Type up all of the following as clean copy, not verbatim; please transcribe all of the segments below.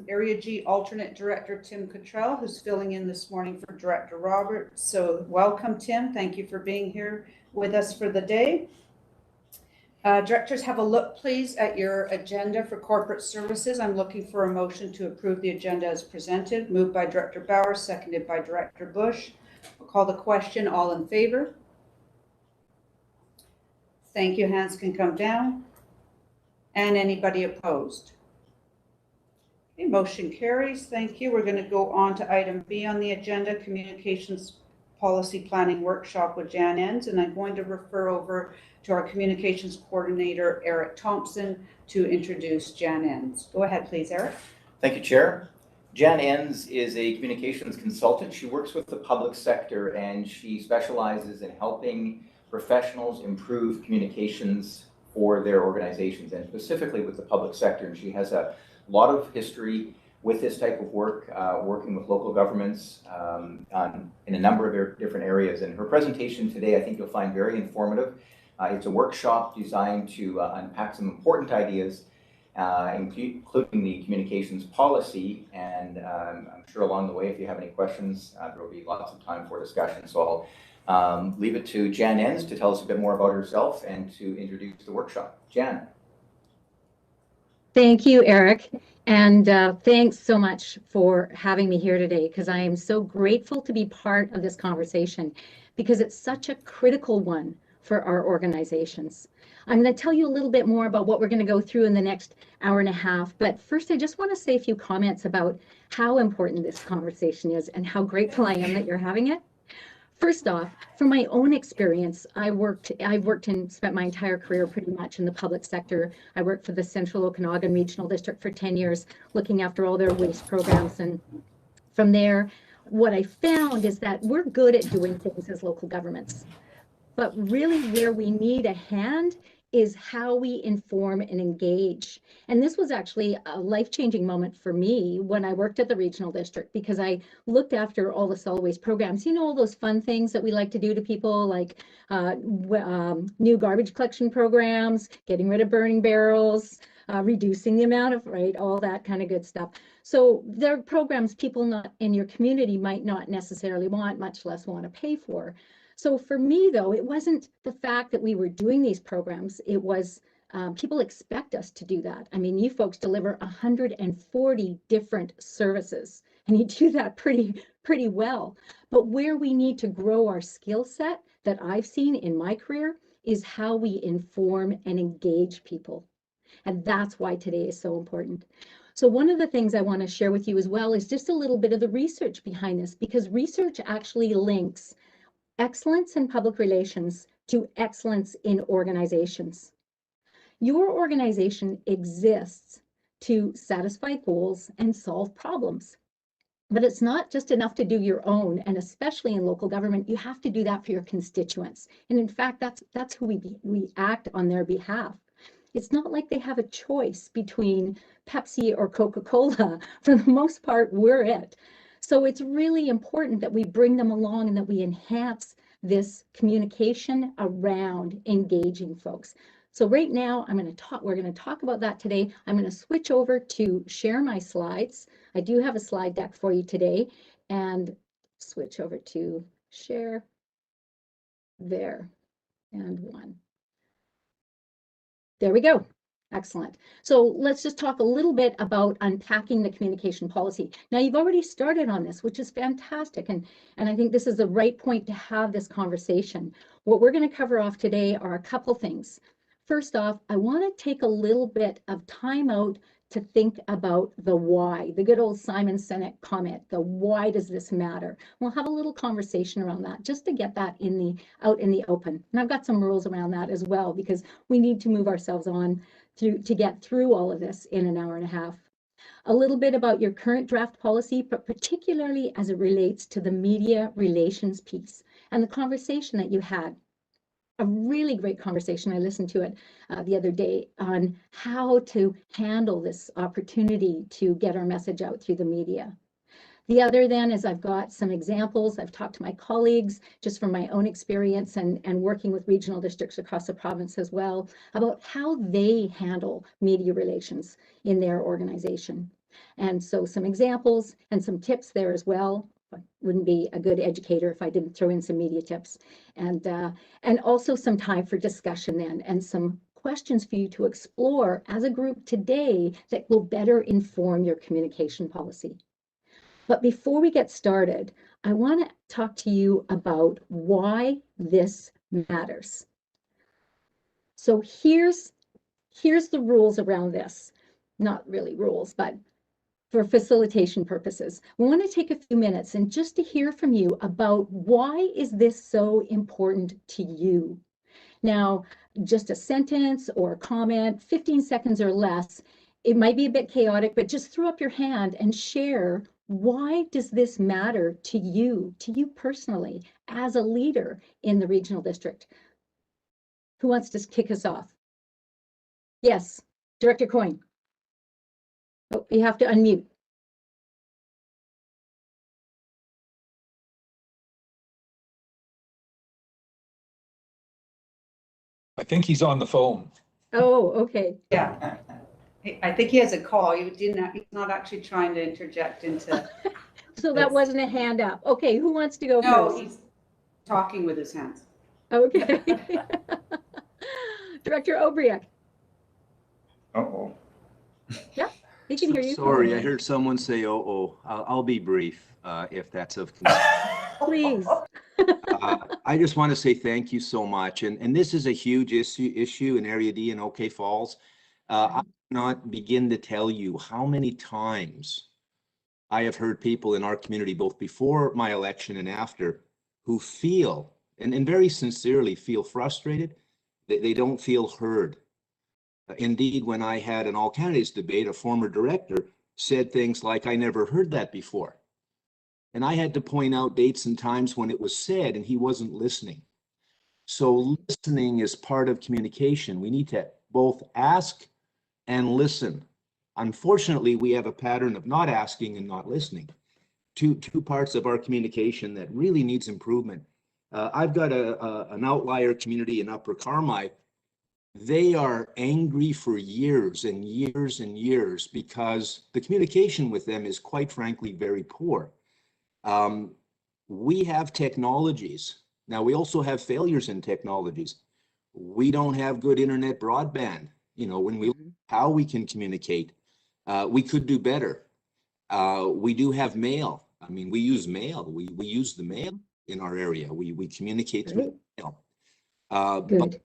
Area G Alternate Director Tim Cottrell, who's filling in this morning for Director Robert. So welcome, Tim. Thank you for being here with us for the day. Directors, have a look, please, at your agenda for corporate services. I'm looking for a motion to approve the agenda as presented. Moved by Director Bauer, seconded by Director Bush. I'll call the question. All in favor? Thank you. Hands can come down. And anybody opposed? Okay, motion carries. Thank you. We're going to go on to item B on the agenda, Communications Policy Planning Workshop with Jan Enns, and I'm going to refer over to our Communications Coordinator, Eric Thompson, to introduce Jan Enns. Go ahead, please, Eric. Thank you, Chair. Jan Enns is a communications consultant. She works with the public sector and she specializes in helping professionals improve communications for their organizations and specifically with the public sector. And she has a lot of history with this type of work, working with local governments in a number of different areas. And her presentation today, I think you'll find very informative. It's a workshop designed to unpack some important ideas, including the communications policy. And I'm sure along the way, if you have any questions, there will be lots of time for discussion. So I'll leave it to Jan Enns to tell us a bit more about herself and to introduce the workshop. Jan. Thank you, Eric, and thanks so much for having me here today, because I am so grateful to be part of this conversation because it's such a critical one for our organizations. I'm going to tell you a little bit more about what we're going to go through in the next hour and a half, but first I just want to say a few comments about how important this conversation is and how grateful I am that you're having it. First off, from my own experience, I've worked and spent my entire career pretty much in the public sector. I worked for the Central Okanagan Regional District for 10 years, looking after all their waste programs. And from there, what I found is that we're good at doing things as local governments. But really where we need a hand is how we inform and engage. And this was actually a life-changing moment for me when I worked at the regional district, because I looked after all the solid waste programs. You know, all those fun things that we like to do to people, like new garbage collection programs, getting rid of burning barrels, reducing the amount of, all that kind of good stuff. So there are programs people not in your community might not necessarily want, much less want to pay for. So for me, though, it wasn't the fact that we were doing these programs. It was people expect us to do that. I mean, you folks deliver 140 different services, and you do that pretty well. But where we need to grow our skill set that I've seen in my career is how we inform and engage people. And that's why today is so important. So one of the things I want to share with you as well is just a little bit of the research behind this, because research actually links excellence in public relations to excellence in organizations. Your organization exists to satisfy goals and solve problems. But it's not just enough to do your own, and especially in local government, you have to do that for your constituents. And in fact, that's who we act on their behalf. It's not like they have a choice between Pepsi or Coca-Cola. For the most part, we're it. So it's really important that we bring them along and that we enhance this communication around engaging folks. So right now, we're going to talk about that today. I'm going to switch over to share my slides. I do have a slide deck for you today, and switch over to share there, and one. There we go. Excellent. So let's just talk a little bit about unpacking the communication policy. Now, you've already started on this, which is fantastic. And I think this is the right point to have this conversation. What we're going to cover off today are a couple things. First off, I want to take a little bit of time out to think about the why, the good old Simon Sinek comment, the why does this matter? We'll have a little conversation around that just to get that out in the open. And I've got some rules around that as well, because we need to move ourselves on to get through all of this in an hour and a half. A little bit about your current draft policy, but particularly as it relates to the media relations piece and the conversation that you had. A really great conversation. I listened to it the other day on how to handle this opportunity to get our message out through the media. The other then is I've got some examples. I've talked to my colleagues just from my own experience and working with regional districts across the province as well about how they handle media relations in their organization. And so some examples and some tips there as well. I wouldn't be a good educator if I didn't throw in some media tips. And also some time for discussion then, and some questions for you to explore as a group today that will better inform your communication policy. But before we get started, I want to talk to you about why this matters. So here's the rules around this. Not really rules, but for facilitation purposes. We want to take a few minutes and just to hear from you about why is this so important to you? Now, just a sentence or a comment, 15 seconds or less. It might be a bit chaotic, but just throw up your hand and share, why does this matter to you personally, as a leader in the regional district? Who wants to kick us off? Yes, Director Coyne. Oh, you have to unmute. I think he's on the phone. Oh, okay. Yeah. I think he has a call. He's not actually trying to interject into. So that wasn't a hand up. Okay, who wants to go No, first? he's talking with his hands. Okay. Director Obriak. Uh-oh. Yeah, he can hear you. Sorry, I heard someone say, I'll be brief, if that's of concern. Please. I just want to say thank you so much. And this is a huge issue in Area D and OK Falls. I cannot begin to tell you how many times I have heard people in our community, both before my election and after, who feel, and very sincerely feel frustrated, that they don't feel heard. Indeed, when I had an all candidates debate, a former director said things like, I never heard that before. And I had to point out dates and times when it was said and he wasn't listening. So listening is part of communication. We need to both ask and listen. Unfortunately, we have a pattern of not asking and not listening. Two parts of our communication that really needs improvement. I've got an outlier community in Upper Carmi. They are angry for years and years and years because the communication with them is, quite frankly, very poor. We have technologies. Now, we also have failures in technologies. We don't have good internet broadband. You know, when we look at how we can communicate, we could do better. We do have mail. I mean, we use mail. We use the mail in our area. We communicate through mail. But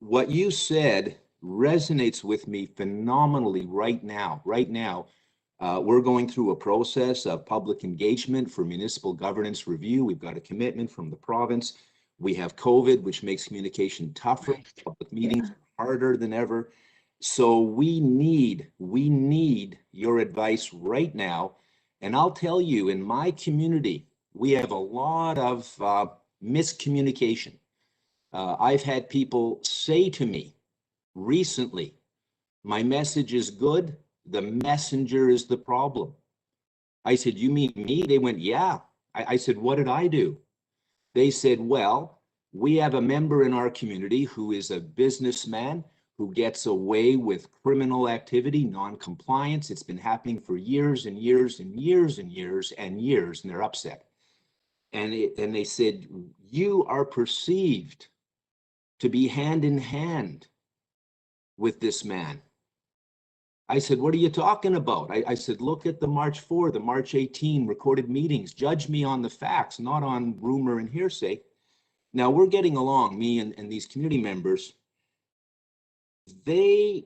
what you said resonates with me phenomenally right now. Right now, we're going through a process of public engagement for municipal governance review. We've got a commitment from the province. We have COVID, which makes communication tougher. Public meetings are harder than ever. So we need your advice right now. And I'll tell you, in my community, we have a lot of miscommunication. I've had people say to me recently, my message is good, the messenger is the problem. I said, you mean me? They went, yeah. I said, what did I do? They said, well, we have a member in our community who is a businessman who gets away with criminal activity, non-compliance. It's been happening for years and years and years and years and years, and they're upset. And they said, you are perceived to be hand in hand with this man. I said, what are you talking about? I said, look at the March 4, the March 18 recorded meetings. Judge me on the facts, not on rumor and hearsay. Now we're getting along, me and these community members. They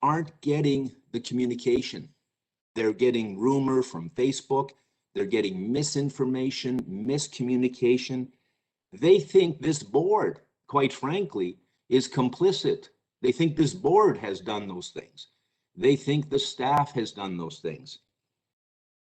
aren't getting the communication. They're getting rumor from Facebook. They're getting misinformation, miscommunication. They think this board, quite frankly, is complicit. They think this board has done those things. They think the staff has done those things.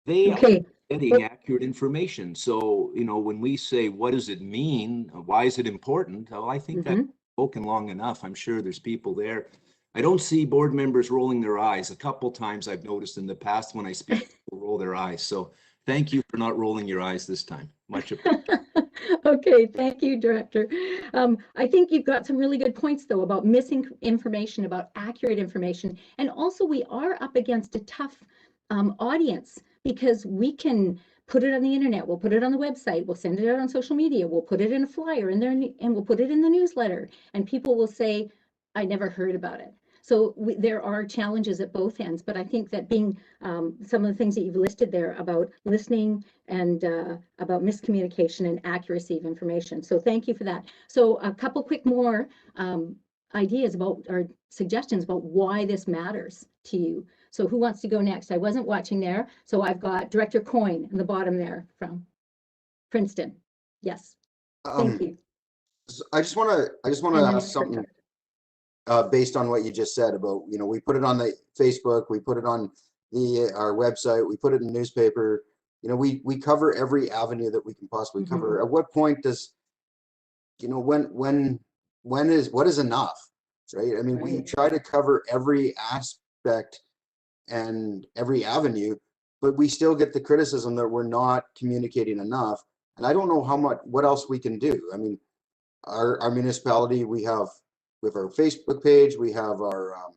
They are getting accurate information. So, you know, when we say, what does it mean? Why is it important? Well, I think I've spoken long enough. I'm sure there's people there. I don't see board members rolling their eyes. A couple times I've noticed in the past when I speak, people roll their eyes. So thank you for not rolling your eyes this time. Much appreciated. Okay, thank you, Director. I think you've got some really good points, though, about missing information, about accurate information. And also, we are up against a tough audience because we can put it on the internet, we'll put it on the website, we'll send it out on social media, we'll put it in a flyer in there, and we'll put it in the newsletter. And people will say, I never heard about it. So there are challenges at both ends, but I think that being some of the things that you've listed there about listening and about miscommunication and accuracy of information. So thank you for that. So a couple quick more ideas about or suggestions about why this matters to you. So who wants to go next? I wasn't watching there. So I've got Director Coyne in the bottom there from Princeton. Yes, thank you. I just want to And then ask something based on what you just said about, we put it on the Facebook, we put it on our website, we put it in the newspaper. We cover every avenue that we can possibly cover. At what point does, what is enough, right? I mean, we Right. try to cover every aspect and every avenue, but we still get the criticism that we're not communicating enough. And I don't know what else we can do. I mean, our municipality, we have our Facebook page, we have our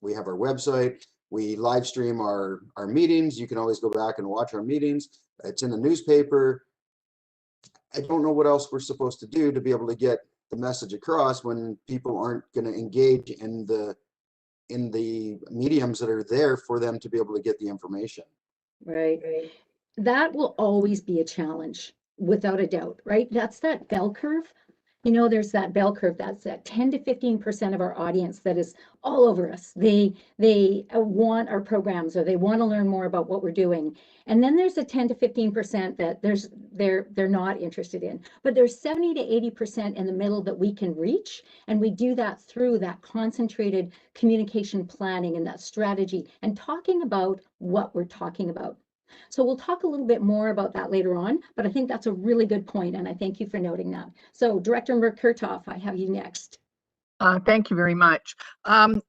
website, we live stream our meetings. You can always go back and watch our meetings. It's in the newspaper. I don't know what else we're supposed to do to be able to get the message across when people aren't going to engage in the mediums that are there for them to be able to get the information. Right. That will always be a challenge, without a doubt, right? That's that bell curve. There's that bell curve. That's that 10 to 15% of our audience that is all over us. They want our programs, or they want to learn more about what we're doing. And then there's a 10 to 15% that they're not interested in. But there's 70 to 80% in the middle that we can reach, and we do that through that concentrated communication planning and that strategy and talking about what we're talking about. So we'll talk a little bit more about that later on, but I think that's a really good point, and I thank you for noting that. So Director Murkertoff, I have you next. Thank you very much. I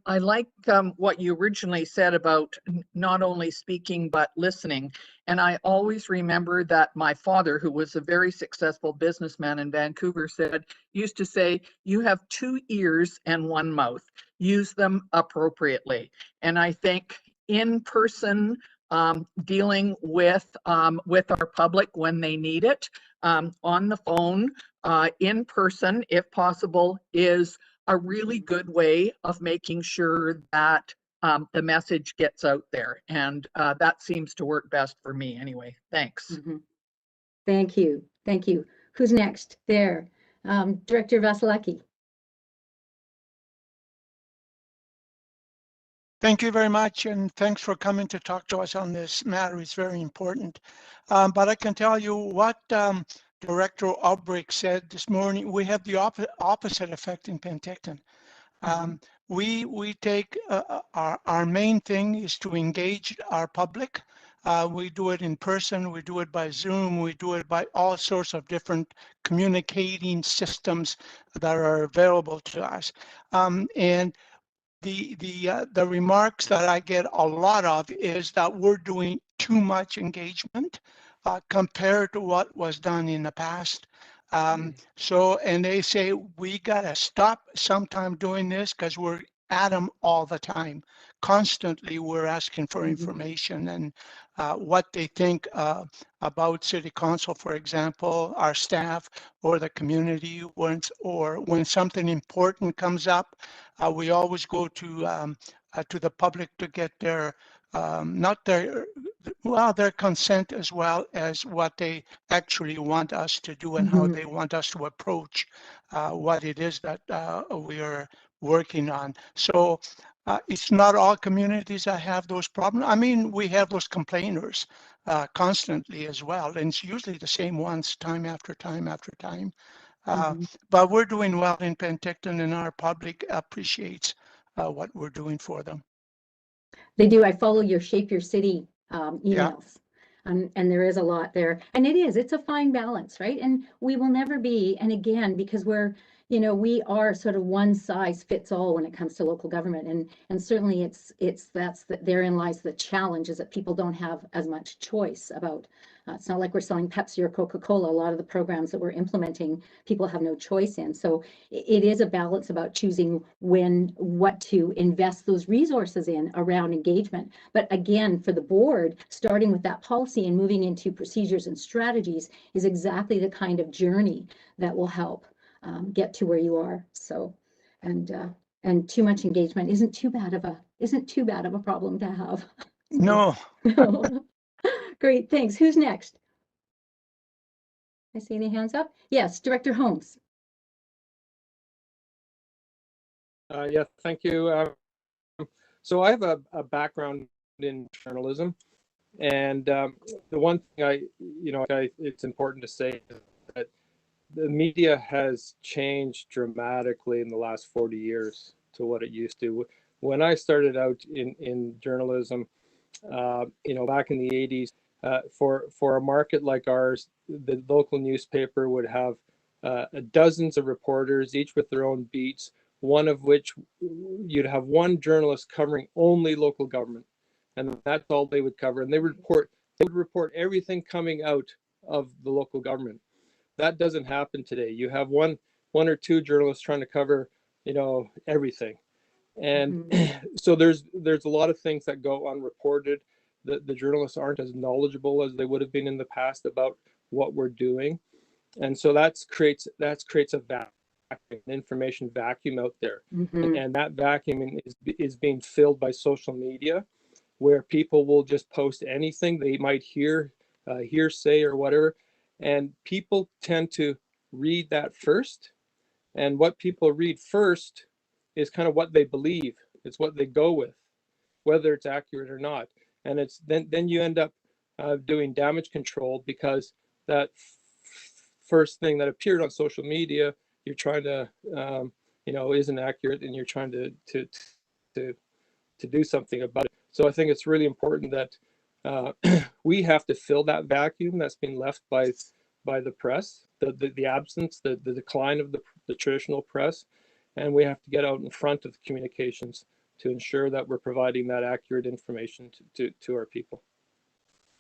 like what you originally said about not only speaking but listening. And I always remember that my father, who was a very successful businessman in Vancouver, used to say, you have 2 ears and 1 mouth. Use them appropriately. And I think in person, dealing with our public when they need it, on the phone, in person, if possible, is a really good way of making sure that the message gets out there. And that seems to work best for me anyway. Thanks. Thank you. Thank you. Who's next? There. Director Vasilaki. Thank you very much, and thanks for coming to talk to us on this matter. It's very important. But I can tell you what Director Albrecht said this morning. We have the opposite effect in Penticton. We take our main thing is to engage our public. We do it in person, we do it by Zoom, we do it by all sorts of different communicating systems that are available to us. And the remarks that I get a lot of is that we're doing too much engagement compared to what was done in the past. And they say we gotta stop sometime doing this because we're at them all the time. Constantly, we're asking for information and what they think about City Council, for example, our staff or the community. When something important comes up, we always go to the public to get their their consent as well as what they actually want us to do and how they want us to approach what it is that we are working on. So it's not all communities that have those problems. I mean, we have those complainers constantly as well, and it's usually the same ones time after time after time. But we're doing well in Penticton, and our public appreciates what we're doing for them. They do. I follow your Shape Your City emails. And there is a lot there. And it's a fine balance, right? And we will never be, and again, because we're, you know, we are sort of one size fits all when it comes to local government, and certainly therein lies the challenge, is that people don't have as much choice about. It's not like we're selling Pepsi or Coca-Cola. A lot of the programs that we're implementing, people have no choice in. So it is a balance about choosing what to invest those resources in around engagement. But again, for the board, starting with that policy and moving into procedures and strategies is exactly the kind of journey that will help get to where you are. So, and too much engagement isn't too bad of a problem to have. No. Great, thanks. Who's next? I see any hands up? Yes, Director Holmes. Yeah, thank you. So I have a background in journalism, and the one thing it's important to say is that the media has changed dramatically in the last 40 years to what it used to. When I started out in journalism, back in the 80s, for a market like ours, the local newspaper would have dozens of reporters, each with their own beats, one of which you'd have one journalist covering only local government, and that's all they would cover. And they would report everything coming out of the local government. That doesn't happen today. You have one or two journalists trying to cover, everything. And so there's a lot of things that go unreported. The journalists aren't as knowledgeable as they would have been in the past about what we're doing. And so that creates a vacuum, an information vacuum out there. And that vacuum is being filled by social media, where people will just post anything they might hearsay or whatever. And people tend to read that first. And what people read first is kind of what they believe. It's what they go with, whether it's accurate or not. And it's then you end up doing damage control, because that first thing that appeared on social media, you're trying to, isn't accurate, and you're trying to do something about it. So I think it's really important that we have to fill that vacuum that's been left by the press, the absence, the decline of the traditional press, and we have to get out in front of the communications to ensure that we're providing that accurate information to our people.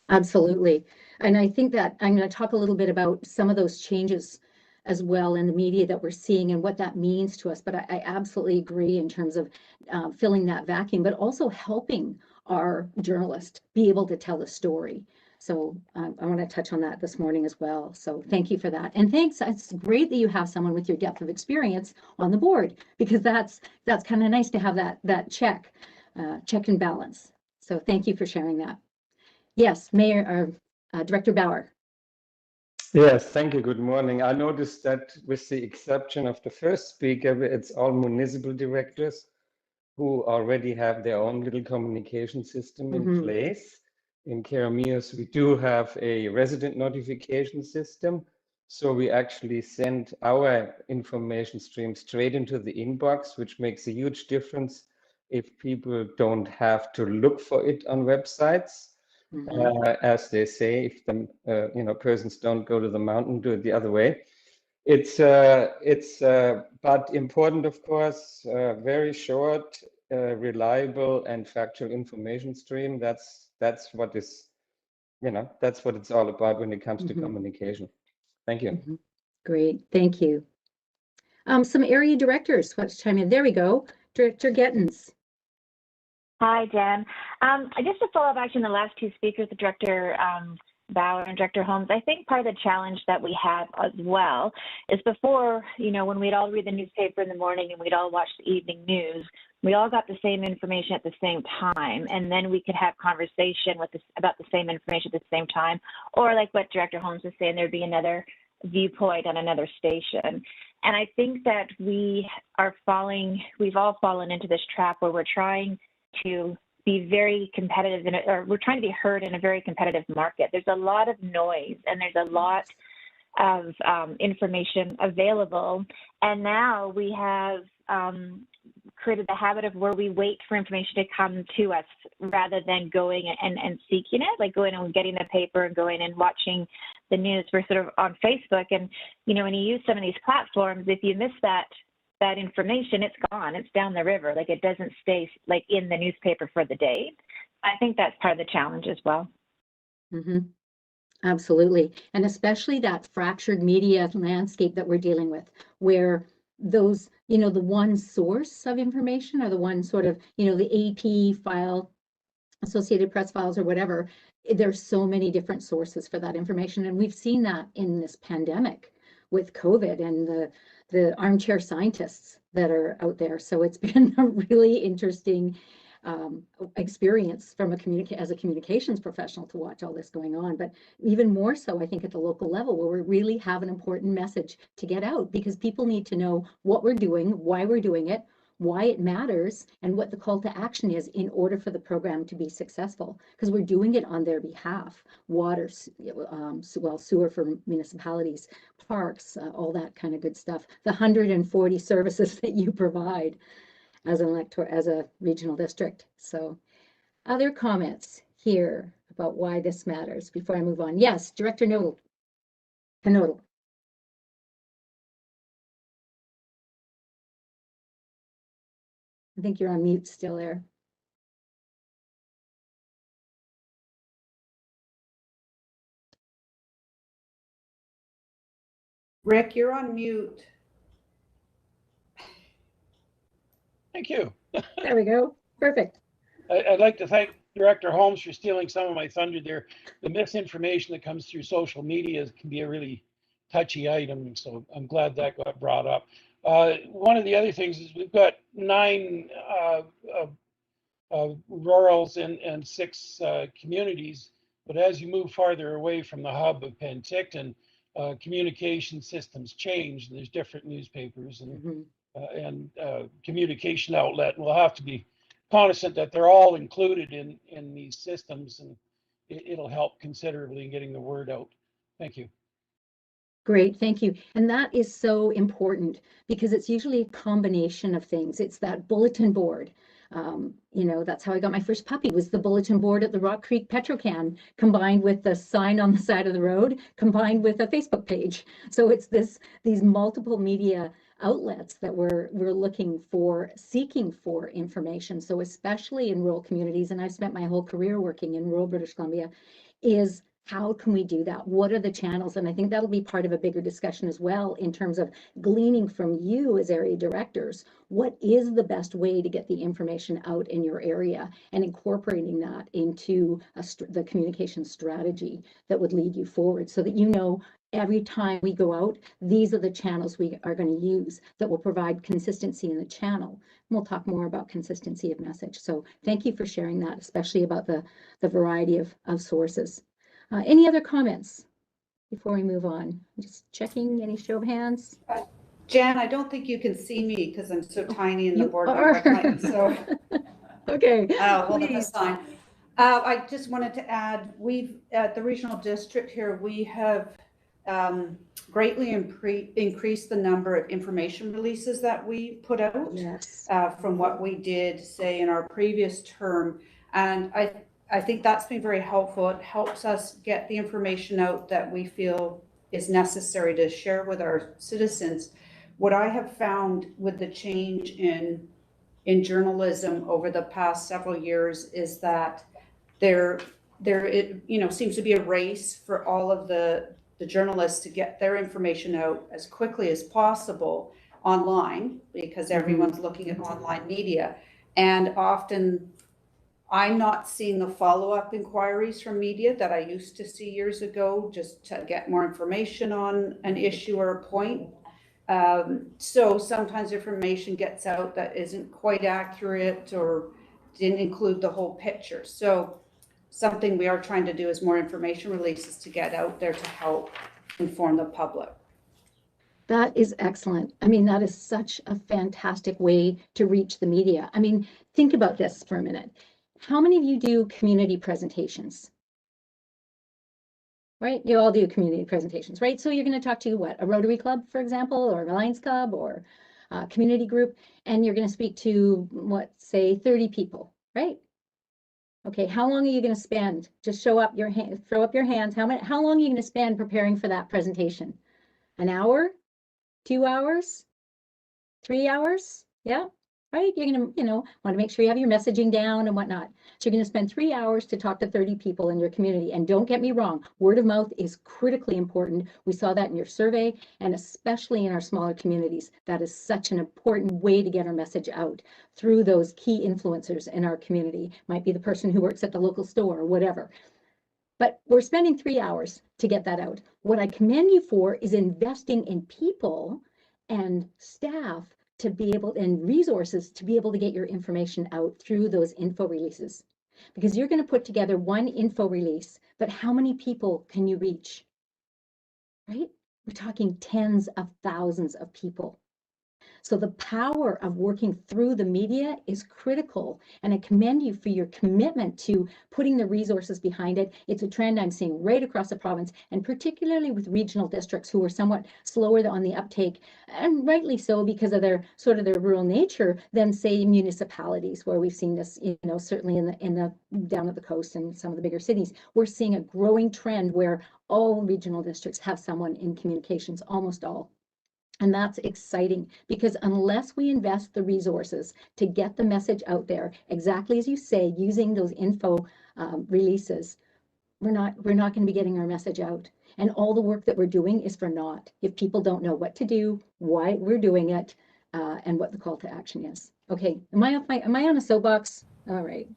Absolutely. And I think that I'm going to talk a little bit about some of those changes as well in the media that we're seeing and what that means to us. But I absolutely agree in terms of filling that vacuum, but also helping our journalists be able to tell the story. So I want to touch on that this morning as well. So thank you for that. And thanks. It's great that you have someone with your depth of experience on the board, because that's kind of nice to have that check and balance. So thank you for sharing that. Yes, Mayor or Director Bauer. Yes, thank you. Good morning. I noticed that with the exception of the first speaker, it's all municipal directors who already have their own little communication system in place. In Keremeos, we do have a resident notification system. So we actually send our information stream straight into the inbox, which makes a huge difference if people don't have to look for it on websites. As they say, if the persons don't go to the mountain, do it the other way. It's but important, of course. Very short, reliable, and factual information stream. That's what is, that's what it's all about when it comes to communication. Thank you. Great, thank you. Some area directors, let's chime in. There we go, Director Gettens. Hi, Jen. Just to follow up actually on the last two speakers, the Director Bauer and Director Holmes, I think part of the challenge that we had as well is before, when we'd all read the newspaper in the morning and we'd all watch the evening news, we all got the same information at the same time, and then we could have conversation about the same information at the same time, or like what Director Holmes was saying, there'd be another viewpoint on another station. And I think that we've all fallen into this trap where we're trying to be very competitive, or we're trying to be heard in a very competitive market. There's a lot of noise and there's a lot of information available. And now we have created the habit of where we wait for information to come to us rather than going and seeking it, like going and getting the paper and going and watching the news. We're sort of on Facebook, and when you use some of these platforms, if you miss that information, it's gone. It's down the river. Like, it doesn't stay like in the newspaper for the day. I think that's part of the challenge as well. Mm-hmm. Absolutely. And especially that fractured media landscape that we're dealing with, where those, the one source of information, or the one sort of, the AP file, Associated Press files, or whatever, there's so many different sources for that information. And we've seen that in this pandemic with COVID and the armchair scientists that are out there. So it's been a really interesting experience from as a communications professional to watch all this going on. But even more so, I think, at the local level, where we really have an important message to get out, because people need to know what we're doing, why we're doing it, why it matters, and what the call to action is in order for the program to be successful, because we're doing it on their behalf. Water, sewer for municipalities, parks, all that kind of good stuff. The 140 services that you provide as a regional district. So, other comments here about why this matters before I move on? Yes, Director Knodel. I think you're on mute still there. Rick, you're on mute. Thank you. There we go. Perfect. I'd like to thank Director Holmes for stealing some of my thunder there. The misinformation that comes through social media can be a really touchy item, so I'm glad that got brought up. One of the other things is we've got 9 rurals and 6 communities, but as you move farther away from the hub of Penticton, communication systems change, and there's different newspapers and communication outlet, and we'll have to be cognizant that they're all included in these systems, and it'll help considerably in getting the word out. Thank you. Great, thank you. And that is so important, because it's usually a combination of things. It's that bulletin board. That's how I got my first puppy, was the bulletin board at the Rock Creek Petrocan, combined with the sign on the side of the road, combined with a Facebook page. So it's these multiple media outlets that we're seeking for information. So especially in rural communities, and I've spent my whole career working in rural British Columbia, is how can we do that? What are the channels? And I think that'll be part of a bigger discussion as well, in terms of gleaning from you as area directors, what is the best way to get the information out in your area, and incorporating that into the communication strategy that would lead you forward, so that every time we go out, these are the channels we are going to use that will provide consistency in the channel. And we'll talk more about consistency of message. So thank you for sharing that, especially about the variety of sources. Any other comments before we move on? I'm just checking any show of hands. Jan, I don't think you can see me because I'm so tiny in the board. So okay. I'll hold up a sign. I just wanted to add, we've at the regional district here, we have greatly increased the number of information releases that we put out. Yes. From what we did, say, in our previous term. And I think that's been very helpful. It helps us get the information out that we feel is necessary to share with our citizens. What I have found with the change in journalism over the past several years is that there seems to be a race for all of the journalists to get their information out as quickly as possible online, because everyone's looking at online media. And often I'm not seeing the follow-up inquiries from media that I used to see years ago, just to get more information on an issue or a point. So sometimes information gets out that isn't quite accurate or didn't include the whole picture. So something we are trying to do is more information releases to get out there to help inform the public. That is excellent. I mean, that is such a fantastic way to reach the media. I mean, think about this for a minute. How many of you do community presentations? Right? You all do community presentations, right? So you're going to talk to what? A Rotary Club, for example, or a Lions Club, or a community group, and you're going to speak to, what, say 30 people, right? Okay, how long are you going to spend? Just show up your hand, throw up your hands. How long are you going to spend preparing for that presentation? An hour? 2 hours? 3 hours? Yeah, right? You're going to, want to make sure you have your messaging down and whatnot. So you're going to spend 3 hours to talk to 30 people in your community. And don't get me wrong, word of mouth is critically important. We saw that in your survey, and especially in our smaller communities. That is such an important way to get our message out through those key influencers in our community. Might be the person who works at the local store or whatever. But we're spending 3 hours to get that out. What I commend you for is investing in people and staff to be able, and resources to be able to get your information out through those info releases. Because you're going to put together one info release, but how many people can you reach? Right? We're talking tens of thousands of people. So the power of working through the media is critical, and I commend you for your commitment to putting the resources behind it. It's a trend I'm seeing right across the province, and particularly with regional districts who are somewhat slower on the uptake, and rightly so because of their their rural nature than say municipalities, where we've seen this, certainly in the down at the coast and some of the bigger cities. We're seeing a growing trend where all regional districts have someone in communications, almost all. And that's exciting, because unless we invest the resources to get the message out there, exactly as you say, using those info releases, we're not going to be getting our message out. And all the work that we're doing is for naught if people don't know what to do, why we're doing it, and what the call to action is. Okay, am I on a soapbox? All right.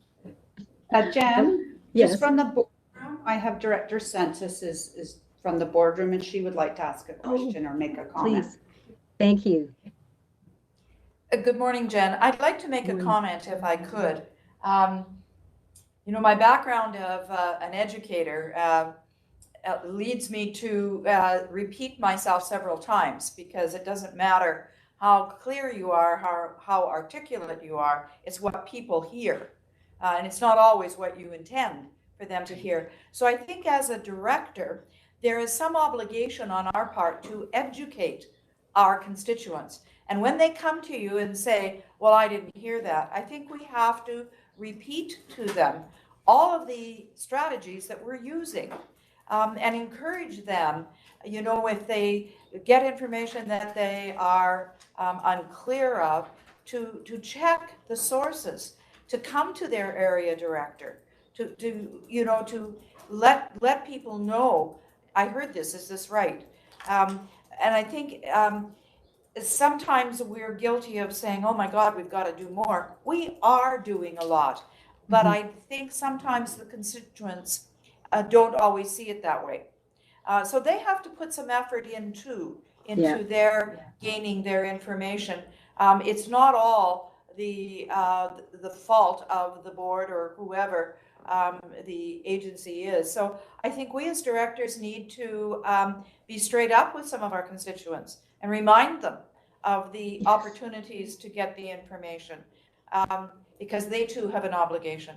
Jen, Yes. just from the boardroom, I have Director Census is from the boardroom, and she would like to ask a question or make a comment. Please. Thank you. Good morning, Jen. I'd like to make a comment if I could. My background of an educator leads me to repeat myself several times, because it doesn't matter how clear you are, how articulate you are, it's what people hear. And it's not always what you intend for them to hear. So I think as a director, there is some obligation on our part to educate our constituents. And when they come to you and say, well, I didn't hear that, I think we have to repeat to them all of the strategies that we're using, and encourage them, if they get information that they are unclear of, to check the sources, to come to their area director, to let people know, I heard this, is this right? And I think sometimes we're guilty of saying, oh my God, we've got to do more. We are doing a lot, but I think sometimes the constituents don't always see it that way. So they have to put some effort into their gaining their information. It's not all the fault of the board or whoever the agency is. So I think we as directors need to be straight up with some of our constituents and remind them of the opportunities to get the information, because they too have an obligation.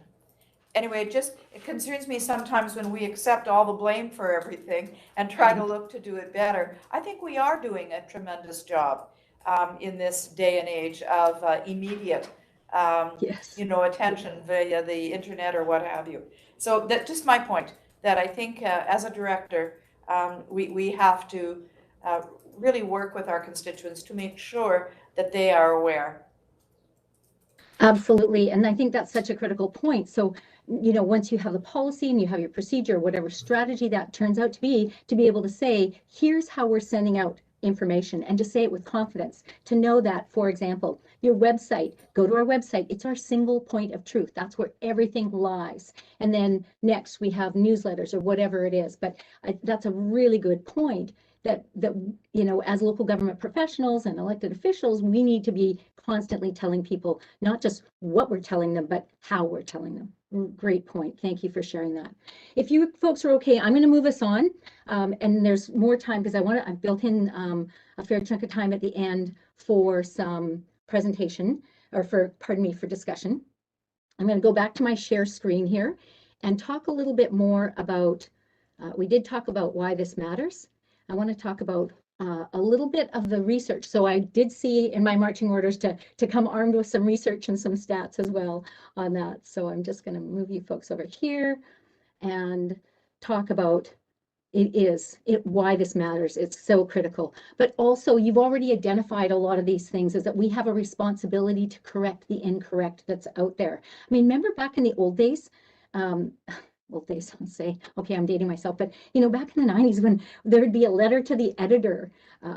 Anyway, it concerns me sometimes when we accept all the blame for everything and try to look to do it better. I think we are doing a tremendous job in this day and age of immediate attention via the internet or what have you. So that's just my point, that I think as a director, we have to really work with our constituents to make sure that they are aware. Absolutely. And I think that's such a critical point. So, once you have the policy and you have your procedure, whatever strategy that turns out to be able to say, here's how we're sending out information, and to say it with confidence, to know that, for example, your website, go to our website, it's our single point of truth. That's where everything lies. And then next we have newsletters or whatever it is. But that's a really good point, that as local government professionals and elected officials, we need to be constantly telling people not just what we're telling them, but how we're telling them. Great point. Thank you for sharing that. If you folks are okay, I'm going to move us on, and there's more time because I've built in a fair chunk of time at the end for some presentation, or for discussion. I'm going to go back to my share screen here and talk a little bit more about, we did talk about why this matters. I want to talk about a little bit of the research. So I did see in my marching orders to come armed with some research and some stats as well on that. So I'm just going to move you folks over here and talk about why this matters. It's so critical. But also, you've already identified a lot of these things, is that we have a responsibility to correct the incorrect that's out there. I mean, remember back in the old days, old days, I'll say, okay, I'm dating myself, but back in the 90s when there'd be a letter to the editor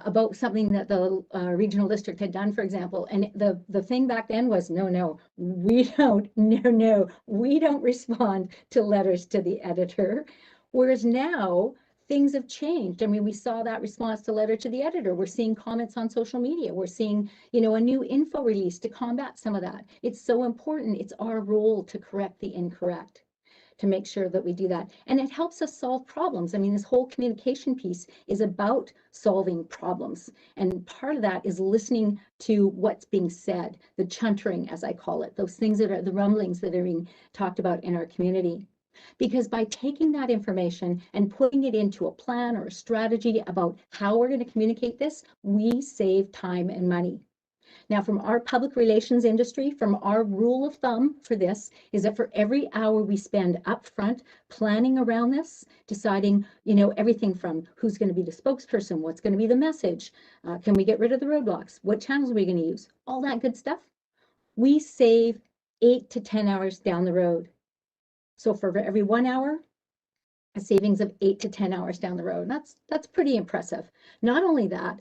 about something that the regional district had done, for example, and the thing back then was, no, we don't respond to letters to the editor. Whereas now, things have changed. I mean, we saw that response to letter to the editor. We're seeing comments on social media. We're seeing, a new info release to combat some of that. It's so important. It's our role to correct the incorrect, to make sure that we do that. And it helps us solve problems. I mean, this whole communication piece is about solving problems. And part of that is listening to what's being said, the chuntering, as I call it, those things that are the rumblings that are being talked about in our community. Because by taking that information and putting it into a plan or a strategy about how we're going to communicate this, we save time and money. Now, from our public relations industry, from our rule of thumb for this is that for every hour we spend upfront planning around this, deciding, everything from who's going to be the spokesperson, what's going to be the message, can we get rid of the roadblocks, what channels are we going to use, all that good stuff, we save 8 to 10 hours down the road. So for every 1 hour, a savings of 8 to 10 hours down the road. That's pretty impressive. Not only that,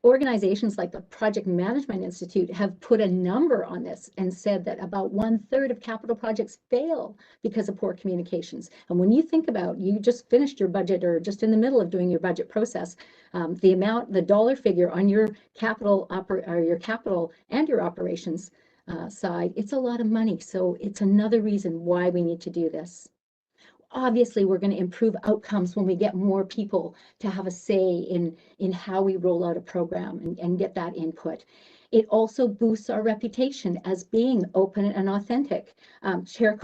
organizations like the Project Management Institute have put a number on this and said that about 1/3 of capital projects fail because of poor communications. And when you think about, you just finished your budget or just in the middle of doing your budget process, the dollar figure on your capital and your operations side, it's a lot of money. So it's another reason why we need to do this. Obviously, we're going to improve outcomes when we get more people to have a say in how we roll out a program and get that input. It also boosts our reputation as being open and authentic. Chair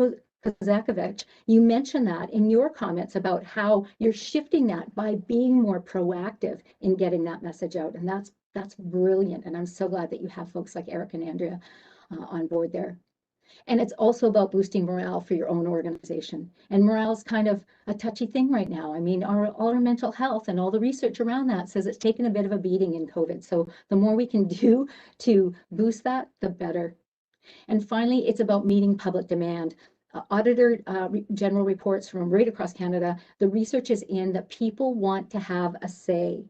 Kozakovich, you mentioned that in your comments about how you're shifting that by being more proactive in getting that message out. And that's brilliant. And I'm so glad that you have folks like Eric and Andrea on board there. And it's also about boosting morale for your own organization. And morale is kind of a touchy thing right now. I mean, all our mental health and all the research around that says it's taken a bit of a beating in COVID. So the more we can do to boost that, the better. And finally, it's about meeting public demand. Auditor general reports from right across Canada, the research is in that people want to have a say.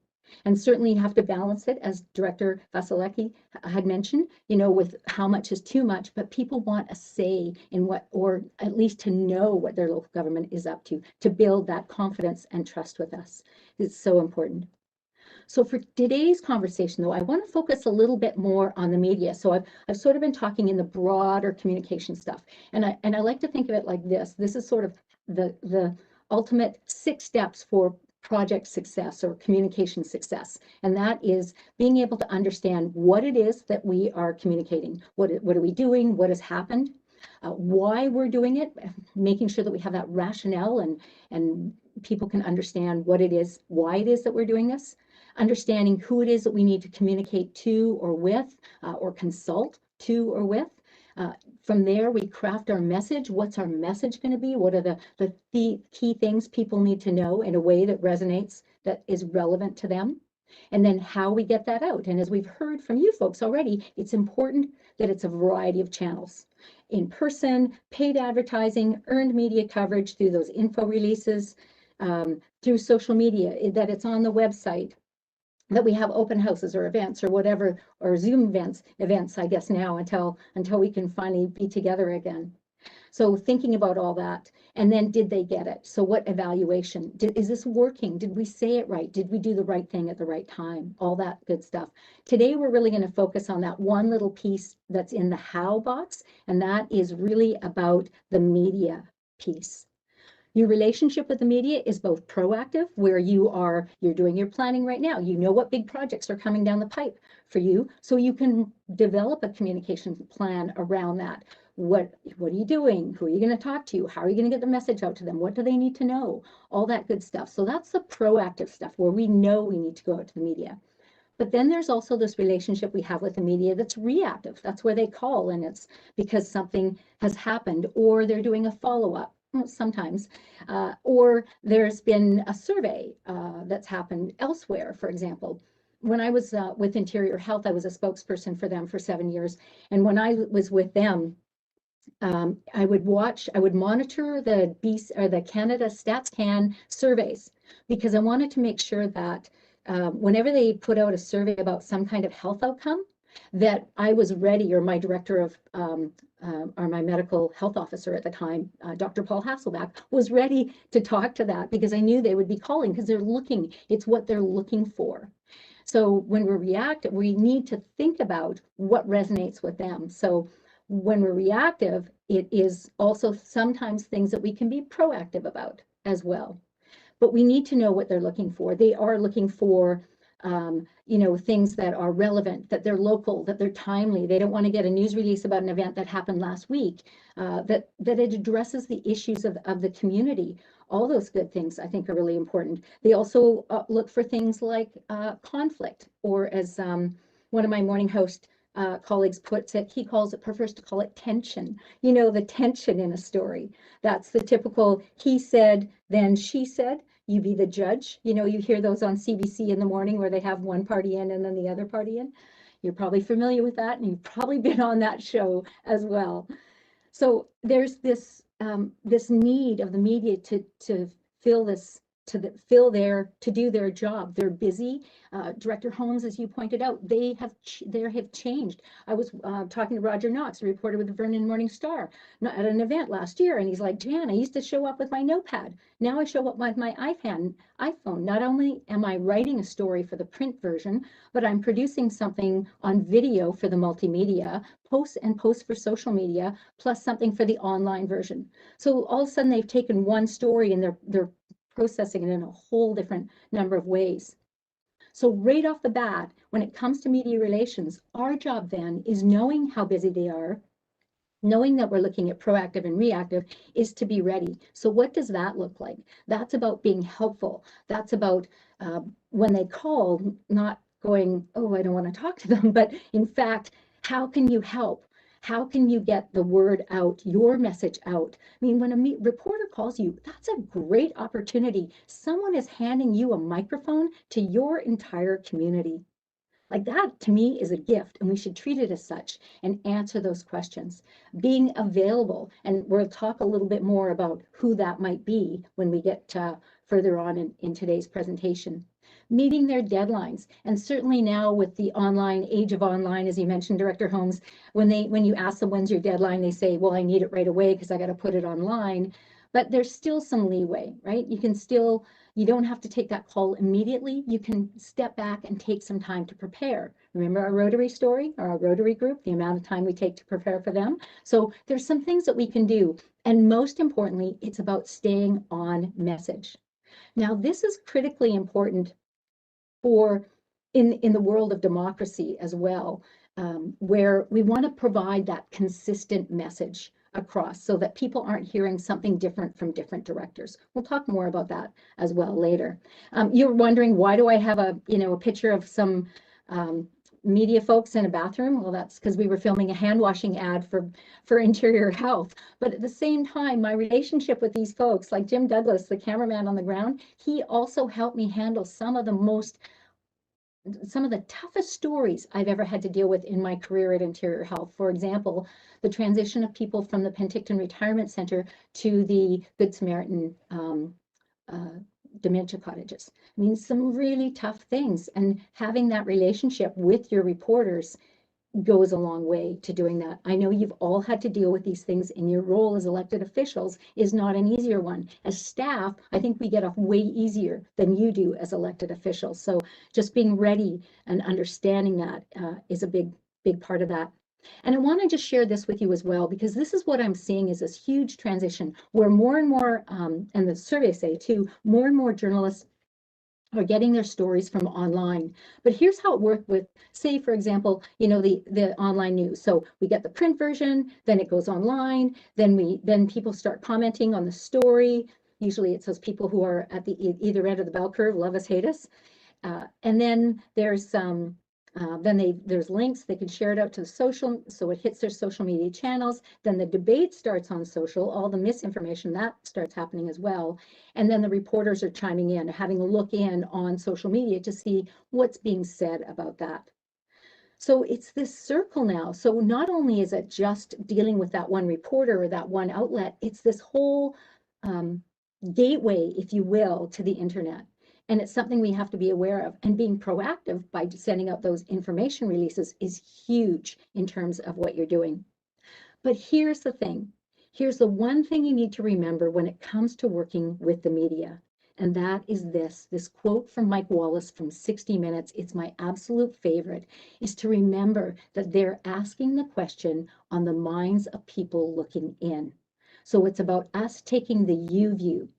And certainly you have to balance it, as Director Vasilevsky had mentioned, with how much is too much, but people want a say in what, or at least to know what their local government is up to build that confidence and trust with us. It's so important. So for today's conversation, though, I want to focus a little bit more on the media. So I've sort of been talking in the broader communication stuff. And I like to think of it like this. This is sort of the ultimate 6 steps for project success or communication success. And that is being able to understand what it is that we are communicating. What are we doing? What has happened? Why we're doing it, making sure that we have that rationale and people can understand what it is, why it is that we're doing this. Understanding who it is that we need to communicate to or with or consult to or with. From there, we craft our message. What's our message going to be? What are the key things people need to know in a way that resonates, that is relevant to them? And then how we get that out. And as we've heard from you folks already, it's important that it's a variety of channels. In person, paid advertising, earned media coverage through those info releases, through social media, that it's on the website, that we have open houses or events or whatever, or Zoom events, I guess now, until we can finally be together again. So thinking about all that, and then did they get it? So what evaluation? Is this working? Did we say it right? Did we do the right thing at the right time? All that good stuff. Today, we're really going to focus on that one little piece that's in the how box, and that is really about the media piece. Your relationship with the media is both proactive, where you're doing your planning right now. You know what big projects are coming down the pipe for you, so you can develop a communication plan around that. What are you doing? Who are you going to talk to? How are you going to get the message out to them? What do they need to know? All that good stuff. So that's the proactive stuff where we know we need to go out to the media. But then there's also this relationship we have with the media that's reactive. That's where they call, and it's because something has happened, or they're doing a follow-up sometimes, or there's been a survey that's happened elsewhere. For example, when I was with Interior Health, I was a spokesperson for them for 7 years. And when I was with them, I would monitor the Canada StatsCan surveys, because I wanted to make sure that whenever they put out a survey about some kind of health outcome, that I was ready, or my director of, or my medical health officer at the time, Dr. Paul Hasselback, was ready to talk to that, because I knew they would be calling, because it's what they're looking for. So when we're reactive, we need to think about what resonates with them. So when we're reactive, it is also sometimes things that we can be proactive about as well. But we need to know what they're looking for. They are looking for, things that are relevant, that they're local, that they're timely. They don't want to get a news release about an event that happened last week, that it addresses the issues of the community. All those good things, I think, are really important. They also look for things like conflict, or as one of my morning host colleagues puts it, he prefers to call it tension. The tension in a story. That's the typical he said, then she said. You be the judge. You hear those on CBC in the morning where they have one party in and then the other party in. You're probably familiar with that, and you've probably been on that show as well. So there's this need of the media to fill this, to do their job. They're busy. Director Holmes, as you pointed out, they have changed. I was talking to Roger Knox, a reporter with the Vernon Morning Star, at an event last year, and he's like, Jan, I used to show up with my notepad. Now I show up with my iPhone. Not only am I writing a story for the print version, but I'm producing something on video for the multimedia, post for social media, plus something for the online version. So all of a sudden they've taken one story and they're processing it in a whole different number of ways. So right off the bat, when it comes to media relations, our job then is, knowing how busy they are, knowing that we're looking at proactive and reactive, is to be ready. So what does that look like? That's about being helpful. That's about when they call, not going, oh, I don't want to talk to them, but in fact, how can you help? How can you get the word out, your message out? I mean, when a reporter calls you, that's a great opportunity. Someone is handing you a microphone to your entire community. Like, that to me is a gift, and we should treat it as such and answer those questions. Being available, and we'll talk a little bit more about who that might be when we get further on in today's presentation. Meeting their deadlines, and certainly now with the age of online, as you mentioned, Director Holmes, when you ask them when's your deadline, they say, well, I need it right away because I got to put it online. But there's still some leeway, right? You don't have to take that call immediately. You can step back and take some time to prepare. Remember our Rotary story, or our Rotary group, the amount of time we take to prepare for them. So there's some things that we can do. And most importantly, it's about staying on message. Now, this is critically important in the world of democracy as well, where we want to provide that consistent message across, so that people aren't hearing something different from different directors. We'll talk more about that as well later. You're wondering, why do I have a picture of some media folks in a bathroom? Well, that's because we were filming a hand washing ad for Interior Health. But at the same time, my relationship with these folks, like Jim Douglas, the cameraman on the ground, he also helped me handle some of the toughest stories I've ever had to deal with in my career at Interior Health. For example, the transition of people from the Penticton Retirement Center to the Good Samaritan dementia cottages. I mean, some really tough things, and having that relationship with your reporters goes a long way to doing that. I know you've all had to deal with these things, and your role as elected officials is not an easier one. As staff, I think we get off way easier than you do as elected officials. So just being ready and understanding that is a big part of that. And I want to just share this with you as well, because this is what I'm seeing is this huge transition where more and more, and the surveys say too, more and more journalists are getting their stories from online. But here's how it worked with, say, for example, the online news. So we get the print version, then it goes online, then people start commenting on the story. Usually it's those people who are at the either end of the bell curve, love us, hate us. And then there's some, there's links, they can share it out to the social, so it hits their social media channels. Then the debate starts on social, all the misinformation that starts happening as well. And then the reporters are chiming in, having a look in on social media to see what's being said about that. So it's this circle now. So not only is it just dealing with that one reporter or that one outlet, it's this whole gateway, if you will, to the internet. And it's something we have to be aware of. And being proactive by sending out those information releases is huge in terms of what you're doing. But here's the thing. Here's the one thing you need to remember when it comes to working with the media. And that is this quote from Mike Wallace from 60 Minutes, it's my absolute favorite, is to remember that they're asking the question on the minds of people looking in. So it's about us taking the you view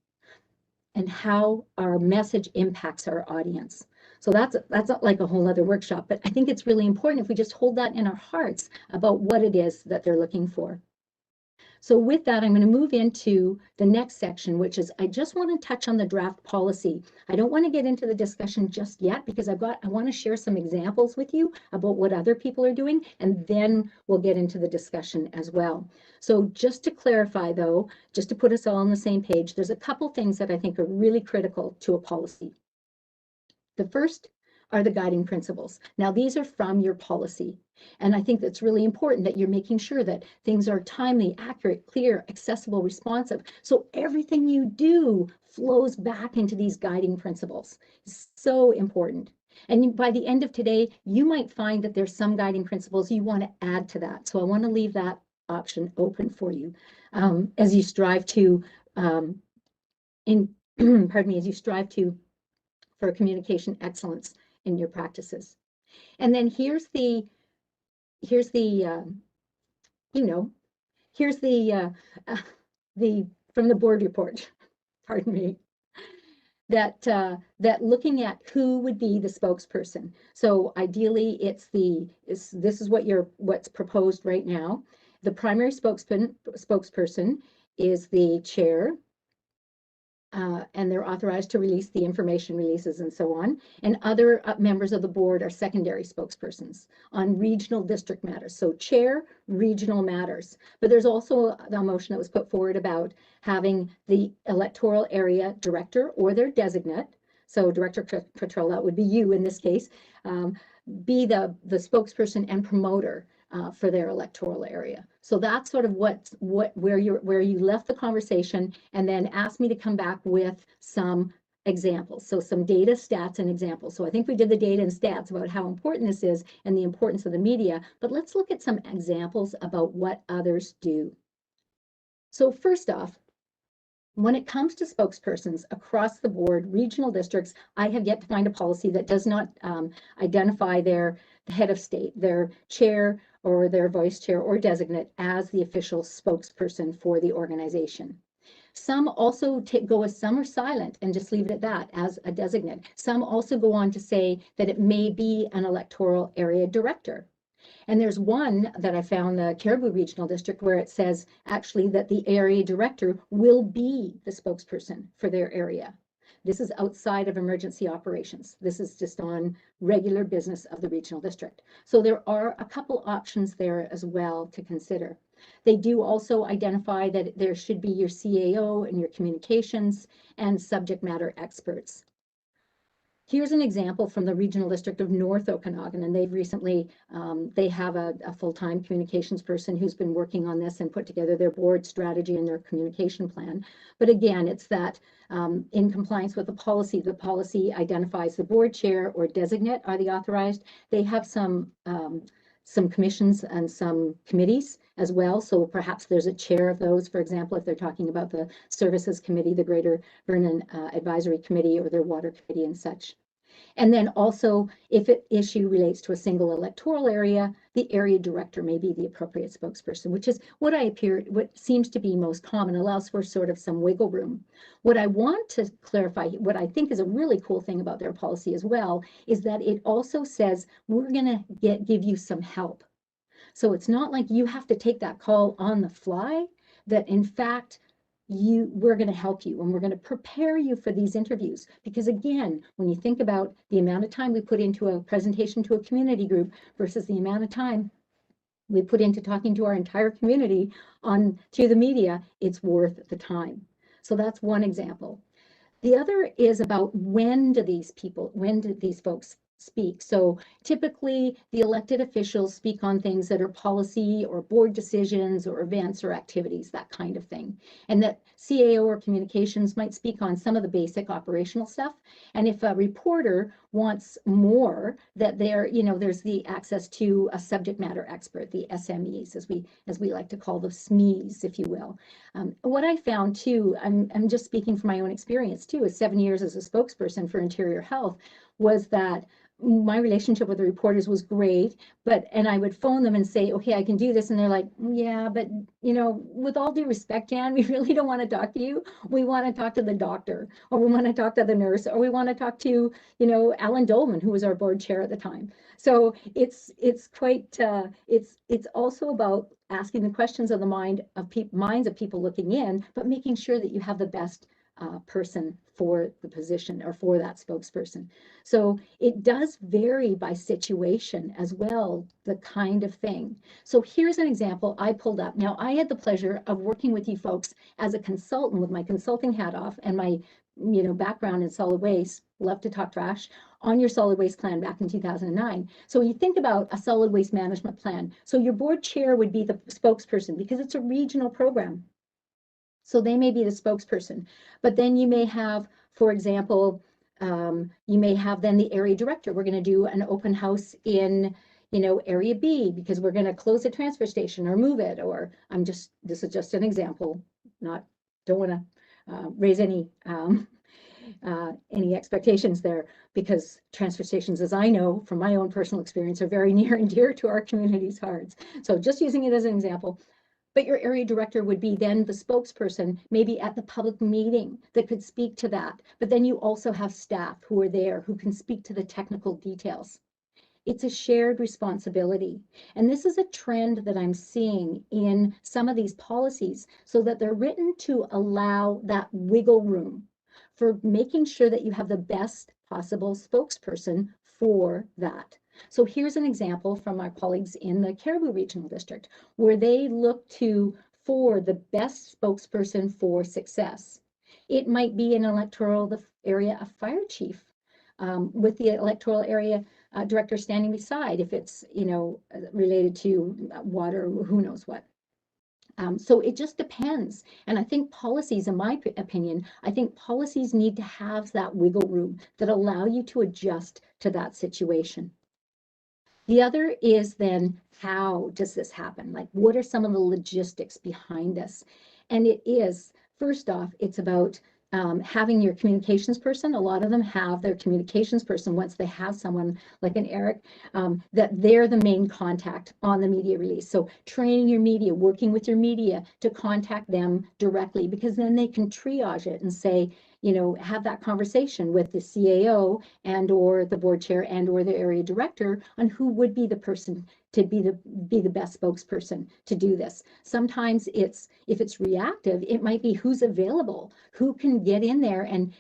and how our message impacts our audience. So that's like a whole other workshop, but I think it's really important if we just hold that in our hearts about what it is that they're looking for. So with that, I'm going to move into the next section, which is I just want to touch on the draft policy. I don't want to get into the discussion just yet because I want to share some examples with you about what other people are doing, and then we'll get into the discussion as well. So just to clarify though, just to put us all on the same page, there's a couple things that I think are really critical to a policy. The first are the guiding principles. Now, these are from your policy. And I think that's really important that you're making sure that things are timely, accurate, clear, accessible, responsive. So everything you do flows back into these guiding principles. It's so important. And by the end of today, you might find that there's some guiding principles you want to add to that. So I want to leave that option open for you as you strive to, pardon me, as you strive to for communication excellence in your practices. And then here's the from the board report, pardon me, that looking at who would be the spokesperson. So ideally this is what's proposed right now. The primary spokesperson is the chair, and they're authorized to release the information releases and so on. And other members of the board are secondary spokespersons on regional district matters. So chair, regional matters. But there's also a motion that was put forward about having the electoral area director or their designate. So Director Cottrell, that would be you in this case, be the spokesperson and promoter for their electoral area. So that's sort of where you left the conversation, and then asked me to come back with some examples. So some data, stats, and examples. So I think we did the data and stats about how important this is and the importance of the media, but let's look at some examples about what others do. So first off, when it comes to spokespersons across the board, regional districts, I have yet to find a policy that does not identify the head of state, their chair or their vice chair or designate as the official spokesperson for the organization. Some also some are silent and just leave it at that as a designate. Some also go on to say that it may be an electoral area director. And there's one that I found, the Caribou Regional District, where it says actually that the area director will be the spokesperson for their area. This is outside of emergency operations. This is just on regular business of the regional district. So there are a couple options there as well to consider. They do also identify that there should be your CAO and your communications and subject matter experts. Here's an example from the Regional District of North Okanagan, and they've recently, they have a full-time communications person who's been working on this and put together their board strategy and their communication plan. But again, it's that in compliance with the policy identifies the board chair or designate are the authorized. They have some commissions and some committees as well. So perhaps there's a chair of those, for example, if they're talking about the services committee, the Greater Vernon Advisory Committee, or their water committee and such. And then also, if an issue relates to a single electoral area, the area director may be the appropriate spokesperson, which is what seems to be most common, allows for sort of some wiggle room. What I want to clarify, what I think is a really cool thing about their policy as well, is that it also says we're going to give you some help. So it's not like you have to take that call on the fly, that in fact, we're going to help you and we're going to prepare you for these interviews. Because again, when you think about the amount of time we put into a presentation to a community group versus the amount of time we put into talking to our entire community through the media, it's worth the time. So that's one example. The other is about when do these folks speak? So typically the elected officials speak on things that are policy or board decisions or events or activities, that kind of thing. And that CAO or communications might speak on some of the basic operational stuff. And if a reporter wants more, that there's the access to a subject matter expert, the SMEs, as we like to call the SMEs, if you will. What I found too, I'm just speaking from my own experience too, is 7 years as a spokesperson for Interior Health, was that my relationship with the reporters was great, and I would phone them and say, okay, I can do this. And they're like, yeah, but with all due respect, Jan, we really don't want to talk to you. We want to talk to the doctor, or we want to talk to the nurse, or we want to talk to, Alan Dolman, who was our board chair at the time. So it's quite, it's also about asking the questions of the minds of people looking in, but making sure that you have the best person for the position or for that spokesperson. So it does vary by situation as well, the kind of thing. So here's an example I pulled up. Now, I had the pleasure of working with you folks as a consultant with my consulting hat off and my background in solid waste, love to talk trash, on your solid waste plan back in 2009. So you think about a solid waste management plan. So your board chair would be the spokesperson because it's a regional program. So they may be the spokesperson, but then you may have, for example, you may have then the area director. We're going to do an open house in, area B because we're going to close a transfer station or move it, or this is just an example, don't want to raise any expectations there, because transfer stations, as I know from my own personal experience, are very near and dear to our community's hearts. So just using it as an example. But your area director would be then the spokesperson, maybe at the public meeting, that could speak to that. But then you also have staff who are there who can speak to the technical details. It's a shared responsibility. And this is a trend that I'm seeing in some of these policies, so that they're written to allow that wiggle room for making sure that you have the best possible spokesperson for that. So here's an example from our colleagues in the Cariboo Regional District, where they look for the best spokesperson for success. It might be an electoral area, a fire chief, with the electoral area director standing beside, if it's related to water, who knows what. So it just depends. And I think policies, in my opinion, policies need to have that wiggle room that allow you to adjust to that situation. The other is then, how does this happen? Like, what are some of the logistics behind this? And it is, first off, it's about having your communications person. A lot of them have their communications person, once they have someone like an Eric, that they're the main contact on the media release. So training your media, working with your media to contact them directly, because then they can triage it and say, have that conversation with the CAO and or the board chair and or the area director on who would be the person to be the best spokesperson to do this. Sometimes if it's reactive, it might be who's available, who can get in there and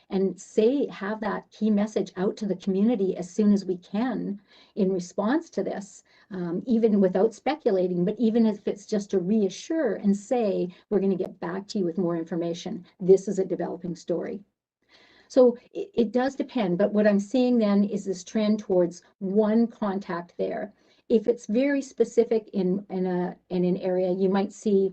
have that key message out to the community as soon as we can in response to this, even without speculating, but even if it's just to reassure and say, we're going to get back to you with more information. This is a developing story. So it does depend, but what I'm seeing then is this trend towards one contact there. If it's very specific in an area, you might see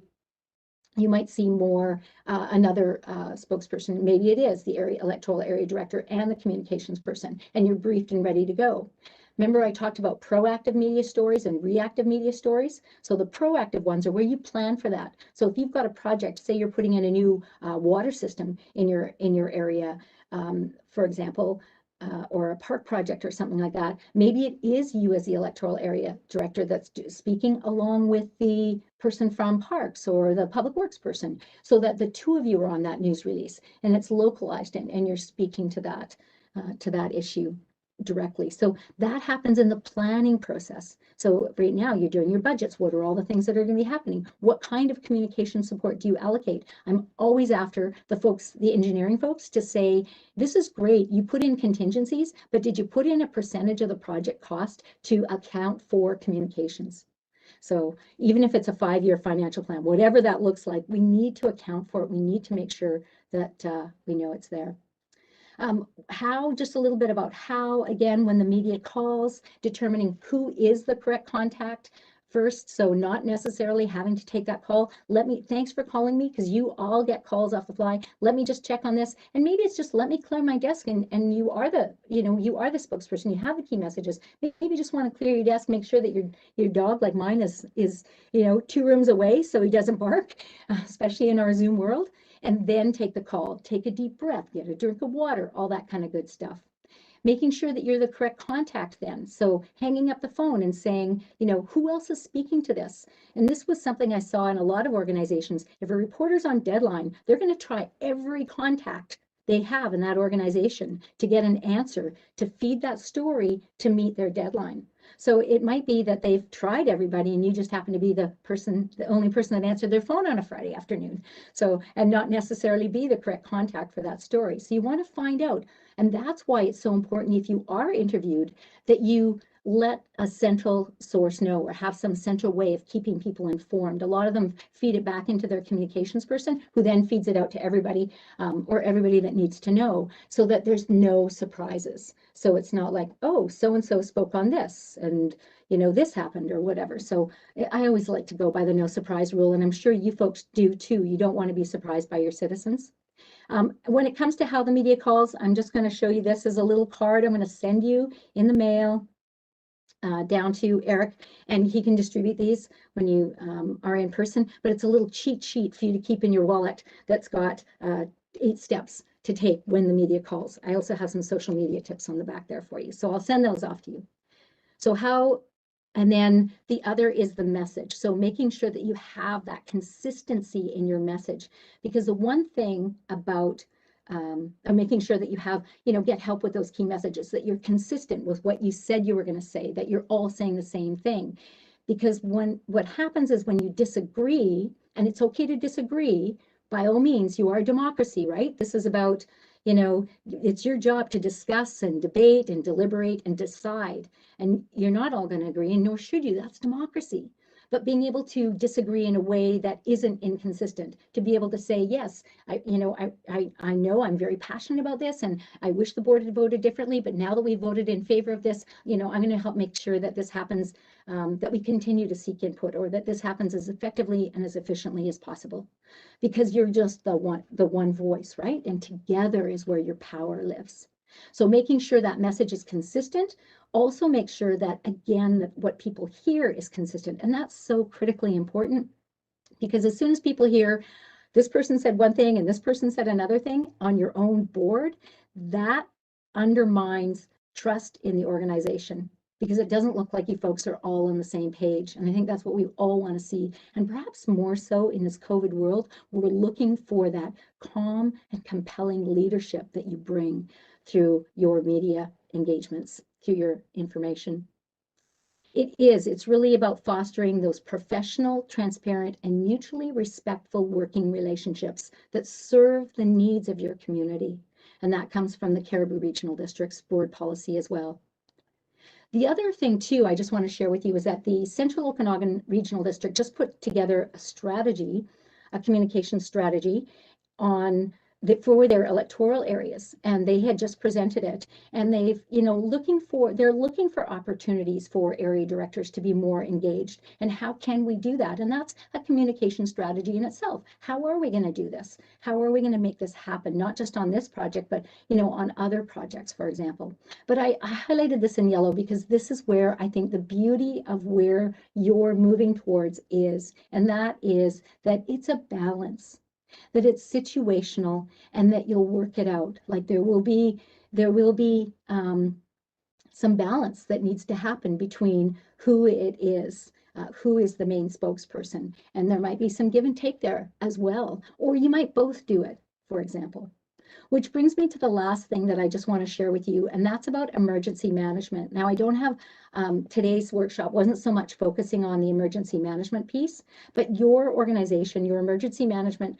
more another spokesperson. Maybe it is the electoral area director and the communications person, and you're briefed and ready to go. Remember, I talked about proactive media stories and reactive media stories. So the proactive ones are where you plan for that. So if you've got a project, say you're putting in a new water system in your area, for example, or a park project or something like that, maybe it is you as the electoral area director that's speaking along with the person from parks or the public works person, so that the two of you are on that news release and it's localized and you're speaking to that issue. directly. So that happens in the planning process. So right now you're doing your budgets. What are all the things that are going to be happening? What kind of communication support do you allocate? I'm always after the folks, the engineering folks, to say, this is great. You put in contingencies, but did you put in a percentage of the project cost to account for communications? So even if it's a 5-year financial plan, whatever that looks like, we need to account for it. We need to make sure that we know it's there. Just a little bit about how, again, when the media calls, determining who is the correct contact first. So not necessarily having to take that call. Thanks for calling me, because you all get calls off the fly. Let me just check on this. And maybe it's just, let me clear my desk, and you are the spokesperson. You have the key messages. Maybe just want to clear your desk, make sure that your dog, like mine, is 2 rooms away so he doesn't bark, especially in our Zoom world. And then take the call, take a deep breath, get a drink of water, all that kind of good stuff. Making sure that you're the correct contact then. So hanging up the phone and saying, who else is speaking to this? And this was something I saw in a lot of organizations. If a reporter's on deadline, they're going to try every contact they have in that organization to get an answer, to feed that story to meet their deadline. So it might be that they've tried everybody and you just happen to be the only person that answered their phone on a Friday afternoon. So, and not necessarily be the correct contact for that story. So you want to find out. And that's why it's so important, if you are interviewed, that you let a central source know, or have some central way of keeping people informed. A lot of them feed it back into their communications person, who then feeds it out to everybody, or everybody that needs to know, so that there's no surprises. So it's not like, oh, so-and-so spoke on this, and this happened, or whatever. So I always like to go by the no surprise rule, and I'm sure you folks do too. You don't want to be surprised by your citizens. When it comes to how the media calls, I'm just going to show you this as a little card I'm going to send you in the mail down to Eric, and he can distribute these when you are in person. But it's a little cheat sheet for you to keep in your wallet that's got 8 steps to take when the media calls. I also have some social media tips on the back there for you. So I'll send those off to you. So and then the other is the message. So making sure that you have that consistency in your message, because the one thing about making sure that you have, get help with those key messages, that you're consistent with what you said you were going to say, that you're all saying the same thing. Because what happens is when you disagree, and it's okay to disagree, by all means, you are a democracy, right? This is about, it's your job to discuss and debate and deliberate and decide. And you're not all going to agree, and nor should you. That's democracy. But being able to disagree in a way that isn't inconsistent, to be able to say, yes, I know I'm very passionate about this, and I wish the board had voted differently, but now that we voted in favor of this, I'm going to help make sure that this happens, that we continue to seek input, or that this happens as effectively and as efficiently as possible. Because you're just the one voice, right? And together is where your power lives. So making sure that message is consistent, also make sure that, again, that what people hear is consistent. And that's so critically important, because as soon as people hear this person said one thing and this person said another thing on your own board, that undermines trust in the organization, because it doesn't look like you folks are all on the same page. And I think that's what we all want to see. And perhaps more so in this COVID world, we're looking for that calm and compelling leadership that you bring through your media engagements, through your information. It's really about fostering those professional, transparent, and mutually respectful working relationships that serve the needs of your community. And that comes from the Cariboo Regional District's board policy as well. The other thing too, I just want to share with you, is that the Central Okanagan Regional District just put together a strategy, a communication strategy for their electoral areas, and they had just presented it, and they're looking for opportunities for area directors to be more engaged. And how can we do that? And that's a communication strategy in itself. How are we going to do this? How are we going to make this happen? Not just on this project, but on other projects, for example. But I highlighted this in yellow because this is where I think the beauty of where you're moving towards is, and that is that it's a balance, that it's situational, and that you'll work it out. Like there will be some balance that needs to happen between who is the main spokesperson, and there might be some give and take there as well, or you might both do it, for example. Which brings me to the last thing that I just want to share with you, and that's about emergency management. Now, I don't have today's workshop wasn't so much focusing on the emergency management piece, but your organization, your emergency management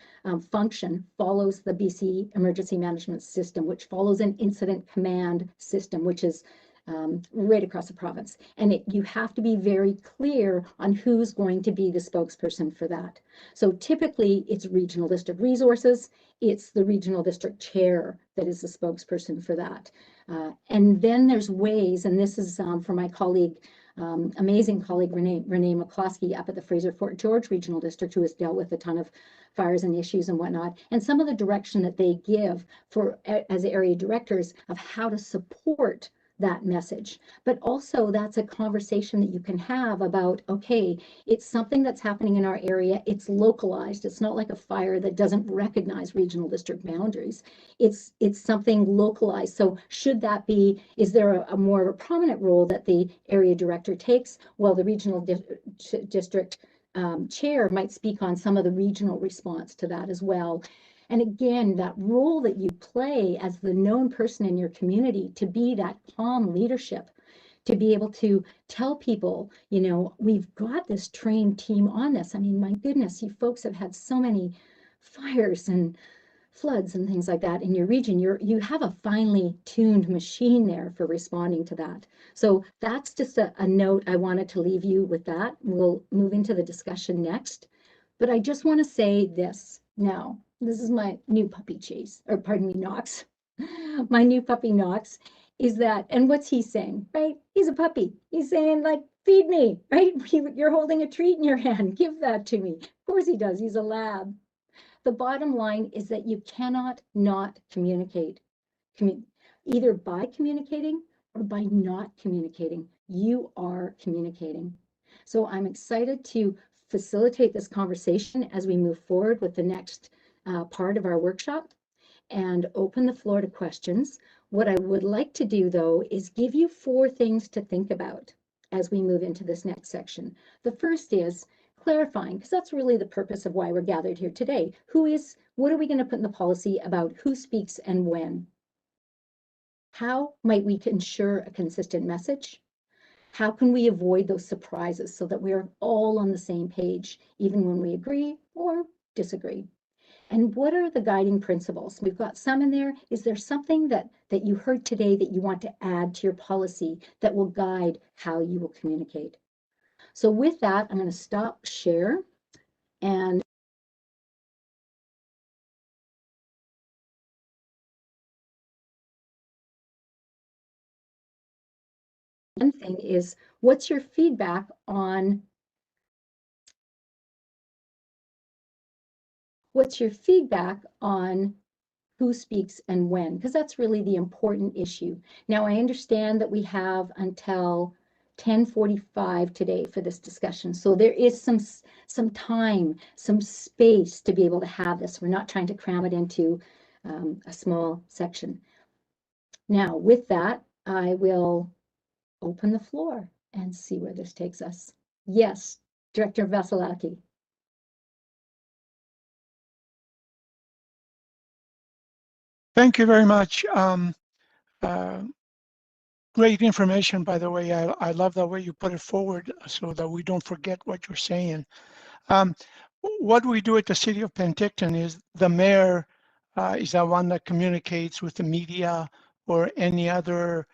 function follows the BC emergency management system, which follows an incident command system, which is right across the province. And you have to be very clear on who's going to be the spokesperson for that. So typically it's regional district resources, it's the regional district chair that is the spokesperson for that. And then there's ways, and this is for my colleague, amazing colleague Renee McCloskey up at the Fraser Fort George Regional District, who has dealt with a ton of fires and issues and whatnot, and some of the direction that they give for as area directors of how to support that message. But also that's a conversation that you can have about, okay, it's something that's happening in our area, it's localized, it's not like a fire that doesn't recognize regional district boundaries. It's something localized. So should that be, is there a more of a prominent role that the area director takes? Well, the regional district chair might speak on some of the regional response to that as well. And again, that role that you play as the known person in your community to be that calm leadership, to be able to tell people, you know, we've got this trained team on this. I mean, my goodness, you folks have had so many fires and floods and things like that in your region. You have a finely tuned machine there for responding to that. So that's just a note I wanted to leave you with that. We'll move into the discussion next. But I just want to say this now. This is my new puppy Chase, or pardon me, Knox. My new puppy Knox is that, and what's he saying, right? He's a puppy. He's saying, like, feed me, right? You're holding a treat in your hand. Give that to me. Of course he does. He's a lab. The bottom line is that you cannot not communicate. Either by communicating or by not communicating. You are communicating. So I'm excited to facilitate this conversation as we move forward with the next part of our workshop and open the floor to questions. What I would like to do, though, is give you 4 things to think about as we move into this next section. The first is clarifying, because that's really the purpose of why we're gathered here today. What are we going to put in the policy about who speaks and when? How might we ensure a consistent message? How can we avoid those surprises so that we're all on the same page, even when we agree or disagree? And what are the guiding principles? We've got some in there. Is there something that you heard today that you want to add to your policy that will guide how you will communicate? So with that, I'm going to stop share and one thing is, what's your feedback on who speaks and when? Because that's really the important issue. Now, I understand that we have until 10:45 today for this discussion. So there is some time, some space to be able to have this. We're not trying to cram it into a small section. Now, with that, I will open the floor and see where this takes us. Yes, Director Vasilaki. Thank you very much. Great information, by the way. I love the way you put it forward so that we don't forget what you're saying. What we do at the City of Penticton is the mayor is the one that communicates with the media or any other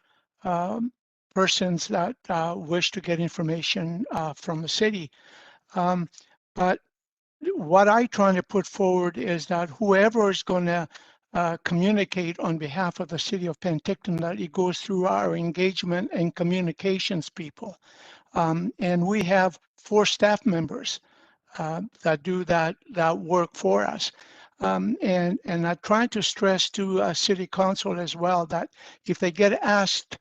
persons that wish to get information from the city. But what I'm trying to put forward is that whoever is going to communicate on behalf of the City of Penticton, that it goes through our engagement and communications people. And we have 4 staff members that do that work for us. And I try to stress to City Council as well that if they get asked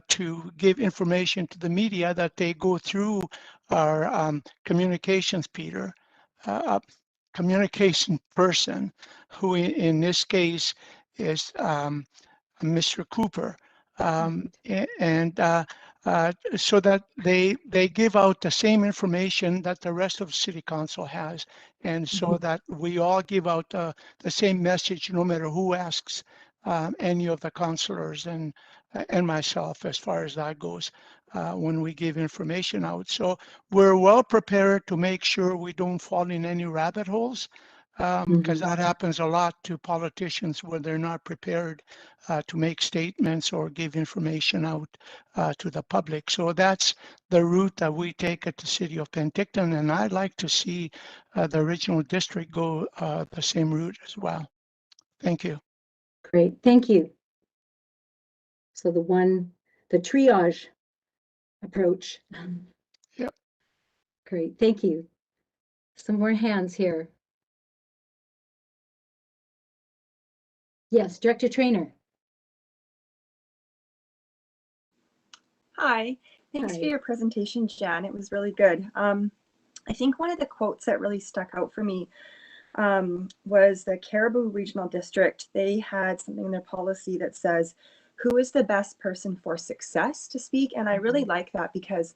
to give information to the media, that they go through our communications communication person, who in this case is Mr. Cooper. And so that they give out the same information that the rest of city council has, and so that we all give out the same message, no matter who asks any of the councilors and myself, as far as that goes, when we give information out. So we're well prepared to make sure we don't fall in any rabbit holes, because that happens a lot to politicians where they're not prepared to make statements or give information out to the public. So that's the route that we take at the city of Penticton, and I'd like to see the original district go the same route as well. Thank you. Great, thank you. So the triage approach. Yep. Great, thank you. Some more hands here. Yes, Director Trainer. Hi, thanks Hi. for your presentation, Jan. It was really good. I think one of the quotes that really stuck out for me was the Caribou Regional District. They had something in their policy that says, who is the best person for success to speak? And I really like that, because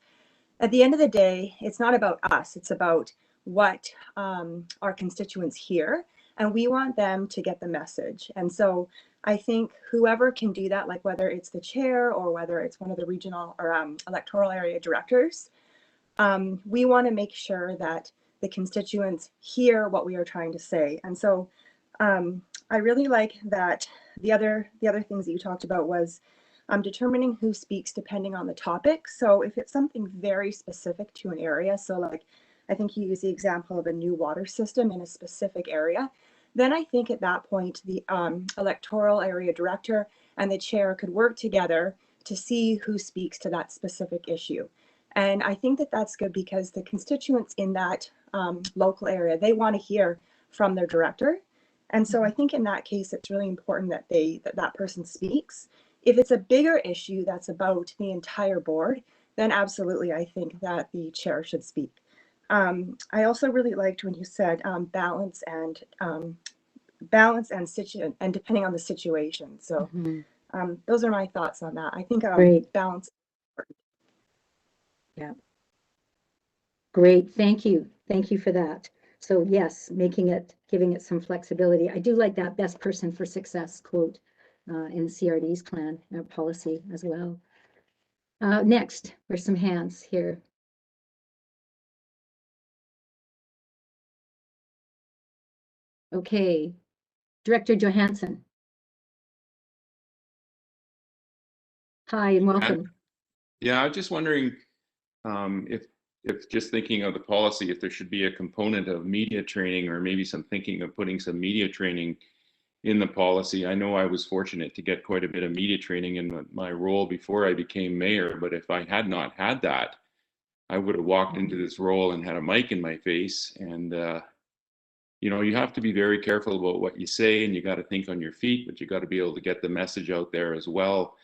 at the end of the day, it's not about us. It's about what our constituents hear, and we want them to get the message. And so I think whoever can do that, like whether it's the chair or whether it's one of the regional or electoral area directors, we want to make sure that the constituents hear what we are trying to say. And so I really like that the other things that you talked about was determining who speaks depending on the topic. So if it's something very specific to an area, so like I think you use the example of a new water system in a specific area, then I think at that point the electoral area director and the chair could work together to see who speaks to that specific issue. And I think that that's good, because the constituents in that local area, they want to hear from their director. And so I think in that case, it's really important that that person speaks. If it's a bigger issue that's about the entire board, then absolutely, I think that the chair should speak. I also really liked when you said balance and depending on the situation. So those are my thoughts on that. I think balance. Yeah. Great, thank you. Thank you for that. So yes, giving it some flexibility. I do like that best person for success quote in CRD's plan policy as well. Next, there's some hands here. Okay, Director Johansson. Hi and welcome. Yeah, I'm just wondering if just thinking of the policy, if there should be a component of media training, or maybe some thinking of putting some media training in the policy. I know I was fortunate to get quite a bit of media training in my role before I became mayor, but if I had not had that, I would have walked into this role and had a mic in my face. And you know, you have to be very careful about what you say, and you got to think on your feet, but you got to be able to get the message out there as well.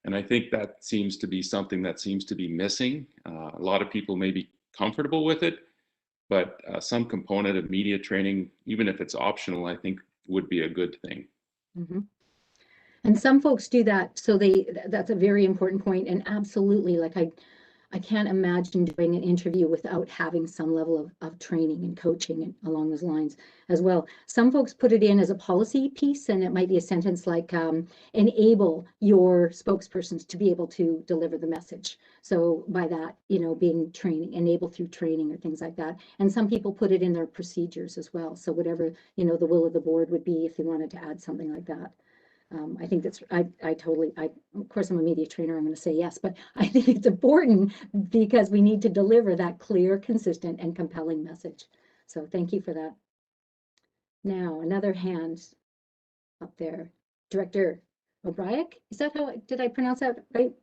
And I think that seems to be something that seems to be missing. A lot of people may be comfortable with it, but some component of media training, even if it's optional, I think would be a good thing. And some folks do that, so that's a very important point. And absolutely, like I can't imagine doing an interview without having some level of training and coaching and along those lines as well. Some folks put it in as a policy piece, and it might be a sentence like enable your spokespersons to be able to deliver the message. So by that, you know, being training, enabled through training or things like that. And some people put it in their procedures as well. So whatever, you know, the will of the board would be if they wanted to add something like that. I think that's, of course, I'm a media trainer, I'm going to say yes, but I think it's important because we need to deliver that clear, consistent, and compelling message. So thank you for that. Now, another hand up there. Director O'Brien, is that how, did I pronounce that right?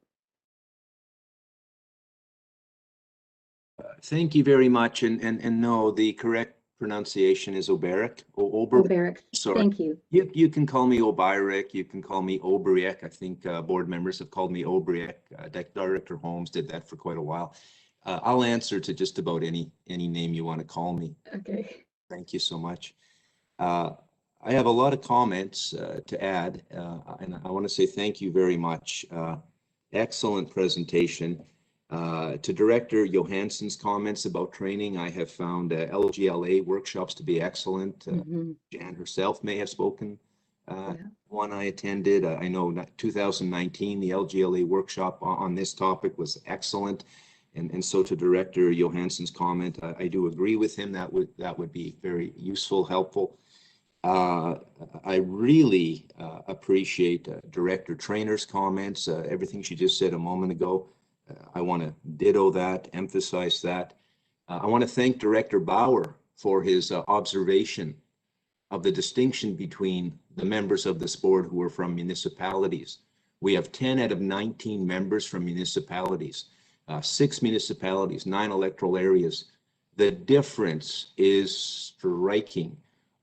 Thank you very much. And no, the correct pronunciation is Oberek. Oberek. Sorry. Thank you. You can call me Oberek. You can call me Obriek. I think board members have called me Obriek. Director Holmes did that for quite a while. I'll answer to just about any name you want to call me. Okay. Thank you so much. I have a lot of comments to add, and I want to say thank you very much. Excellent presentation. To Director Johansson's comments about training, I have found LGLA workshops to be excellent. Jan herself may have spoken. One I attended, I know 2019, the LGLA workshop on this topic was excellent. And so to Director Johansson's comment, I do agree with him. That would be very useful, helpful. I really appreciate Director Trainer's comments, everything she just said a moment ago. I want to ditto that, emphasize that. I want to thank Director Bauer for his observation of the distinction between the members of this board who are from municipalities. We have 10 out of 19 members from municipalities, 6 municipalities, 9 electoral areas. The difference is striking.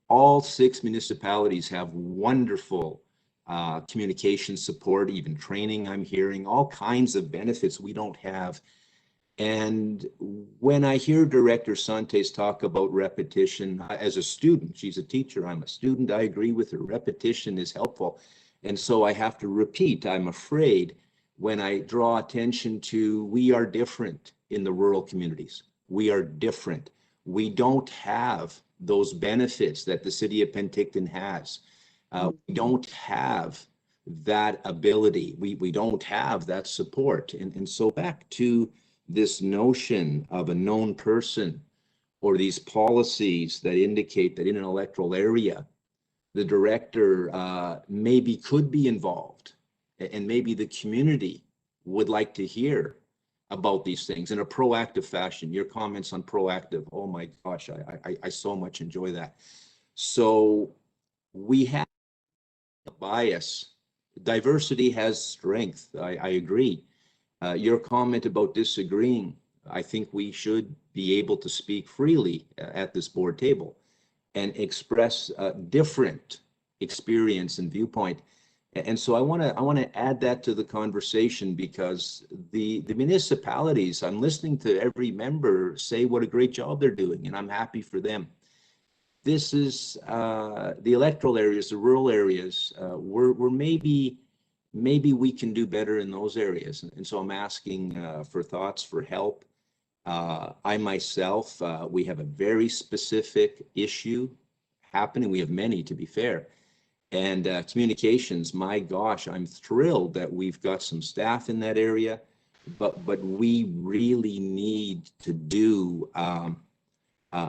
All 6 municipalities have wonderful communication support, even training I'm hearing, all kinds of benefits we don't have. And when I hear Director Santes talk about repetition, as a student, she's a teacher, I'm a student, I agree with her, repetition is helpful. And so I have to repeat, I'm afraid, when I draw attention to we are different in the rural communities. We are different. We don't have those benefits that the city of Penticton has. We don't have that ability. We don't have that support. And so back to this notion of a known person or these policies that indicate that in an electoral area, the director maybe could be involved, and maybe the community would like to hear about these things in a proactive fashion. Your comments on proactive, oh my gosh, I so much enjoy that. So we have a bias. Diversity has strength. I agree. Your comment about disagreeing, I think we should be able to speak freely at this board table and express different experience and viewpoint. And so I want to add that to the conversation, because the municipalities, I'm listening to every member say what a great job they're doing, and I'm happy for them. This is the electoral areas, the rural areas, we're maybe we can do better in those areas. And so I'm asking for thoughts, for help. I myself, we have a very specific issue happening. We have many, to be fair. And communications, my gosh, I'm thrilled that we've got some staff in that area, but we really need to do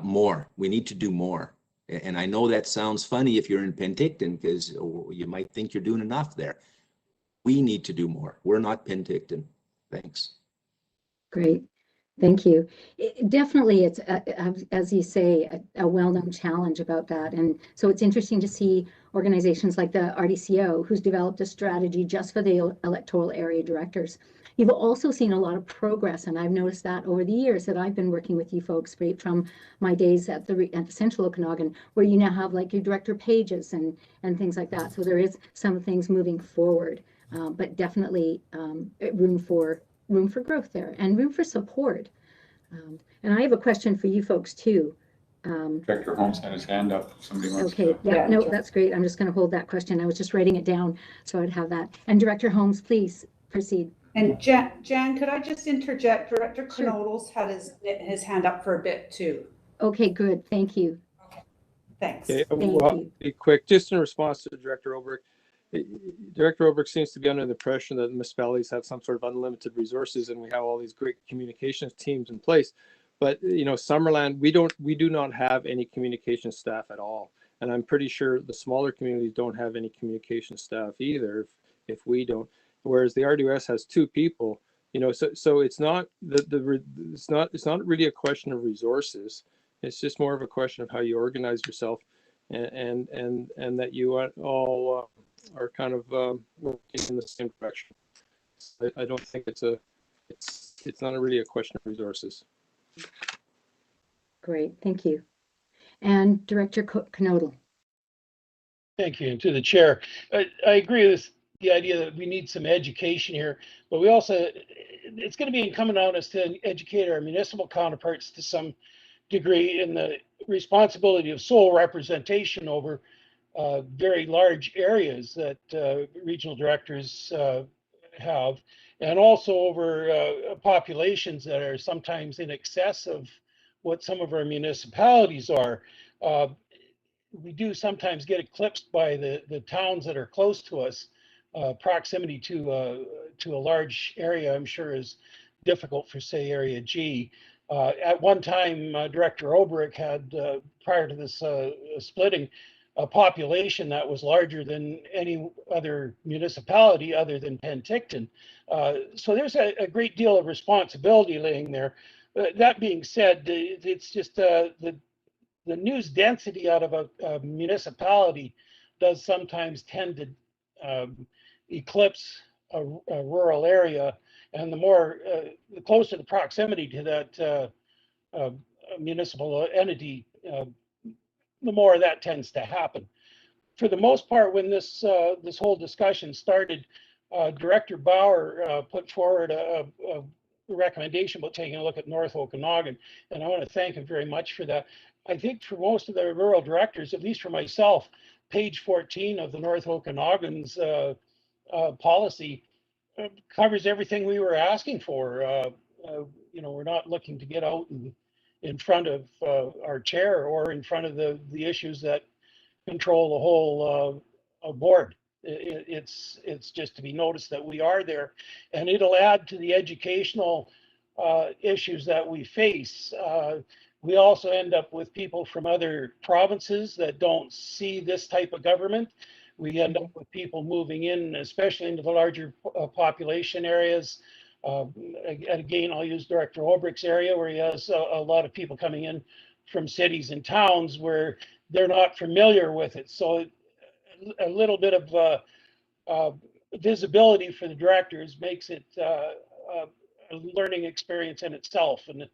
more. We need to do more. And I know that sounds funny if you're in Penticton, because you might think you're doing enough there. We need to do more. We're not Penticton. Thanks. Great. Thank you. Definitely, it's, as you say, a well-known challenge about that. And so it's interesting to see organizations like the RDCO, who's developed a strategy just for the electoral area directors. You've also seen a lot of progress, and I've noticed that over the years that I've been working with you folks, right from my days at the Central Okanagan, where you now have like your director pages and things like that. So there is some things moving forward, but definitely room for growth there and room for support. And I have a question for you folks too. Director Holmes had his hand up. Somebody wants Okay, to. yeah, no, that's great. I'm just going to hold that question. I was just writing it down so I'd have that. And Director Holmes, please proceed. And Jan, could I just interject? Director Sure. Knodels had his hand up for a bit too. Okay, good. Thank you. Thanks. Okay, Thank well, you. be quick, just in response to Director Obrick. Director Obrick seems to be under the impression that municipalities have some sort of unlimited resources and we have all these great communications teams in place. But you know, Summerland, we do not have any communication staff at all. And I'm pretty sure the smaller communities don't have any communication staff either if we don't. Whereas the RDOS has 2 people, you know, so it's not it's not really a question of resources. It's just more of a question of how you organize yourself and that you all are kind of working in the same direction. I don't think it's not really a question of resources. Great, thank you. And Director Knodel. Thank you. And to the chair, I agree with the idea that we need some education here, but we also, it's going to be incumbent on us to educate our municipal counterparts to some degree in the responsibility of sole representation over very large areas that regional directors have, and also over populations that are sometimes in excess of what some of our municipalities are. We do sometimes get eclipsed by the towns that are close to us. Proximity to a large area, I'm sure, is difficult for, say, Area G. At one time, Director Obrick had, prior to this splitting, a population that was larger than any other municipality other than Penticton. So there's a great deal of responsibility laying there. That being said, it's just the news density out of a municipality does sometimes tend to eclipse a rural area, and the closer the proximity to that municipal entity, the more that tends to happen. For the most part, when this whole discussion started, Director Bauer put forward a recommendation about taking a look at North Okanagan, and I want to thank him very much for that. I think for most of the rural directors, at least for myself, page 14 of the North Okanagan's policy covers everything we were asking for. We're not looking to get out in front of our chair or in front of the issues that control the whole board. It's just to be noticed that we are there, and it'll add to the educational issues that we face. We also end up with people from other provinces that don't see this type of government. We end up with people moving in, especially into the larger population areas. Again, I'll use Director Obrick's area, where he has a lot of people coming in from cities and towns where they're not familiar with it. So a little bit of visibility for the directors makes it a learning experience in itself, and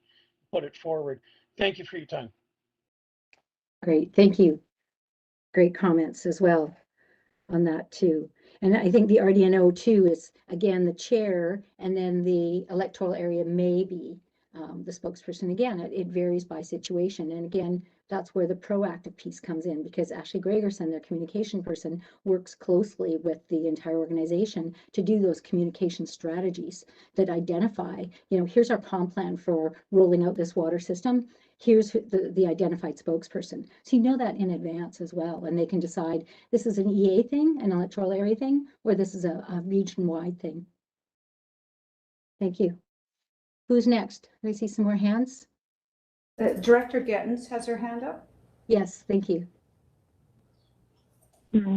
put it forward. Thank you for your time. Great, thank you. Great comments as well on that too. And I think the RDNO too is, again, the chair, and then the electoral area may be the spokesperson. Again, it varies by situation. And again, that's where the proactive piece comes in, because Ashley Gregerson, their communication person, works closely with the entire organization to do those communication strategies that identify, here's our comp plan for rolling out this water system. Here's the identified spokesperson. So you know that in advance as well, and they can decide this is an EA thing, an electoral area thing, or this is a region-wide thing. Thank you. Who's next? Do I see some more hands? Director Gettens has her hand up. Yes, thank you.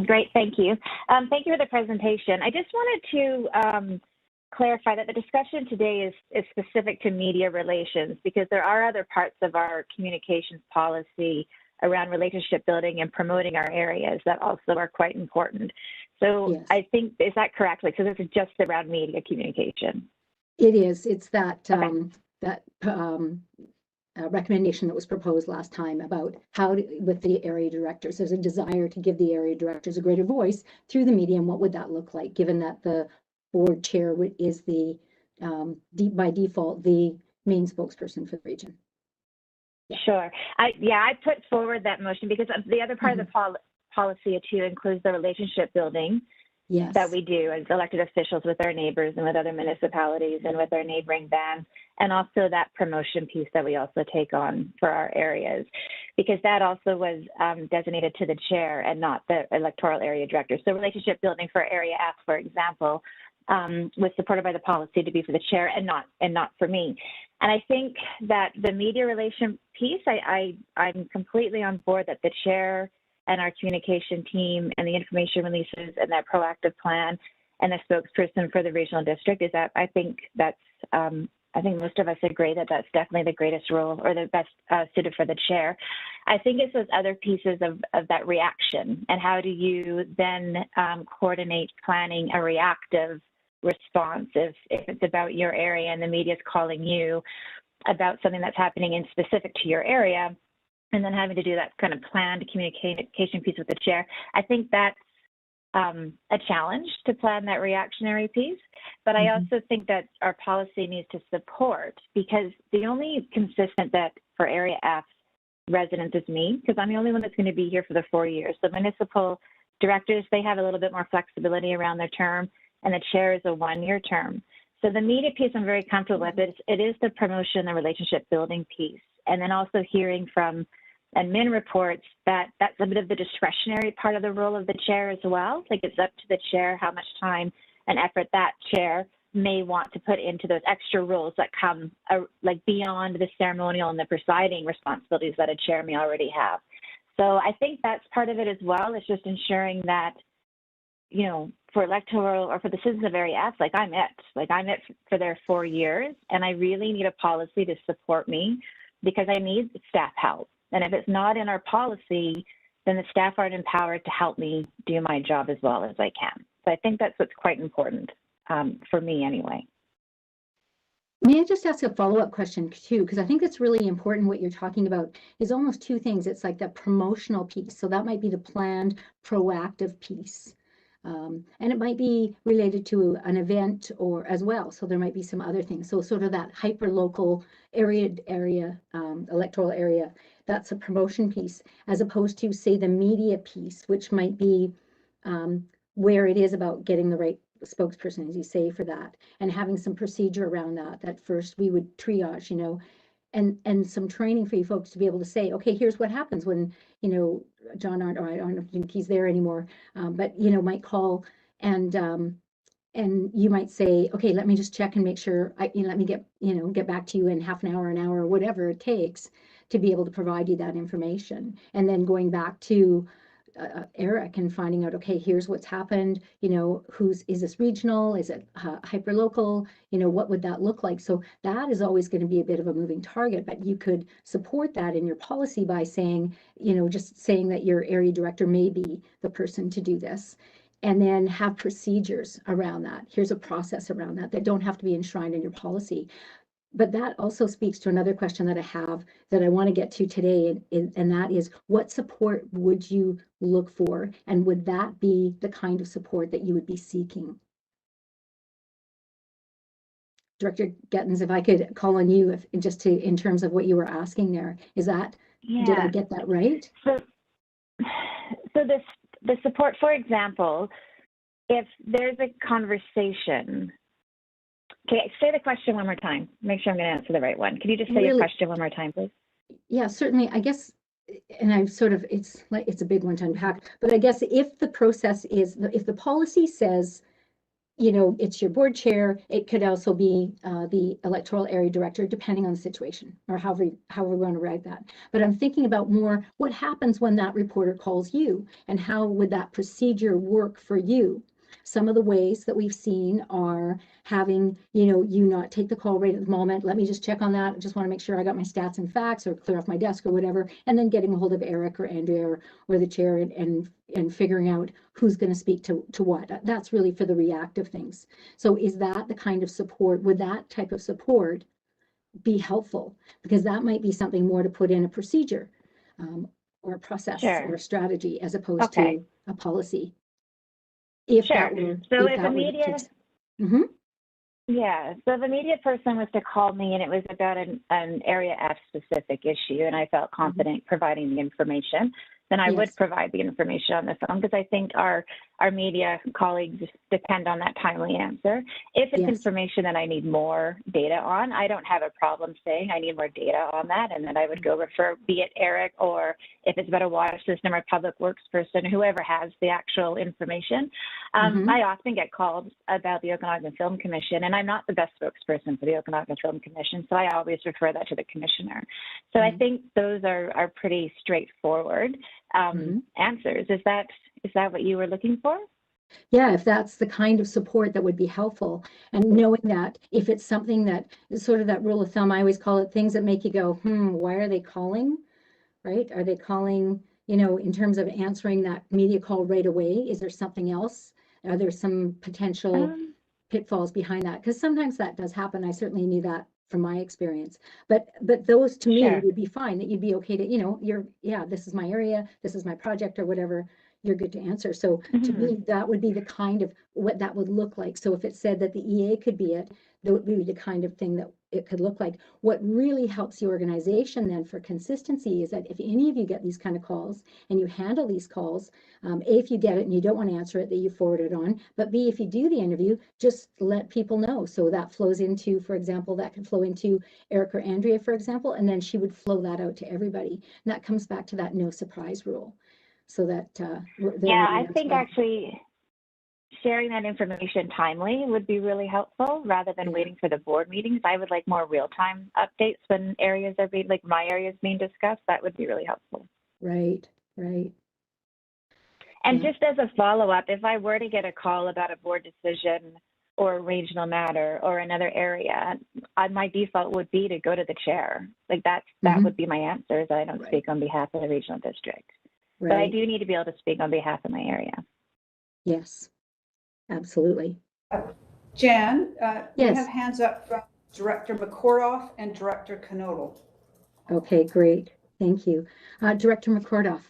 Great, thank you. Thank you for the presentation. I just wanted to clarify that the discussion today is specific to media relations, because there are other parts of our communications policy around relationship building and promoting our areas that also are quite important. So yes. I think, is that correct? So this is just around media communication? It is. It's that okay. Recommendation that was proposed last time about how with the area directors, there's a desire to give the area directors a greater voice through the media, and what would that look like, given that the board chair is the by default the main spokesperson for the region. Sure. I put forward that motion because the other part of the policy too includes the relationship building that we do as elected officials with our neighbors and with other municipalities and with our neighboring bands, and also that promotion piece that we also take on for our areas, because that also was designated to the chair and not the electoral area director. So relationship building for Area F, for example, was supported by the policy to be for the chair and not for me. And I think that the media relation piece, I'm completely on board that the chair and our communication team and the information releases and that proactive plan and the spokesperson for the regional district is that I think that's, I think most of us agree that that's definitely the greatest role or the best suited for the chair. I think it's those other pieces of that reaction, and how do you then coordinate planning a reactive response if it's about your area and the media is calling you about something that's happening in specific to your area, and then having to do that kind of planned communication piece with the chair. I think that's a challenge to plan that reactionary piece, but I also think that our policy needs to support, because the only consistent that for Area F residents as me, because I'm the only one that's going to be here for the 4 years. The municipal directors, they have a little bit more flexibility around their term, and the chair is a 1-year term. So the media piece I'm very comfortable with. It is the promotion, the relationship building piece. And then also hearing from admin reports that that's a bit of the discretionary part of the role of the chair as well. Like, it's up to the chair how much time and effort that chair may want to put into those extra roles that come like beyond the ceremonial and the presiding responsibilities that a chair may already have. So I think that's part of it as well. It's just ensuring that, you know, for electoral or for the citizens of Area F, I'm it for their 4 years, and I really need a policy to support me because I need staff help. And if it's not in our policy, then the staff aren't empowered to help me do my job as well as I can. So I think that's what's quite important for me anyway. May I just ask a follow-up question too? Because I think it's really important. What you're talking about is almost two things. It's like the promotional piece. So that might be the planned proactive piece. And it might be related to an event or as well. So there might be some other things. So sort of that hyper-local area, electoral area, that's a promotion piece, as opposed to, say, the media piece, which might be where it is about getting the right spokesperson, as you say, for that, and having some procedure around that. That first we would triage, you know, and some training for you folks to be able to say, okay, here's what happens when, you know, John Arndt, or I don't think he's there anymore, but, you know, might call and you might say, okay, let me just check and make sure, let me get back to you in half an hour, whatever it takes to be able to provide you that information. And then going back to Eric and finding out, okay, here's what's happened, you know, is this regional, is it hyper local, you know, what would that look like? So that is always going to be a bit of a moving target, but you could support that in your policy by saying, you know, just saying that your area director may be the person to do this, and then have procedures around that. Here's a process around that don't have to be enshrined in your policy. But that also speaks to another question that I have that I want to get to today, and that is, what support would you look for, and would that be the kind of support that you would be seeking? Director Gettens, if I could call on you, in terms of what you were asking there, is that, did I get that right? So the support, for example, if there's a conversation. Okay, say the question one more time. Make sure I'm going to answer the right one. Can you just say your question one more time, please? Yeah, certainly. I guess, and I've sort of, it's a big one to unpack, but I guess if the process is, if the policy says, you know, it's your board chair, it could also be the electoral area director, depending on the situation, or however we're going to write that. But I'm thinking about more, what happens when that reporter calls you, and how would that procedure work for you? Some of the ways that we've seen are having, you know, you not take the call right at the moment. Let me just check on that. I just want to make sure I got my stats and facts, or clear off my desk or whatever, and then getting a hold of Eric or Andrea or the chair and figuring out who's going to speak to what. That's really for the reactive things. So is that the kind of support, would that type of support be helpful? Because that might be something more to put in a procedure or a process or a strategy, as opposed to a policy. If that were, so if the media, yeah, so if a media person was to call me and it was about an Area F specific issue, and I felt confident providing the information, then I would provide the information on the phone, because I think our media colleagues depend on that timely answer. If it's information that I need more data on, I don't have a problem saying I need more data on that, and then I would go refer, be it Eric, or if it's about a water system or public works person, whoever has the actual information. I often get called about the Okanagan Film Commission, and I'm not the best spokesperson for the Okanagan Film Commission, so I always refer that to the commissioner. So I think those are pretty straightforward answers. Is that what you were looking for? Yeah, if that's the kind of support that would be helpful, and knowing that if it's something that is sort of that rule of thumb, I always call it things that make you go, why are they calling, right? Are they calling, you know, in terms of answering that media call right away? Is there something else? Are there some potential pitfalls behind that? Because sometimes that does happen. I certainly knew that from my experience, but those to me would be fine, that you'd be okay to, you know, this is my area, this is my project, or whatever, you're good to answer. So to me, that would be the kind of what that would look like. So if it said that the EA could be it, that would be the kind of thing that it could look like. What really helps the organization then for consistency is that if any of you get these kind of calls and you handle these calls, A, if you get it and you don't want to answer it, that you forward it on, but B, if you do the interview, just let people know. So that flows into, for example, that could flow into Eric or Andrea, for example, and then she would flow that out to everybody. And that comes back to that no surprise rule. So that yeah, I think actually sharing that information timely would be really helpful rather than waiting for the board meetings. I would like more real-time updates when areas are being, like my areas being discussed. That would be really helpful. Right, right. And just as a follow-up, if I were to get a call about a board decision or a regional matter or another area, my default would be to go to the chair. Like that would be my answer, is that I don't speak on behalf of the regional district. Right. But I do need to be able to speak on behalf of my area. Yes, absolutely. Jan, we Yes. have hands up from Director McCordoff and Director Knodel. Okay, great. Thank you. Director McCordoff.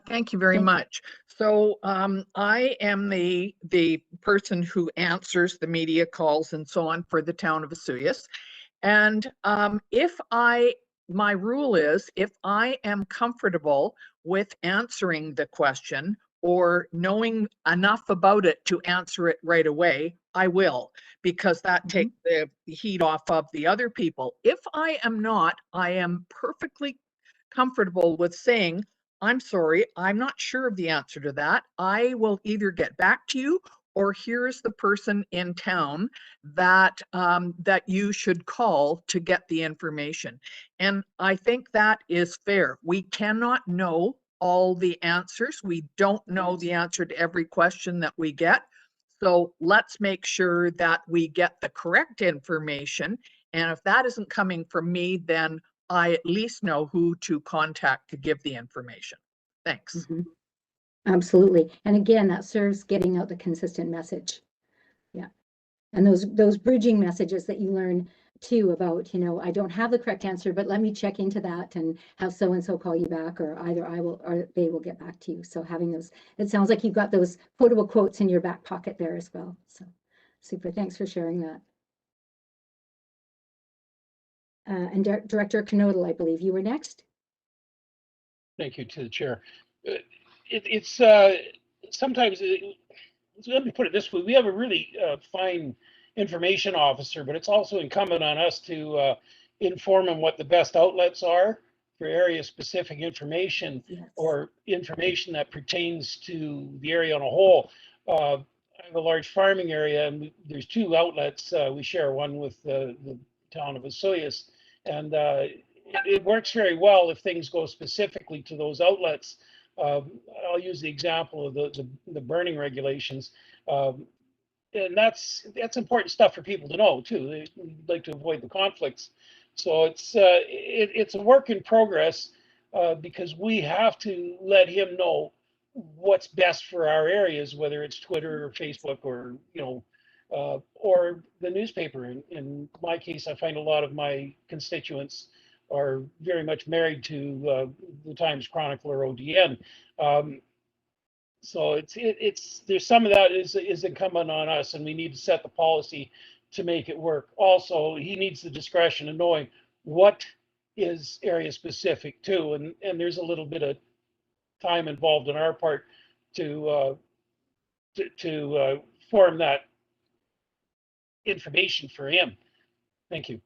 Thank you very much. So I am the person who answers the media calls and so on for the town of Vesuvius. And my rule is, if I am comfortable with answering the question or knowing enough about it to answer it right away, I will, because that takes the heat off of the other people. If I am not, I am perfectly comfortable with saying, I'm sorry, I'm not sure of the answer to that. I will either get back to you, or here's the person in town that that you should call to get the information. And I think that is fair. We cannot know all the answers. We don't know the answer to every question that we get. So let's make sure that we get the correct information. And if that isn't coming from me, then I at least know who to contact to give the information. Thanks. Absolutely. And again, that serves getting out the consistent message. Yeah. And those bridging messages that you learn too about, I don't have the correct answer, but let me check into that and have so-and-so call you back, or either I will or they will get back to you. So having those, it sounds like you've got those quotable quotes in your back pocket there as well. So super. Thanks for sharing that. And Director Knodel, I believe you were next. Thank you to the chair. It's sometimes, let me put it this way, we have a really fine information officer, but it's also incumbent on us to inform him what the best outlets are for area specific information, or information that pertains to the area on a whole. I have a large farming area, and there's two outlets. We share one with the town of Vesuvius, and it works very well if things go specifically to those outlets. I'll use the example of the burning regulations, and that's important stuff for people to know too. They like to avoid the conflicts, so it's a work in progress, because we have to let him know what's best for our areas, whether it's Twitter or Facebook or or the newspaper. In my case, I find a lot of my constituents are very much married to the Times Chronicle or ODN. So there's some of that is incumbent on us, and we need to set the policy to make it work. Also, he needs the discretion of knowing what is area specific too, and there's a little bit of time involved on our part to form that information for him. Thank you.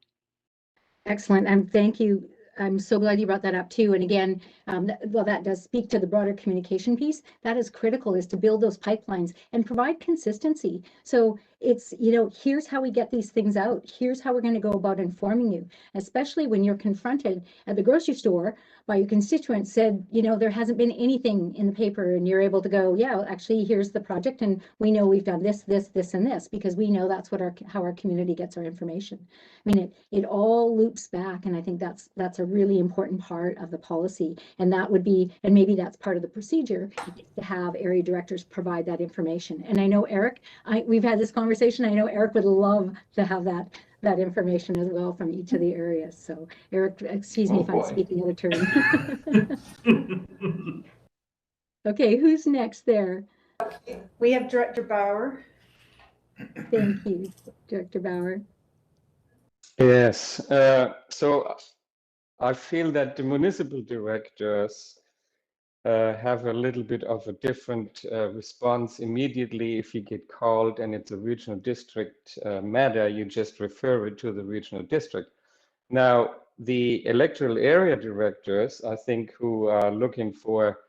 Excellent, and thank you. I'm so glad you brought that up too. And again, well, that does speak to the broader communication piece. That is critical, is to build those pipelines and provide consistency. So it's, here's how we get these things out. Here's how we're going to go about informing you, especially when you're confronted at the grocery store by your constituent said, there hasn't been anything in the paper, and you're able to go, yeah, actually, here's the project, and we know we've done this, this, this, and this, because we know that's how our community gets our information. I mean, it all loops back, and I think that's a really important part of the policy, and that would be, and maybe that's part of the procedure, to have area directors provide that information. And I know Eric, we've had this conversation. I know Eric would love to have that information as well from each of the areas. So Eric, excuse me if I'm speaking out of turn. Okay, who's next there? Okay, we have Director Bauer. Thank you, Director Bauer. Yes, so I feel that the municipal directors have a little bit of a different response immediately. If you get called and it's a regional district matter, you just refer it to the regional district. Now, the electoral area directors, I think, who are looking for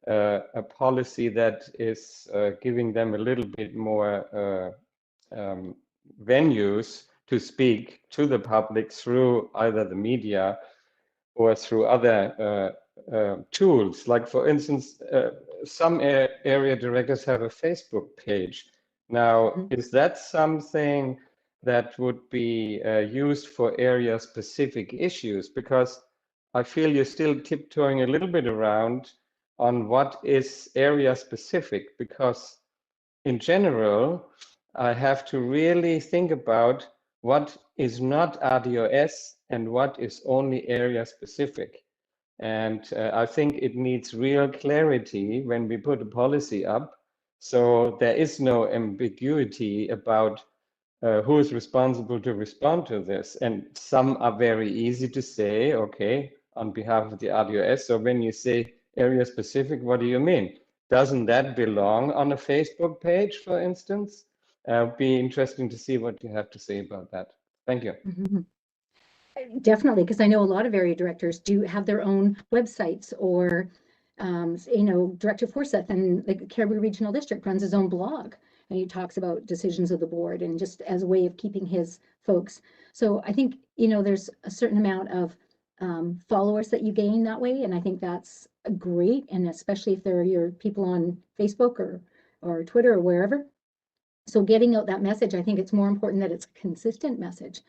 a policy that is giving them a little bit more venues to speak to the public through either the media or through other tools. Like, for instance, some area directors have a Facebook page. Now, is that something that would be used for area-specific issues? Because I feel you're still tiptoeing a little bit around on what is area-specific, because in general, I have to really think about what is not RDOS and what is only area specific. And I think it needs real clarity when we put a policy up. So there is no ambiguity about who is responsible to respond to this. And some are very easy to say, okay, on behalf of the RDOS. So when you say area specific, what do you mean? Doesn't that belong on a Facebook page, for instance? Be interesting to see what you have to say about that. Thank you. Definitely, because I know a lot of area directors do have their own websites, or, Director Forsyth and the Caribou Regional District runs his own blog, and he talks about decisions of the board and just as a way of keeping his folks. So I think, there's a certain amount of followers that you gain that way, and I think that's great, and especially if they're your people on Facebook or Twitter or wherever. So getting out that message, I think it's more important that it's a consistent message.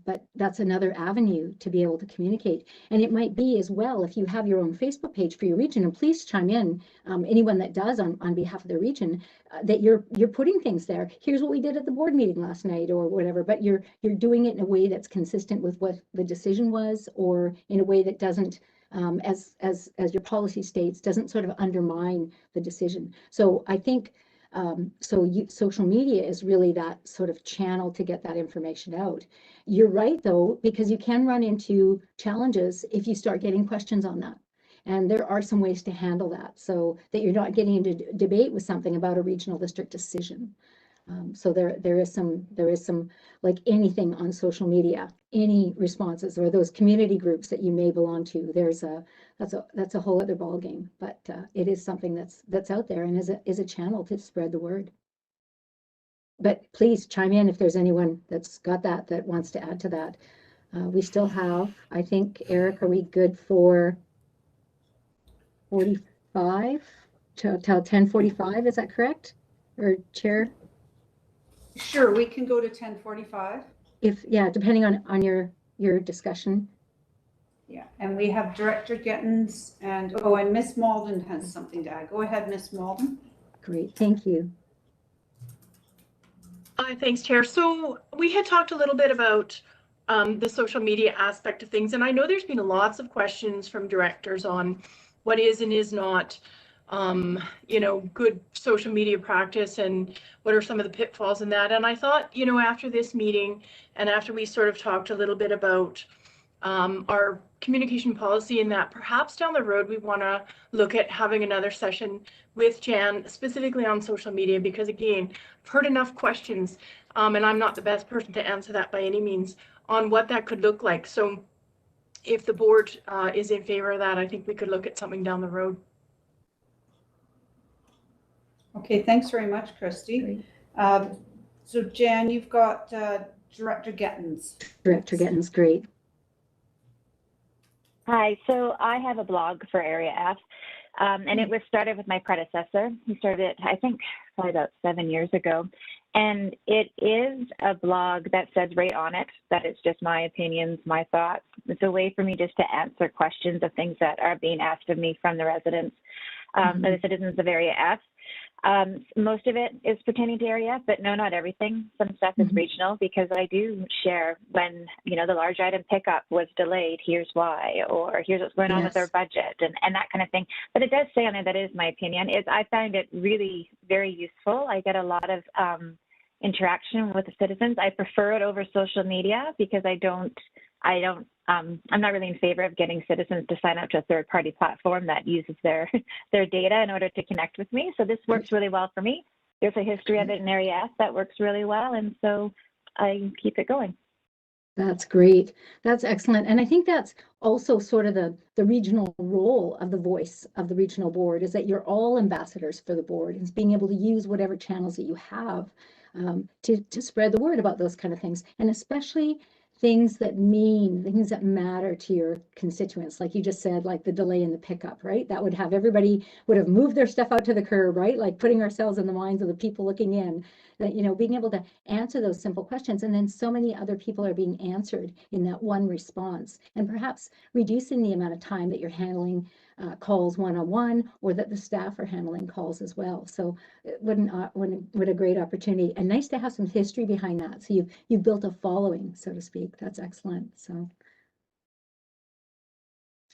But that's another avenue to be able to communicate. And it might be as well, if you have your own Facebook page for your region, and please chime in, anyone that does on behalf of their region, that you're putting things there. Here's what we did at the board meeting last night or whatever, but you're doing it in a way that's consistent with what the decision was, or in a way that doesn't, as your policy states, doesn't sort of undermine the decision. So I think social media is really that sort of channel to get that information out. You're right, though, because you can run into challenges if you start getting questions on that. And there are some ways to handle that so that you're not getting into debate with something about a regional district decision. So there is some, like anything on social media, any responses or those community groups that you may belong to, that's a whole other ballgame. But it is something that's out there and is a channel to spread the word. But please chime in if there's anyone that's got that wants to add to that. We still have, I think, Eric, are we good for 45 till 10:45? Is that correct? Or Chair? Sure, we can go to 10:45. Depending on your discussion. Yeah, and we have Director Gittins and Miss Malden has something to add. Go ahead, Miss Malden. Great, thank you. Hi, thanks, Chair. So we had talked a little bit about the social media aspect of things, and I know there's been lots of questions from directors on what is and is not good social media practice and what are some of the pitfalls in that. And I thought, after this meeting and after we sort of talked a little bit about our communication policy, and that perhaps down the road we want to look at having another session with Jan specifically on social media, because again, I've heard enough questions and I'm not the best person to answer that by any means on what that could look like. So if the board is in favor of that, I think we could look at something down the road. Okay, thanks very much, Christy. So Jan, you've got Director Gittins. Director Gittins, great. Hi, so I have a blog for Area F, and it was started with my predecessor. He started it, I think, probably about 7 years ago. And it is a blog that says right on it that it's just my opinions, my thoughts. It's a way for me just to answer questions of things that are being asked of me from the residents, the citizens of Area F. Most of it is pertaining to Area F, but no, not everything. Some stuff is regional, because I do share when, the large item pickup was delayed, here's why, or here's what's going on with our budget and that kind of thing. But it does say on there that is my opinion. I find it really very useful. I get a lot of interaction with the citizens. I prefer it over social media because I'm not really in favor of getting citizens to sign up to a third-party platform that uses their data in order to connect with me. So this works really well for me. There's a history of it in Area F that works really well, and so I keep it going. That's great. That's excellent. And I think that's also sort of the regional role of the voice of the regional board, is that you're all ambassadors for the board, and being able to use whatever channels that you have to spread the word about those kind of things, and especially things that matter to your constituents. Like you just said, like the delay in the pickup, right? That would have everybody would have moved their stuff out to the curb, right? Like putting ourselves in the minds of the people looking in, that, you know, being able to answer those simple questions. And then so many other people are being answered in that one response, and perhaps reducing the amount of time that you're handling calls one-on-one, or that the staff are handling calls as well. So what a great opportunity, and nice to have some history behind that. So you've built a following, so to speak. That's excellent. So,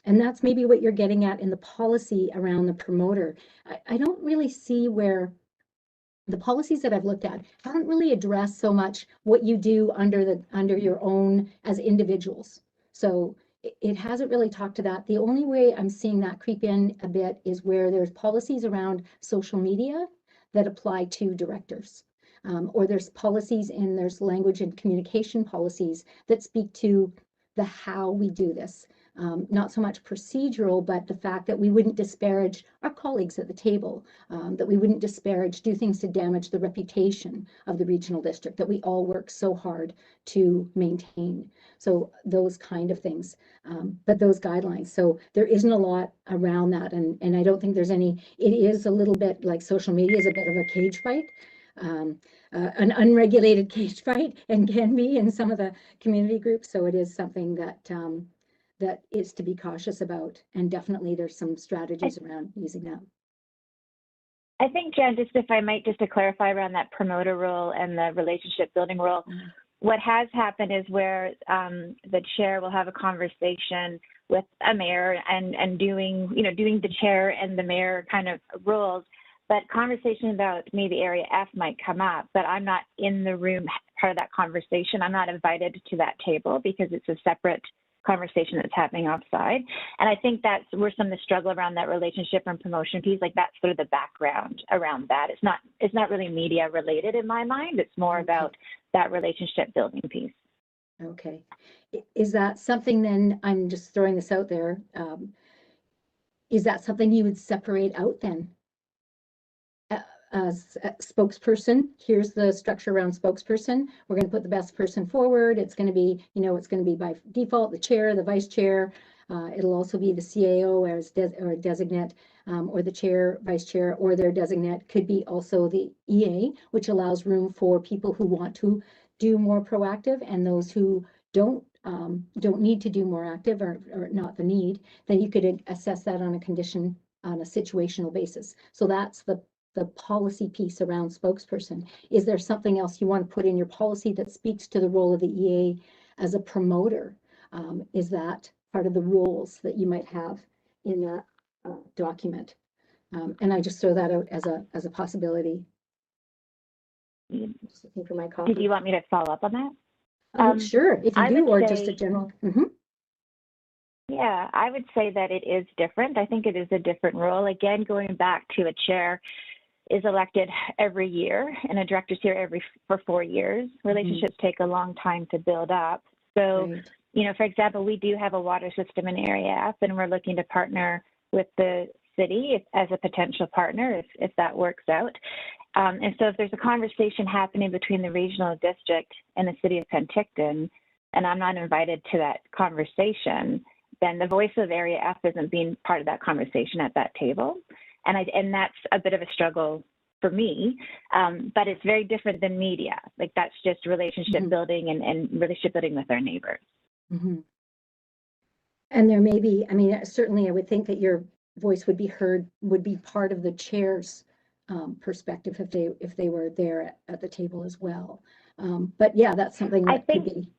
and that's maybe what you're getting at in the policy around the promoter. I don't really see where the policies that I've looked at haven't really addressed so much what you do under your own as individuals. So it hasn't really talked to that. The only way I'm seeing that creep in a bit is where there's policies around social media that apply to directors. Or there's policies and there's language and communication policies that speak to the how we do this. Not so much procedural, but the fact that we wouldn't disparage our colleagues at the table, that we wouldn't do things to damage the reputation of the regional district that we all work so hard to maintain. So those kind of things, but those guidelines. So there isn't a lot around that, and I don't think there's any. It is a little bit like social media is a bit of a cage fight. An unregulated cage fight, and can be in some of the community groups. So it is something that that is to be cautious about, and definitely there's some strategies around using that. I think, Jen, just if I might, just to clarify around that promoter role and the relationship building role, what has happened is where the chair will have a conversation with a mayor and doing the chair and the mayor kind of roles, but conversation about maybe Area F might come up, but I'm not in the room part of that conversation. I'm not invited to that table because it's a separate conversation that's happening offside. And I think that's where some of the struggle around that relationship and promotion piece, like that's sort of the background around that. It's not really media related in my mind. It's more about that relationship building piece. Okay. Is that something then, I'm just throwing this out there, is that something you would separate out then? As a spokesperson, here's the structure around spokesperson. We're going to put the best person forward. It's going to be, it's going to be by default the chair, the vice chair. It'll also be the CAO or designate, or the chair, vice chair, or their designate. Could be also the EA, which allows room for people who want to do more proactive, and those who don't need to do more active, or not the need. Then you could assess that on a situational basis. So that's the policy piece around spokesperson. Is there something else you want to put in your policy that speaks to the role of the EA as a promoter? Is that part of the roles that you might have in that document? And I just throw that out as a possibility. Just looking for my copy. Did you want me to follow up on that? Sure, if you do, or just a general. Yeah, I would say that it is different. I think it is a different role. Again, going back to a chair is elected every year, and a director's here for 4 years. Relationships take a long time to build up. So, for example, we do have a water system in Area F, and we're looking to partner with the city as a potential partner if that works out. And so if there's a conversation happening between the regional district and the city of Penticton, and I'm not invited to that conversation, then the voice of Area F isn't being part of that conversation at that table. And that's a bit of a struggle for me, but it's very different than media. Like that's just relationship building and relationship building with our neighbors. And there may be, certainly I would think that your voice would be heard, would be part of the chair's perspective if they were there at the table as well. But yeah, that's something that could be.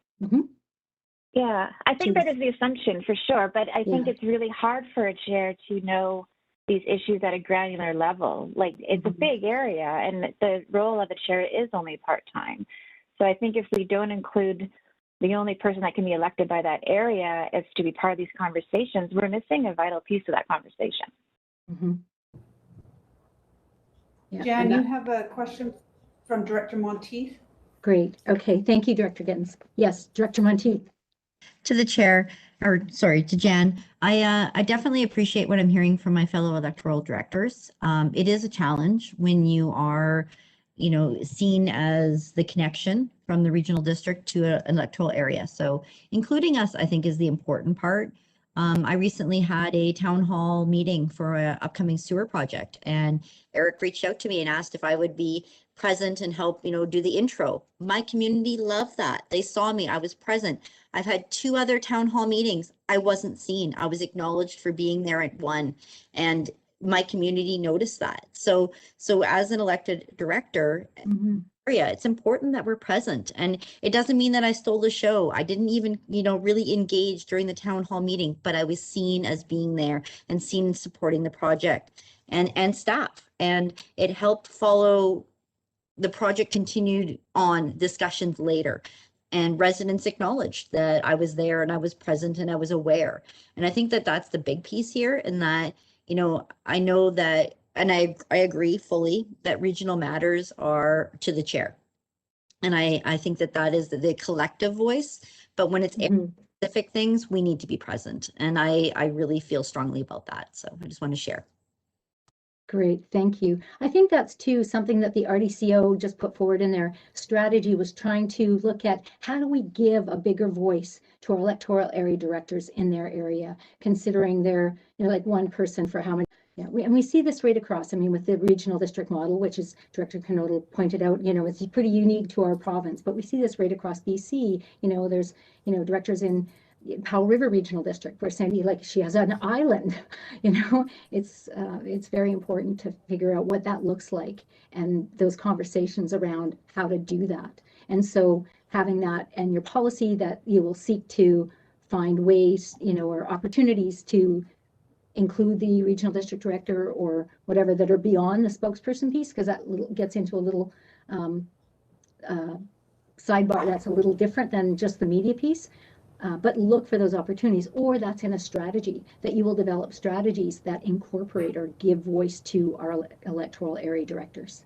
Yeah, I think that is the assumption for sure, but I think it's really hard for a chair to know these issues at a granular level. Like, it's a big area, and the role of the chair is only part-time. So I think if we don't include the only person that can be elected by that area is to be part of these conversations, we're missing a vital piece of that conversation. Mm-hmm. Yeah, Jan, you have a question from Director Monteith? Great. Okay. Thank you, Director Gittins. Yes, Director Monteith. To the chair, or sorry, to Jan, I definitely appreciate what I'm hearing from my fellow electoral directors. It is a challenge when you are, seen as the connection from the regional district to an electoral area. So including us, I think, is the important part. I recently had a town hall meeting for an upcoming sewer project, and Eric reached out to me and asked if I would be present and help, do the intro. My community loved that. They saw me. I was present. I've had 2 other town hall meetings. I wasn't seen. I was acknowledged for being there at one, and my community noticed that. So as an elected director, it's important that we're present, and it doesn't mean that I stole the show. I didn't even, really engage during the town hall meeting, but I was seen as being there and seen supporting the project and staff, and it helped follow. The project continued on discussions later, and residents acknowledged that I was there and I was present and I was aware. And I think that that's the big piece here, in that, I know that, and I agree fully that regional matters are to the chair. And I think that that is the collective voice, but when it's specific things, we need to be present. And I really feel strongly about that. So I just want to share. Great, thank you. I think that's too something that the RDCO just put forward in their strategy, was trying to look at how do we give a bigger voice to our electoral area directors in their area, considering they're, like one person for how many. Yeah, we see this right across. I mean, with the regional district model, which is Director Knodel pointed out, it's pretty unique to our province, but we see this right across BC. There's, directors in Powell River Regional District where Sandy, like, she has an island. It's very important to figure out what that looks like, and those conversations around how to do that. And so having that and your policy that you will seek to find ways, or opportunities to include the regional district director or whatever that are beyond the spokesperson piece, because that gets into a little sidebar that's a little different than just the media piece. But look for those opportunities, or that's in a strategy that you will develop strategies that incorporate or give voice to our electoral area directors.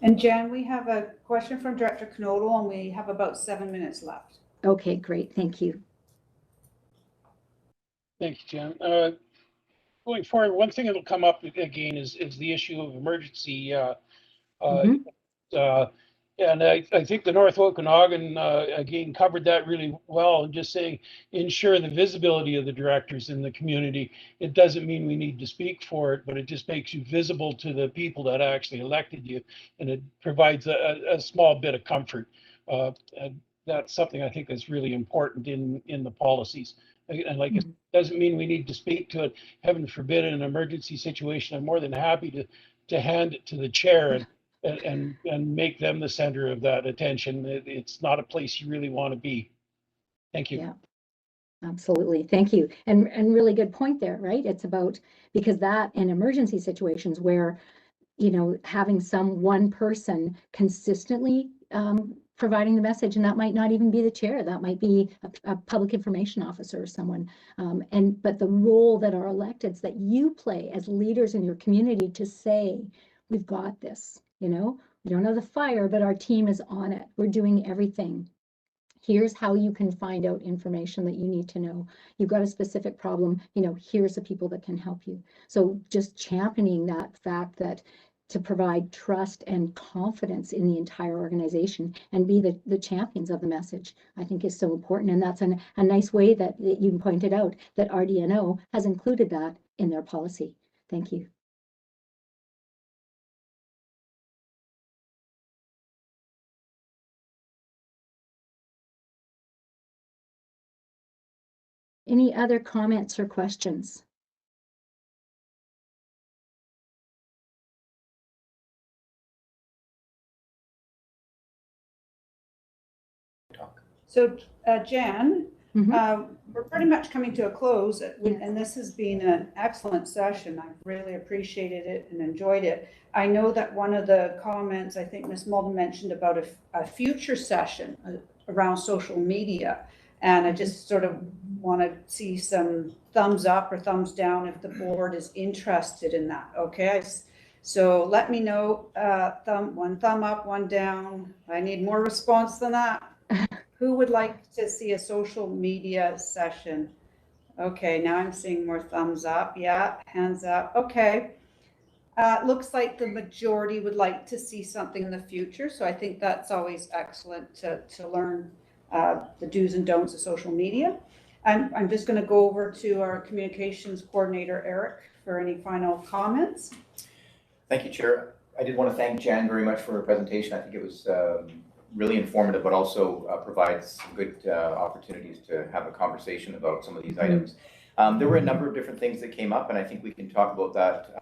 And Jan, we have a question from Director Knodel, and we have about 7 minutes left. Okay, great. Thank you. Thank you, Jan. Going forward, one thing that'll come up again is the issue of emergency. And I think the North Okanagan, again, covered that really well, and just saying, ensure the visibility of the directors in the community. It doesn't mean we need to speak for it, but it just makes you visible to the people that actually elected you, and it provides a small bit of comfort. And that's something I think that's really important in the policies. And like, it doesn't mean we need to speak to it. Heaven forbid, in an emergency situation, I'm more than happy to hand it to the chair and make them the center of that attention. It's not a place you really want to be. Thank you. Yeah, absolutely. Thank you. And really good point there, right? It's about, because that in emergency situations where, having one person consistently providing the message, and that might not even be the chair, that might be a public information officer or someone. But the role that our electeds, that you play as leaders in your community, to say, we've got this, we don't have the fire, but our team is on it. We're doing everything. Here's how you can find out information that you need to know. You've got a specific problem, here's the people that can help you. So just championing that fact that to provide trust and confidence in the entire organization and be the champions of the message, I think is so important. And that's a nice way that you pointed out that RDNO has included that in their policy. Thank you. Any other comments or questions? So Jan, We're pretty much coming to a close, and this has been an excellent session. I've really appreciated it and enjoyed it. I know that one of the comments, I think Ms. Malden mentioned about a future session around social media, and I just sort of want to see some thumbs up or thumbs down if the board is interested in that, okay? So let me know, one thumb up, one down. I need more response than that. Who would like to see a social media session? Okay, now I'm seeing more thumbs up. Yeah, hands up. Okay. Looks like the majority would like to see something in the future. So I think that's always excellent to learn the do's and don'ts of social media. I'm just going to go over to our communications coordinator, Eric, for any final comments. Thank you, Chair. I did want to thank Jan very much for her presentation. I think it was really informative, but also provides some good opportunities to have a conversation about some of these items. There were a number of different things that came up, and I think we can talk about that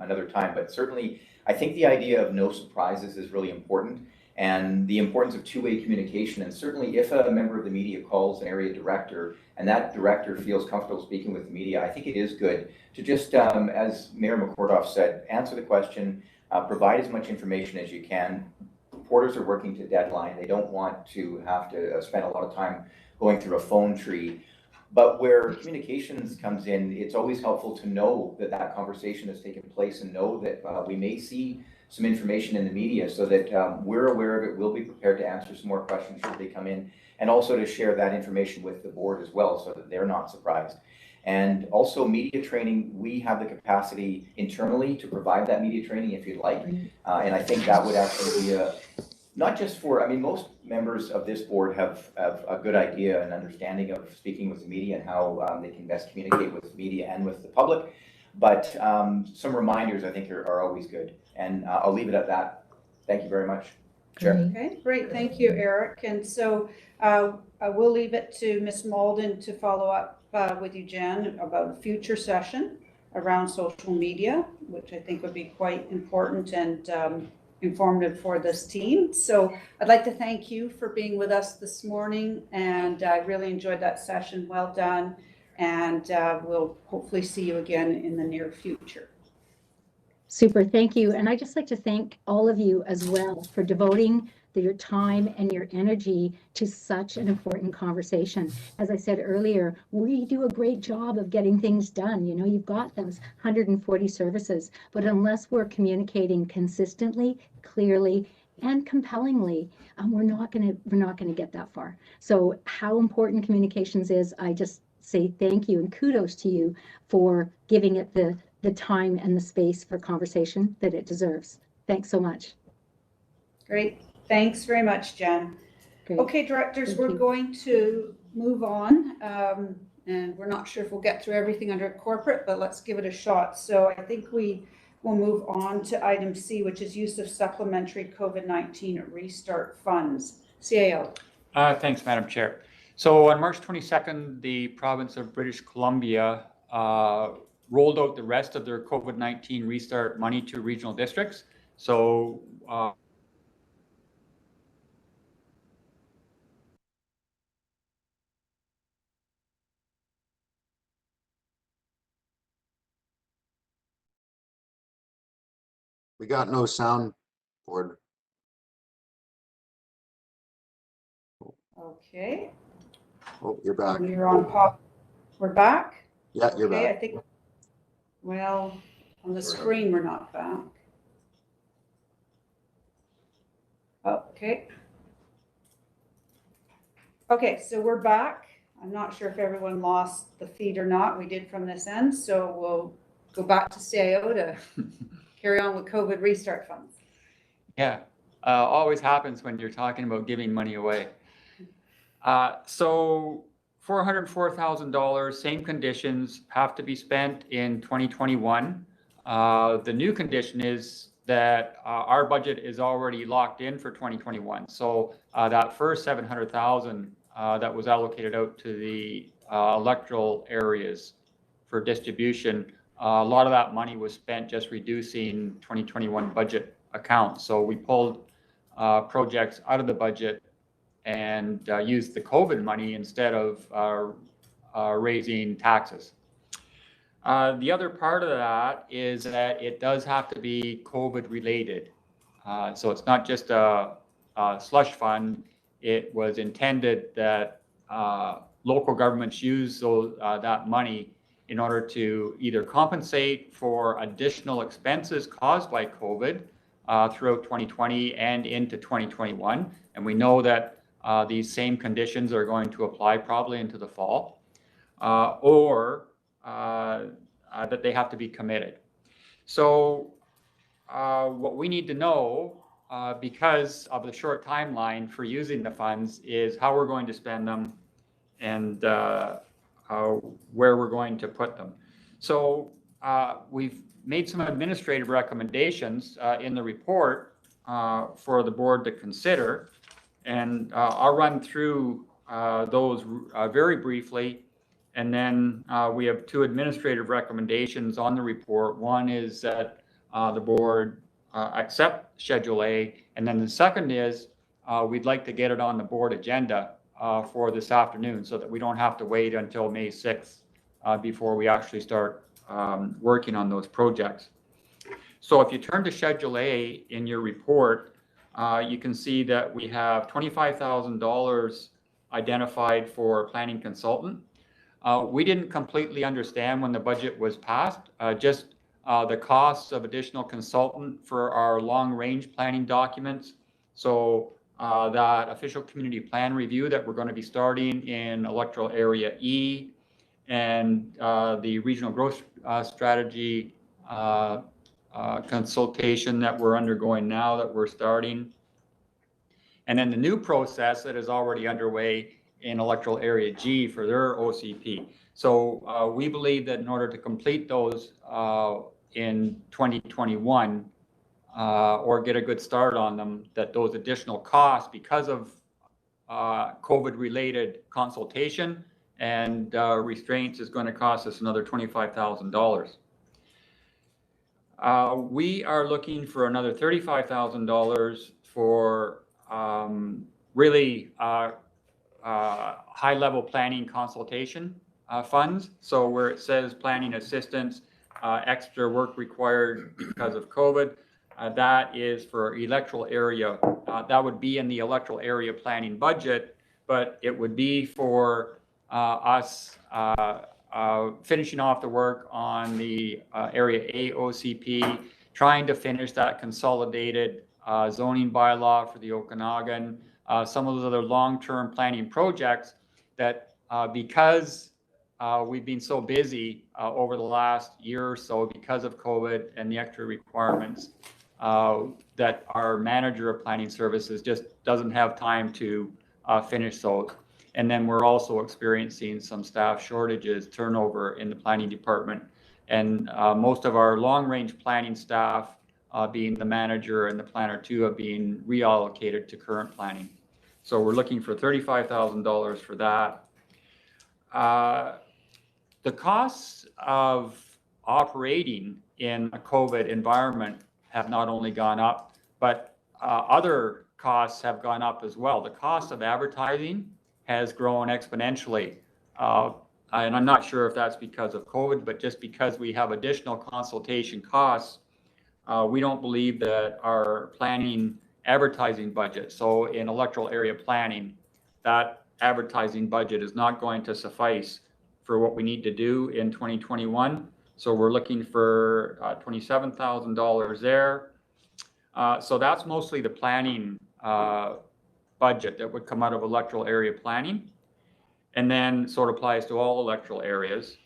another time. But certainly, I think the idea of no surprises is really important, and the importance of two-way communication. And certainly, if a member of the media calls an area director, and that director feels comfortable speaking with the media, I think it is good to just, as Mayor McCordoff said, answer the question, provide as much information as you can. Reporters are working to deadline. They don't want to have to spend a lot of time going through a phone tree. But where communications comes in, it's always helpful to know that that conversation has taken place and know that we may see some information in the media so that we're aware of it. We'll be prepared to answer some more questions should they come in, and also to share that information with the board as well so that they're not surprised. And also media training, we have the capacity internally to provide that media training if you'd like. And I think that would actually be not just for, I mean, most members of this board have a good idea and understanding of speaking with the media and how they can best communicate with the media and with the public. But some reminders I think are always good. And I'll leave it at that. Thank you very much, Chair. Okay, great. Thank you, Eric. And so I will leave it to Ms. Malden to follow up with you, Jan, about a future session around social media, which I think would be quite important and informative for this team. So I'd like to thank you for being with us this morning, and I really enjoyed that session. Well done, and we'll hopefully see you again in the near future. Super, thank you. And I'd just like to thank all of you as well for devoting your time and your energy to such an important conversation. As I said earlier, we do a great job of getting things done. You know, you've got those 140 services, but unless we're communicating consistently, clearly, and compellingly, we're not gonna get that far. So how important communications is, I just say thank you and kudos to you for giving it the time and the space for conversation that it deserves. Thanks so much. Great. Thanks very much, Jan. Great. Okay, directors, Thank we're you. going to move on. And we're not sure if we'll get through everything under corporate, but let's give it a shot. So I think we will move on to item C, which is use of supplementary COVID-19 restart funds. CAO. Thanks, Madam Chair. So on March 22nd, the province of British Columbia rolled out the rest of their COVID-19 restart money to regional districts. So We got no sound board. Okay. Oh, you're back. You're on pop. We're back? Yeah, you're Okay, back. I think, well, on the screen, we're not back. Okay. Okay, so we're back. I'm not sure if everyone lost the feed or not. We did from this end, so we'll go back to CAO to carry on with COVID restart funds. yeah, always happens when you're talking about giving money away. So $404,000, same conditions, have to be spent in 2021. The new condition is that our budget is already locked in for 2021. So that first 700,000 that was allocated out to the electoral areas for distribution, a lot of that money was spent just reducing 2021 budget accounts. So we pulled projects out of the budget and use the COVID money instead of raising taxes. The other part of that is that it does have to be COVID related. So it's not just a slush fund. It was intended that local governments use that money in order to either compensate for additional expenses caused by COVID throughout 2020 and into 2021. And we know that these same conditions are going to apply probably into the fall, or that they have to be committed. So what we need to know, because of the short timeline for using the funds, is how we're going to spend them and where we're going to put them. So we've made some administrative recommendations in the report for the board to consider, and I'll run through those very briefly. And then we have two administrative recommendations on the report. One is that the board accept Schedule A, and then the second is we'd like to get it on the board agenda for this afternoon so that we don't have to wait until May 6th before we actually start working on those projects. So if you turn to Schedule A in your report, you can see that we have $25,000 identified for planning consultant. We didn't completely understand when the budget was passed, just the costs of additional consultant for our long-range planning documents. So that official community plan review that we're going to be starting in electoral area E, and the regional growth strategy consultation that we're undergoing now, that we're starting. And then the new process that is already underway in electoral area G for their OCP. So we believe that in order to complete those in 2021 or get a good start on them, that those additional costs because of COVID related consultation and restraints is going to cost us another $25,000. We are looking for another $35,000 for really high-level planning consultation funds. So where it says planning assistance, extra work required because of COVID, that is for electoral area. That would be in the electoral area planning budget, but it would be for us finishing off the work on the Area A OCP, trying to finish that consolidated zoning bylaw for the Okanagan, some of those other long-term planning projects that because we've been so busy over the last year or so because of COVID and the extra requirements, that our manager of planning services just doesn't have time to finish those. And then we're also experiencing some staff shortages, turnover in the planning department. And most of our long-range planning staff, being the manager and the planner too, are being reallocated to current planning. So we're looking for $35,000 for that. The costs of operating in a COVID environment have not only gone up, but other costs have gone up as well. The cost of advertising has grown exponentially. And I'm not sure if that's because of COVID, but just because we have additional consultation costs, we don't believe that our planning advertising budget, so in electoral area planning, that advertising budget is not going to suffice for what we need to do in 2021. So we're looking for $27,000 there. So that's mostly the planning budget that would come out of electoral area planning, and then sort of applies to all electoral areas.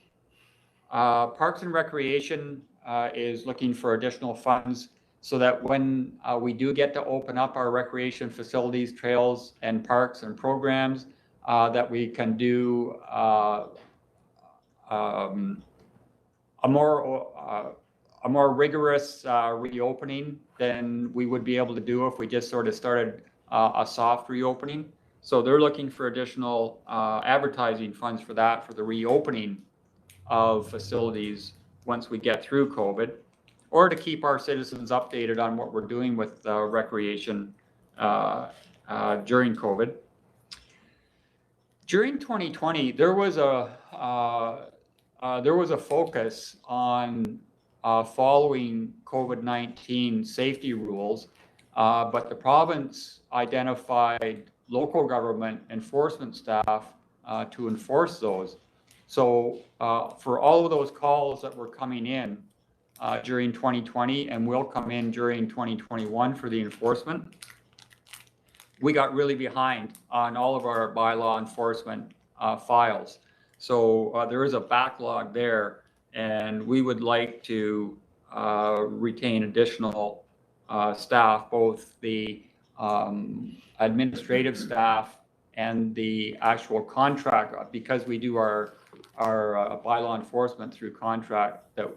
Parks and Recreation is looking for additional funds so that when we do get to open up our recreation facilities, trails, and parks and programs, that we can do a more rigorous reopening than we would be able to do if we just sort of started a soft reopening. So they're looking for additional advertising funds for that, for the reopening of facilities once we get through COVID, or to keep our citizens updated on what we're doing with recreation during COVID. During 2020, there was a focus on following COVID-19 safety rules, but the province identified local government enforcement staff to enforce those. So for all of those calls that were coming in during 2020 and will come in during 2021 for the enforcement, we got really behind on all of our bylaw enforcement files. So there is a backlog there, and we would like to retain additional staff, both the administrative staff and the actual contract, because we do our bylaw enforcement through contract, that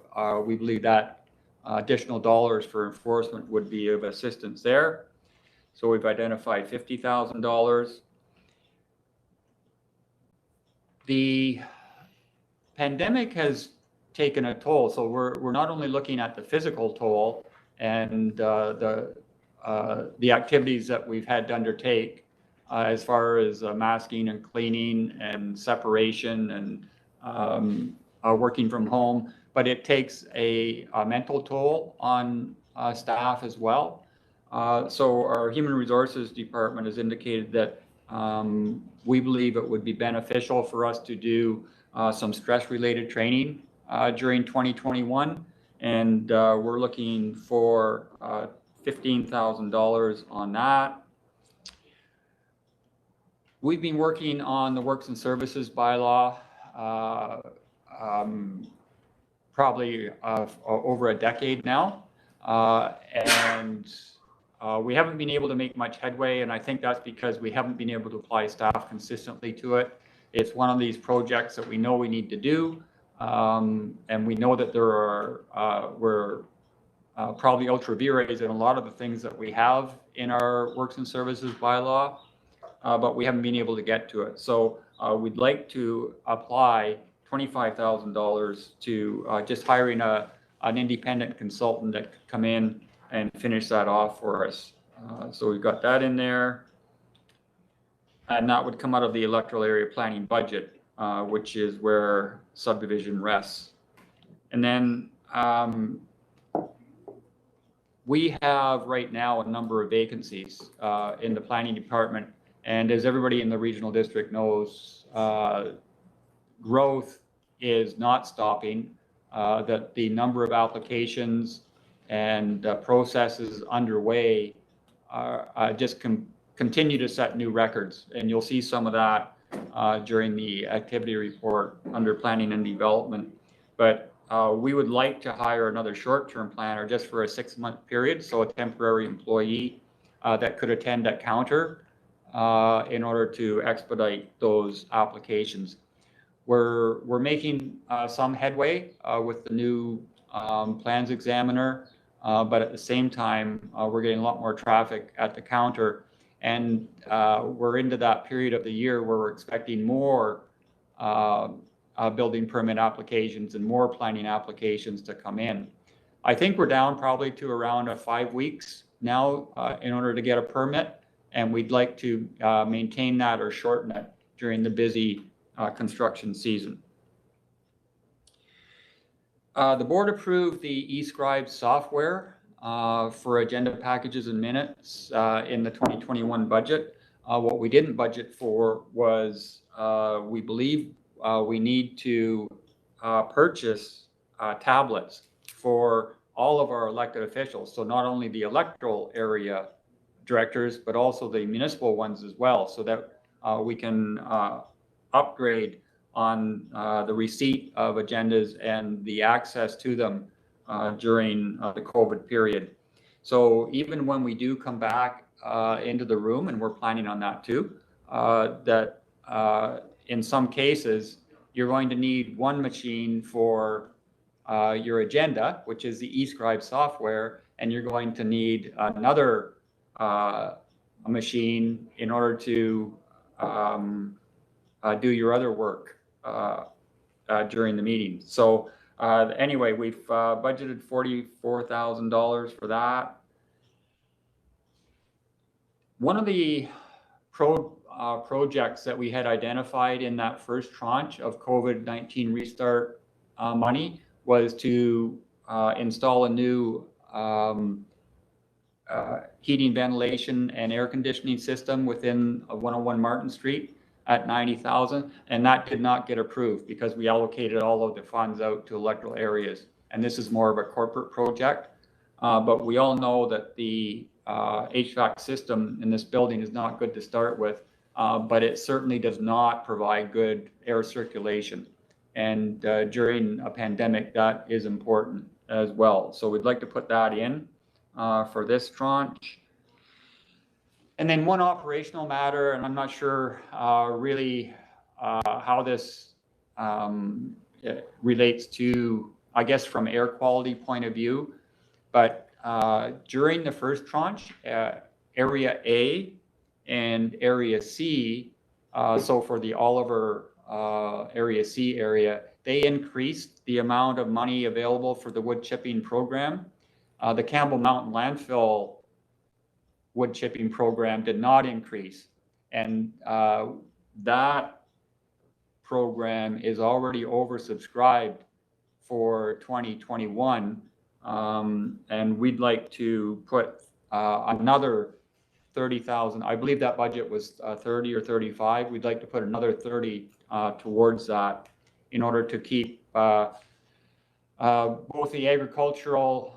we believe that additional dollars for enforcement would be of assistance there. So we've identified $50,000. The pandemic has taken a toll. So we're not only looking at the physical toll and the activities that we've had to undertake as far as masking and cleaning and separation and working from home, but it takes a mental toll on staff as well. So our Human Resources Department has indicated that we believe it would be beneficial for us to do some stress-related training during 2021, and we're looking for $15,000 on that. We've been working on the Works and Services bylaw probably over a decade now, and we haven't been able to make much headway, and I think that's because we haven't been able to apply staff consistently to it. It's one of these projects that we know we need to do, and we know that there are we're probably ultra vires in a lot of the things that we have in our Works and Services bylaw, but we haven't been able to get to it. So we'd like to apply $25,000 to just hiring an independent consultant that could come in and finish that off for us. So we've got that in there. And that would come out of the electoral area planning budget, which is where subdivision rests. And then we have right now a number of vacancies in the planning department. And as everybody in the regional district knows, growth is not stopping, that the number of applications and processes underway just continue to set new records. And you'll see some of that during the activity report under planning and development. But we would like to hire another short-term planner just for a 6-month period, so a temporary employee that could attend at counter in order to expedite those applications. We're making some headway with the new plans examiner, but at the same time, we're getting a lot more traffic at the counter, and we're into that period of the year where we're expecting more building permit applications and more planning applications to come in. I think we're down probably to around 5 weeks now in order to get a permit, and we'd like to maintain that or shorten it during the busy construction season. The board approved the eScribe software for agenda packages and minutes in the 2021 budget. What we didn't budget for was we believe we need to purchase tablets for all of our elected officials. So not only the electoral area directors, but also the municipal ones as well, so that we can upgrade on the receipt of agendas and the access to them during the COVID period. So even when we do come back into the room, and we're planning on that too, that in some cases, you're going to need one machine for your agenda, which is the eScribe software, and you're going to need another machine in order to do your other work during the meeting. So anyway, we've budgeted $44,000 for that. One of the projects that we had identified in that first tranche of COVID-19 restart money was to install a new heating, ventilation, and air conditioning system within 101 Martin Street at 90,000, and that did not get approved because we allocated all of the funds out to electoral areas. And this is more of a corporate project, but we all know that the HVAC system in this building is not good to start with, but it certainly does not provide good air circulation. And during a pandemic, that is important as well. So we'd like to put that in for this tranche. And then one operational matter, and I'm not sure really how this relates to, I guess, from air quality point of view, but during the first tranche, Area A and Area C, so for the Oliver Area C area, they increased the amount of money available for the wood chipping program. The Campbell Mountain Landfill wood chipping program did not increase. And that program is already oversubscribed for 2021. And we'd like to put another 30,000. I believe that budget was 30 or 35. We'd like to put another 30 towards that in order to keep both the agricultural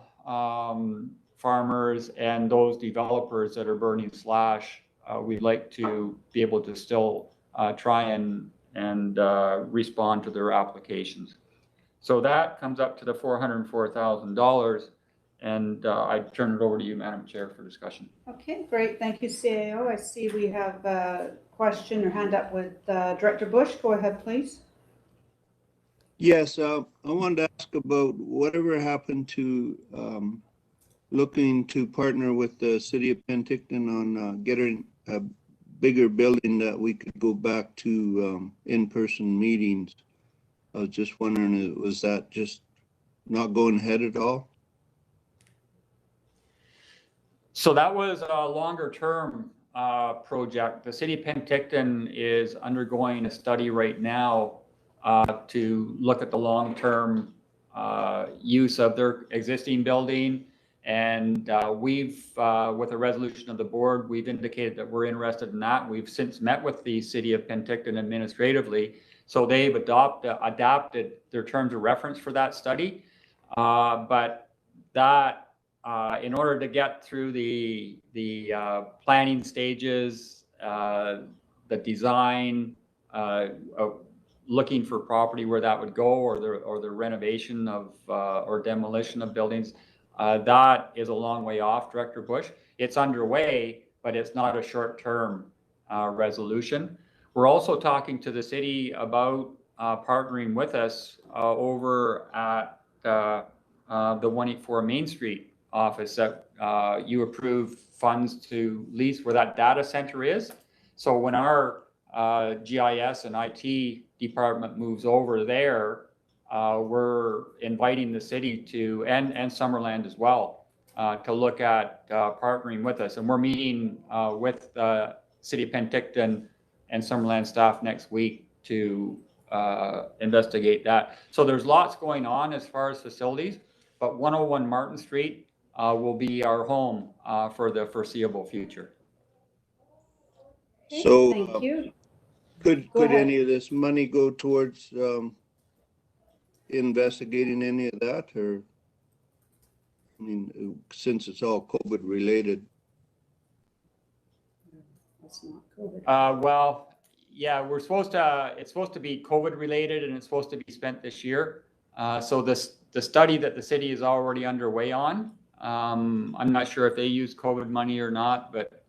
farmers and those developers that are burning slash. We'd like to be able to still try and respond to their applications. So that comes up to the $404,000, and I turn it over to you, Madam Chair, for discussion. Okay, great. Thank you, CAO. I see we have a question or hand up with Director Bush. Go ahead, please. Yes, I wanted to ask about whatever happened to looking to partner with the City of Penticton on getting a bigger building that we could go back to in-person meetings. I was just wondering, was that just not going ahead at all? So that was a longer term project. The City of Penticton is undergoing a study right now to look at the long-term use of their existing building. And we've, with a resolution of the board, we've indicated that we're interested in that. We've since met with the City of Penticton administratively. So they've adapted their terms of reference for that study. But that, in order to get through the planning stages, the design, looking for property where that would go, or the renovation of or demolition of buildings, that is a long way off, Director Bush. It's underway, but it's not a short-term resolution. We're also talking to the city about partnering with us over at the 184 Main Street office that you approved funds to lease where that data center is. So when our GIS and IT department moves over there, we're inviting the city to, and Summerland as well, to look at partnering with us. And we're meeting with City of Penticton and Summerland staff next week to investigate that. So there's lots going on as far as facilities, but 101 Martin Street will be our home for the foreseeable future. So thank you. Could any of this money go towards investigating any of that, or, I mean, since it's all COVID related? That's not COVID. Well, yeah, it's supposed to be COVID related, and it's supposed to be spent this year. So the study that the city is already underway on, I'm not sure if they use COVID money or not, but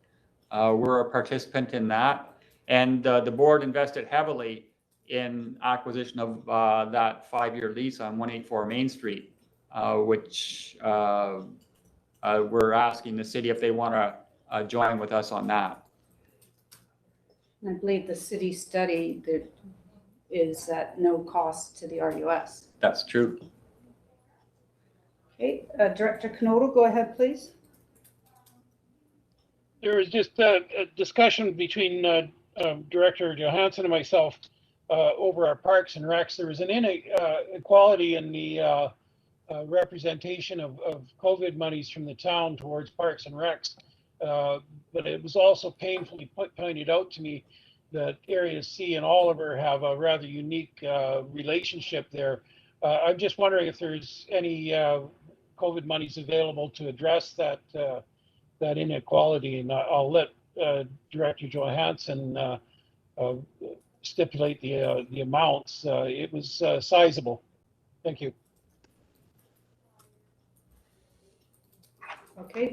we're a participant in that. And the board invested heavily in acquisition of that 5-year lease on 184 Main Street, which we're asking the city if they want to join with us on that. I believe the city study that is at no cost to the RDOS. That's true. Okay, Director Knodel, go ahead, please. There was just a discussion between Director Johansson and myself over our parks and recs, there was an inequality in the representation of COVID monies from the town towards parks and recs. But it was also painfully pointed out to me that Area C and Oliver have a rather unique relationship there. I'm just wondering if there's any COVID monies available to address that that inequality, and I'll let Director Johansson stipulate the amounts. It was sizable. Thank you. Okay,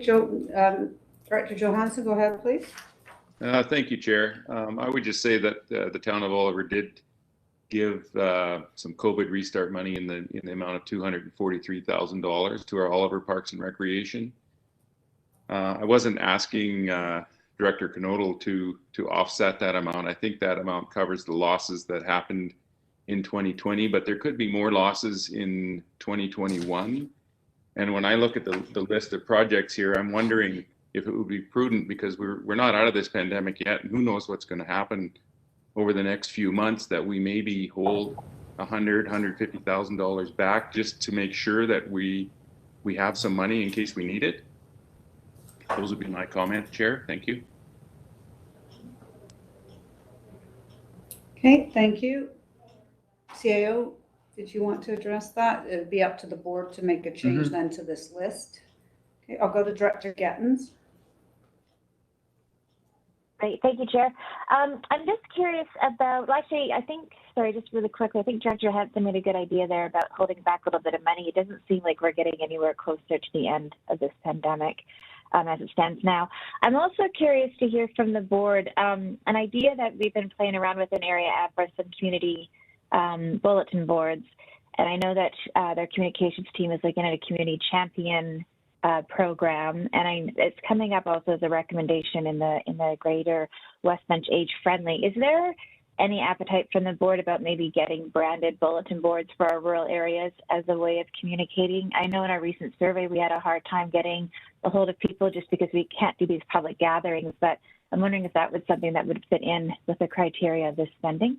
Director Johansson, go ahead, please. Thank you, Chair. I would just say that the town of Oliver did give some COVID restart money in the amount of $243,000 to our Oliver Parks and Recreation. I wasn't asking Director Knodel to offset that amount. I think that amount covers the losses that happened in 2020, but there could be more losses in 2021. And when I look at the list of projects here, I'm wondering if it would be prudent, because we're not out of this pandemic yet, and who knows what's going to happen over the next few months, that we maybe hold $150,000 back just to make sure that we have some money in case we need it. Those would be my comments, Chair. Thank you. Okay, thank you. CAO, did you want to address that? It'd be up to the board to make a change then to this list. Okay, I'll go to Director Gettens. Great, thank you, Chair. I'm just curious about, well, actually, I think, sorry, just really quickly, I think Director Hanson made a good idea there about holding back a little bit of money. It doesn't seem like we're getting anywhere closer to the end of this pandemic as it stands now. I'm also curious to hear from the board an idea that we've been playing around with in area at for some community bulletin boards. And I know that their communications team is looking at a community champion program, and it's coming up also as a recommendation in the greater West Bench age friendly. Is there any appetite from the board about maybe getting branded bulletin boards for our rural areas as a way of communicating? I know in our recent survey we had a hard time getting a hold of people just because we can't do these public gatherings, but I'm wondering if that was something that would fit in with the criteria of this spending.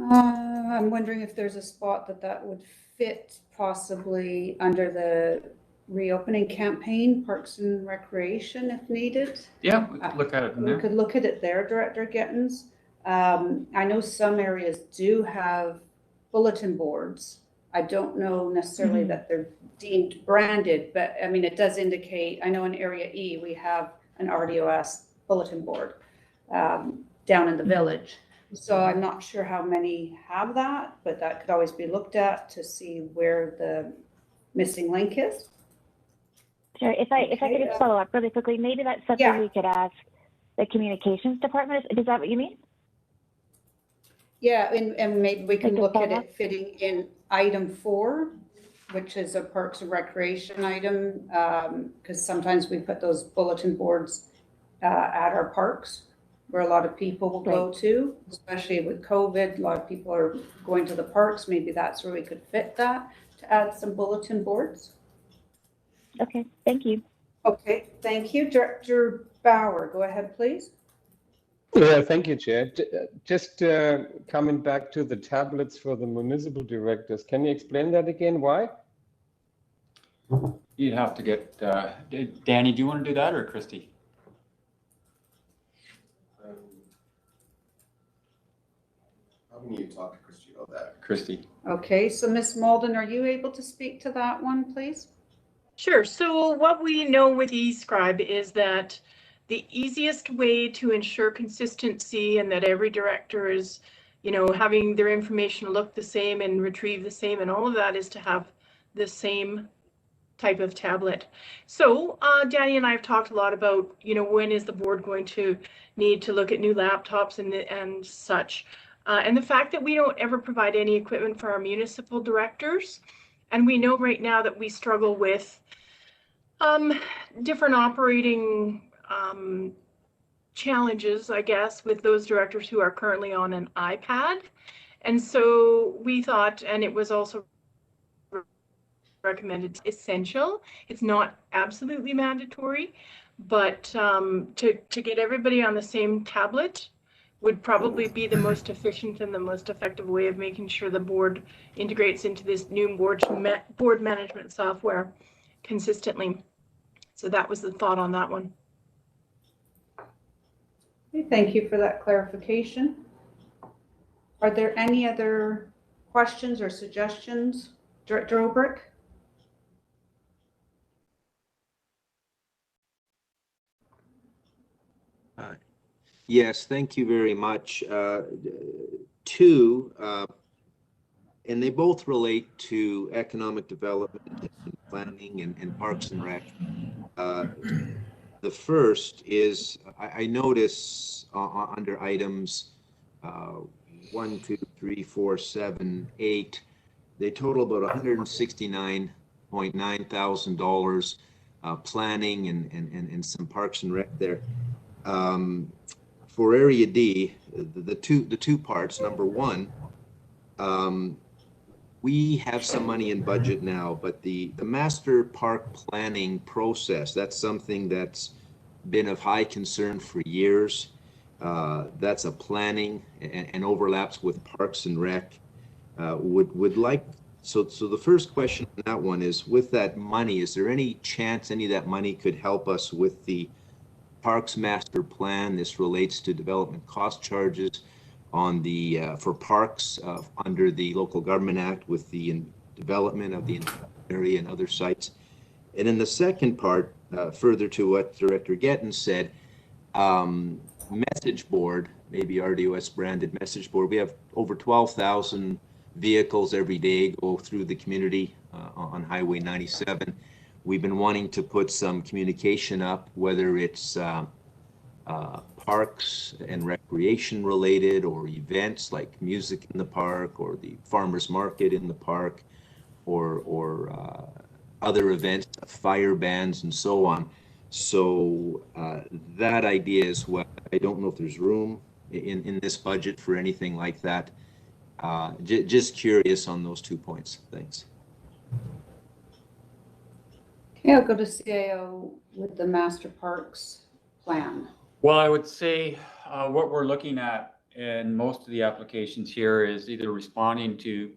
I'm wondering if there's a spot that would fit possibly under the reopening campaign, Parks and Recreation, if needed. Yeah, we could look at it in there. We could look at it there, Director Gettens. I know some areas do have bulletin boards. I don't know necessarily that they're deemed branded, but I mean, it does indicate, I know in Area E, we have an RDOS bulletin board down in the village. So I'm not sure how many have that, but that could always be looked at to see where the missing link is. Sure. If I could just follow up really quickly, maybe that's something we could ask the communications department. Is that what you mean? Yeah, and maybe we can look at it fitting in item 4, which is a Parks and Recreation item, because sometimes we put those bulletin boards at our parks, where a lot of people will go to, especially with COVID. A lot of people are going to the parks. Maybe that's where we could fit that to add some bulletin boards. Okay, thank you. Okay, thank you. Director Bauer, go ahead, please. Yeah, thank you, Chair. Just coming back to the tablets for the municipal directors, can you explain that again? Why? You'd have to get, Danny, do you want to do that, or Christy? I need to talk to Christy about that. Christy. Okay, so Ms. Malden, are you able to speak to that one, please? Sure. So what we know with eScribe is that the easiest way to ensure consistency and that every director is, you know, having their information look the same and retrieve the same and all of that is to have the same type of tablet. So Danny and I have talked a lot about, you know, when is the board going to need to look at new laptops and such. And the fact that we don't ever provide any equipment for our municipal directors. And we know right now that we struggle with different operating challenges, I guess, with those directors who are currently on an iPad. And so we thought, and it was also recommended. It's essential. It's not absolutely mandatory, but to get everybody on the same tablet would probably be the most efficient and the most effective way of making sure the board integrates into this new board management software consistently. So that was the thought on that one. Okay, thank you for that clarification. Are there any other questions or suggestions, Director Olbrich? Yes, thank you very much. Two, and they both relate to economic development and planning and Parks and Rec. The first is, I notice under items 1, 2, 3, 4, 7, 8, they total about $169.9 thousand planning and some Parks and Rec there. For Area D, the two parts. Number one, we have some money in budget now, but the master park planning process, that's something that's been of high concern for years. That's a planning and overlaps with Parks and Rec. Would like, so the first question on that one is, with that money, is there any chance any of that money could help us with the Parks Master Plan? This relates to development cost charges on the for parks under the Local Government Act with the development of the area and other sites. And in the second part, further to what Director Getton said, message board, maybe RDOS branded message board. We have over 12,000 vehicles every day go through the community on Highway 97. We've been wanting to put some communication up, whether it's parks and recreation related or events like music in the park or the farmers market in the park or other events, fire bans and so on. So that idea as well. I don't know if there's room in this budget for anything like that. Just curious on those 2 points. Thanks. Okay, I'll go to CAO with the Master Parks Plan. Well, I would say what we're looking at in most of the applications here is either responding to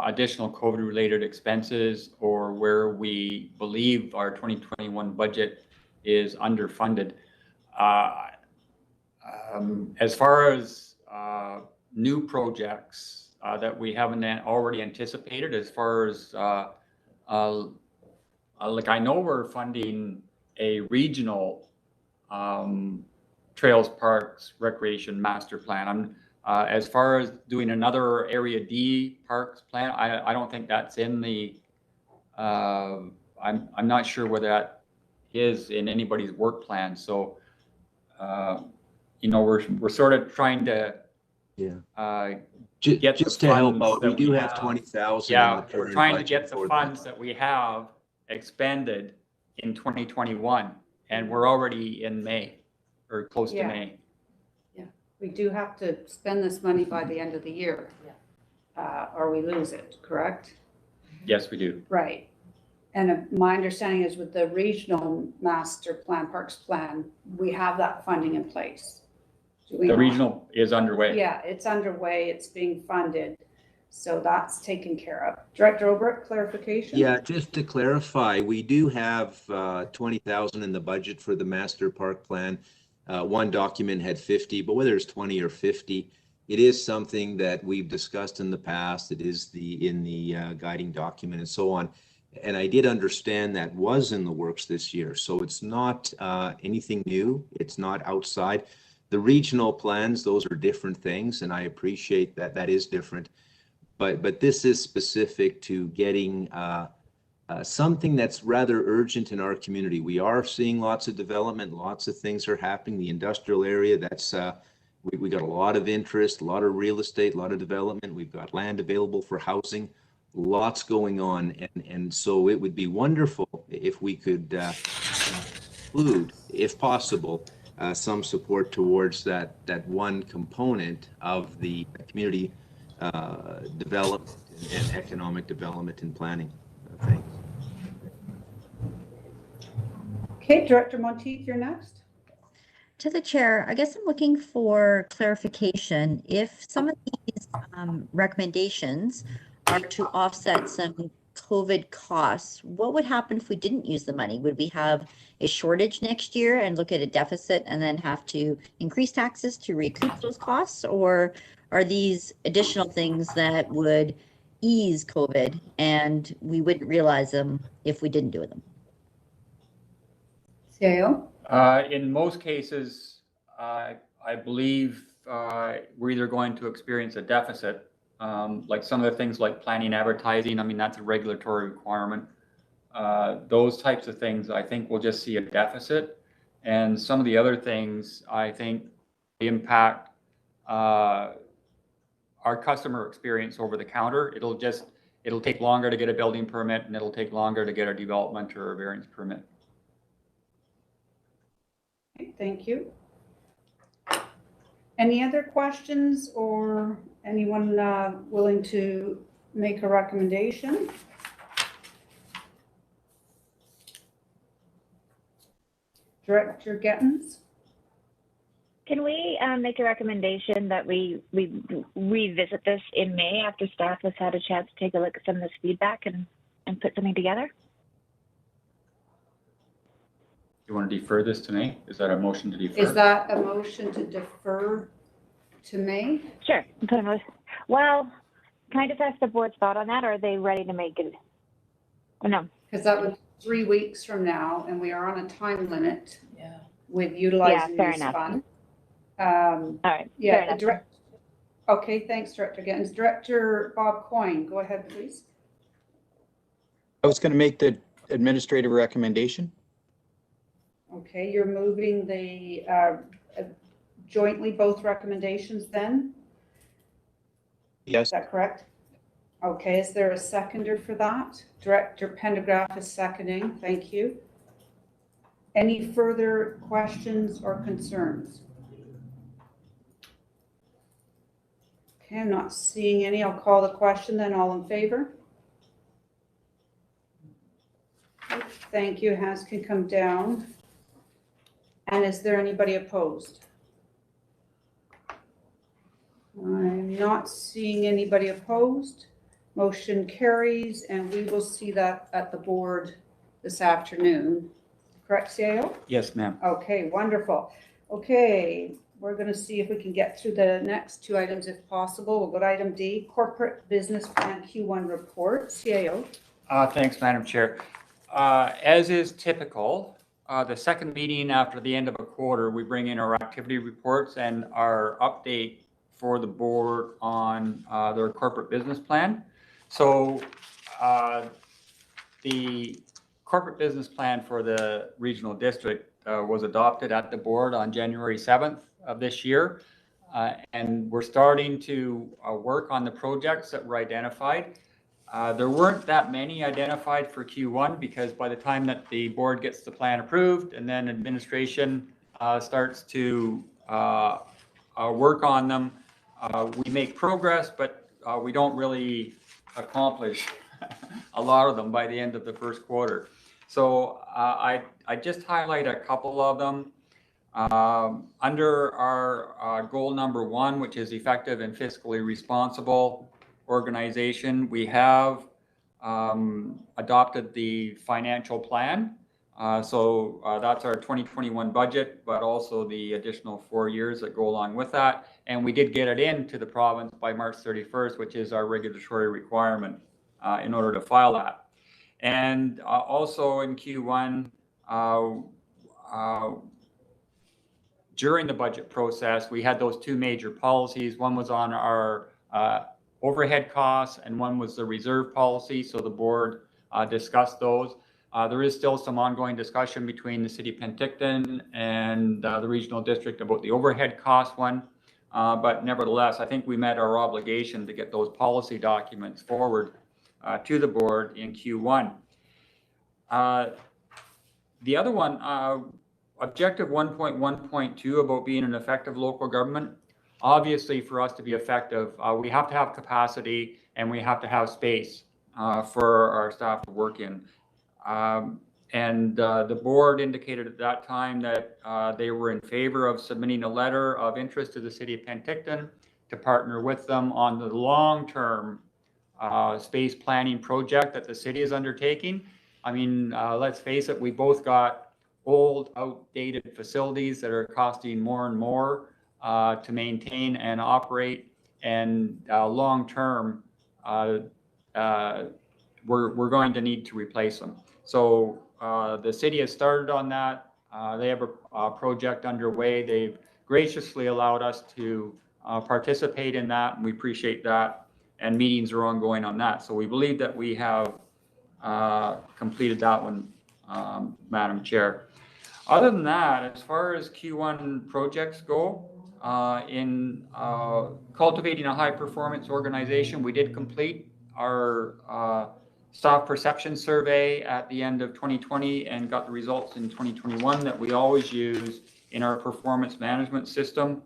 additional COVID-related expenses or where we believe our 2021 budget is underfunded. As far as new projects that we haven't already anticipated, as far as like I know we're funding a regional trails, parks, recreation master plan. As far as doing another Area D parks plan, I don't think that's in the. I'm not sure whether that is in anybody's work plan. So, you know, we're sort of trying to. Yeah. Get just to help out, we do have 20,000. Yeah, we're trying to get the funds that we have expended in 2021, and we're already in May or close to May. Yeah, we do have to spend this money by the end of the year, or we lose it, correct? Yes, we do. Right. And my understanding is with the regional master plan, parks plan, we have that funding in place. The regional is underway. Yeah, it's underway. It's being funded. So that's taken care of. Director Olbrich, clarification? Yeah, just to clarify, we do have 20,000 in the budget for the master park plan. One document had 50, but whether it's 20 or 50, it is something that we've discussed in the past. It is in the guiding document and so on. And I did understand that was in the works this year. So it's not anything new. It's not outside. The regional plans, those are different things, and I appreciate that that is different. But this is specific to getting something that's rather urgent in our community. We are seeing lots of development, lots of things are happening. The industrial area, that's we got a lot of interest, a lot of real estate, a lot of development. We've got land available for housing, lots going on, and so it would be wonderful if we could include, if possible, some support towards that one component of the community development and economic development and planning. Thanks. Okay, Director Monteith, you're next. To the chair, I guess I'm looking for clarification. If some of these recommendations are to offset some COVID costs, what would happen if we didn't use the money? Would we have a shortage next year and look at a deficit and then have to increase taxes to recoup those costs? Or are these additional things that would ease COVID and we wouldn't realize them if we didn't do them? CIO? In most cases, I believe we're either going to experience a deficit, like some of the things like planning, advertising. I mean, that's a regulatory requirement. Those types of things, I think we'll just see a deficit. And some of the other things, I think, impact our customer experience over the counter. It'll take longer to get a building permit, and it'll take longer to get a development or a variance permit. Thank you. Any other questions or anyone willing to make a recommendation? Director Gettens? Can we make a recommendation that we revisit this in May after staff has had a chance to take a look at some of this feedback and put something together? You want to defer this to May? Is that a motion to defer? Is that a motion to defer to May? Sure. Well, can I just ask the board's thought on that, or are they ready to make it? Oh, no. Because that was 3 weeks from now, and we are on a time limit. Yeah. With utilizing fair this enough. fund. All right. Yeah. Okay, thanks, Director Gettens. Director Bob Coyne, go ahead, please. I was going to make the administrative recommendation. Okay, you're moving the jointly both recommendations then? Yes. Is that correct? Okay, is there a seconder for that? Director Pendergraft is seconding. Thank you. Any further questions or concerns? Okay, I'm not seeing any. I'll call the question then. All in favor? Thank you. Hands can come down. And is there anybody opposed? I'm not seeing anybody opposed. Motion carries, and we will see that at the board this afternoon. Correct, CAO? Yes, ma'am. Okay, wonderful. Okay, we're going to see if we can get through the next 2 items if possible. We'll go to item D, Corporate Business Plan Q1 Report. CAO. Thanks, Madam Chair. As is typical, the second meeting after the end of a quarter, we bring in our activity reports and our update for the board on their corporate business plan. So the corporate business plan for the regional district was adopted at the board on January 7th of this year. And we're starting to work on the projects that were identified. There weren't that many identified for Q1 because by the time that the board gets the plan approved and then administration starts to work on them, we make progress, but we don't really accomplish a lot of them by the end of the first quarter. So I just highlight a couple of them. Under our goal number 1, which is effective and fiscally responsible organization, we have adopted the financial plan. So that's our 2021 budget, but also the additional 4 years that go along with that. And we did get it into the province by March 31st, which is our regulatory requirement in order to file that. And also in Q1, during the budget process, we had those 2 major policies. One was on our overhead costs and one was the reserve policy. So the board discussed those. There is still some ongoing discussion between the City of Penticton and the regional district about the overhead cost one. But nevertheless, I think we met our obligation to get those policy documents forward to the board in Q1. The other one, Objective 1.1.2 about being an effective local government. Obviously, for us to be effective, we have to have capacity and we have to have space for our staff to work in. the board indicated at that time that they were in favor of submitting a letter of interest to the city of Penticton to partner with them on the long-term space planning project that the city is undertaking. I mean, let's face it, we both got old, outdated facilities that are costing more and more to maintain and operate, and long-term, we're going to need to replace them. So the city has started on that. They have a project underway. They've graciously allowed us to participate in that, and we appreciate that. And meetings are ongoing on that. So we believe that we have completed that one, Madam Chair. Other than that, as far as Q1 projects go, in cultivating a high-performance organization, we did complete our staff perception survey at the end of 2020 and got the results in 2021 that we always use in our performance management system.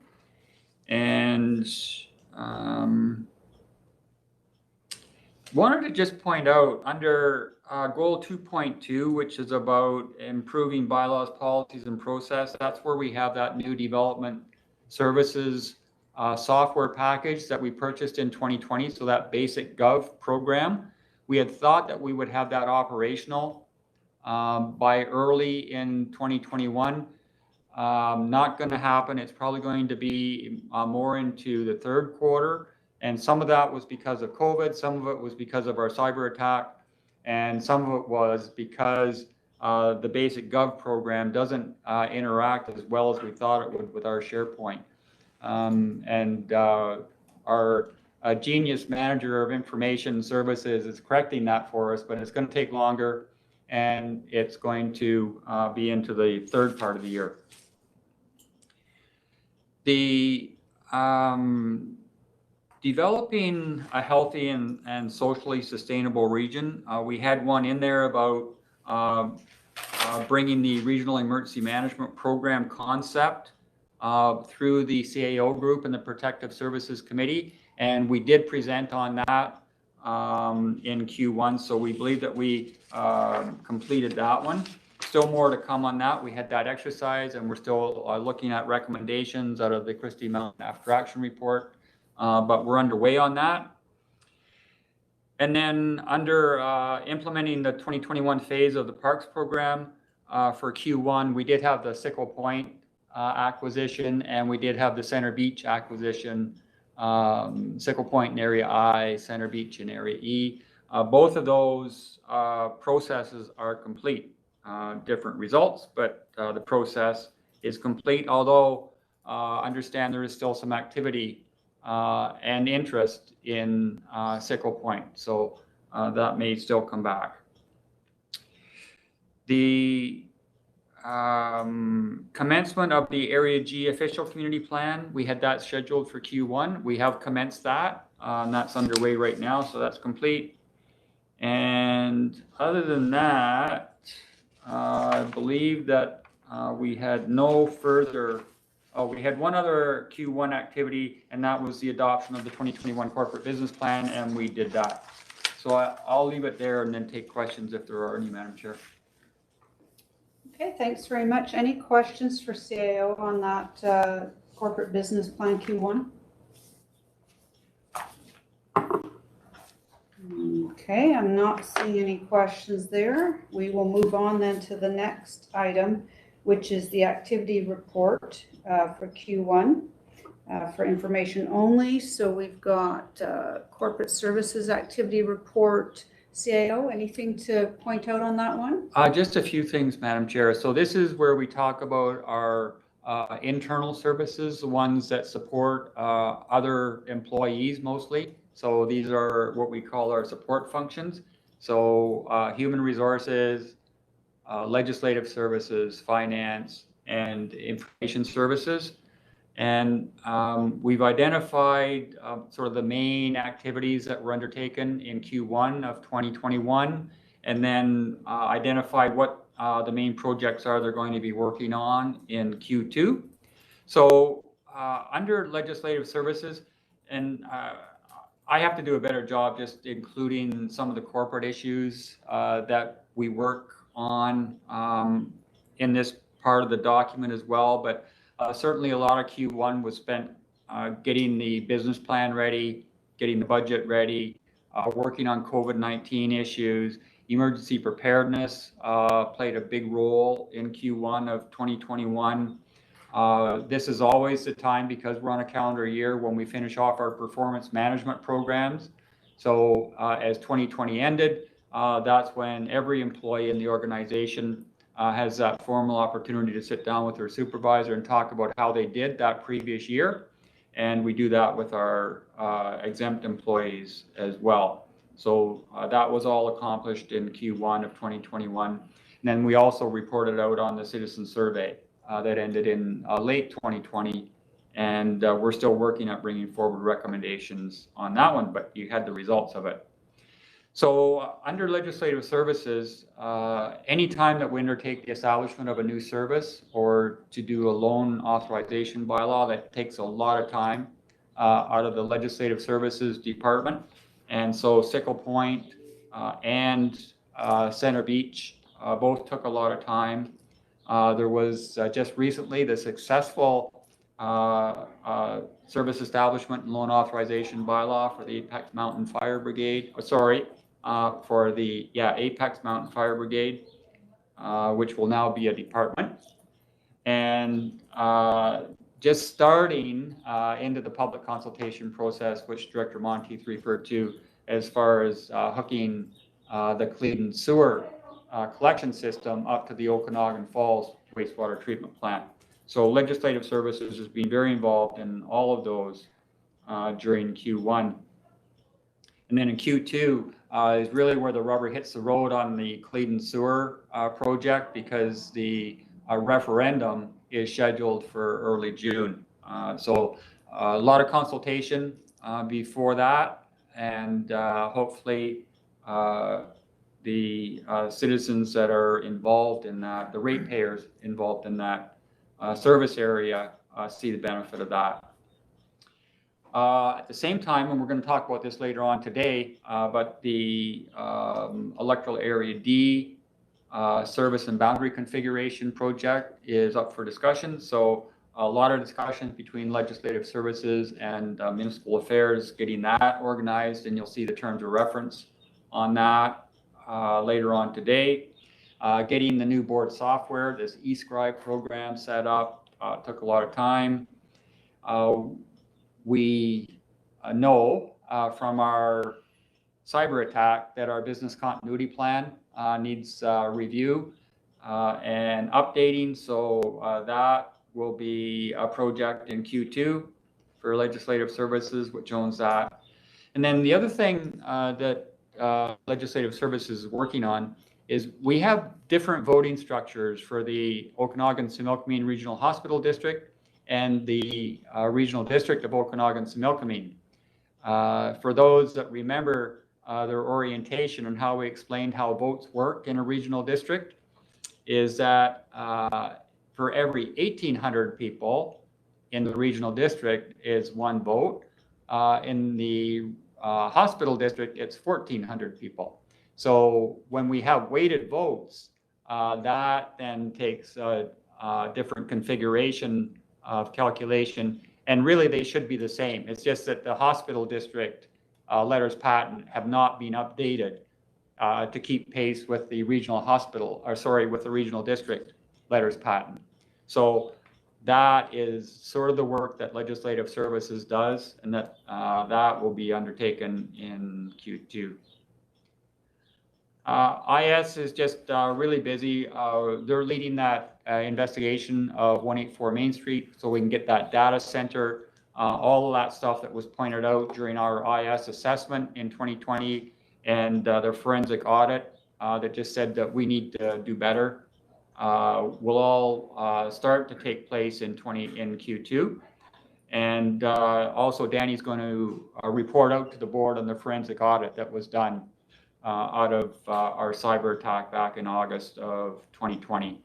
And wanted to just point out under goal 2.2, which is about improving bylaws, policies, and process, that's where we have that new development services software package that we purchased in 2020. So that basic gov program, we had thought that we would have that operational by early in 2021. Not going to happen. It's probably going to be more into the third quarter. And some of that was because of COVID, some of it was because of our cyber attack, and some of it was because the basic gov program doesn't interact as well as we thought it would with our SharePoint. Our genius manager of information services is correcting that for us, but it's going to take longer, and it's going to be into the third part of the year. The developing a healthy and socially sustainable region. We had one in there about bringing the Regional Emergency Management Program concept through the CAO group and the Protective Services Committee. And we did present on that in Q1. So we believe that we completed that one. Still more to come on that. We had that exercise, and we're still looking at recommendations out of the Christie Mountain After Action Report. But we're underway on that. And then under implementing the 2021 phase of the Parks program for Q1, we did have the Sickle Point acquisition, and we did have the Center Beach acquisition, Sickle Point in Area I, Center Beach in Area E. Both of those processes are complete. Different results, but the process is complete, although understand there is still some activity and interest in Sickle Point. So that may still come back. The commencement of the Area G official community plan, we had that scheduled for Q1. We have commenced that, and that's underway right now, so that's complete. And other than that, I believe that we had no further. Oh, we had one other Q1 activity, and that was the adoption of the 2021 corporate business plan, and we did that. So I'll leave it there and then take questions if there are any, Madam Chair. Okay, thanks very much. Any questions for CAO on that corporate business plan Q1? Okay, I'm not seeing any questions there. We will move on then to the next item, which is the activity report for Q1 for information only. So we've got corporate services activity report. CAO, anything to point out on that one? Just a few things, Madam Chair. So this is where we talk about our internal services, the ones that support other employees mostly. So these are what we call our support functions. So human resources, legislative services, finance, and information services. And we've identified sort of the main activities that were undertaken in Q1 of 2021, and then identified what the main projects are they're going to be working on in Q2. So under legislative services, and I have to do a better job just including some of the corporate issues that we work on in this part of the document as well, but certainly a lot of Q1 was spent getting the business plan ready, getting the budget ready, working on COVID-19 issues. Emergency preparedness played a big role in Q1 of 2021. This is always the time, because we're on a calendar year, when we finish off our performance management programs. So as 2020 ended, that's when every employee in the organization has that formal opportunity to sit down with their supervisor and talk about how they did that previous year. And we do that with our exempt employees as well. So that was all accomplished in Q1 of 2021. And then we also reported out on the citizen survey that ended in late 2020. And we're still working at bringing forward recommendations on that one, but you had the results of it. So under legislative services, anytime that we undertake the establishment of a new service or to do a loan authorization bylaw, that takes a lot of time out of the legislative services department. And so Sickle Point and Center Beach both took a lot of time. There was just recently the successful service establishment and loan authorization bylaw for the Apex Mountain Fire Brigade. For the Apex Mountain Fire Brigade, which will now be a department. And just starting into the public consultation process, which Director Monteith referred to, as far as hooking the Cleveland sewer collection system up to the Okanagan Falls wastewater treatment plant. So legislative services has been very involved in all of those during Q1. And then in Q2 is really where the rubber hits the road on the Cleveland sewer project, because the referendum is scheduled for early June. So a lot of consultation before that, and hopefully the citizens that are involved in that, the ratepayers involved in that service area see the benefit of that. At the same time, and we're going to talk about this later on today, but the electoral area D service and boundary configuration project is up for discussion. So a lot of discussions between legislative services and municipal affairs getting that organized, and you'll see the terms of reference on that later on today. Getting the new board software, this eScribe program set up, took a lot of time. We know from our cyber attack that our business continuity plan needs review and updating. So that will be a project in Q2 for legislative services, which owns that. And then the other thing that legislative services is working on is we have different voting structures for the Okanagan-Similkameen Regional Hospital District and the Regional District of Okanagan-Similkameen. For those that remember their orientation and how we explained how votes work in a regional district, is that for every 1,800 people in the regional district is one vote. In the hospital district, it's 1,400 people. So when we have weighted votes, that then takes a different configuration of calculation, and really they should be the same. It's just that the hospital district letters patent have not been updated to keep pace with the regional hospital, or sorry, with the regional district letters patent. So that is sort of the work that legislative services does, and that that will be undertaken in Q2. IS is just really busy. They're leading that investigation of 184 Main Street, so we can get that data center, all of that stuff that was pointed out during our IS assessment in 2020, and their forensic audit that just said that we need to do better, will all start to take place in Q2. And also Danny's going to report out to the board on the forensic audit that was done out of our cyber attack back in August of 2020.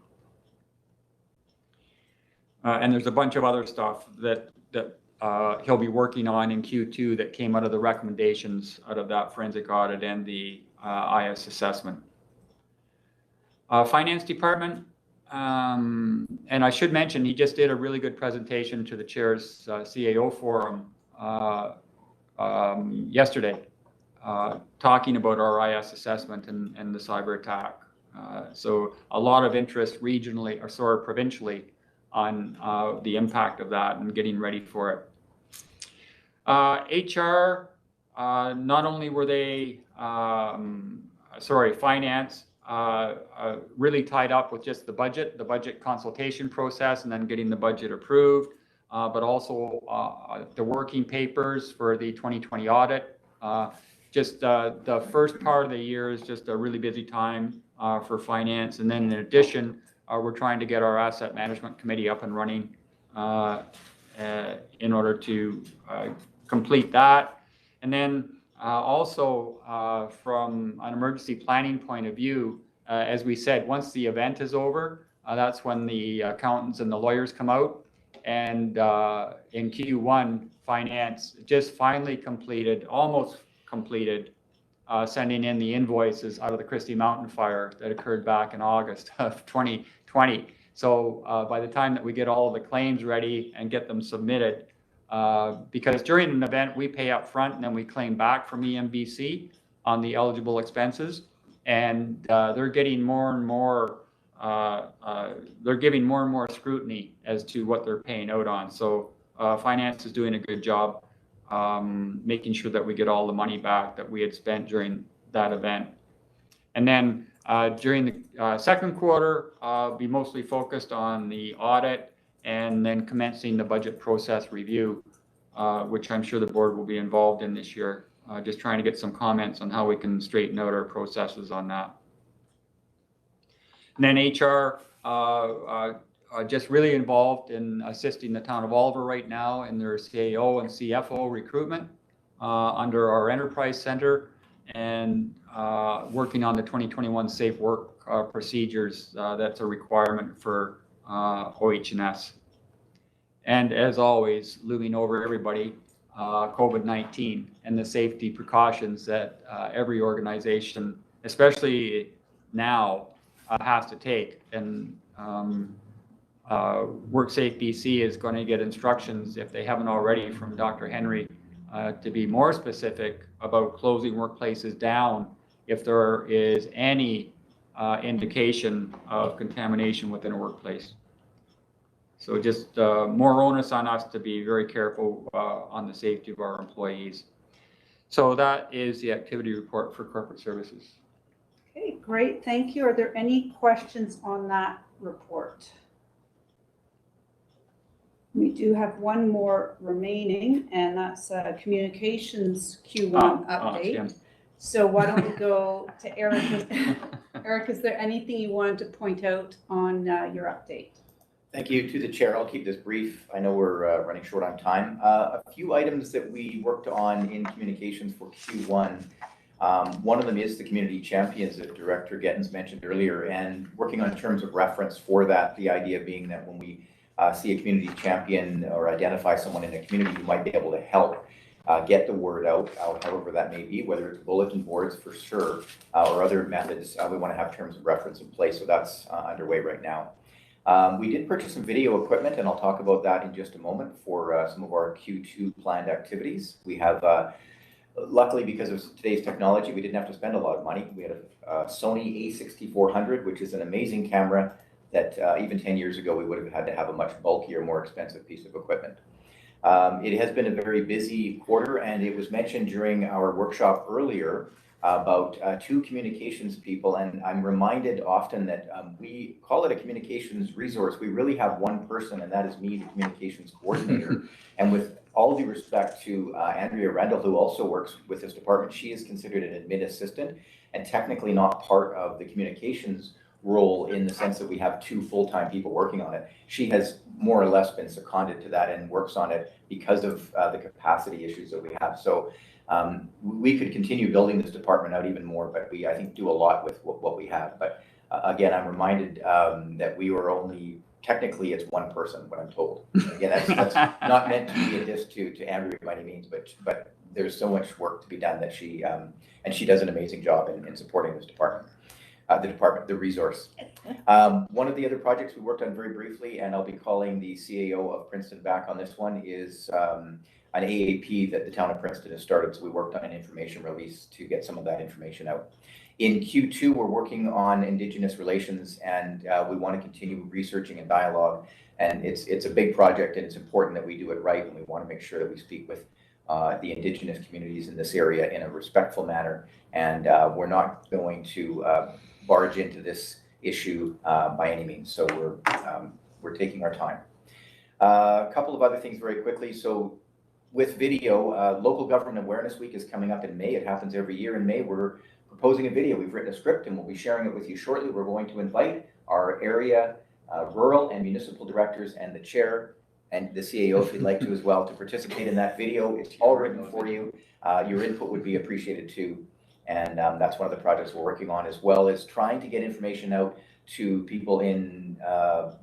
And there's a bunch of other stuff that he'll be working on in Q2 that came out of the recommendations out of that forensic audit and the IS assessment. Finance Department, and I should mention, he just did a really good presentation to the chair's CAO forum yesterday, talking about our IS assessment and the cyber attack. So a lot of interest regionally, or sorry, provincially, on the impact of that and getting ready for it. HR, not only were they, finance, really tied up with just the budget consultation process and then getting the budget approved, but also the working papers for the 2020 audit. Just the first part of the year is just a really busy time for finance. And then in addition, we're trying to get our asset management committee up and running in order to complete that. And then also from an emergency planning point of view, as we said, once the event is over, that's when the accountants and the lawyers come out. And in Q1, finance just finally completed, almost completed, sending in the invoices out of the Christie Mountain fire that occurred back in August of 2020. So by the time that we get all of the claims ready and get them submitted, because during an event we pay up front and then we claim back from EMBC on the eligible expenses, and they're getting more and more, they're giving more and more scrutiny as to what they're paying out on. So finance is doing a good job making sure that we get all the money back that we had spent during that event. And then during the second quarter, be mostly focused on the audit and then commencing the budget process review, which I'm sure the board will be involved in this year. Just trying to get some comments on how we can straighten out our processes on that. And then HR, just really involved in assisting the town of Oliver right now in their CAO and CFO recruitment under our enterprise center, and working on the 2021 safe work procedures. That's a requirement for OH&S. And as always, looming over everybody, COVID-19 and the safety precautions that every organization, especially now, has to take. And WorkSafe BC is going to get instructions, if they haven't already, from Dr. Henry to be more specific about closing workplaces down if there is any indication of contamination within a workplace. So just more onus on us to be very careful on the safety of our employees. So that is the activity report for corporate services. Okay, great, thank you. Are there any questions on that report? We do have one more remaining, and that's communications Q1 update. Yeah. So why don't we go to Eric? Eric, is there anything you wanted to point out on your update? Thank you to the chair. I'll keep this brief. I know we're running short on time. A few items that we worked on in communications for Q1. One of them is the community champions that Director Gettins mentioned earlier, and working on terms of reference for that. The idea being that when we see a community champion or identify someone in a community who might be able to help get the word out, however that may be, whether it's bulletin boards for sure, or other methods, we want to have terms of reference in place. So that's underway right now. We did purchase some video equipment, and I'll talk about that in just a moment for some of our Q2 planned activities. We have, luckily because of today's technology, we didn't have to spend a lot of money. We had a Sony a6400, which is an amazing camera that even 10 years ago we would have had to have a much bulkier, more expensive piece of equipment. It has been a very busy quarter, and it was mentioned during our workshop earlier about two communications people, and I'm reminded often that we call it a communications resource. We really have one person, and that is me, the communications coordinator. And with all due respect to Andrea Rendell, who also works with this department, she is considered an admin assistant and technically not part of the communications role in the sense that we have two full-time people working on it. She has more or less been seconded to that and works on it because of the capacity issues that we have. So we could continue building this department out even more, but we, I think, do a lot with what we have. But again, I'm reminded that we were only, technically it's one person, what I'm told. Again, that's not meant to be a diss to Andrea by any means, but there's so much work to be done that she, and she does an amazing job in supporting this department. the resource. One of the other projects we worked on very briefly, and I'll be calling the CAO of Princeton back on this one, is an AAP that the town of Princeton has started. So we worked on an information release to get some of that information out. In Q2, we're working on Indigenous relations, and we want to continue researching and dialogue. And it's a big project, and it's important that we do it right, and we want to make sure that we speak with the Indigenous communities in this area in a respectful manner. And we're not going to barge into this issue by any means. So we're taking our time. A couple of other things very quickly. So with video, Local Government Awareness Week is coming up in May. It happens every year in May. We're proposing a video. We've written a script and we'll be sharing it with you shortly. We're going to invite our area rural and municipal directors and the chair and the CAO, if you'd like to as well, to participate in that video. It's all written for you. Your input would be appreciated too. And that's one of the projects we're working on, as well as trying to get information out to people in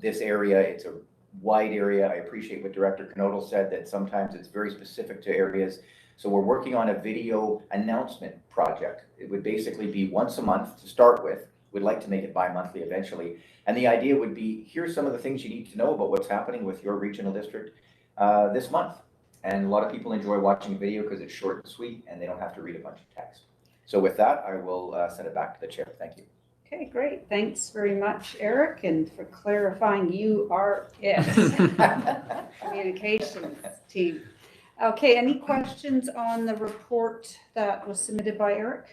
this area. It's a wide area. I appreciate what Director Knodel said, that sometimes it's very specific to areas. So we're working on a video announcement project. It would basically be once a month to start with. We'd like to make it bi-monthly eventually. And the idea would be, here's some of the things you need to know about what's happening with your regional district this month. And a lot of people enjoy watching video because it's short and sweet and they don't have to read a bunch of text. So with that, I will send it back to the chair. Thank you. Okay, great. Thanks very much, Eric, and for clarifying, you are it. Communications team. Okay, any questions on the report that was submitted by Eric?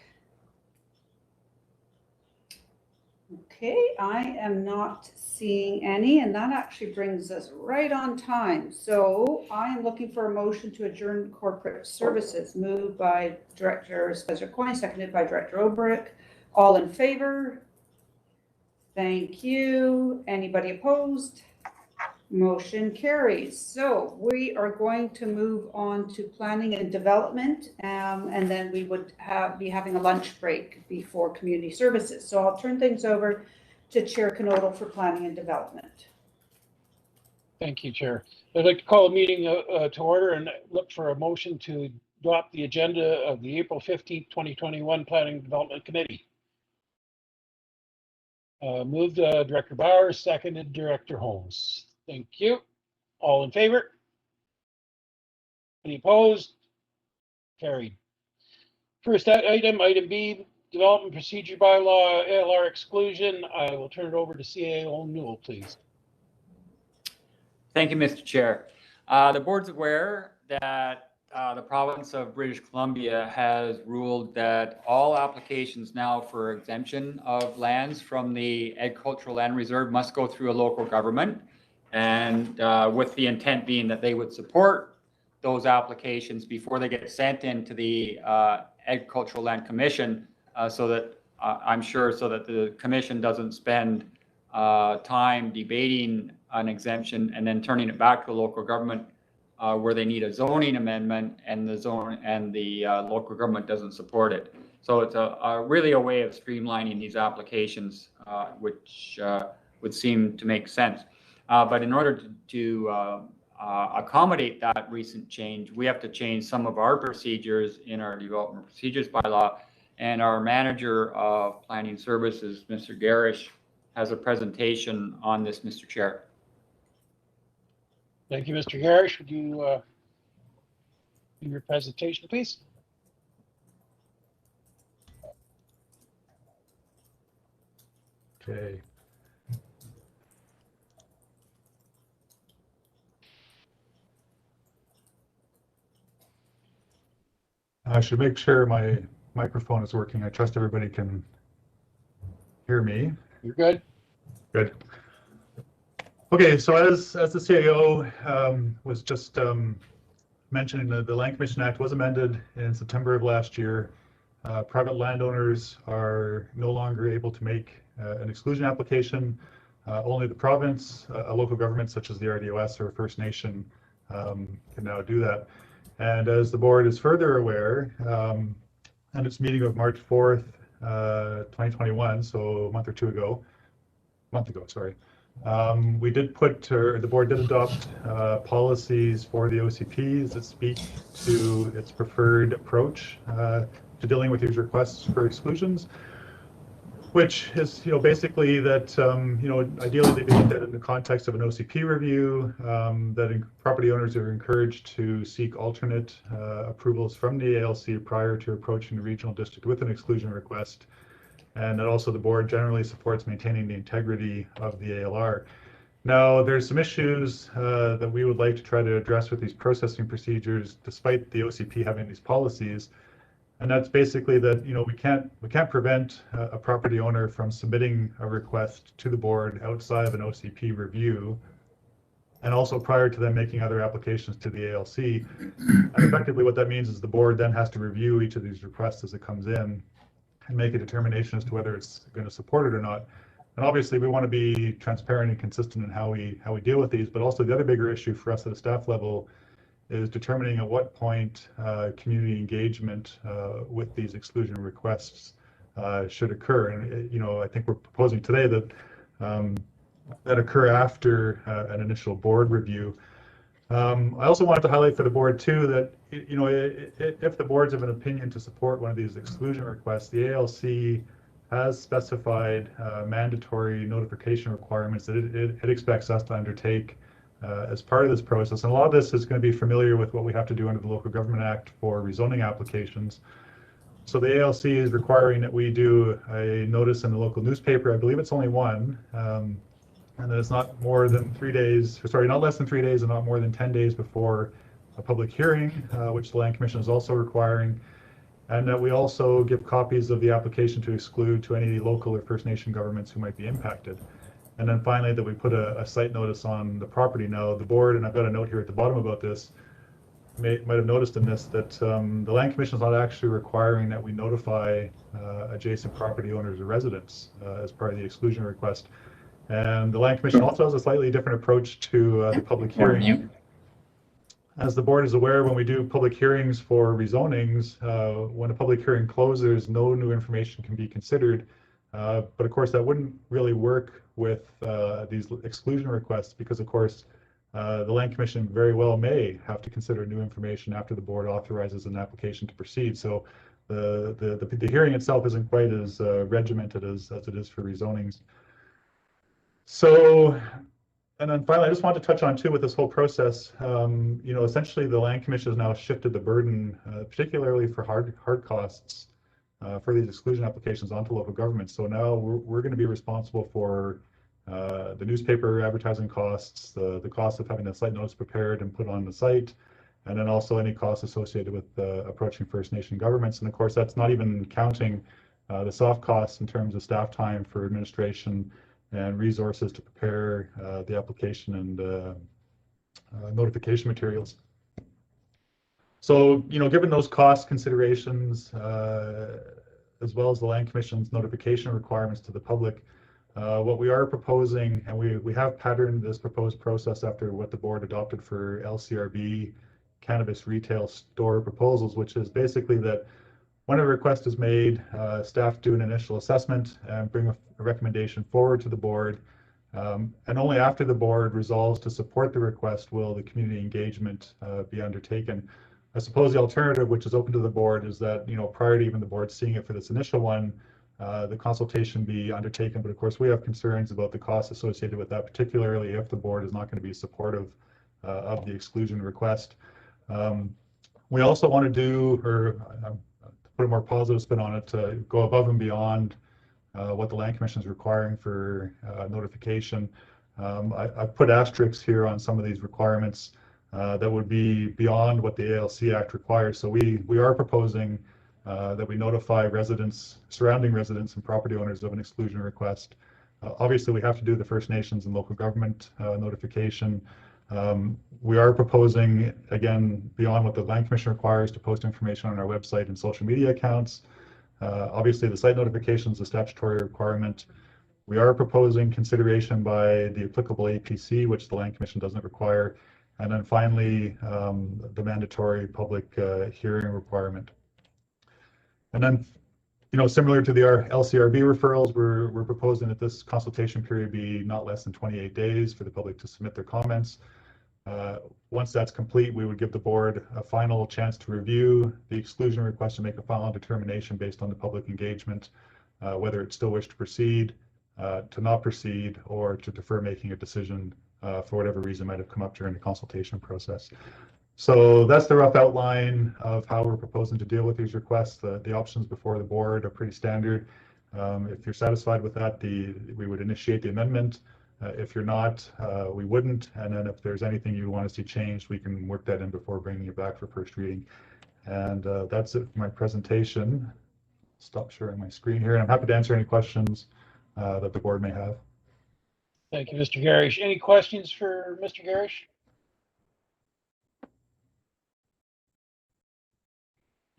Okay, I am not seeing any, and that actually brings us right on time. So I am looking for a motion to adjourn corporate services, moved by Director Spencer Coyne, seconded by Director Obrick. All in favor? Thank you. Anybody opposed? Motion carries. So we are going to move on to planning and development, and then we would be having a lunch break before community services. So I'll turn things over to Chair Knodel for planning and development. Thank you, Chair. I'd like to call the meeting to order and look for a motion to adopt the agenda of the April 15th, 2021 Planning and Development Committee. Moved Director Bowers, seconded Director Holmes. Thank you. All in favor? Any opposed? Carried. First item B, Development Procedure Bylaw, ALR exclusion. I will turn it over to CAO Newell, please. Thank you, Mr. Chair. The board's aware that the province of British Columbia has ruled that all applications now for exemption of lands from the Agricultural Land Reserve must go through a local government, and with the intent being that they would support those applications before they get sent into the Agricultural Land Commission, so that I'm sure so that the commission doesn't spend time debating an exemption and then turning it back to a local government where they need a zoning amendment and the local government doesn't support it. So it's really a way of streamlining these applications, which would seem to make sense. But in order to accommodate that recent change, we have to change some of our procedures in our development procedures bylaw. And our manager of planning services, Mr. Garish, has a presentation on this, Mr. Chair. Thank you, Mr. Garish. Would you do your presentation, please? Okay. I should make sure my microphone is working. I trust everybody can hear me. You're good. Good. Okay, so as the CAO was just mentioning, the Land Commission Act was amended in September of last year. Private landowners are no longer able to make an exclusion application. Only the province, a local government such as the RDOS or First Nation can now do that. And as the board is further aware, at its meeting of March 4th, 2021, so a month ago, sorry. We did the board did adopt policies for the OCPs that speak to its preferred approach to dealing with these requests for exclusions. which is, basically that, ideally they be looked at in the context of an OCP review, that property owners are encouraged to seek alternate approvals from the ALC prior to approaching the regional district with an exclusion request, and that also the board generally supports maintaining the integrity of the ALR. Now, there's some issues that we would like to try to address with these processing procedures, despite the OCP having these policies. And that's basically that, we can't prevent a property owner from submitting a request to the board outside of an OCP review, and also prior to them making other applications to the ALC. And effectively what that means is the board then has to review each of these requests as it comes in and make a determination as to whether it's going to support it or not. And obviously we want to be transparent and consistent in how we deal with these, but also the other bigger issue for us at a staff level is determining at what point community engagement with these exclusion requests should occur. And I think we're proposing today that that occur after an initial board review. I also wanted to highlight for the board too that if the boards have an opinion to support one of these exclusion requests, the ALC has specified mandatory notification requirements that it expects us to undertake as part of this process. And a lot of this is going to be familiar with what we have to do under the Local Government Act for rezoning applications. So the ALC is requiring that we do a notice in the local newspaper. I believe it's only one, and that it's not more than 3 days, sorry, not less than 3 days and not more than 10 days before a public hearing, which the Land Commission is also requiring. And that we also give copies of the application to exclude to any local or First Nation governments who might be impacted. And then finally, that we put a site notice on the property. Now, the board, and I've got a note here at the bottom about this, might have noticed in this that the Land Commission is not actually requiring that we notify adjacent property owners or residents as part of the exclusion request. And the Land Commission also has a slightly different approach to the public hearing. As the board is aware, when we do public hearings for rezonings, when a public hearing closes, no new information can be considered. But of course, that wouldn't really work with these exclusion requests because, of course, the Land Commission very well may have to consider new information after the board authorizes an application to proceed. So the hearing itself isn't quite as regimented as it is for rezonings. So, and then finally, I just want to touch on too with this whole process, essentially the Land Commission has now shifted the burden, particularly for hard costs for these exclusion applications onto local government. So now we're going to be responsible for the newspaper advertising costs, the cost of having the site notice prepared and put on the site, and then also any costs associated with approaching First Nation governments. And of course, that's not even counting the soft costs in terms of staff time for administration and resources to prepare the application and notification materials. So, given those cost considerations, as well as the Land Commission's notification requirements to the public, what we are proposing, and we have patterned this proposed process after what the board adopted for LCRB cannabis retail store proposals, which is basically that when a request is made, staff do an initial assessment and bring a recommendation forward to the board. And only after the board resolves to support the request will the community engagement be undertaken. I suppose the alternative, which is open to the board, is that, prior to even the board seeing it for this initial one, the consultation be undertaken. But of course, we have concerns about the costs associated with that, particularly if the board is not going to be supportive of the exclusion request. We also want to do, or put a more positive spin on it, to go above and beyond what the Land Commission is requiring for notification. I've put asterisks here on some of these requirements that would be beyond what the ALC Act requires. So we are proposing that we notify residents, surrounding residents and property owners of an exclusion request. Obviously, we have to do the First Nations and local government notification. We are proposing, again, beyond what the Land Commission requires, to post information on our website and social media accounts. Obviously, the site notification is a statutory requirement. We are proposing consideration by the applicable APC, which the Land Commission doesn't require. And then finally, the mandatory public hearing requirement. And then, similar to the LCRB referrals, we're proposing that this consultation period be not less than 28 days for the public to submit their comments. Once that's complete, we would give the board a final chance to review the exclusion request and make a final determination based on the public engagement. whether it still wish to proceed, to not proceed, or to defer making a decision for whatever reason might have come up during the consultation process. So that's the rough outline of how we're proposing to deal with these requests. The options before the board are pretty standard. If you're satisfied with that, we would initiate the amendment. If you're not, we wouldn't. And then if there's anything you want to see changed, we can work that in before bringing it back for first reading. And that's it for my presentation. Stop sharing my screen here. And I'm happy to answer any questions that the board may have. Thank you, Mr. Garish. Any questions for Mr. Garish?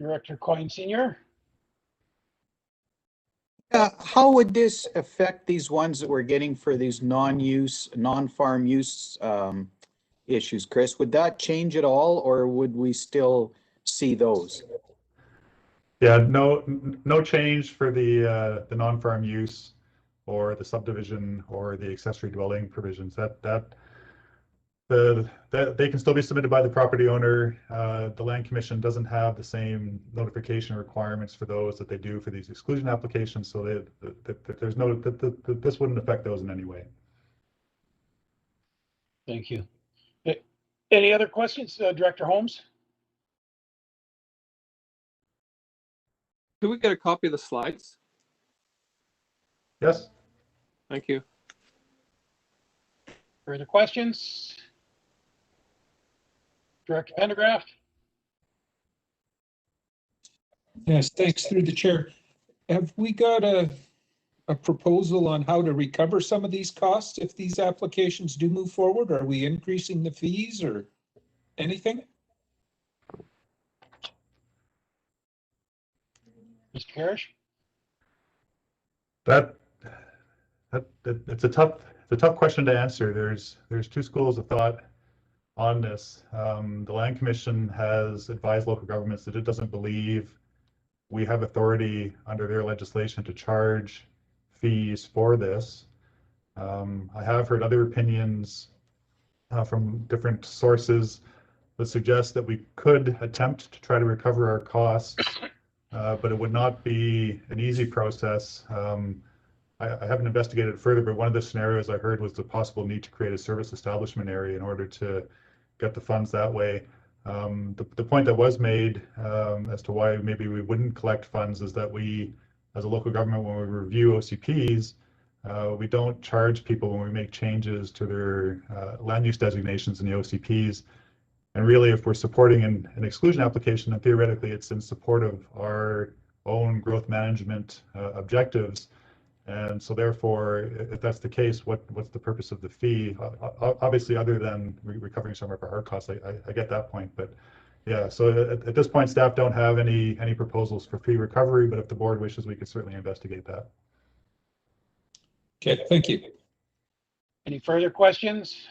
Director Coyne Senior. How would this affect these ones that we're getting for these non-farm use issues, Chris? Would that change at all, or would we still see those? Yeah, no change for the non-farm use or the subdivision or the accessory dwelling provisions. They can still be submitted by the property owner. The Land Commission doesn't have the same notification requirements for those that they do for these exclusion applications, so this wouldn't affect those in any way. Thank you. Any other questions, Director Holmes? Do we get a copy of the slides? Yes. Thank you. Further questions? Director Pendergraft? Yes, thanks through the chair. Have we got a proposal on how to recover some of these costs if these applications do move forward? Are we increasing the fees or anything? Mr. Garish? It's a tough question to answer. There's two schools of thought on this. The Land Commission has advised local governments that it doesn't believe we have authority under their legislation to charge fees for this. I have heard other opinions from different sources that suggest that we could attempt to try to recover our costs, but it would not be an easy process. I haven't investigated it further, but one of the scenarios I heard was the possible need to create a service establishment area in order to get the funds that way. The point that was made as to why maybe we wouldn't collect funds is that we, as a local government, when we review OCPs, we don't charge people when we make changes to their land use designations in the OCPs. And really, if we're supporting an exclusion application, then theoretically it's in support of our own growth management objectives. And so therefore, if that's the case, what's the purpose of the fee? Obviously, other than recovering some of our hard costs, I get that point. But yeah, so at this point, staff don't have any proposals for fee recovery, but if the board wishes, we could certainly investigate that. Okay, thank you. Any further questions?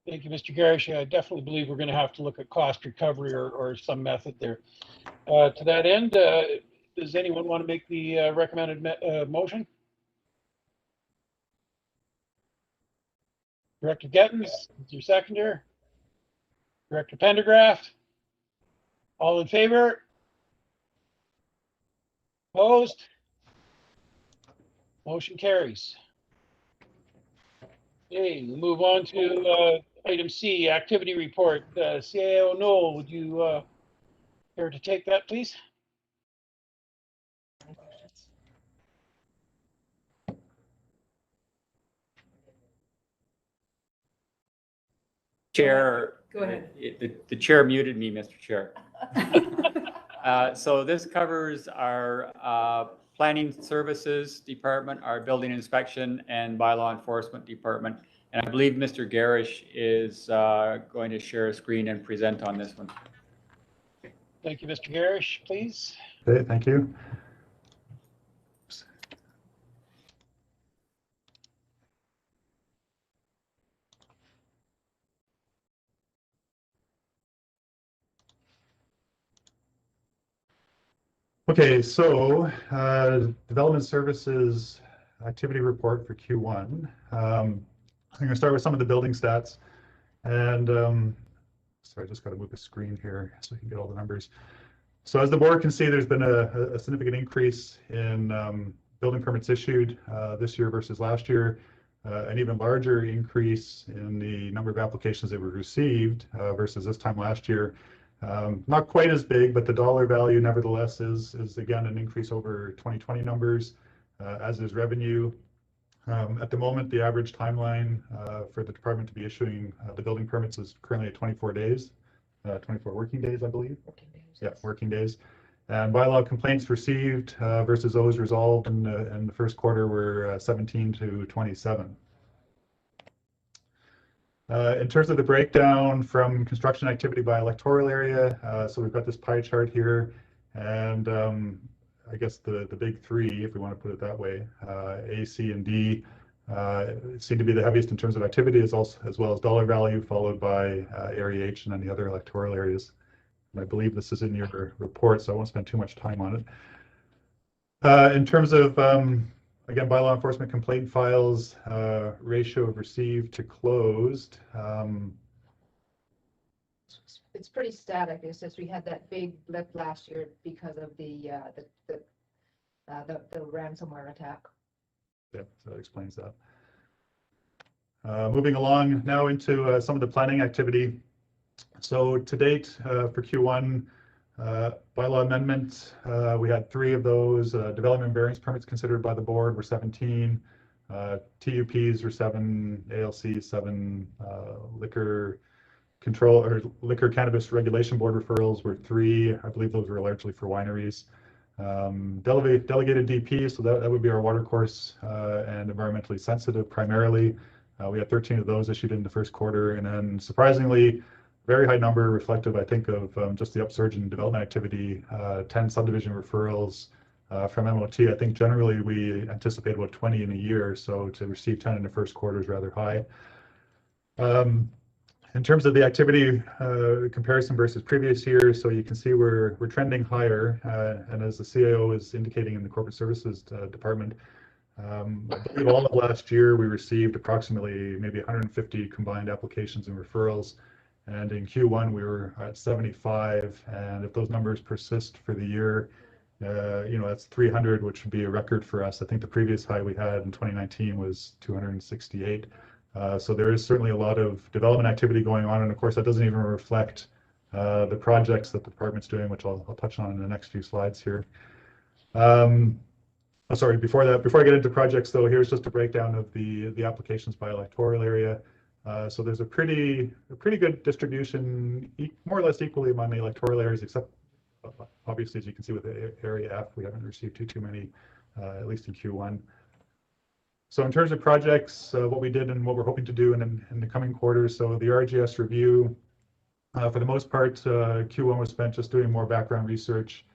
Thank you, Mr. Garish. I definitely believe we're going to have to look at cost recovery or some method there. To that end, does anyone want to make the recommended motion? Director Gettens, your seconder. Director Pendergraft. All in favor? Opposed? Motion carries. Okay, we'll move on to item C, activity report. CAO Noel, would you care to take that, please? Chair. Go ahead. The chair muted me, Mr. Chair. So this covers our planning services department, our building inspection and bylaw enforcement department. And I believe Mr. Garish is going to share a screen and present on this one. Thank you, Mr. Garish, please. Okay, thank you. Okay, so development services activity report for Q1. I'm going to start with some of the building stats. And sorry, I just got to move the screen here so you can get all the numbers. So as the board can see, there's been a significant increase in building permits issued this year versus last year. An even larger increase in the number of applications that were received versus this time last year. Not quite as big, but the dollar value nevertheless is again an increase over 2020 numbers, as is revenue. At the moment, the average timeline for the department to be issuing the building permits is currently at 24 days, 24 working days, I believe. Working days. Yeah, working days. And bylaw complaints received versus those resolved in the first quarter were 17 to 27. In terms of the breakdown from construction activity by electoral area, so we've got this pie chart here, and I guess the big three, if we want to put it that way, A, C, and D, seem to be the heaviest in terms of activity, as well as dollar value, followed by area H and then the other electoral areas. And I believe this is in your report, so I won't spend too much time on it. In terms of again, by law enforcement complaint files, ratio of received to closed. It's pretty static. It's just we had that big blip last year because of the ransomware attack. Yeah, so that explains that. Moving along now into some of the planning activity. So to date, for Q1, bylaw amendments, we had 3 of those. Development variance permits considered by the board were 17. TUPs were 7, ALC 7, liquor control or liquor cannabis regulation board referrals were 3. I believe those were largely for wineries. Delegated DP, so that would be our watercourse and environmentally sensitive primarily. We had 13 of those issued in the first quarter, and then surprisingly, very high number reflective, I think, of just the upsurge in development activity, 10 subdivision referrals from MOT. I think generally we anticipate about 20 in a year, so to receive 10 in the first quarter is rather high. In terms of the activity comparison versus previous years, so you can see we're trending higher, and as the CAO is indicating in the corporate services department, I believe all of last year we received approximately maybe 150 combined applications and referrals, and in Q1 we were at 75, and if those numbers persist for the year, that's 300, which would be a record for us. I think the previous high we had in 2019 was 268. So there is certainly a lot of development activity going on, and of course that doesn't even reflect the projects that the department's doing, which I'll touch on in the next few slides here. Sorry, before I get into projects though, here's just a breakdown of the applications by electoral area. So there's a pretty good distribution, more or less equally among the electoral areas, except obviously, as you can see with area F, we haven't received too many, at least in Q1. So in terms of projects, what we did and what we're hoping to do in the coming quarters, so the RGS review, for the most part, Q1 was spent just doing more background research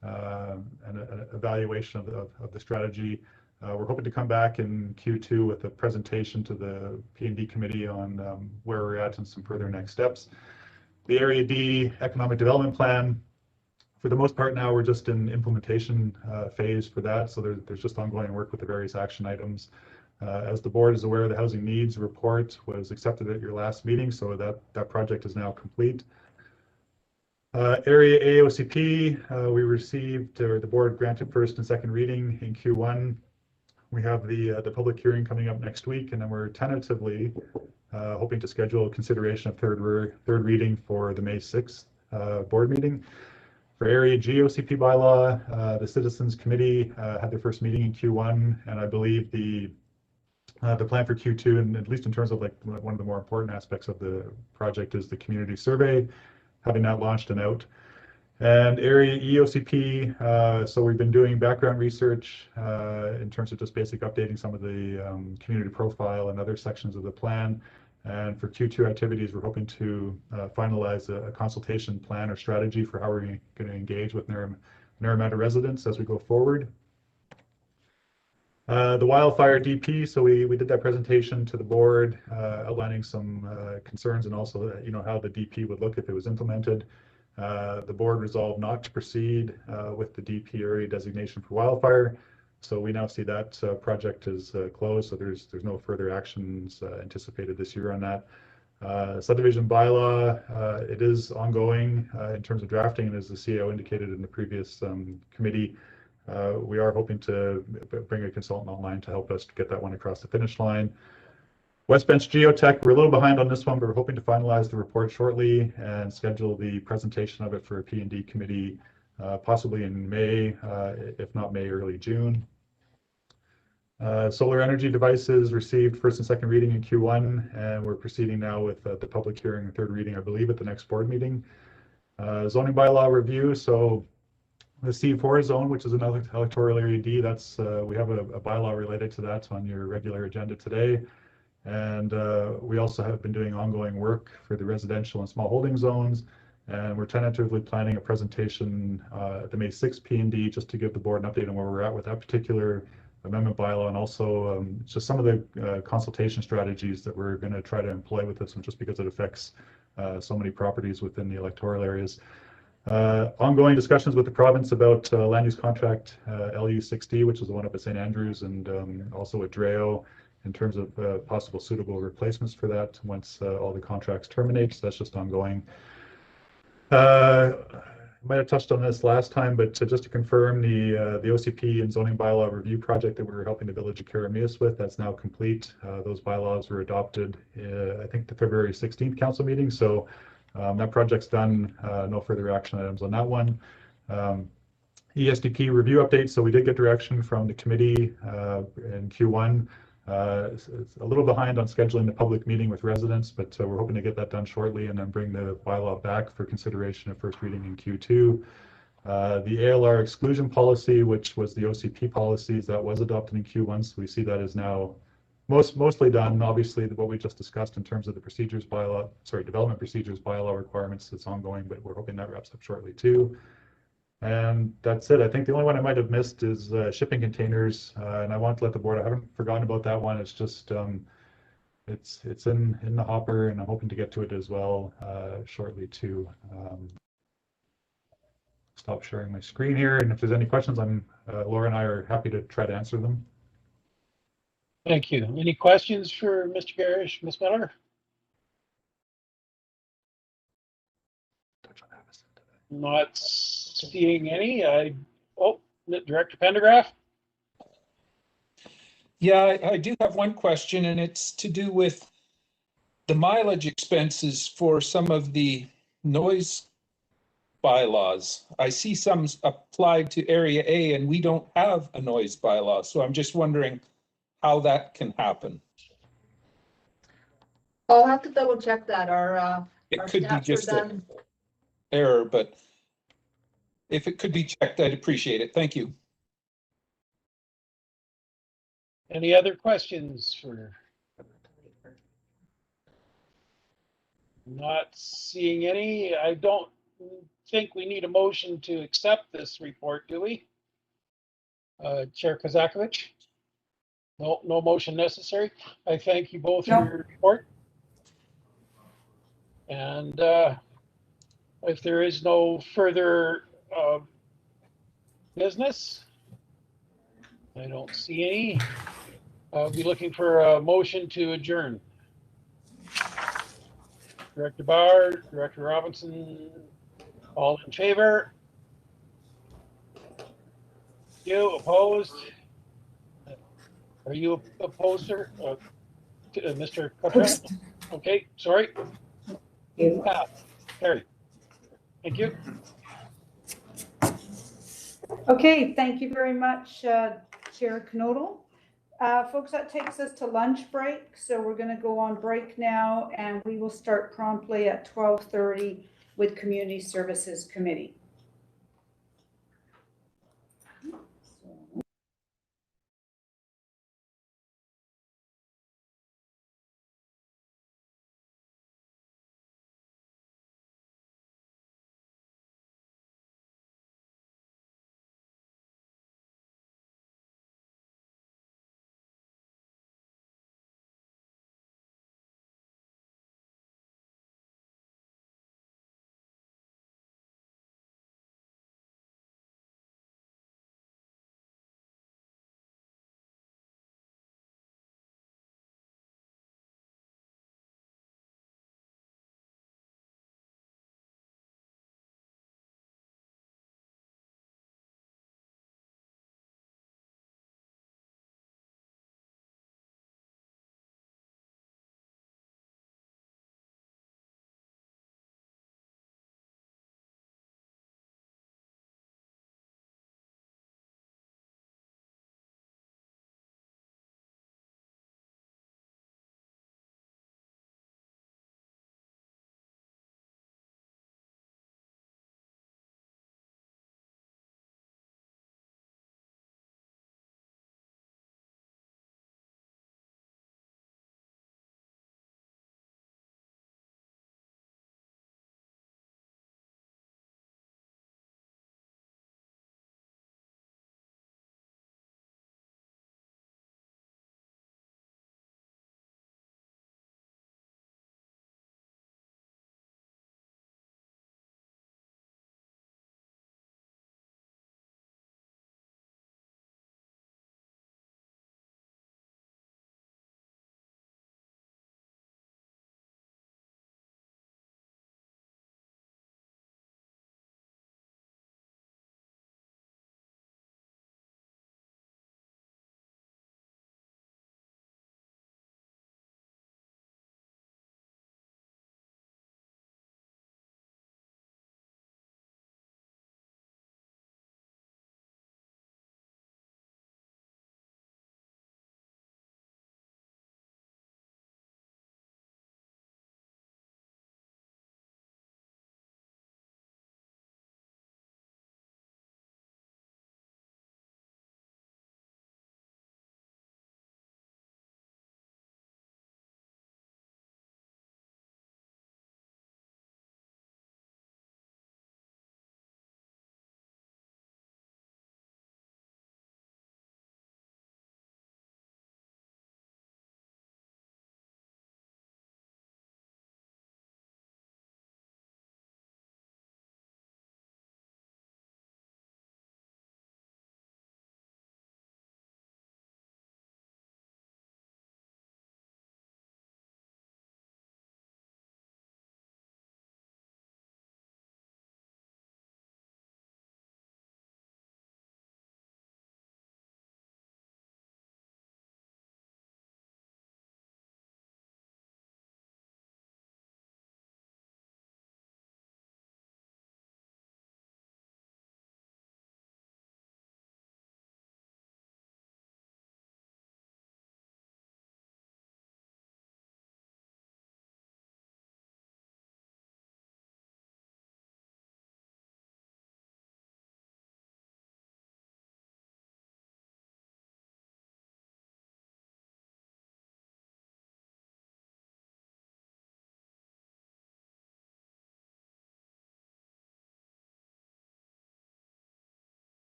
and an evaluation of the strategy. We're hoping to come back in Q2 with a presentation to the P&D committee on where we're at and some further next steps. The Area D economic development plan, for the most part now we're just in implementation phase for that, so there's just ongoing work with the various action items. As the board is aware, the housing needs report was accepted at your last meeting, so that project is now complete. Area AOCP, we received, or the board granted first and second reading in Q1. We have the public hearing coming up next week, and then we're tentatively hoping to schedule consideration of third reading for the May 6th board meeting. For Area GOCP bylaw, the Citizens Committee had their first meeting in Q1, and I believe the plan for Q2, and at least in terms of like one of the more important aspects of the project, is the community survey, having that launched and out. And Area EOCP, so we've been doing background research in terms of just basic updating some of the community profile and other sections of the plan. And for Q2 activities, we're hoping to finalize a consultation plan or strategy for how we're going to engage with Naramata residents as we go forward. The wildfire DP, so we did that presentation to the board, outlining some concerns and also how the DP would look if it was implemented. The board resolved not to proceed with the DP area designation for wildfire. So we now see that project is closed, so there's no further actions anticipated this year on that. Subdivision bylaw, it is ongoing in terms of drafting, and as the CEO indicated in the previous committee, we are hoping to bring a consultant online to help us get that one across the finish line. West Bench Geotech, we're a little behind on this one, but we're hoping to finalize the report shortly and schedule the presentation of it for a P&D committee, possibly in May, if not May, early June. Solar energy devices received first and second reading in Q1, and we're proceeding now with the public hearing and third reading, I believe, at the next board meeting. Zoning bylaw review, so the C4 zone, which is another electoral area D, that's we have a bylaw related to that on your regular agenda today. And we also have been doing ongoing work for the residential and small holding zones, and we're tentatively planning a presentation at the May 6th P&D just to give the board an update on where we're at with that particular amendment bylaw, and also just some of the consultation strategies that we're going to try to employ with this one, just because it affects so many properties within the electoral areas. Ongoing discussions with the province about land use contract LU60, which is the one up at St. Andrews, and also at DREO, in terms of possible suitable replacements for that once all the contracts terminate. So that's just ongoing. Might have touched on this last time, but just to confirm, the OCP and zoning bylaw review project that we were helping the village of Karameas with, that's now complete. Those bylaws were adopted, I think, the February 16th council meeting. So that project's done. No further action items on that one. ESDP review update. So we did get direction from the committee in Q1. It's a little behind on scheduling the public meeting with residents, but we're hoping to get that done shortly and then bring the bylaw back for consideration at first reading in Q2. The ALR exclusion policy, which was the OCP policies, that was adopted in Q1, so we see that is now mostly done. Obviously, what we just discussed in terms of the procedures bylaw, development procedures bylaw requirements, it's ongoing, but we're hoping that wraps up shortly too. And that's it. I think the only one I might have missed is shipping containers, and I want to let the board, I haven't forgotten about that one. It's just, it's in the hopper, and I'm hoping to get to it as well shortly too. Stop sharing my screen here, and if there's any questions, Laura and I are happy to try to answer them. Thank you. Any questions for Mr. Garish, Ms. Miller? Not seeing any. Director Pendergraft? Yeah, I do have one question, and it's to do with the mileage expenses for some of the noise bylaws. I see some applied to Area A, and we don't have a noise bylaw, so I'm just wondering how that can happen. I'll have to double check that. Our could be stats just are an done. error, but if it could be checked, I'd appreciate it. Thank you. Any other questions for? Not seeing any. I don't think we need a motion to accept this report, do we? Chair Kozakovich? No motion necessary. I thank you both for your report. And if there is no further business, I don't see any. I'll be looking for a motion to adjourn. Director Bauer, Director Robinson, all in favor? You opposed? Are you opposed, sir? Mr. Cottrell? Okay, sorry. Carrie. Thank you. Okay, thank you very much, Chair Knodel. Folks, that takes us to lunch break. So we're going to go on break now, and we will start promptly at 12:30 with Community Services Committee.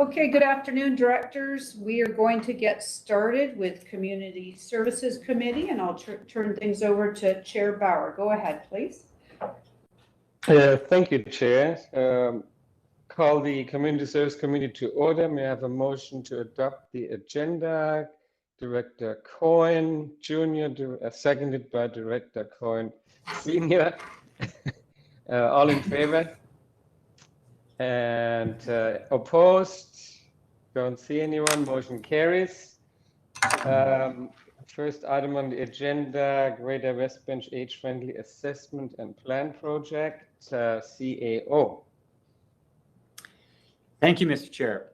Okay, good afternoon, directors. We are going to get started with Community Services Committee, and I'll turn things over to Chair Bauer. Go ahead, please. Thank you, Chair. Call the Community Service Committee to order. May I have a motion to adopt the agenda? Director Coyne, Jr., seconded by Director Coyne, Senior. All in favor? And opposed? Don't see anyone. Motion carries. First item on the agenda, Greater West Bench Age-Friendly Assessment and Plan Project, CAO. Thank you, Mr. Chair.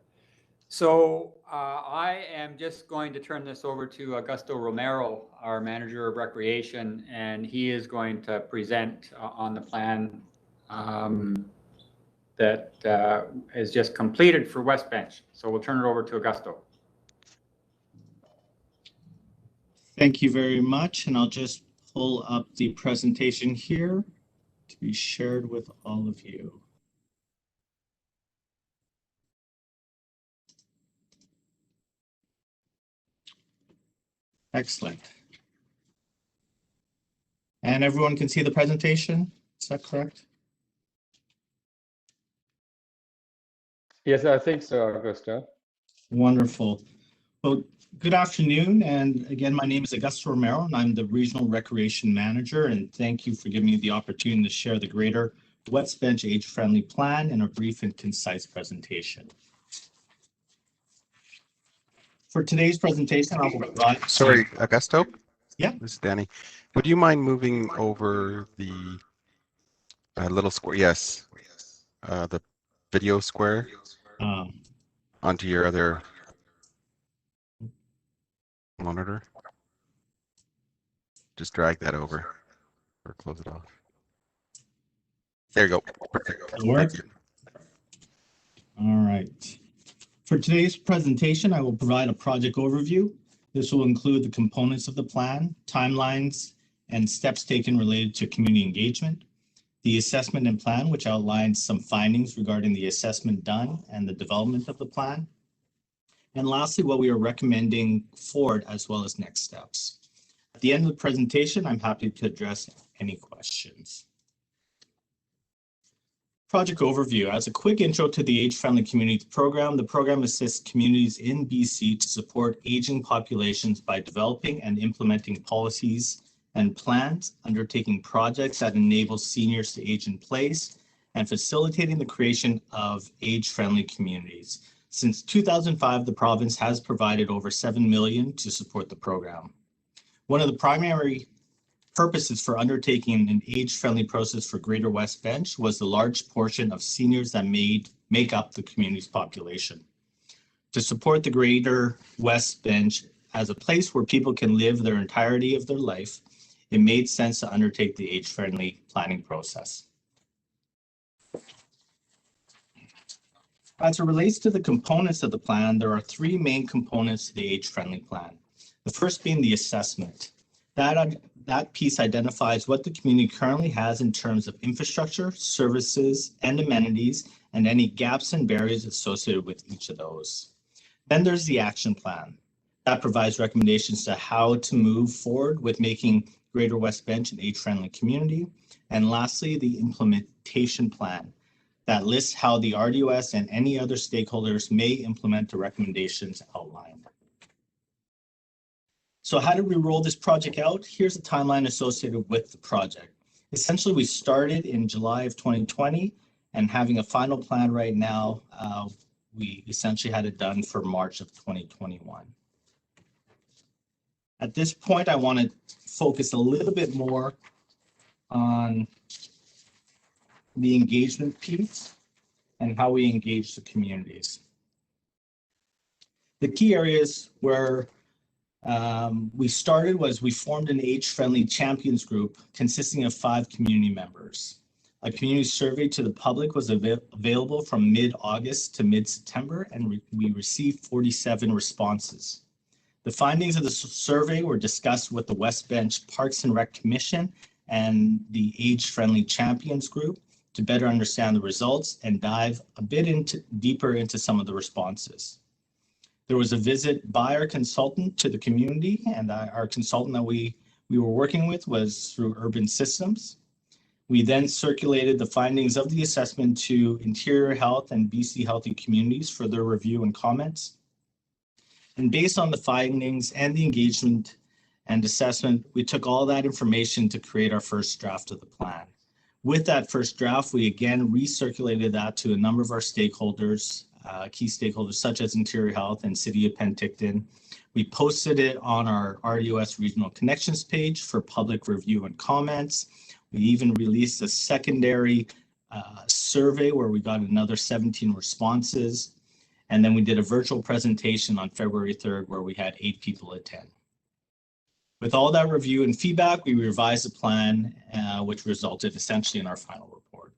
So I am just going to turn this over to Augusto Romero, our Manager of Recreation, and he is going to present on the plan that is just completed for West Bench. So we'll turn it over to Augusto. Thank you very much, and I'll just pull up the presentation here to be shared with all of you. Excellent. And everyone can see the presentation? Is that correct? Yes, I think so, Augusto. Wonderful. Well, good afternoon. And again, my name is Augusto Romero, and I'm the Regional Recreation Manager. And thank you for giving me the opportunity to share the Greater West Bench Age-Friendly Plan in a brief and concise presentation. For today's presentation, I'll provide... Sorry, Augusto? Yeah. This is Danny. Would you mind moving over the little square? Yes. The video square onto your other monitor. Just drag that over or close it off. There you go. Perfect. Thank you. All right. For today's presentation, I will provide a project overview. This will include the components of the plan, timelines, and steps taken related to community engagement, the assessment and plan, which outlines some findings regarding the assessment done and the development of the plan, and lastly, what we are recommending forward as well as next steps. At the end of the presentation, I'm happy to address any questions. Project overview. As a quick intro to the Age-Friendly Communities Program, the program assists communities in BC to support aging populations by developing and implementing policies and plans, undertaking projects that enable seniors to age in place, and facilitating the creation of age-friendly communities. Since 2005, the province has provided over $7 million to support the program. One of the primary purposes for undertaking an age-friendly process for Greater West Bench was the large portion of seniors that make up the community's population. To support the Greater West Bench as a place where people can live their entirety of their life, it made sense to undertake the age-friendly planning process. As it relates to the components of the plan, there are three main components to the age-friendly plan. The first being the assessment. That piece identifies what the community currently has in terms of infrastructure, services, and amenities, and any gaps and barriers associated with each of those. Then there's the action plan. That provides recommendations to how to move forward with making Greater West Bench an age-friendly community. And lastly, the implementation plan. That lists how the RDOS and any other stakeholders may implement the recommendations outlined. So how did we roll this project out? Here's a timeline associated with the project. Essentially, we started in July of 2020 and having a final plan right now, we essentially had it done for March of 2021. At this point, I want to focus a little bit more on the engagement piece and how we engage the communities. The key areas where we started was we formed an age-friendly champions group consisting of 5 community members. A community survey to the public was available from mid-August to mid-September, and we received 47 responses. The findings of the survey were discussed with the West Bench Parks and Rec Commission and the age-friendly champions group, to better understand the results and dive a bit deeper into some of the responses. There was a visit by our consultant to the community, and our consultant that we were working with was through Urban Systems. We then circulated the findings of the assessment to Interior Health and BC Healthy Communities for their review and comments. And based on the findings and the engagement and assessment, we took all that information to create our first draft of the plan. With that first draft, we again recirculated that to a number of our stakeholders, key stakeholders such as Interior Health and City of Penticton. We posted it on our RDOS Regional Connections page for public review and comments. We even released a secondary survey where we got another 17 responses. And then we did a virtual presentation on February 3rd where we had 8 people attend. With all that review and feedback, we revised the plan, which resulted essentially in our final report.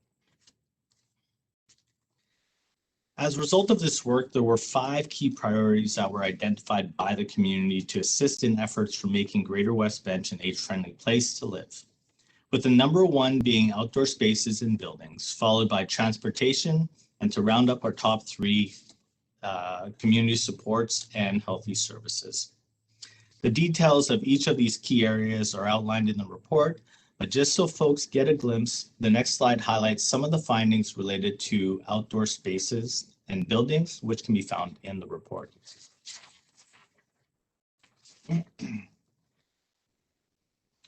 As a result of this work, there were 5 key priorities that were identified by the community to assist in efforts for making Greater West Bench an age-friendly place to live, with the number 1 being outdoor spaces and buildings, followed by transportation, and to round up our top 3, community supports and healthy services. The details of each of these key areas are outlined in the report, but just so folks get a glimpse, the next slide highlights some of the findings related to outdoor spaces and buildings, which can be found in the report.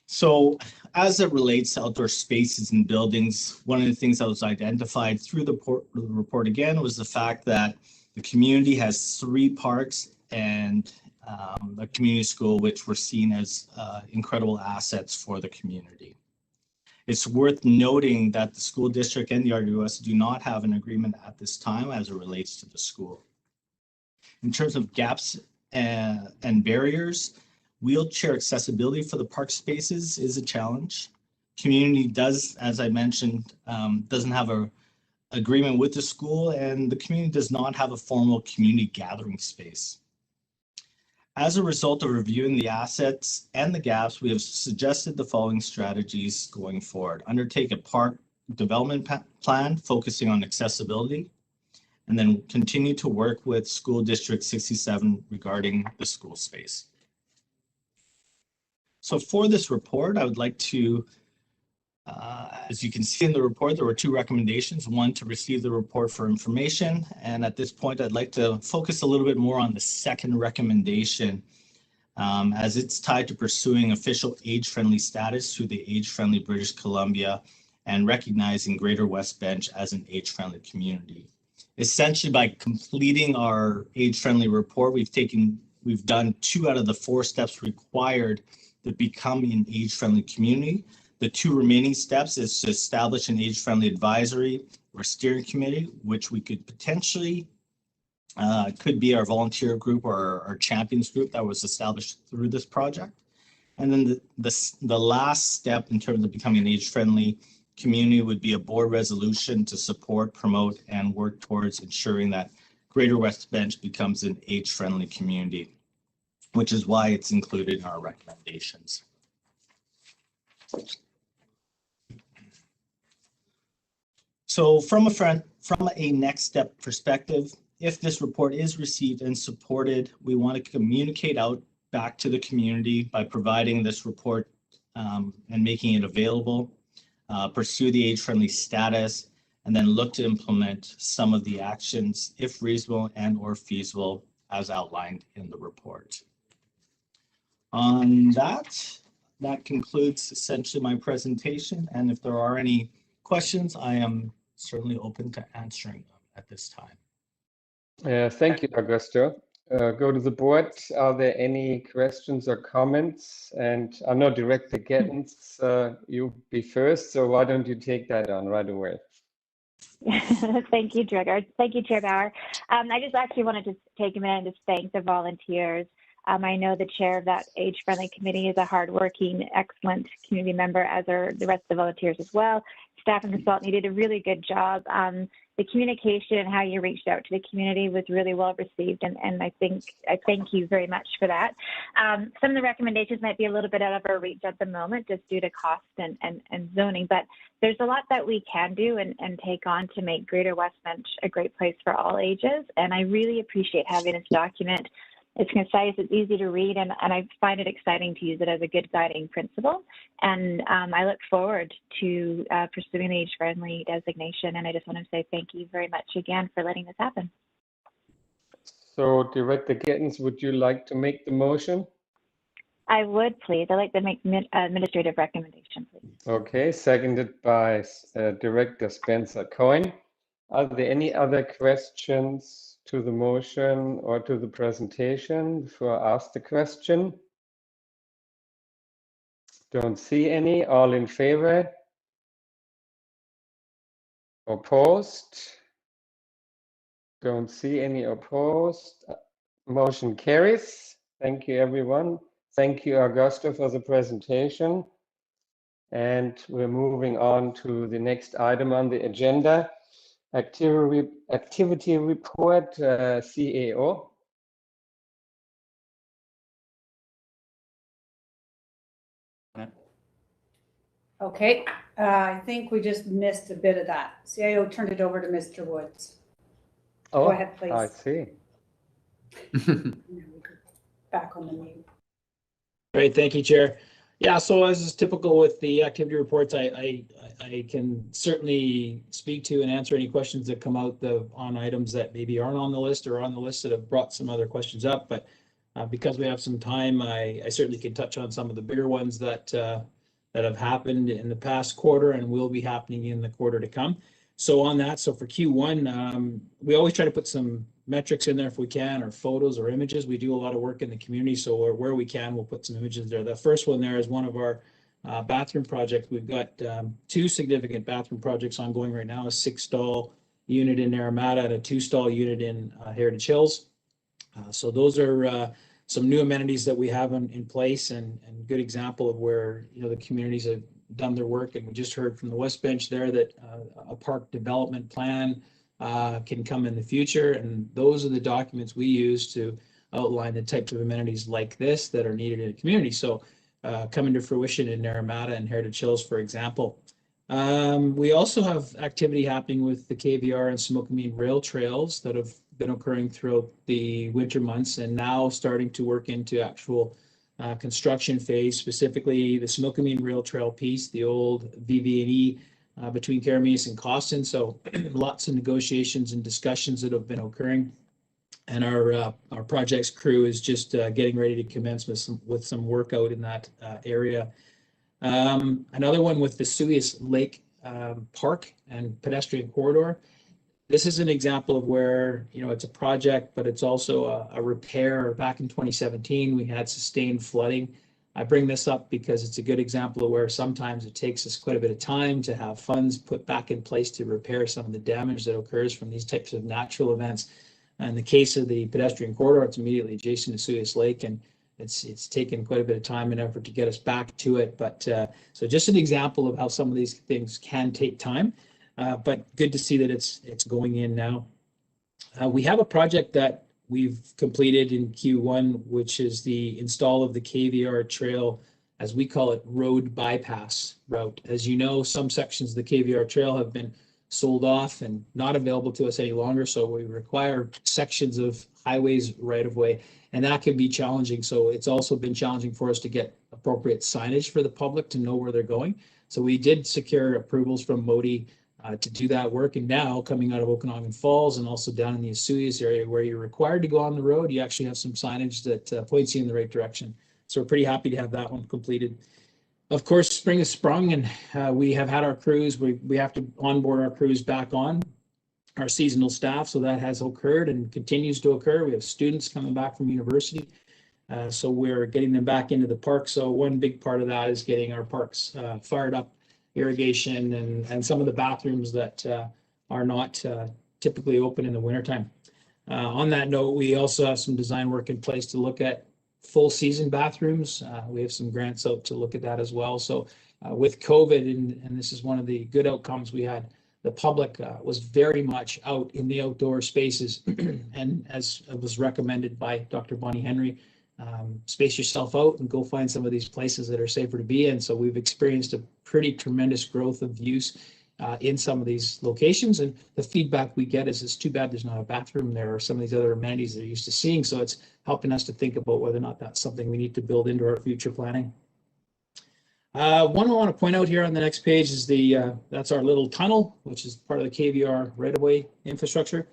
So as it relates to outdoor spaces and buildings, one of the things that was identified through the report again was the fact that the community has 3 parks and a community school, which were seen as incredible assets for the community. It's worth noting that the school district and the RDOS do not have an agreement at this time as it relates to the school. In terms of gaps and barriers, wheelchair accessibility for the park spaces is a challenge. Community does, as I mentioned, doesn't have an agreement with the school, and the community does not have a formal community gathering space. As a result of reviewing the assets and the gaps, we have suggested the following strategies going forward. Undertake a park development plan focusing on accessibility, and then continue to work with School District 67 regarding the school space. So for this report, I would like to, as you can see in the report, there were 2 recommendations. One, to receive the report for information. And at this point, I'd like to focus a little bit more on the second recommendation, as it's tied to pursuing official age-friendly status through the Age-Friendly British Columbia and recognizing Greater West Bench as an age-friendly community. Essentially, by completing our age-friendly report, we've done 2 out of the 4 steps required to become an age-friendly community. The 2 remaining steps is to establish an age-friendly advisory or steering committee, which we could potentially, could be our volunteer group or our champions group that was established through this project. And then the last step in terms of becoming an age-friendly community would be a board resolution to support, promote, and work towards ensuring that Greater West Bench becomes an age-friendly community, which is why it's included in our recommendations. So from a next step perspective, if this report is received and supported, we want to communicate out back to the community by providing this report and making it available, pursue the age-friendly status, and then look to implement some of the actions, if reasonable and or feasible, as outlined in the report. On that concludes essentially my presentation. And if there are any questions, I am certainly open to answering them at this time. Thank you, Augusto. Go to the board. Are there any questions or comments? And I know Director Gettens, you'll be first, so why don't you take that on right away? Thank you, Director. Thank you, Chair Bauer. I just actually wanted to take a minute and just thank the volunteers. I know the chair of that age-friendly committee is a hardworking, excellent community member, as are the rest of the volunteers as well. Staff and consultant, you did a really good job. the communication and how you reached out to the community was really well received, and I thank you very much for that. Some of the recommendations might be a little bit out of our reach at the moment just due to cost and zoning, but there's a lot that we can do and take on to make Greater Westminster a great place for all ages, and I really appreciate having this document. It's concise, it's easy to read, and I find it exciting to use it as a good guiding principle. And I look forward to pursuing the age-friendly designation. And I just want to say thank you very much again for letting this happen. So Director Gittens, would you like to make the motion? I would, please. I'd like to make administrative recommendation, please. Okay, seconded by Director Spencer Coyne. Are there any other questions to the motion or to the presentation before I ask the question? Don't see any. All in favor? Opposed? Don't see any opposed. Motion carries. Thank you, everyone. Thank you, Augusto, for the presentation. And we're moving on to the next item on the agenda. Activity report, CAO. Okay, I think we just missed a bit of that. CIO turned it over to Mr. Woods. Oh, Go ahead, please. I see. Back on the mute. Great, thank you, Chair. Yeah, so as is typical with the activity reports, I can certainly speak to and answer any questions that come out on items that maybe aren't on the list or on the list that have brought some other questions up. But because we have some time, I certainly can touch on some of the bigger ones that have happened in the past quarter and will be happening in the quarter to come. So on that, so for Q1, we always try to put some metrics in there if we can, or photos or images. We do a lot of work in the community, so where we can, we'll put some images there. The first one there is one of our bathroom projects. We've got two significant bathroom projects ongoing right now, a 6-stall unit in Naramata and a 2-stall unit in Heritage Hills. So those are some new amenities that we have in place, and good example of where the communities have done their work. And we just heard from the West Bench there that a park development plan can come in the future, and those are the documents we use to outline the types of amenities like this that are needed in a community. So coming to fruition in Naramata and Heritage Hills, for example. We also have activity happening with the KVR and Similkameen rail trails that have been occurring throughout the winter months, and now starting to work into actual construction phase, specifically the Similkameen rail trail piece, the old VV&E between Karameas and Coston. So lots of negotiations and discussions that have been occurring, and our projects crew is just getting ready to commence with some work out in that area. Another one with the Suias Lake Park and pedestrian corridor. This is an example of where, it's a project, but it's also a repair. Back in 2017, we had sustained flooding. I bring this up because it's a good example of where sometimes it takes us quite a bit of time to have funds put back in place to repair some of the damage that occurs from these types of natural events. In the case of the pedestrian corridor, it's immediately adjacent to Suias Lake, and it's taken quite a bit of time and effort to get us back to it. But so just an example of how some of these things can take time. But good to see that it's going in now. We have a project that we've completed in Q1, which is the install of the KVR trail, as we call it, road bypass route. As you know, some sections of the KVR trail have been sold off and not available to us any longer, so we require sections of highways right of way, and that can be challenging. So it's also been challenging for us to get appropriate signage for the public to know where they're going. So we did secure approvals from MODI to do that work. And now coming out of Okanagan Falls and also down in the Osoyoos area where you're required to go on the road, you actually have some signage that points you in the right direction. So we're pretty happy to have that one completed. Of course, spring has sprung, and we have had our crews. We have to onboard our crews back on our seasonal staff. So that has occurred and continues to occur. We have students coming back from university. So we're getting them back into the park. So one big part of that is getting our parks fired up, irrigation, and some of the bathrooms that are not typically open in the wintertime. On that note, we also have some design work in place to look at full season bathrooms. We have some grants out to look at that as well. So with COVID, and this is one of the good outcomes we had the public was very much out in the outdoor spaces. And as was recommended by Dr. Bonnie Henry, space yourself out and go find some of these places that are safer to be in. So we've experienced a pretty tremendous growth of use in some of these locations. And the feedback we get is it's too bad there's not a bathroom there or some of these other amenities they're used to seeing. So it's helping us to think about whether or not that's something we need to build into our future planning. One I want to point out here on the next page is that's our little tunnel, which is part of the KVR right-of-way infrastructure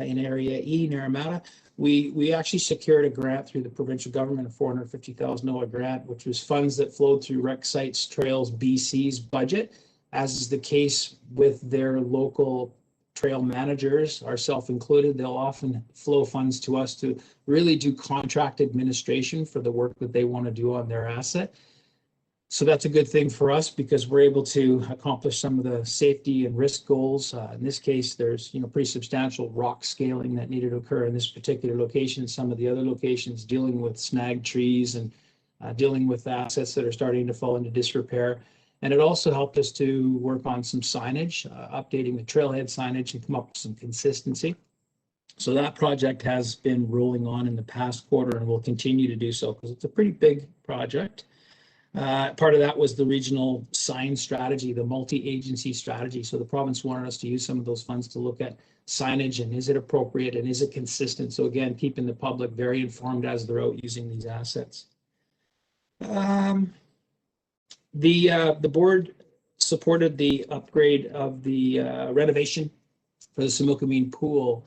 in Area E, Naramata. We actually secured a grant through the provincial government, a $450,000 grant, which was funds that flowed through Rec Sites Trails BC's budget, as is the case with their local trail managers, ourselves included. They'll often flow funds to us to really do contract administration for the work that they want to do on their asset. So that's a good thing for us because we're able to accomplish some of the safety and risk goals. In this case, there's pretty substantial rock scaling that needed to occur in this particular location. Some of the other locations dealing with snag trees and dealing with assets that are starting to fall into disrepair. And it also helped us to work on some signage, updating the trailhead signage and come up with some consistency. So that project has been rolling on in the past quarter and will continue to do so because it's a pretty big project. Part of that was the regional sign strategy, the multi-agency strategy. So the province wanted us to use some of those funds to look at signage and is it appropriate and is it consistent? So again, keeping the public very informed as they're out using these assets. The board supported the upgrade of the renovation for the Similkameen pool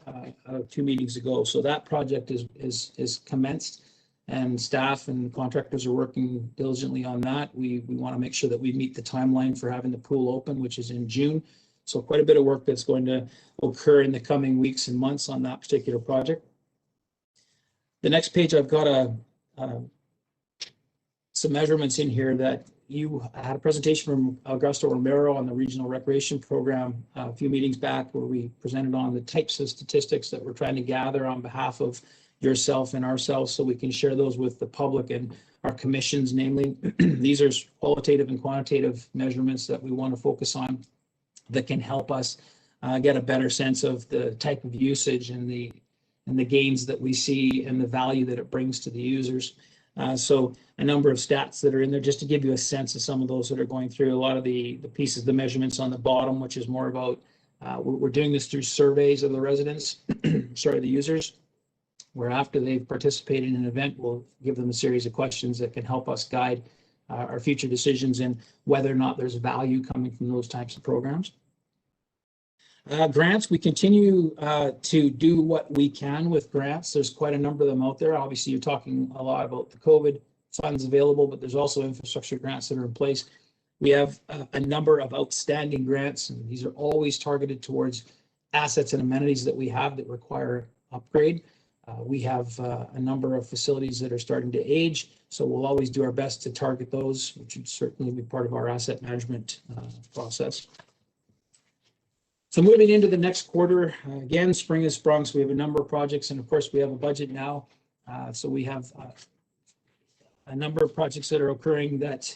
2 meetings ago. So that project is commenced. And staff and contractors are working diligently on that. We want to make sure that we meet the timeline for having the pool open, which is in June. So quite a bit of work that's going to occur in the coming weeks and months on that particular project. The next page, I've got some measurements in here that you had a presentation from Augusto Romero on the regional recreation program a few meetings back where we presented on the types of statistics that we're trying to gather on behalf of yourself and ourselves so we can share those with the public and our commissions. Namely, these are qualitative and quantitative measurements that we want to focus on that can help us get a better sense of the type of usage and the gains that we see and the value that it brings to the users. So a number of stats that are in there just to give you a sense of some of those that are going through a lot of the pieces, the measurements on the bottom, which is more about we're doing this through surveys of the residents, sorry, the users, where after they've participated in an event, we'll give them a series of questions that can help us guide our future decisions in whether or not there's value coming from those types of programs. Grants, we continue to do what we can with grants. There's quite a number of them out there. Obviously, you're talking a lot about the COVID funds available, but there's also infrastructure grants that are in place. We have a number of outstanding grants, and these are always targeted towards assets and amenities that we have that require upgrade. We have a number of facilities that are starting to age, so we'll always do our best to target those, which would certainly be part of our asset management process. So moving into the next quarter, again, spring is sprung, so we have a number of projects, and of course we have a budget now. So we have a number of projects that are occurring that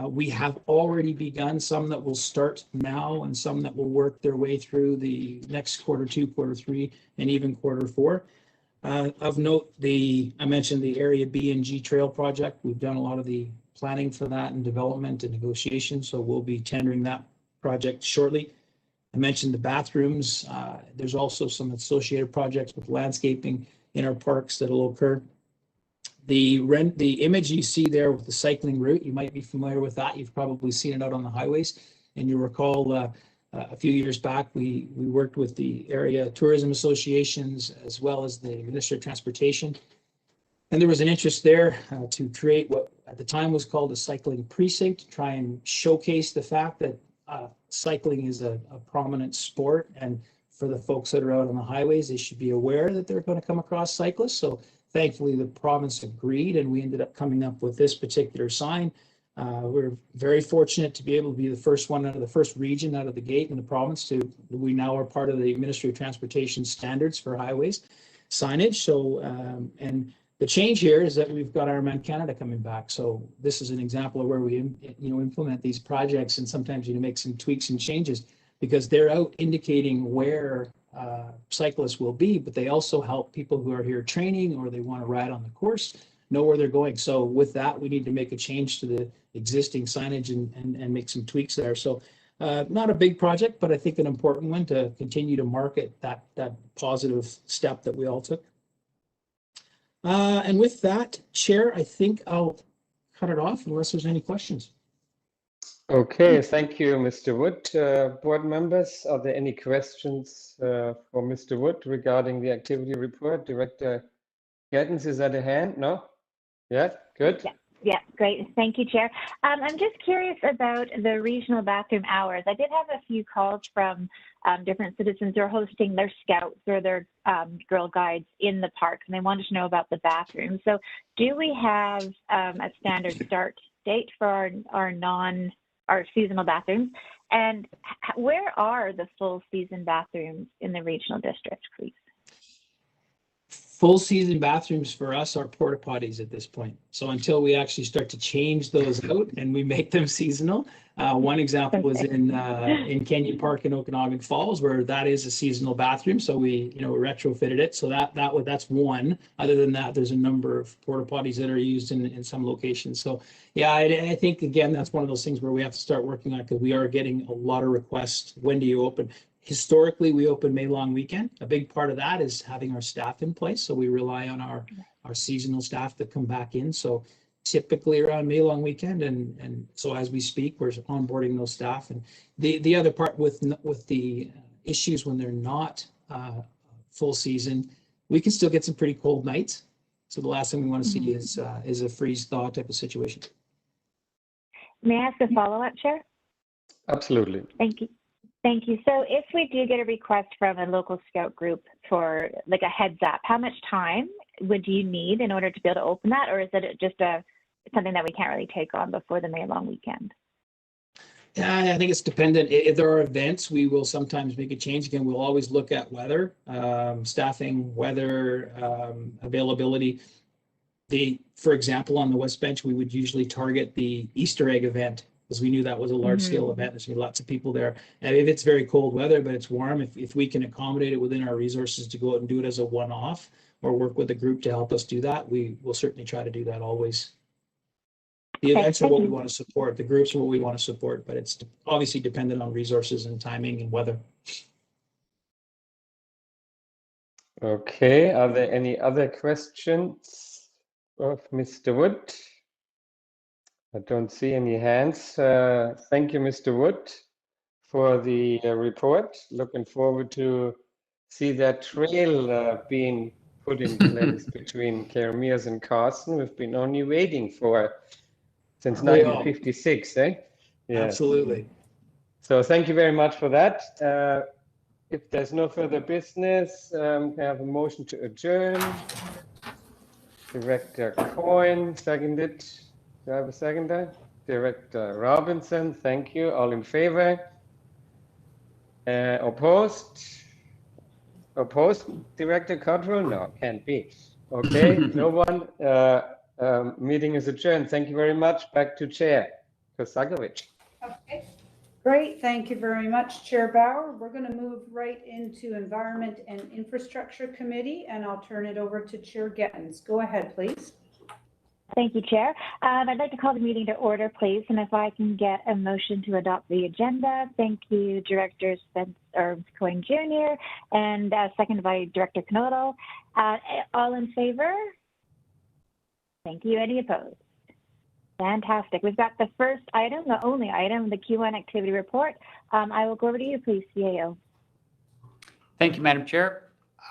we have already begun, some that will start now and some that will work their way through the next quarter 2, quarter 3, and even quarter 4. Of note, I mentioned the Area B and G Trail project. We've done a lot of the planning for that and development and negotiation, so we'll be tendering that project shortly. I mentioned the bathrooms. There's also some associated projects with landscaping in our parks that will occur. The image you see there with the cycling route, you might be familiar with that. You've probably seen it out on the highways, and you recall a few years back, we worked with the area tourism associations as well as the Ministry of Transportation. And there was an interest there to create what at the time was called a cycling precinct, to try and showcase the fact that cycling is a prominent sport. And for the folks that are out on the highways, they should be aware that they're going to come across cyclists. So thankfully, the province agreed, and we ended up coming up with this particular sign. We're very fortunate to be able to be the first one out of the first region out of the gate in the province we now are part of the Ministry of Transportation standards for highways signage. So, and the change here is that we've got Ironman Canada coming back. So this is an example of where we implement these projects, and sometimes you make some tweaks and changes. because they're out indicating where cyclists will be, but they also help people who are here training or they want to ride on the course know where they're going. So with that, we need to make a change to the existing signage and make some tweaks there. So not a big project, but I think an important one to continue to market that positive step that we all took. And with that, Chair, I think I'll cut it off unless there's any questions. Okay, thank you, Mr. Wood. Board members, are there any questions for Mr. Wood regarding the activity report? Director Gettens, is that a hand? No? Yeah, good. Yeah, great. Thank you, Chair. I'm just curious about the regional bathroom hours. I did have a few calls from different citizens who are hosting their scouts or their Girl Guides in the parks, and they wanted to know about the bathroom. So do we have a standard start date for our seasonal bathrooms? And where are the full season bathrooms in the regional district, please? Full season bathrooms for us are porta potties at this point. So until we actually start to change those out and we make them seasonal, one example was in Kenyon Park in Okanagan Falls, where that is a seasonal bathroom. So we retrofitted it. So that's one. Other than that, there's a number of porta potties that are used in some locations. So yeah, I think again that's one of those things where we have to start working on, because we are getting a lot of requests. When do you open? Historically, we open May long weekend. A big part of that is having our staff in place. So we rely on our seasonal staff to come back in. So typically around May long weekend. And so as we speak, we're onboarding those staff. And the other part with the issues when they're not full season, we can still get some pretty cold nights. So the last thing we want to see is a freeze thaw type of situation. May I ask a follow-up, Chair? Absolutely. Thank you. Thank you. So if we do get a request from a local scout group for like a heads up, how much time would you need in order to be able to open that? Or is it just something that we can't really take on before the May long weekend? Yeah, I think it's dependent. If there are events, we will sometimes make a change. Again, we'll always look at weather, staffing, weather, availability. For example, on the West Bench, we would usually target the Easter egg event, because we knew that was a large scale event. There's gonna be lots of people there. And if it's very cold weather, but it's warm, if we can accommodate it within our resources to go out and do it as a one-off or work with a group to help us do that, we will certainly try to do that always. The events are what we want to support. The groups are what we want to support, but it's obviously dependent on resources and timing and weather. Okay, are there any other questions of Mr. Wood? I don't see any hands. Thank you, Mr. Wood, for the report. Looking forward to see that trail being put in place between Carameres and Carson. We've been only waiting for since 1956, eh? Yeah. Absolutely. So thank you very much for that. If there's no further business, can I have a motion to adjourn? Director Coyne, seconded. Do I have a seconder? Director Robinson, thank you. All in favor? Opposed? Opposed, Director Cottrell? No, can't be. Okay, no one. Meeting is adjourned. Thank you very much. Back to Chair Kosakovic. Okay, great. Thank you very much, Chair Bauer. We're going to move right into Environment and Infrastructure Committee, and I'll turn it over to Chair Gettens. Go ahead, please. Thank you, Chair. I'd like to call the meeting to order, please, and if I can get a motion to adopt the agenda. Thank you, Director Coyne Jr., and seconded by Director Knodel. All in favor? Thank you. Any opposed? Fantastic. We've got the first item, the only item, the Q1 activity report. I will go over to you, please, CAO. Thank you, Madam Chair.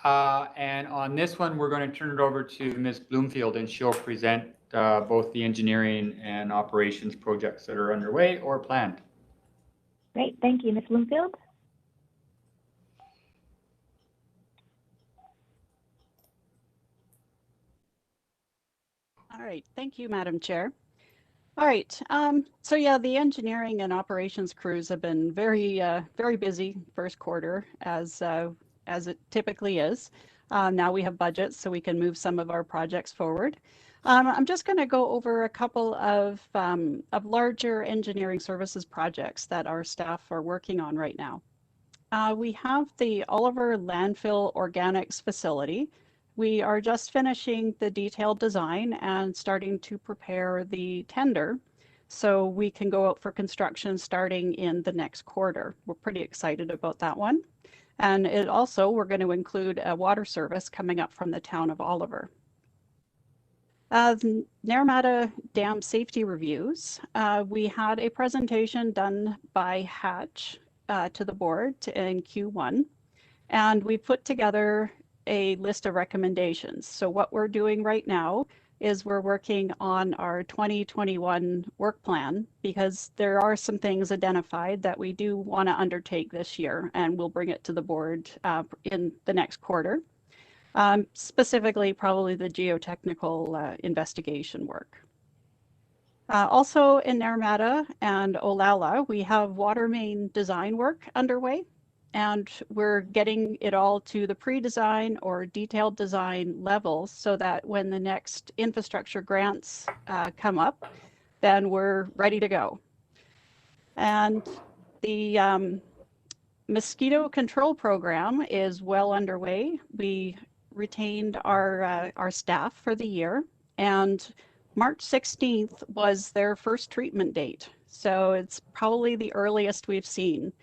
And on this one, we're going to turn it over to Ms. Bloomfield, and she'll present both the engineering and operations projects that are underway or planned. Great. Thank you, Ms. Bloomfield. All right. Thank you, Madam Chair. All right. So yeah, the engineering and operations crews have been very busy first quarter, as it typically is. Now we have budgets, so we can move some of our projects forward. I'm just going to go over a couple of larger engineering services projects that our staff are working on right now. We have the Oliver Landfill Organics facility. We are just finishing the detailed design and starting to prepare the tender so we can go out for construction starting in the next quarter. We're pretty excited about that one. And it also, we're going to include a water service coming up from the town of Oliver. The Naramata Dam safety reviews. We had a presentation done by Hatch to the board in Q1, and we put together a list of recommendations. So what we're doing right now is we're working on our 2021 work plan because there are some things identified that we do want to undertake this year, and we'll bring it to the board in the next quarter. Specifically, probably the geotechnical investigation work. Also in Naramata and Olala, we have water main design work underway, and we're getting it all to the pre-design or detailed design levels so that when the next infrastructure grants come up, then we're ready to go. And the mosquito control program is well underway. We retained our staff for the year, and March 16th was their first treatment date. So it's probably the earliest we've seen.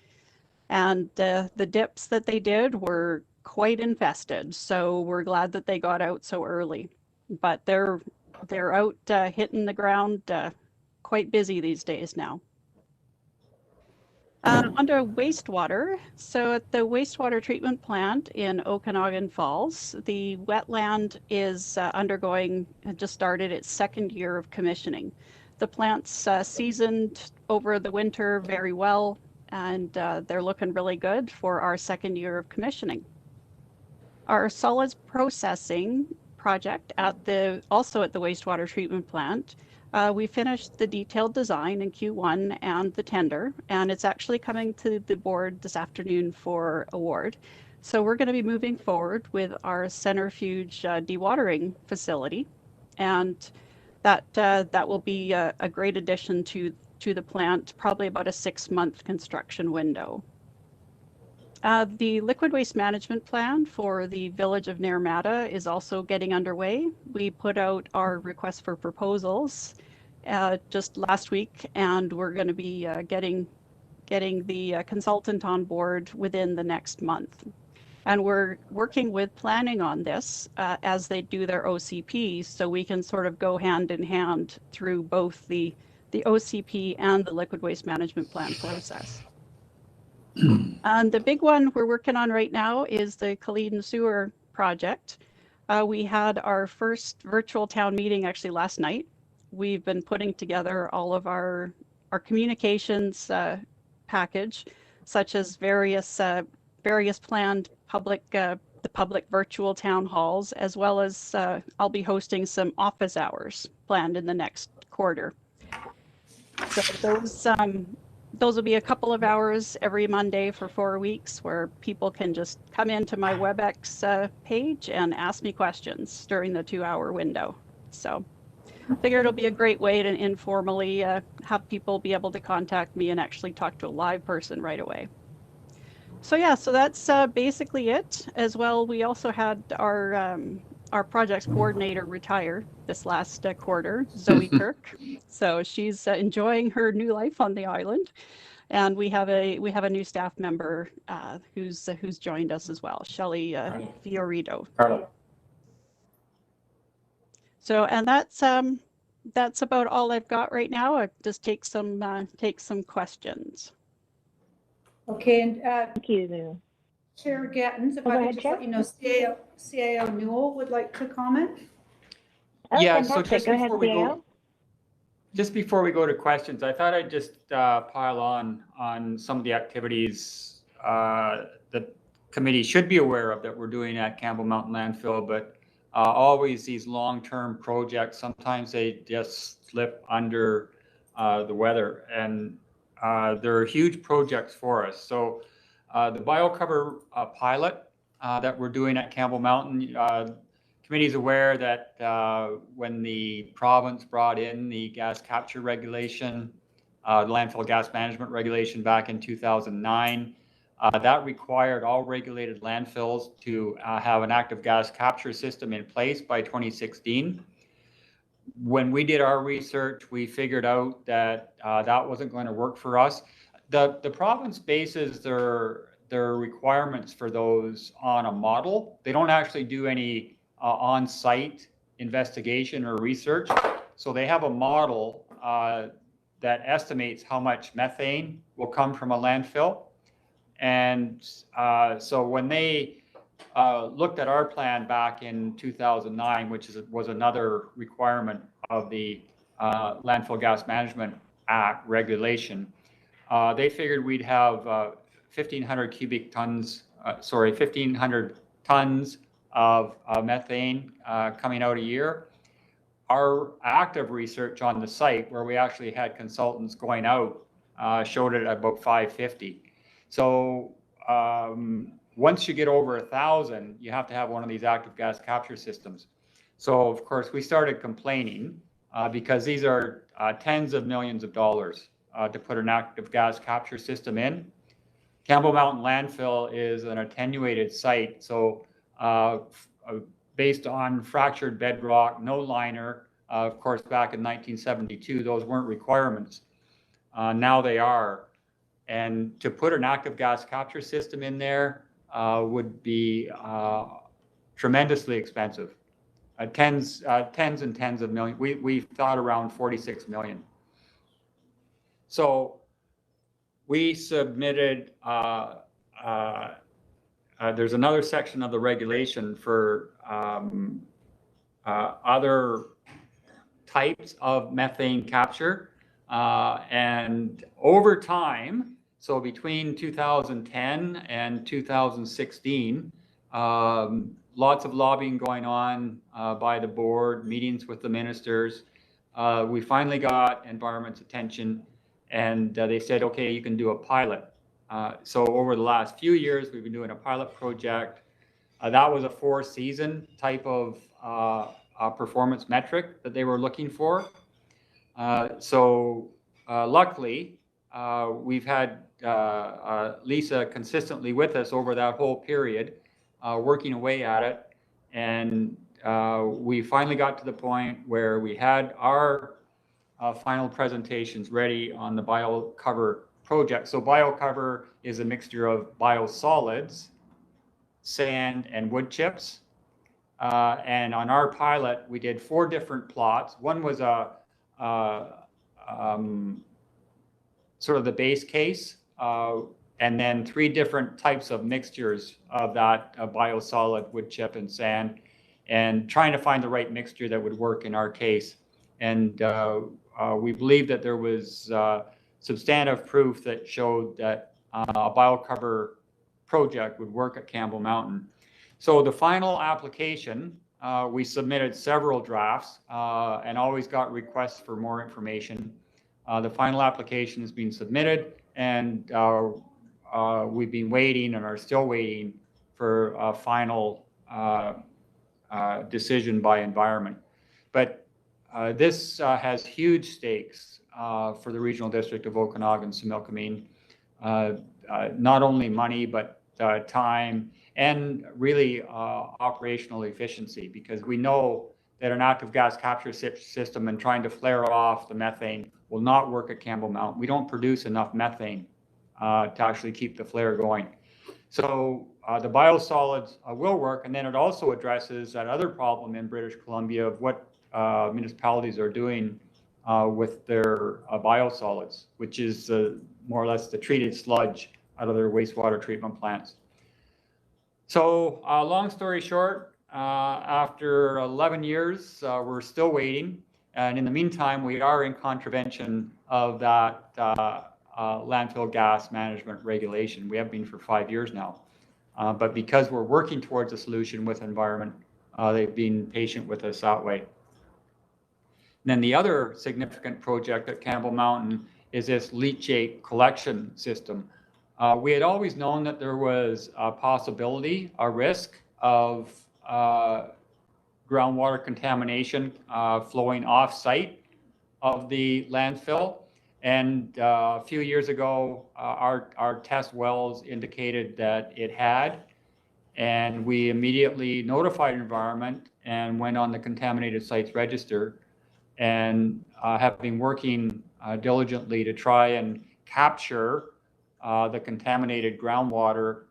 And the dips that they did were quite infested. So we're glad that they got out so early. But they're out hitting the ground quite busy these days now. Under wastewater, so at the wastewater treatment plant in Okanagan Falls, the wetland is just started its second year of commissioning. The plant's seasoned over the winter very well, and they're looking really good for our second year of commissioning. Our solids processing project also at the wastewater treatment plant, we finished the detailed design in Q1 and the tender, and it's actually coming to the board this afternoon for award. So we're going to be moving forward with our centrifuge dewatering facility, and that will be a great addition to the plant, probably about a 6-month construction window. The liquid waste management plan for the village of Naramata is also getting underway. We put out our request for proposals just last week, and we're going to be getting the consultant on board within the next month. And we're working with planning on this as they do their OCP, so we can sort of go hand in hand through both the OCP and the liquid waste management plan process. And the big one we're working on right now is the Culleton Sewer project. We had our first virtual town meeting actually last night. We've been putting together all of our communications package, such as various planned the public virtual town halls, as well as I'll be hosting some office hours planned in the next quarter. So those will be a couple of hours every Monday for 4 weeks where people can just come into my WebEx page and ask me questions during the 2-hour window. So I figure it'll be a great way to informally have people be able to contact me and actually talk to a live person right away. So yeah, so that's basically it. As well, we also had our projects coordinator retire this last quarter, Zoe Kirk. So she's enjoying her new life on the island, and we have a new staff member who's joined us as well, Shelley Fiorito. So, and that's about all I've got right now. I'll just take some questions. Okay, and thank you. Chair Gattens, if I could just let you know, CAO Newell would like to comment. Oh, yeah, fantastic. So go ahead, just before we go to questions, I thought I'd just pile on some of the activities that committee should be aware of that we're doing at Campbell Mountain Landfill, but always these long-term projects, sometimes they just slip under the weather, and they're huge projects for us. So the BioCover pilot that we're doing at Campbell Mountain, committee is aware that when the province brought in the gas capture regulation, the landfill gas management regulation back in 2009, That required all regulated landfills to have an active gas capture system in place by 2016. When we did our research, we figured out that that wasn't going to work for us. The province bases their requirements for those on a model. They don't actually do any on-site investigation or research. So they have a model that estimates how much methane will come from a landfill. And so when they looked at our plan back in 2009, which was another requirement of the Landfill Gas Management Act regulation, they figured we'd have 1,500 tons of methane coming out a year. Our active research on the site, where we actually had consultants going out, showed it at about 550. So once you get over 1,000, you have to have one of these active gas capture systems. So of course we started complaining because these are tens of millions of dollars to put an active gas capture system in. Campbell Mountain Landfill is an attenuated site, so based on fractured bedrock, no liner. Of course, back in 1972, those weren't requirements. Now they are. And to put an active gas capture system in there would be tremendously expensive. Tens and tens of millions. We thought around 46 million. So we submitted, there's another section of the regulation for other types of methane capture. And over time, so between 2010 and 2016, lots of lobbying going on by the board, meetings with the ministers. We finally got environment's attention, and they said, okay, you can do a pilot. So over the last few years, we've been doing a pilot project. That was a 4-season type of performance metric that they were looking for. Luckily, we've had Lisa consistently with us over that whole period, working away at it. And we finally got to the point where we had our final presentations ready on the BioCover project. So BioCover is a mixture of biosolids, sand, and wood chips. And on our pilot, we did 4 different plots. One was sort of the base case, and then 3 different types of mixtures of that biosolid, wood chip, and sand, and trying to find the right mixture that would work in our case. And we believe that there was substantive proof that showed that a BioCover project would work at Campbell Mountain. So the final application, we submitted several drafts and always got requests for more information. The final application has been submitted, and we've been waiting and are still waiting for a final decision by environment. But this has huge stakes for the Regional District of Okanagan-Similkameen, not only money, but time and really operational efficiency, because we know that an active gas capture system and trying to flare off the methane will not work at Campbell Mountain. We don't produce enough methane to actually keep the flare going. So the biosolids will work, and then it also addresses that other problem in British Columbia of what municipalities are doing with their biosolids, which is more or less the treated sludge out of their wastewater treatment plants. So long story short, after 11 years, we're still waiting. And in the meantime, we are in contravention of that landfill gas management regulation. We have been for 5 years now. But because we're working towards a solution with environment, they've been patient with us that way. And then the other significant project at Campbell Mountain is this leachate collection system. We had always known that there was a possibility, a risk of groundwater contamination flowing off-site of the landfill. And a few years ago, our test wells indicated that it had, and we immediately notified environment and went on the contaminated sites register, and have been working diligently to try and capture the contaminated groundwater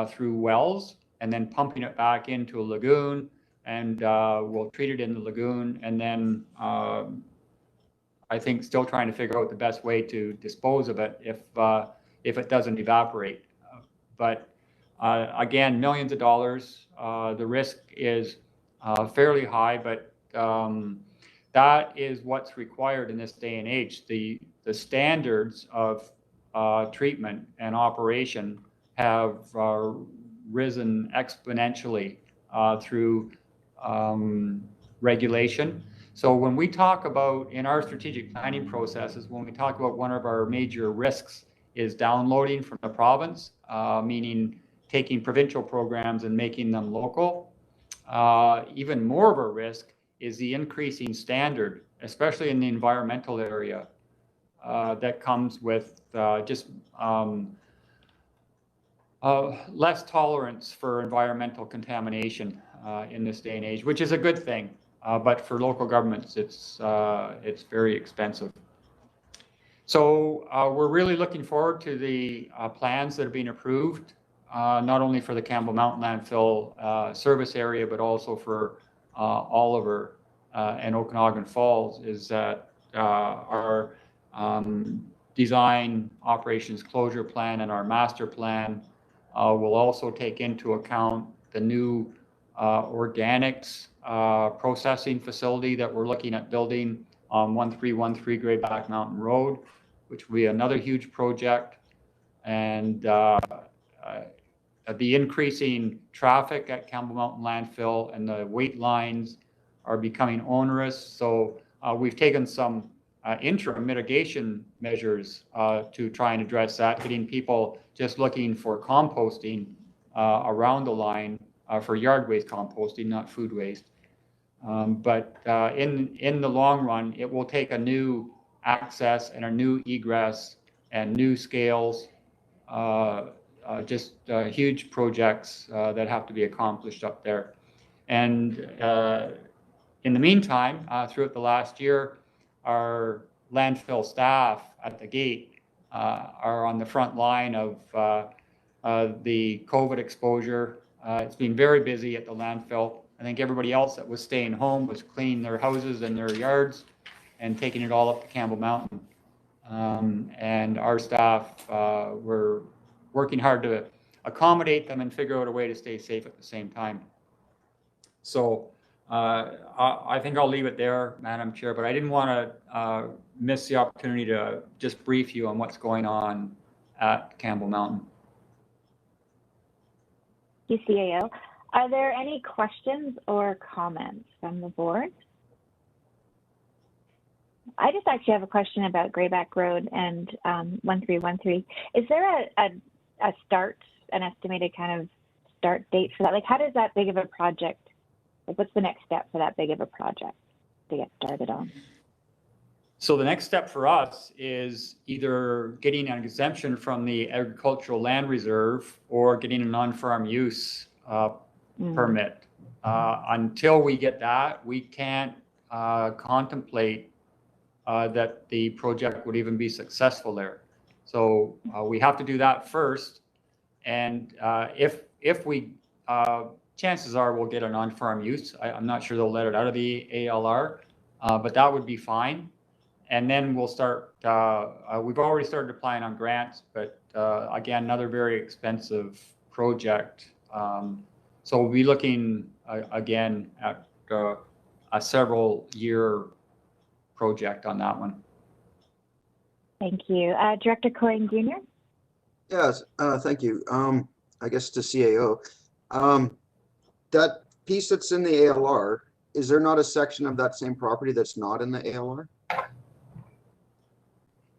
through wells, and then pumping it back into a lagoon, and we'll treat it in the lagoon, and then I think still trying to figure out the best way to dispose of it if it doesn't evaporate. But again, millions of dollars. The risk is fairly high, but that is what's required in this day and age. The standards of treatment and operation have risen exponentially through regulation. So when we talk about, in our strategic planning processes, when we talk about one of our major risks is downloading from the province, meaning taking provincial programs and making them local. Even more of a risk is the increasing standard, especially in the environmental area, that comes with just less tolerance for environmental contamination in this day and age, which is a good thing. But for local governments, it's very expensive. So we're really looking forward to the plans that have been approved, not only for the Campbell Mountain landfill service area, but also for Oliver and Okanagan Falls, is that our design operations closure plan and our master plan will also take into account the new organics processing facility that we're looking at building on 1313 Greyback Mountain Road, which will be another huge project. And the increasing traffic at Campbell Mountain landfill and the wait lines are becoming onerous. So we've taken some interim mitigation measures to try and address that, getting people just looking for composting around the line for yard waste composting, not food waste. But in the long run, it will take a new access and a new egress and new scales, just huge projects that have to be accomplished up there. And in the meantime, throughout the last year, our landfill staff at the gate are on the front line of the COVID exposure. It's been very busy at the landfill. I think everybody else that was staying home was cleaning their houses and their yards and taking it all up to Campbell Mountain. And our staff were working hard to accommodate them and figure out a way to stay safe at the same time. So I think I'll leave it there, Madam Chair, but I didn't want to miss the opportunity to just brief you on what's going on at Campbell Mountain. CAO. Are there any questions or comments from the board? I just actually have a question about Greyback Road and 1313. Is there a start, an estimated kind of start date for that? Like, how does that big of a project, like, what's the next step for that big of a project to get started on? So the next step for us is either getting an exemption from the agricultural land reserve or getting a non-farm use permit. Until we get that, we can't contemplate that the project would even be successful there. So we have to do that first. And if we, chances are we'll get a non-farm use. I'm not sure they'll let it out of the ALR, but that would be fine. And then we'll start, we've already started applying on grants, but again, another very expensive project. So we'll be looking again at a several year project on that one. Thank you. Director Coyne Jr.? Yes, thank you. I guess to CAO. That piece that's in the ALR, is there not a section of that same property that's not in the ALR?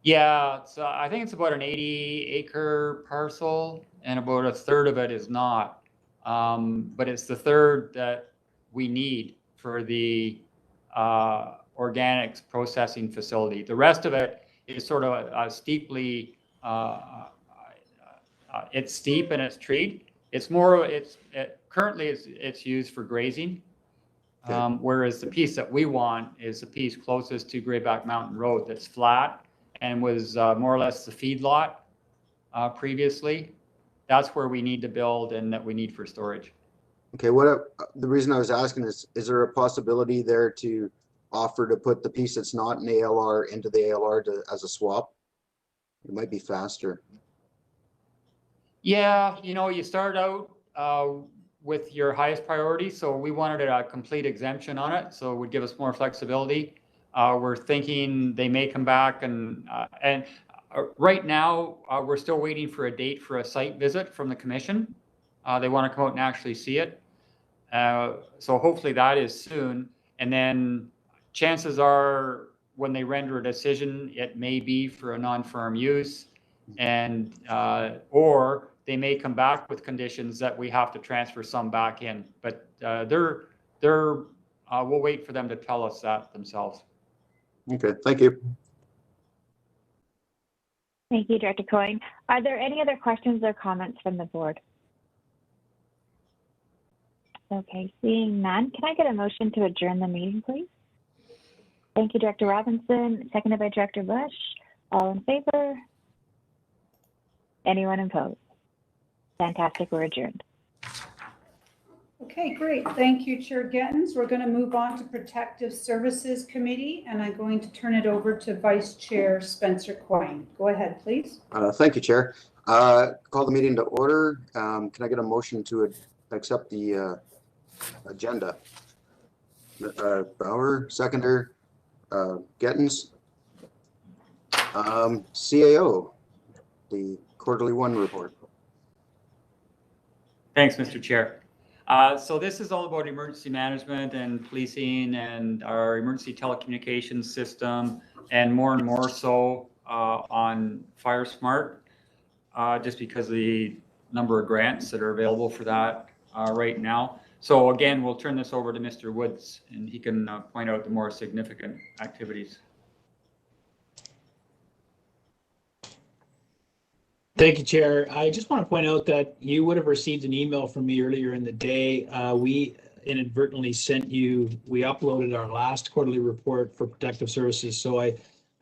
Yeah, so I think it's about an 80-acre parcel, and about a third of it is not. But it's the third that we need for the organics processing facility. The rest of it is sort of steeply, it's steep and it's treed. It's more, currently it's used for grazing. Whereas the piece that we want is the piece closest to Greyback Mountain Road that's flat and was more or less the feedlot previously. That's where we need to build and that we need for storage. Okay, the reason I was asking is there a possibility there to offer to put the piece that's not an ALR into the ALR as a swap? It might be faster. Yeah, you know, you start out with your highest priority. So we wanted a complete exemption on it. So it would give us more flexibility. We're thinking they may come back and right now we're still waiting for a date for a site visit from the commission. They want to come out and actually see it. So hopefully that is soon. And then chances are when they render a decision, it may be for a non-firm use and or they may come back with conditions that we have to transfer some back in, but we'll wait for them to tell us that themselves. Okay, thank you. Thank you, Director Coyne. Are there any other questions or comments from the board? Okay, seeing none, can I get a motion to adjourn the meeting, please? Thank you, Director Robinson, seconded by Director Bush. All in favor? Anyone opposed? Fantastic, we're adjourned. Okay, great. Thank you, Chair Gettins. We're going to move on to Protective Services Committee, and I'm going to turn it over to Vice Chair Spencer Coyne. Go ahead, please. Thank you, Chair. Call the meeting to order. Can I get a motion to accept the agenda? Bauer, seconder, Gettins. CAO, the quarterly one report. Thanks, Mr. Chair. So this is all about emergency management and policing and our emergency telecommunications system, and more so on FireSmart, just because of the number of grants that are available for that right now. So again, we'll turn this over to Mr. Woods, and he can point out the more significant activities. Thank you, Chair. I just want to point out that you would have received an email from me earlier in the day. We inadvertently we uploaded our last quarterly report for Protective Services. So I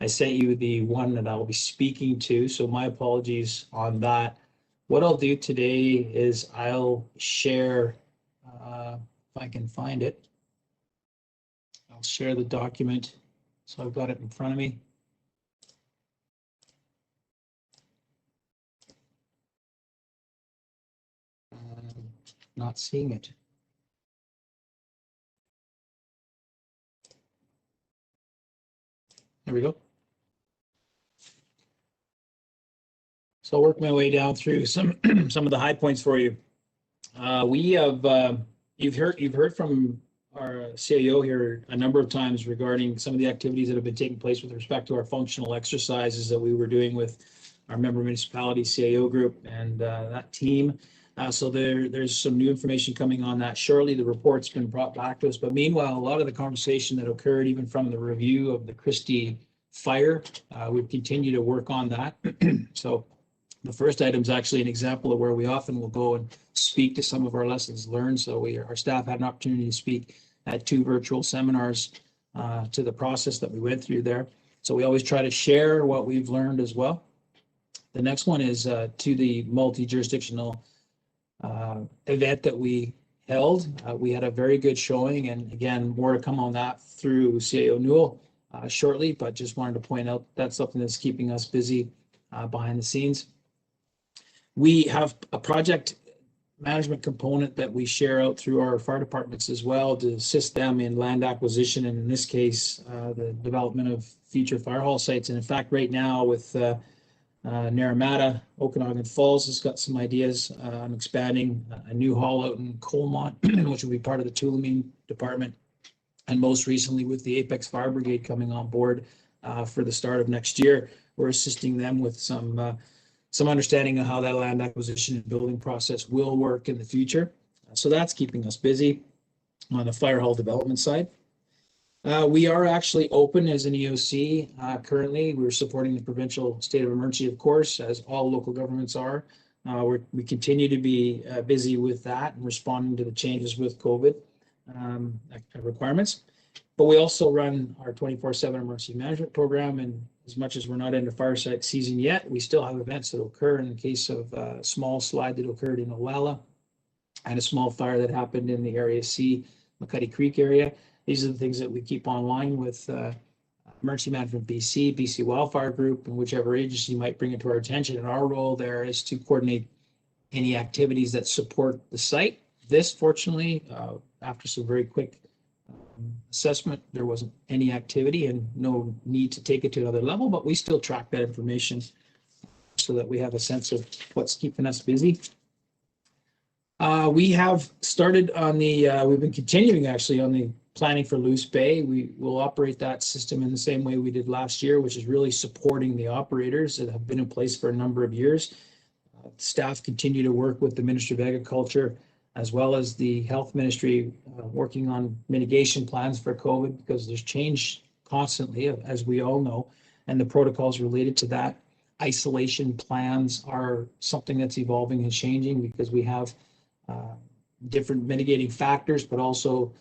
sent you the one that I'll be speaking to. So my apologies on that. What I'll do today is I'll share, if I can find it, I'll share the document. So I've got it in front of me. Not seeing it. There we go. So I'll work my way down through some of the high points for you. We have you've heard from our CAO here a number of times regarding some of the activities that have been taking place with respect to our functional exercises that we were doing with our member municipality CAO group and that team. So there's some new information coming on that shortly. The report's been brought back to us, but meanwhile, a lot of the conversation that occurred even from the review of the Christie fire, we've continued to work on that. So the first item is actually an example of where we often will go and speak to some of our lessons learned. So our staff had an opportunity to speak at 2 virtual seminars to the process that we went through there. So we always try to share what we've learned as well. The next one is to the multi-jurisdictional event that we held. We had a very good showing, and again, more to come on that through CAO Newell shortly, but just wanted to point out that's something that's keeping us busy behind the scenes. We have a project management component that we share out through our fire departments as well to assist them in land acquisition, and in this case, the development of future fire hall sites. And in fact, right now with Naramata, Okanagan Falls has got some ideas on expanding a new hall out in Colmont, which will be part of the Tulameen department. And most recently with the Apex Fire Brigade coming on board for the start of next year, we're assisting them with some understanding of how that land acquisition and building process will work in the future. So that's keeping us busy on the fire hall development side. We are actually open as an EOC currently. We're supporting the provincial state of emergency, of course, as all local governments are. We continue to be busy with that and responding to the changes with COVID requirements. But we also run our 24/7 emergency management program, and as much as we're not into fire site season yet, we still have events that occur. In the case of a small slide that occurred in Olalla and a small fire that happened in the Area C, McCuddy Creek area. These are the things that we keep online with Emergency Management BC, BC Wildfire Group, and whichever agency might bring it to our attention. And our role there is to coordinate any activities that support the site. This, fortunately, after some very quick assessment, there wasn't any activity and no need to take it to another level, but we still track that information so that we have a sense of what's keeping us busy. We have started on the, we've been continuing actually on the planning for Loose Bay. We will operate that system in the same way we did last year, which is really supporting the operators that have been in place for a number of years. Staff continue to work with the Ministry of Agriculture as well as the Health Ministry, working on mitigation plans for COVID, because there's change constantly, as we all know, and the protocols related to that. Isolation plans are something that's evolving and changing because we have different mitigating factors, but also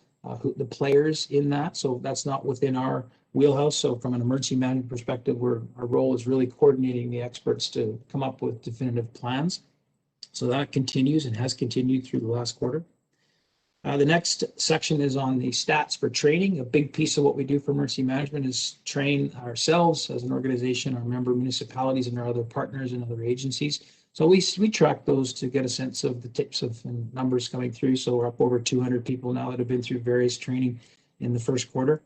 the players in that. So that's not within our wheelhouse. So from an emergency management perspective, our role is really coordinating the experts to come up with definitive plans. So that continues and has continued through the last quarter. The next section is on the stats for training. A big piece of what we do for emergency management is train ourselves as an organization, our member municipalities, and our other partners and other agencies. So we track those to get a sense of the tips of and numbers coming through. So we're up over 200 people now that have been through various training in the first quarter.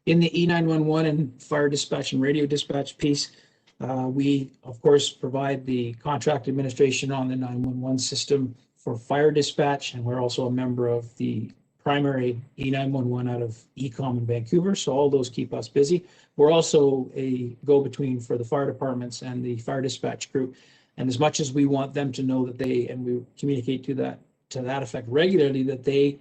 In the E911 and fire dispatch and radio dispatch piece, we, of course, provide the contract administration on the 911 system for fire dispatch, and we're also a member of the primary E911 out of ECOM in Vancouver, so all those keep us busy. We're also a go-between for the fire departments and the fire dispatch group, and as much as we want them to know that they, and we communicate to that effect regularly, that they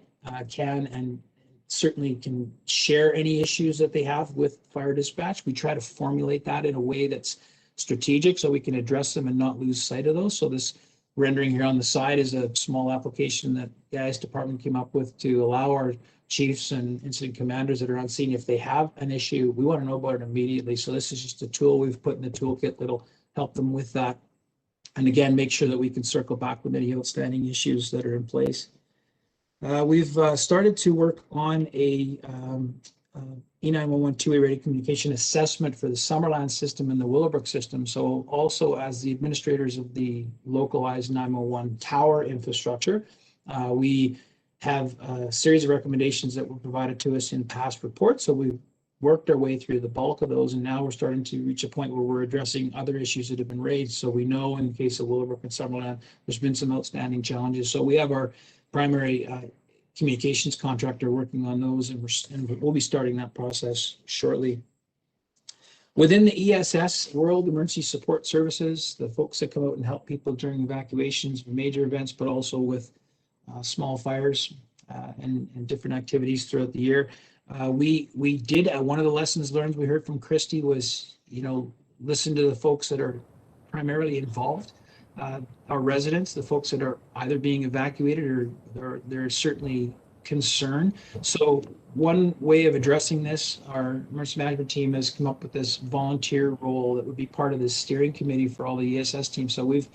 can and certainly can share any issues that they have with fire dispatch. We try to formulate that in a way that's strategic so we can address them and not lose sight of those. So this rendering here on the side is a small application that the IS department came up with to allow our chiefs and incident commanders that are on scene, if they have an issue, we want to know about it immediately. So this is just a tool we've put in the toolkit that'll help them with that. And again, make sure that we can circle back with any outstanding issues that are in place. We've started to work on a E911 two-way radio communication assessment for the Summerland system and the Willowbrook system. So also as the administrators of the localized 911 tower infrastructure, we have a series of recommendations that were provided to us in past reports. So we've worked our way through the bulk of those, and now we're starting to reach a point where we're addressing other issues that have been raised. So we know in the case of Willowbrook and Summerland, there's been some outstanding challenges. So we have our primary communications contractor working on those, and we'll be starting that process shortly. Within the ESS world, emergency support services, the folks that come out and help people during evacuations, major events, but also with small fires and different activities throughout the year. We did, one of the lessons learned we heard from Christy was, listen to the folks that are primarily involved. Our residents, the folks that are either being evacuated or they're certainly concerned. So one way of addressing this, our emergency management team has come up with this volunteer role that would be part of the steering committee for all the ESS teams. So we've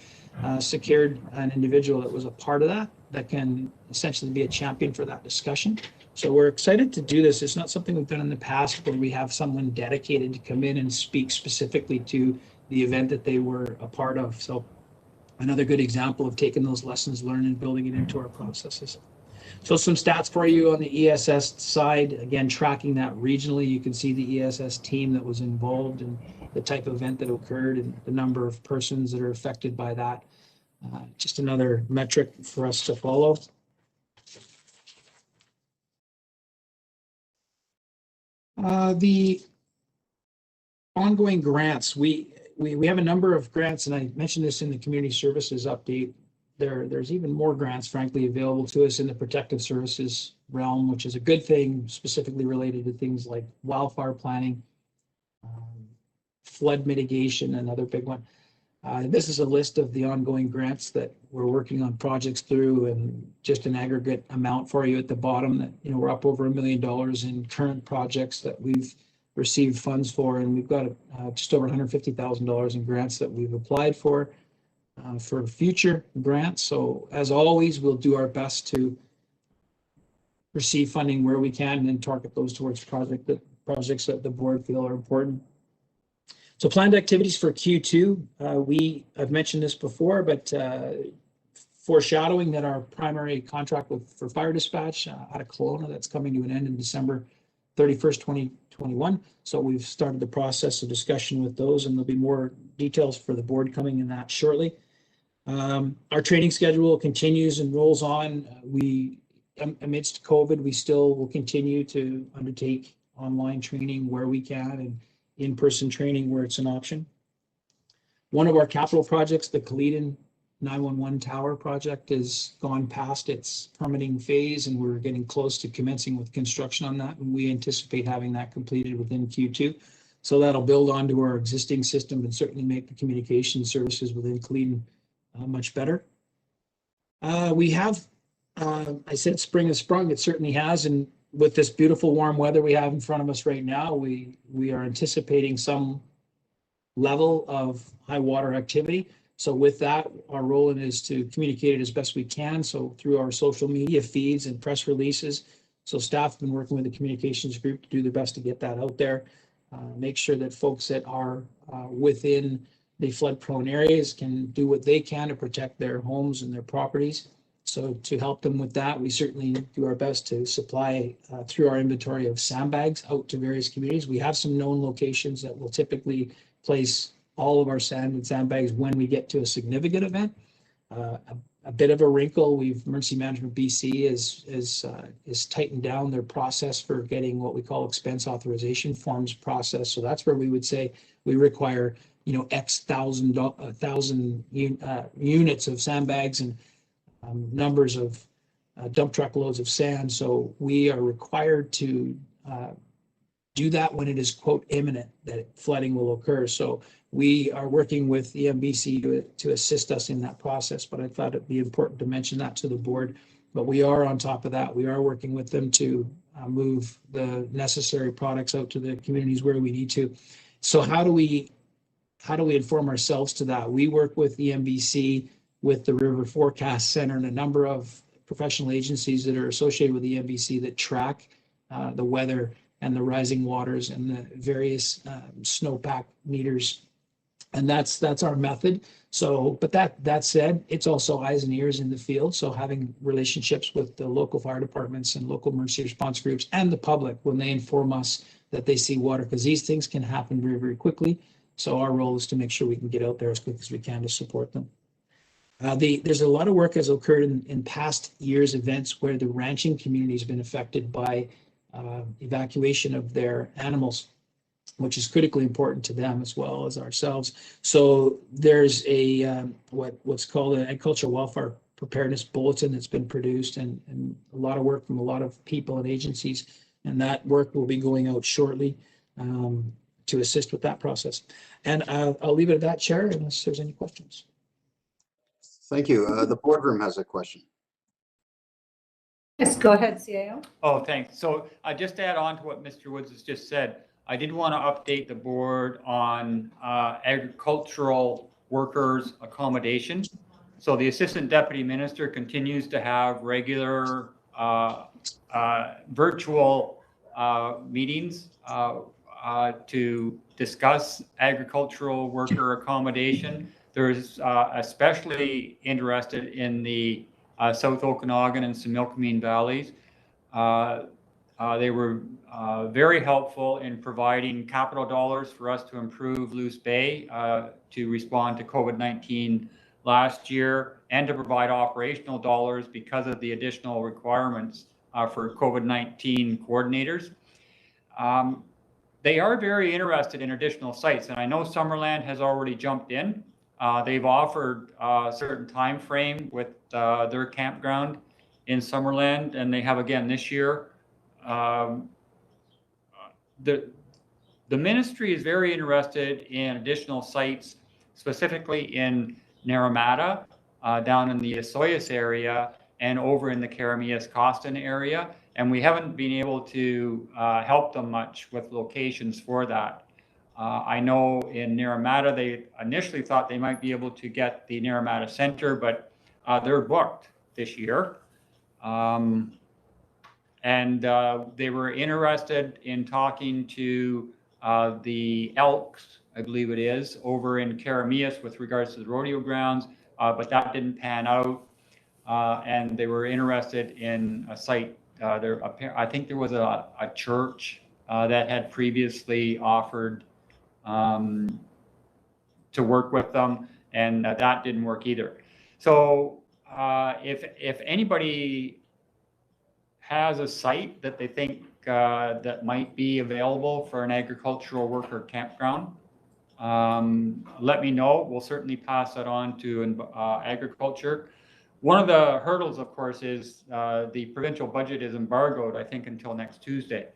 secured an individual that was a part of that can essentially be a champion for that discussion. So we're excited to do this. It's not something we've done in the past where we have someone dedicated to come in and speak specifically to the event that they were a part of. So another good example of taking those lessons learned and building it into our processes. So some stats for you on the ESS side, again, tracking that regionally. You can see the ESS team that was involved and the type of event that occurred and the number of persons that are affected by that. Just another metric for us to follow. The ongoing grants, we have a number of grants, and I mentioned this in the community services update. there's even more grants, frankly, available to us in the protective services realm, which is a good thing, specifically related to things like wildfire planning, flood mitigation, another big one. This is a list of the ongoing grants that we're working on projects through, and just an aggregate amount for you at the bottom that, you know, we're up over $1 million in current projects that we've received funds for, and we've got just over $150,000 in grants that we've applied for future grants. So as always, we'll do our best to receive funding where we can and then target those towards projects that the board feel are important. So planned activities for Q2, I've mentioned this before, but foreshadowing that our primary contract for fire dispatch out of Kelowna, that's coming to an end in December 31st, 2021. So we've started the process of discussion with those, and there'll be more details for the board coming in that shortly. Our training schedule continues and rolls on. Amidst COVID, we still will continue to undertake online training where we can and in-person training where it's an option. One of our capital projects, the Kaleden 911 tower project, has gone past its permitting phase, and we're getting close to commencing with construction on that. And we anticipate having that completed within Q2. So that'll build onto our existing system and certainly make the communication services within Kaleden much better. We have, I said spring has sprung, it certainly has. And with this beautiful warm weather we have in front of us right now, we are anticipating some level of high water activity. So with that, our role is to communicate it as best we can. So through our social media feeds and press releases. So staff have been working with the communications group to do their best to get that out there. Make sure that folks that are within the flood prone areas can do what they can to protect their homes and their properties. So to help them with that, we certainly do our best to supply through our inventory of sandbags out to various communities. We have some known locations that will typically place all of our sand and sandbags when we get to a significant event. A bit of a wrinkle, Emergency Management BC is tightened down their process for getting what we call expense authorization forms processed. So that's where we would say we require, you know, X thousand units of sandbags and numbers of dump truck loads of sand. So we are required to do that when it is, quote, imminent that flooding will occur. So we are working with the MBC to assist us in that process, but I thought it'd be important to mention that to the board. But we are on top of that. We are working with them to move the necessary products out to the communities where we need to. So how do we inform ourselves to that? We work with the MBC, with the River Forecast Center, and a number of professional agencies that are associated with the MBC that track the weather and the rising waters and the various snowpack meters. And that's our method. So, but that said, it's also eyes and ears in the field. So having relationships with the local fire departments and local emergency response groups and the public when they inform us that they see water, because these things can happen very, very quickly. So our role is to make sure we can get out there as quick as we can to support them. There's a lot of work has occurred in past years' events where the ranching community has been affected by evacuation of their animals, which is critically important to them as well as ourselves. So there's a what's called an agricultural wildfire preparedness bulletin that's been produced, and a lot of work from a lot of people and agencies, and that work will be going out shortly to assist with that process. And I'll leave it at that, Chair, unless there's any questions. Thank you. The boardroom has a question. Yes, go ahead, CAO. Oh, thanks. So just to add on to what Mr. Woods has just said, I did want to update the board on agricultural workers accommodation. So the Assistant Deputy Minister continues to have regular virtual meetings to discuss agricultural worker accommodation. There's especially interested in the South Okanagan and Similkameen valleys. They were very helpful in providing capital dollars for us to improve Luce Bay to respond to COVID-19 last year, and to provide operational dollars because of the additional requirements for COVID-19 coordinators. They are very interested in additional sites, and I know Summerland has already jumped in. They've offered a certain time frame with their campground in Summerland, and they have again this year. The ministry is very interested in additional sites, specifically in Naramata, down in the Osoyoos area, and over in the Karamias-Costin area. And we haven't been able to help them much with locations for that. I know in Naramata, they initially thought they might be able to get the Naramata Center, but they're booked this year. And they were interested in talking to the Elks, I believe it is, over in Karamias with regards to the rodeo grounds, but that didn't pan out. And they were interested in a site there. I think there was a church that had previously offered to work with them, and that didn't work either. So if anybody has a site that they think that might be available for an agricultural worker campground, let me know. We'll certainly pass that on to agriculture. One of the hurdles, of course, is the provincial budget is embargoed, I think, until next Tuesday.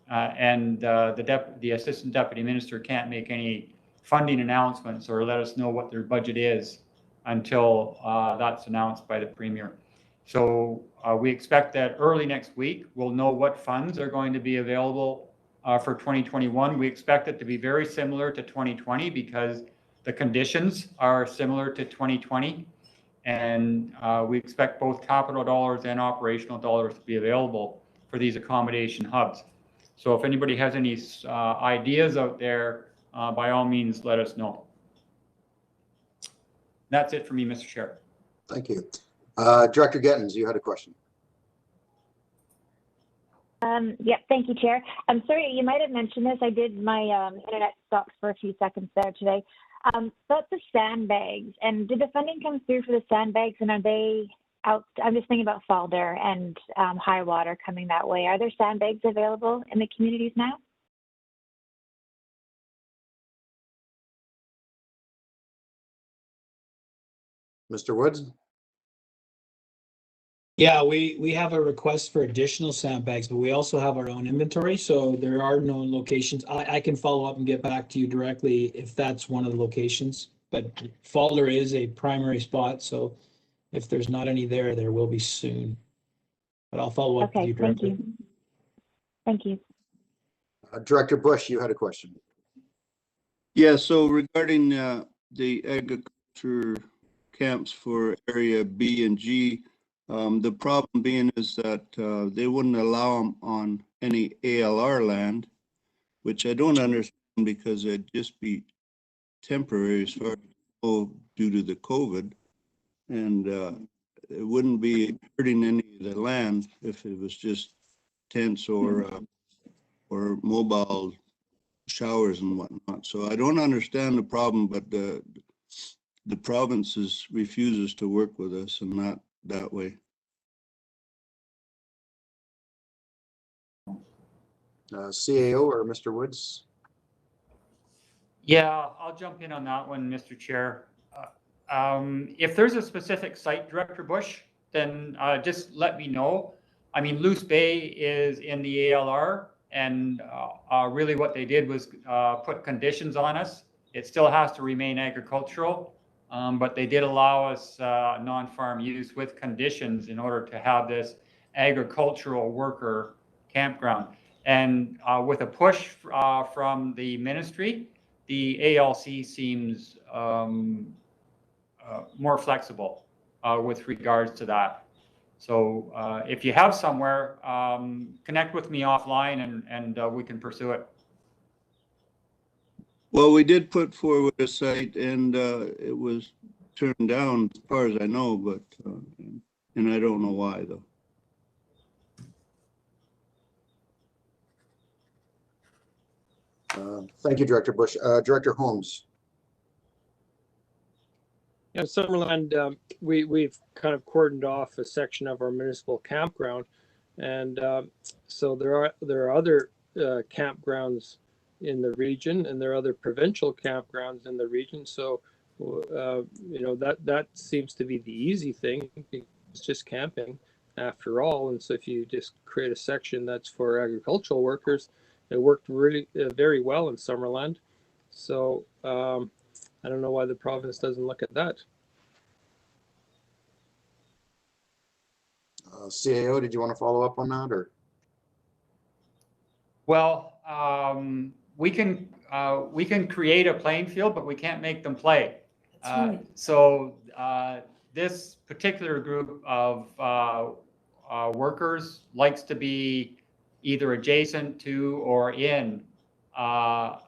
And the assistant deputy minister can't make any funding announcements or let us know what their budget is until that's announced by the premier. So we expect that early next week, we'll know what funds are going to be available for 2021. We expect it to be very similar to 2020 because the conditions are similar to 2020. And we expect both capital dollars and operational dollars to be available for these accommodation hubs. So if anybody has any ideas out there, by all means, let us know. That's it for me, Mr. Chair. Thank you. Director Gettins, you had a question. Yeah, thank you, Chair. I'm sorry, you might have mentioned this. I did my internet stopped for a few seconds there today. About the sandbags, and did the funding come through for the sandbags, and are they out? I'm just thinking about Falder and high water coming that way. Are there sandbags available in the communities now? Mr. Woods? Yeah, we have a request for additional sandbags, but we also have our own inventory, so there are known locations. I can follow up and get back to you directly if that's one of the locations, but Falder is a primary spot, so if there's not any there, there will be soon. But I'll follow up with you directly. Thank you. Thank you. Director Bush, you had a question. Yeah, so regarding the agriculture camps for area B and G, the problem being is that they wouldn't allow them on any ALR land, which I don't understand because it'd just be temporary as far as due to the COVID, and it wouldn't be hurting any of the land if it was just tents or mobile showers and whatnot. So I don't understand the problem, but the province refuses to work with us and not that way. CAO or Mr. Woods? Yeah, I'll jump in on that one, Mr. Chair. If there's a specific site, Director Bush, then just let me know. I mean, Loose Bay is in the ALR, and really what they did was put conditions on us. It still has to remain agricultural, but they did allow us non-farm use with conditions in order to have this agricultural worker campground. And with a push from the ministry, the ALC seems more flexible with regards to that. So if you have somewhere, connect with me offline and we can pursue it. Well, we did put forward a site and it was turned down as far as I know, but and I don't know why though. Thank you, Director Bush. Director Holmes. Yeah, Summerland, we've kind of cordoned off a section of our municipal campground, and so there are other campgrounds in the region, and there are other provincial campgrounds in the region. So that seems to be the easy thing. It's just camping after all. And so if you just create a section that's for agricultural workers, it worked really very well in Summerland. So I don't know why the province doesn't look at that. CAO, did you want to follow up on that, or? Well, we can create a playing field, but we can't make them play. So this particular group of workers likes to be either adjacent to or in a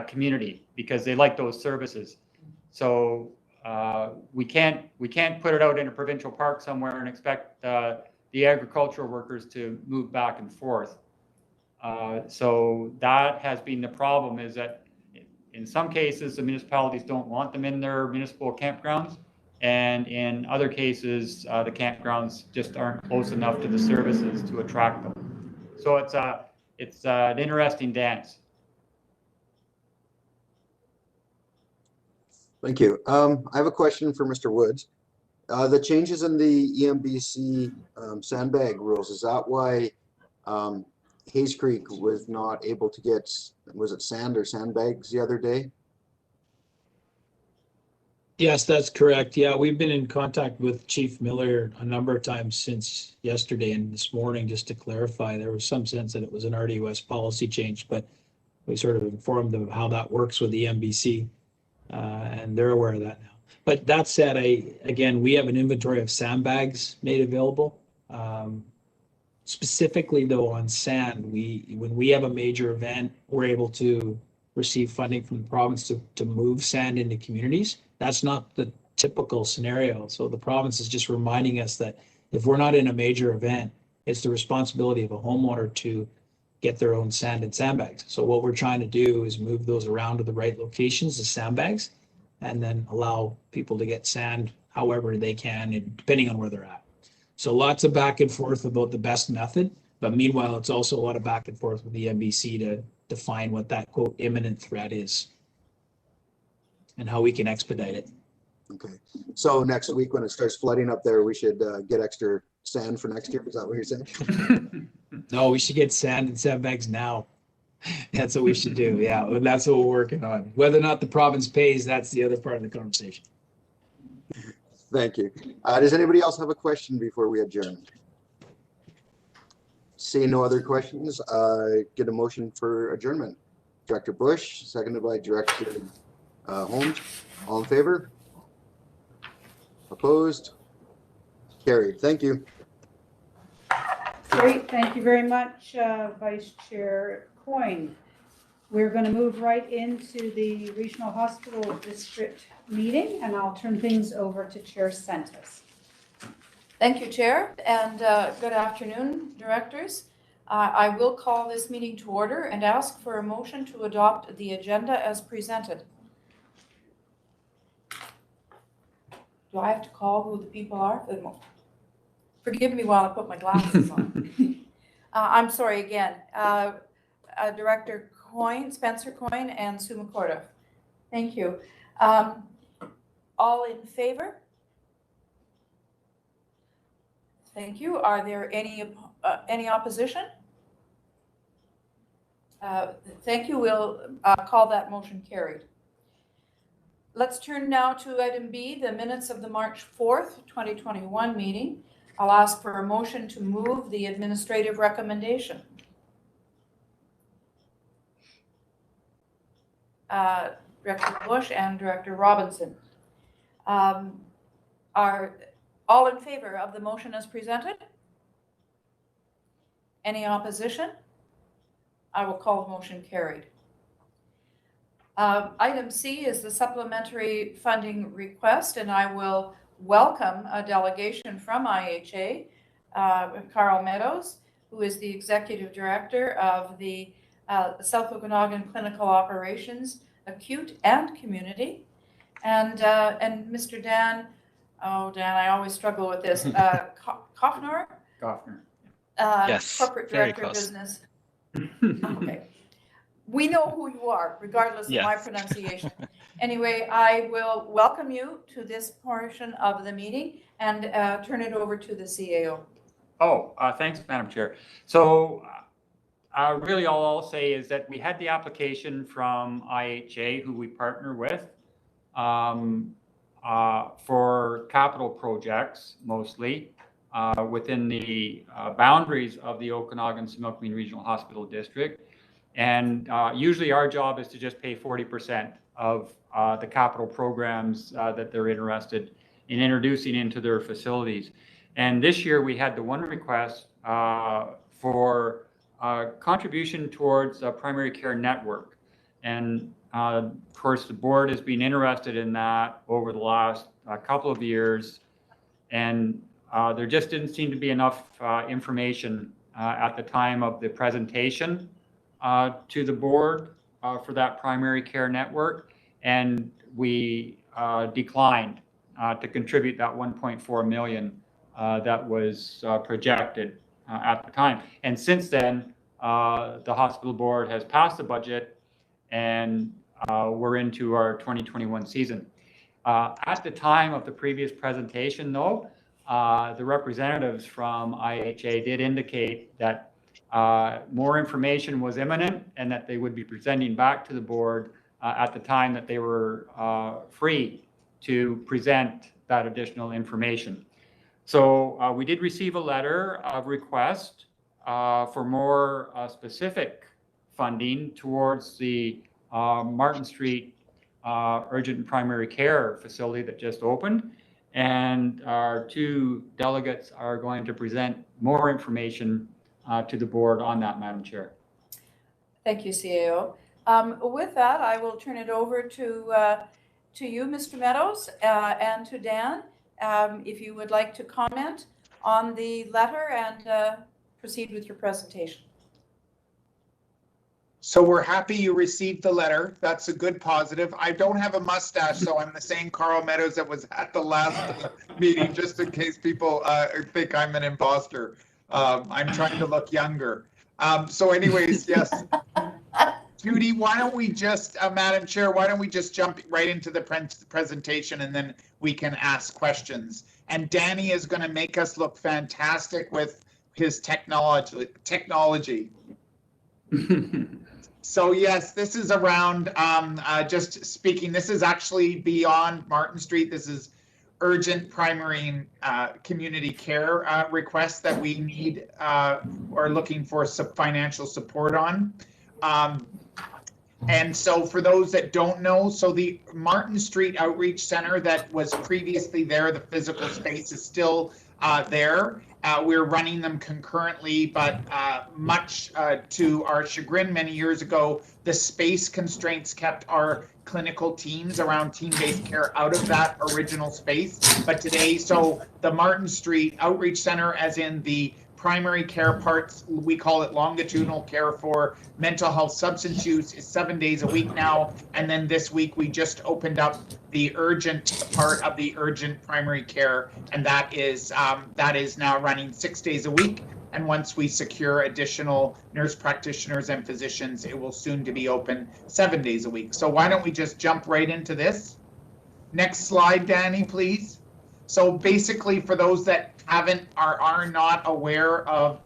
community because they like those services. So we can't put it out in a provincial park somewhere and expect the agricultural workers to move back and forth. So that has been the problem, is that in some cases, the municipalities don't want them in their municipal campgrounds. And in other cases, the campgrounds just aren't close enough to the services to attract them. So it's an interesting dance. Thank you. I have a question for Mr. Woods. The changes in the EMBC sandbag rules, is that why Hayes Creek was not able to get, was it sand or sandbags the other day? Yes, that's correct. Yeah, we've been in contact with Chief Miller a number of times since yesterday and this morning, just to clarify. There was some sense that it was an RDOS policy change, but we sort of informed them of how that works with the MBC, and they're aware of that now. But that said, again, we have an inventory of sandbags made available. Specifically though on sand, when we have a major event, we're able to receive funding from the province to move sand into communities. That's not the typical scenario. So the province is just reminding us that if we're not in a major event, it's the responsibility of a homeowner to get their own sand and sandbags. So what we're trying to do is move those around to the right locations, the sandbags, and then allow people to get sand however they can, and depending on where they're at. So lots of back and forth about the best method, but meanwhile, it's also a lot of back and forth with the NBC to define what that quote imminent threat is and how we can expedite it. Okay, so next week when it starts flooding up there, we should get extra sand for next year. Is that what you're saying? No, we should get sand and sandbags now. That's what we should do. Yeah, that's what we're working on. Whether or not the province pays, that's the other part of the conversation. Thank you. Does anybody else have a question before we adjourn? Seeing no other questions, get a motion for adjournment. Director Bush, seconded by Director Holmes. All in favor? Opposed? Carried. Thank you. Great, thank you very much, Vice Chair Coyne. We're going to move right into the Regional Hospital District meeting, and I'll turn things over to Chair Sentis. Thank you, Chair, and good afternoon, directors. I will call this meeting to order and ask for a motion to adopt the agenda as presented. Do I have to call who the people are? Forgive me while I put my glasses on. I'm sorry again. Director Coyne, Spencer Coyne, and Sue McCorda. Thank you. All in favor? Thank you. Are there any opposition? Thank you. We'll call that motion carried. Let's turn now to item B, the minutes of the March 4th, 2021 meeting. I'll ask for a motion to move the administrative recommendation. Director Bush and Director Robinson. Are all in favor of the motion as presented? Any opposition? I will call the motion carried. Item C is the supplementary funding request, and I will welcome a delegation from IHA, Carl Meadows, who is the Executive Director of the South Okanagan Clinical Operations, Acute and Community, and Mr. Dan, Dan, I always struggle with this, Koffner? Koffner. Yes, Corporate very Director close. Business. Okay. We know who you are, regardless of my Yes. pronunciation. Anyway, I will welcome you to this portion of the meeting and turn it over to the CAO. Oh, thanks, Madam Chair. So really all I'll say is that we had the application from IHA, who we partner with, for capital projects mostly within the boundaries of the Okanagan-Similkameen Regional Hospital District. And usually our job is to just pay 40% of the capital programs that they're interested in introducing into their facilities. And this year we had the one request for contribution towards a primary care network. And of course, the board has been interested in that over the last couple of years. And there just didn't seem to be enough information at the time of the presentation to the board for that primary care network. And we declined to contribute that 1.4 million that was projected at the time. And since then, the hospital board has passed the budget and we're into our 2021 season. At the time of the previous presentation though, the representatives from IHA did indicate that more information was imminent and that they would be presenting back to the board at the time that they were free to present that additional information. So we did receive a letter of request for more specific funding towards the Martin Street urgent primary care facility that just opened. And our two delegates are going to present more information to the board on that, Madam Chair. Thank you, CAO. With that, I will turn it over to you, Mr. Meadows, and to Dan, if you would like to comment on the letter and proceed with your presentation. So we're happy you received the letter. That's a good positive. I don't have a mustache, so I'm the same Carl Meadows that was at the last meeting, just in case people think I'm an imposter. I'm trying to look younger. So anyways, yes. Judy, why don't we just, Madam Chair, why don't we just jump right into the presentation and then we can ask questions. And Danny is going to make us look fantastic with his technology. So yes, this is around, just speaking, this is actually beyond Martin Street. This is urgent primary community care requests that we need or looking for some financial support on. And so for those that don't know, so the Martin Street Outreach Center that was previously there, the physical space is still there. We're running them concurrently, but much to our chagrin many years ago, the space constraints kept our clinical teams around team-based care out of that original space. But today, so the Martin Street Outreach Center, as in the primary care parts, we call it longitudinal care for mental health substance use, is 7 days a week now. And then this week we just opened up the urgent part of the urgent primary care, and that is now running 6 days a week. And once we secure additional nurse practitioners and physicians, it will soon to be open 7 days a week. So why don't we just jump right into this? Next slide, Danny, please. So basically, for those that are not aware of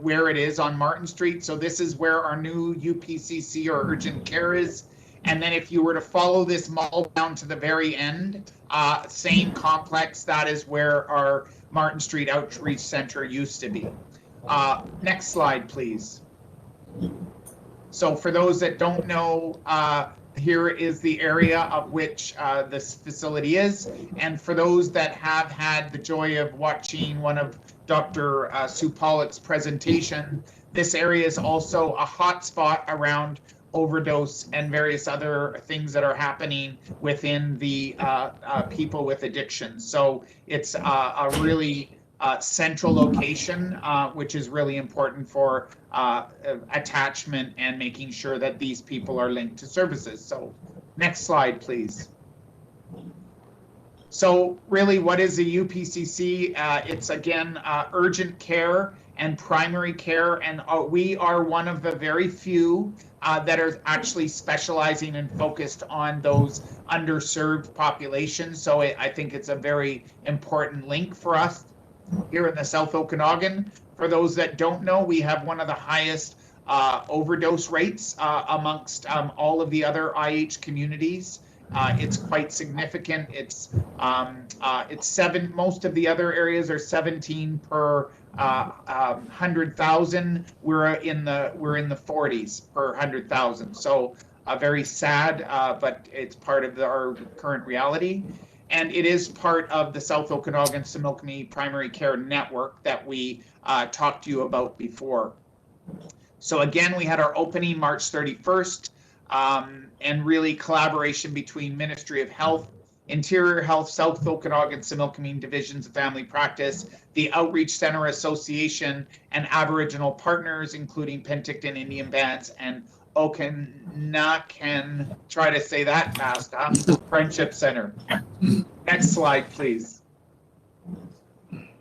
where it is on Martin Street, so this is where our new UPCC or urgent care is. And then if you were to follow this mall down to the very end, same complex, that is where our Martin Street Outreach Center used to be. Next slide, please. So for those that don't know, here is the area of which this facility is. And for those that have had the joy of watching one of Dr. Sue Pollock's presentation, this area is also a hot spot around overdose and various other things that are happening within the people with addiction. So it's a really central location, which is really important for attachment and making sure that these people are linked to services. So next slide, please. So really, what is the UPCC? It's again urgent care, and primary care, and we are one of the very few that are actually specializing and focused on those underserved populations. So I think it's a very important link for us here in the South Okanagan. For those that don't know, we have one of the highest overdose rates amongst all of the other IH communities. It's quite significant. It's seven. Most of the other areas are 17 per 100,000. We're in the 40s per 100,000. So very sad, but it's part of our current reality. And it is part of the South Okanagan-Similkameen Primary Care Network that we talked to you about before. So again, we had our opening March 31st, and really collaboration between Ministry of Health, Interior Health, South Okanagan-Similkameen Divisions of Family Practice, the Outreach Center Association, and Aboriginal partners, including Penticton Indian Bands and Okanagan, try to say that fast, Friendship Center. Next slide, please.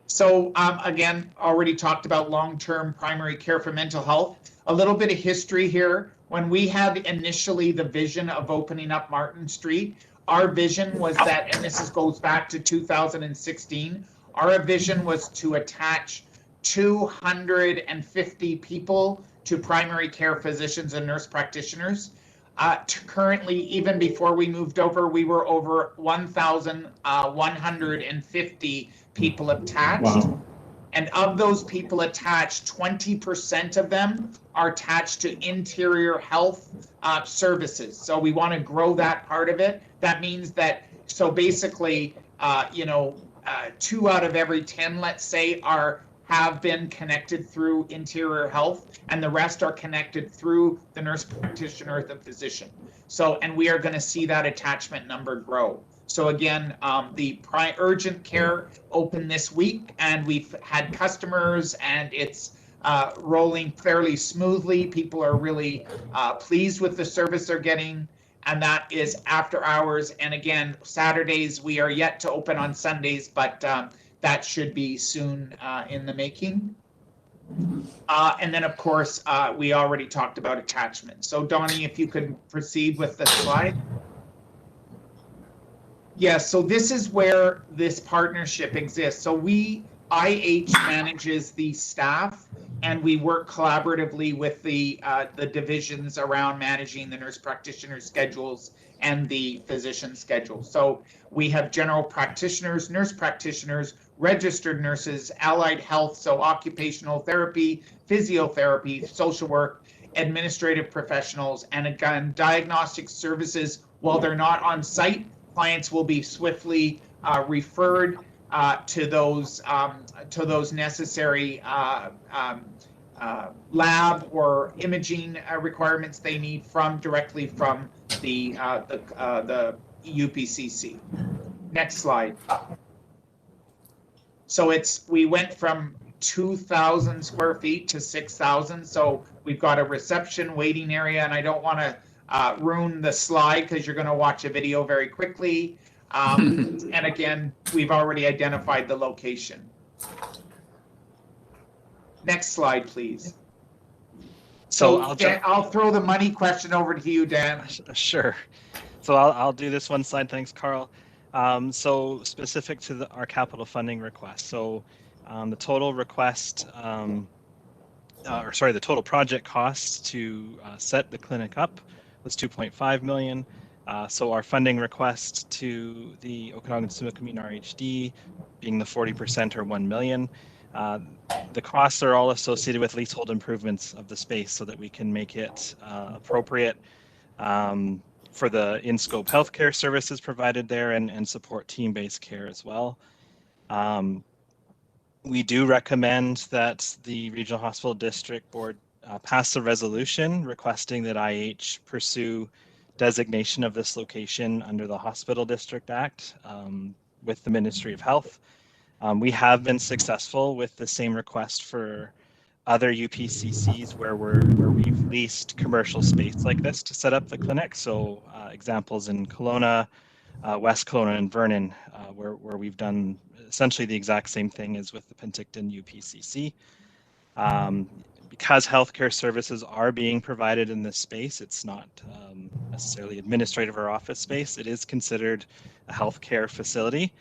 So again, already talked about long-term primary care for mental health. A little bit of history here. When we had initially the vision of opening up Martin Street, our vision was that, and this goes back to 2016, our vision was to attach 250 people to primary care physicians and nurse practitioners. Currently, even before we moved over, we were over 1,150 people attached. Wow. And of those people attached, 20% of them are attached to interior health services. So we want to grow that part of it. That means that, so basically, 2 out of every 10, let's say, have been connected through interior health, and the rest are connected through the nurse practitioner or the physician. So, and we are going to see that attachment number grow. So again, the urgent care opened this week, and we've had customers, and it's rolling fairly smoothly. People are really pleased with the service they're getting, and that is after hours. And again, Saturdays, we are yet to open on Sundays, but that should be soon in the making. And then, of course, we already talked about attachment. So Donnie, if you could proceed with the slide. Yes, so this is where this partnership exists. So IH manages the staff, and we work collaboratively with the divisions around managing the nurse practitioner schedules and the physician schedules. So we have general practitioners, nurse practitioners, registered nurses, allied health, so occupational therapy, physiotherapy, social work, administrative professionals, and again, diagnostic services. While they're not on site, clients will be swiftly referred to those necessary lab or imaging requirements they need directly from the UPCC. Next slide. So we went from 2,000 square feet to 6,000. So we've got a reception waiting area, and I don't want to ruin the slide because you're going to watch a video very quickly. And again, we've already identified the location. Next slide, please. So I'll throw the money question over to you, Dan. Sure. So I'll do this one slide. Thanks, Carl. So specific to our capital funding request. So the total request, the total project cost to set the clinic up was $2.5 million. So our funding request to the Okanagan-Similkameen RHD being the 40% or $1 million. The costs are all associated with leasehold improvements of the space so that we can make it appropriate for the in-scope healthcare services provided there and support team-based care as well. We do recommend that the Regional Hospital District Board pass a resolution requesting that IH pursue designation of this location under the Hospital District Act with the Ministry of Health. We have been successful with the same request for other UPCCs where we've leased commercial space like this to set up the clinic. So examples in Kelowna, West Kelowna, and Vernon, where we've done essentially the exact same thing as with the Penticton UPCC. Because healthcare services are being provided in this space, it's not necessarily administrative or office space. It is considered a healthcare facility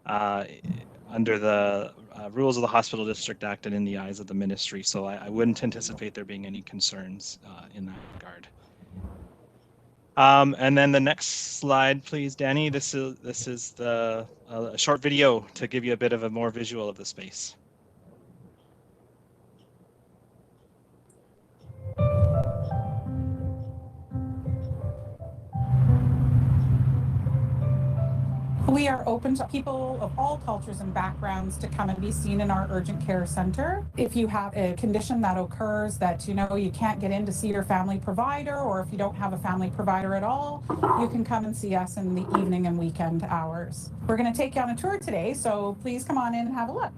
under the rules of the Hospital District Act and in the eyes of the ministry. So I wouldn't anticipate there being any concerns in that regard. And then the next slide, please, Danny. This is the a short video to give you a bit of a more visual of the space. We are open to people of all cultures and backgrounds to come and be seen in our urgent care center. If you have a condition that occurs that you can't get in to see your family provider, or if you don't have a family provider at all, you can come and see us in the evening and weekend hours. We're going to take you on a tour today, so please come on in and have a look.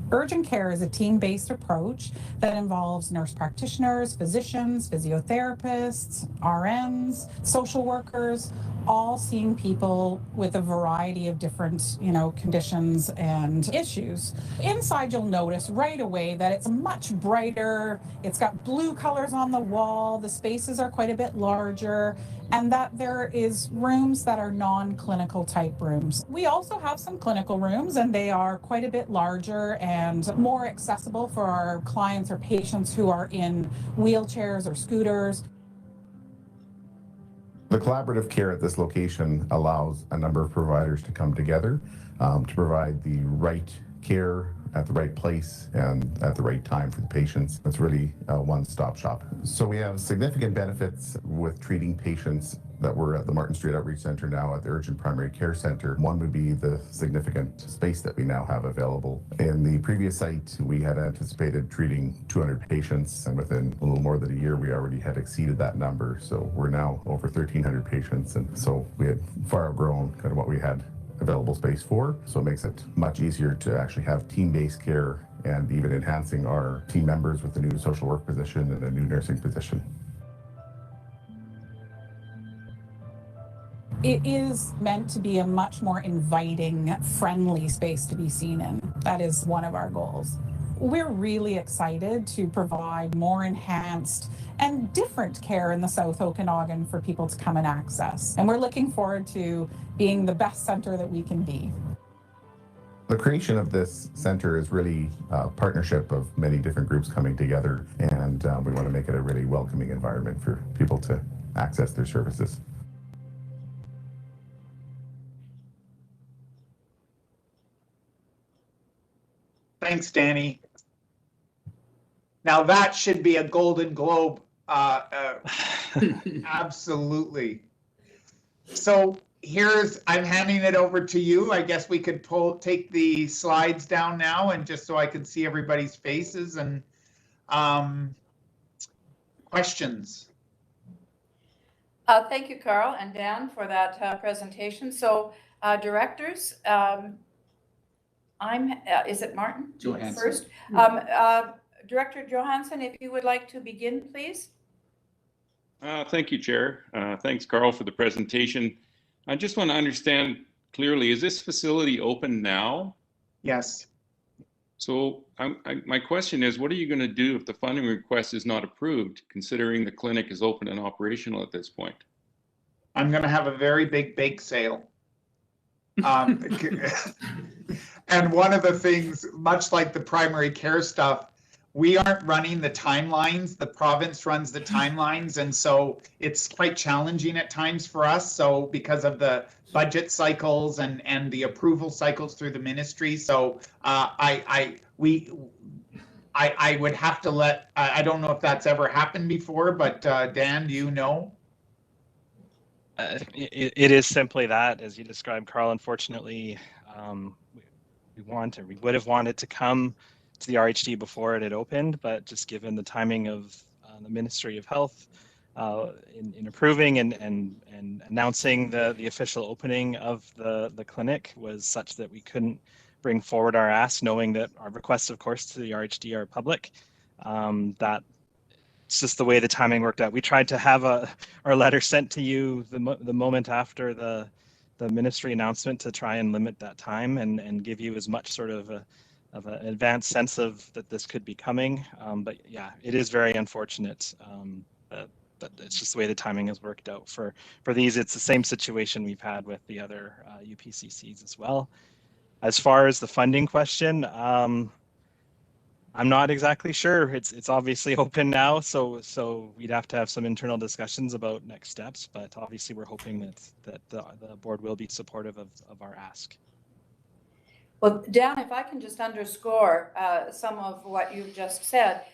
Urgent care is a team-based approach that involves nurse practitioners, physicians, physiotherapists, RNs, social workers, all seeing people with a variety of different, conditions and issues. Inside, you'll notice right away that it's much brighter. It's got blue colors on the wall. The spaces are quite a bit larger, and that there is rooms that are non-clinical type rooms. We also have some clinical rooms, and they are quite a bit larger and more accessible for our clients or patients who are in wheelchairs or scooters. The collaborative care at this location allows a number of providers to come together to provide the right care at the right place and at the right time for the patients. It's really a one-stop shop. So we have significant benefits with treating patients that were at the Martin Street Outreach Center now at the Urgent Primary Care Center. One would be the significant space that we now have available. In the previous site, we had anticipated treating 200 patients, and within a little more than a year, we already had exceeded that number. So we're now over 1,300 patients, and so we had far outgrown kind of what we had available space for. So it makes it much easier to actually have team-based care and even enhancing our team members with a new social work position and a new nursing position. It is meant to be a much more inviting, friendly space to be seen in. That is one of our goals. We're really excited to provide more enhanced and different care in the South Okanagan for people to come and access. And we're looking forward to being the best center that we can be. The creation of this center is really a partnership of many different groups coming together, and we want to make it a really welcoming environment for people to access their services. Thanks, Danny. Now that should be a Golden Globe. Absolutely. So I'm handing it over to you. I guess we could take the slides down now, and just so I can see everybody's faces and questions. Thank you, Carl and Dan, for that presentation. So directors, is it Martin? Johansson. First. Director Johansson, if you would like to begin, please. Thank you, Chair. Thanks, Carl, for the presentation. I just want to understand clearly, is this facility open now? Yes. So my question is, what are you going to do if the funding request is not approved, considering the clinic is open and operational at this point? I'm going to have a very big bake sale. And one of the things, much like the primary care stuff, we aren't running the timelines. The province runs the timelines. And so it's quite challenging at times for us. So because of the budget cycles and the approval cycles through the ministry. So I would have to let, I don't know if that's ever happened before, but Dan, do you know? It is simply that, as you described, Carl. Unfortunately, we would have wanted to come to the RHD before it had opened, but just given the timing of the Ministry of Health in approving and announcing the official opening of the clinic was such that we couldn't bring forward our ask, knowing that our requests, of course, to the RHD are public. That it's just the way the timing worked out. We tried to have our letter sent to you the moment after the ministry announcement to try and limit that time and give you as much sort of an advanced sense of that this could be coming. But yeah, it is very unfortunate. But it's just the way the timing has worked out for these. It's the same situation we've had with the other UPCCs as well. As far as the funding question, I'm not exactly sure. It's obviously open now, so we'd have to have some internal discussions about next steps. But obviously, we're hoping that the board will be supportive of our ask. Well, Dan, if I can just underscore some of what you've just said.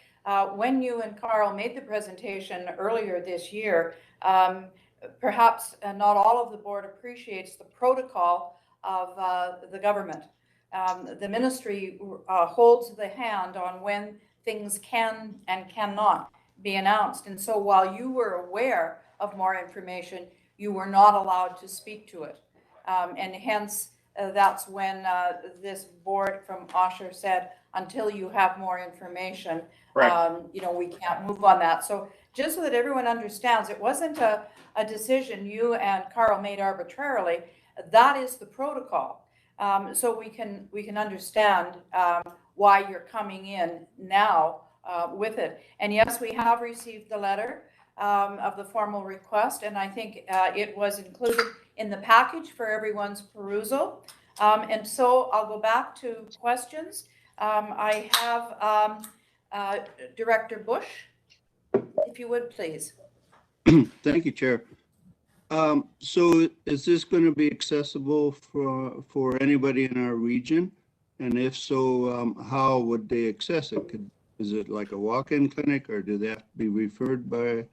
When you and Carl made the presentation earlier this year, perhaps not all of the board appreciates the protocol of the government. The ministry holds the hand on when things can and cannot be announced. And so while you were aware of more information, you were not allowed to speak to it. And hence, that's when this board from Osher said, until you have more information, we can't move on that. So just so that everyone understands, it wasn't a decision you and Carl made arbitrarily. That is the protocol. So we can understand why you're coming in now with it. And yes, we have received the letter of the formal request, and I think it was included in the package for everyone's perusal. And so I'll go back to questions. I have Director Bush, if you would, please. Thank you, Chair. So is this going to be accessible for anybody in our region? And if so, how would they access it? Is it like a walk-in clinic, or do they have to be referred by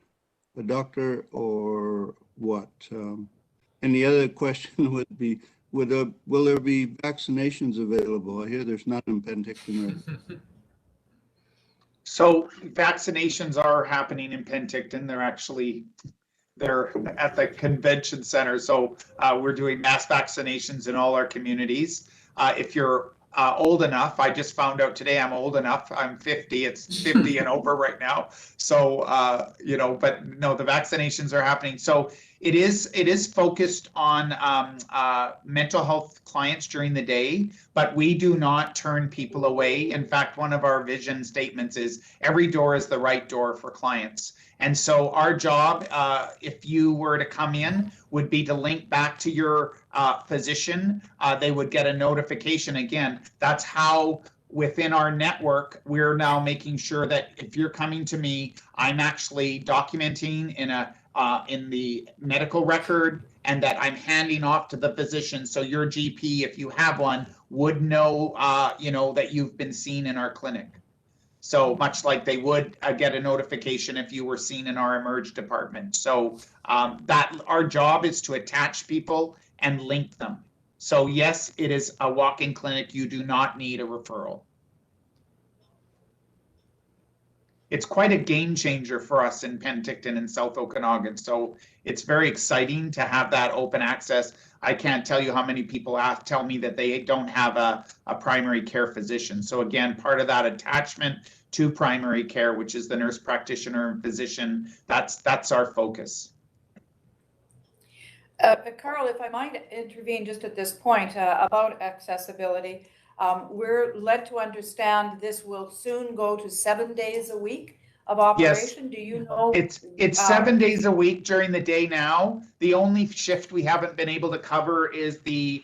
a doctor, or what? And the other question would be, will there be vaccinations available? I hear there's none in Penticton. So vaccinations are happening in Penticton. They're at the convention center. So we're doing mass vaccinations in all our communities. If you're old enough, I just found out today I'm old enough. I'm 50. It's 50 and over right now. So, but no, the vaccinations are happening. So it is focused on mental health clients during the day, but we do not turn people away. In fact, one of our vision statements is every door is the right door for clients. And so our job, if you were to come in, would be to link back to your physician. They would get a notification. Again, that's how within our network, we're now making sure that if you're coming to me, I'm actually documenting in the medical record, and that I'm handing off to the physician. So your GP, if you have one, would know, that you've been seen in our clinic. So much like they would get a notification if you were seen in our emerge department. So that our job is to attach people and link them. So yes, it is a walk-in clinic. You do not need a referral. It's quite a game changer for us in Penticton and South Okanagan. So it's very exciting to have that open access. I can't tell you how many people tell me that they don't have a primary care physician. So again, part of that attachment to primary care, which is the nurse practitioner and physician, that's our focus. Carl, if I might intervene just at this point about accessibility. We're led to understand this will soon go to 7 days a week of operation. Yes. Do you know? It's 7 days a week during the day now. The only shift we haven't been able to cover is the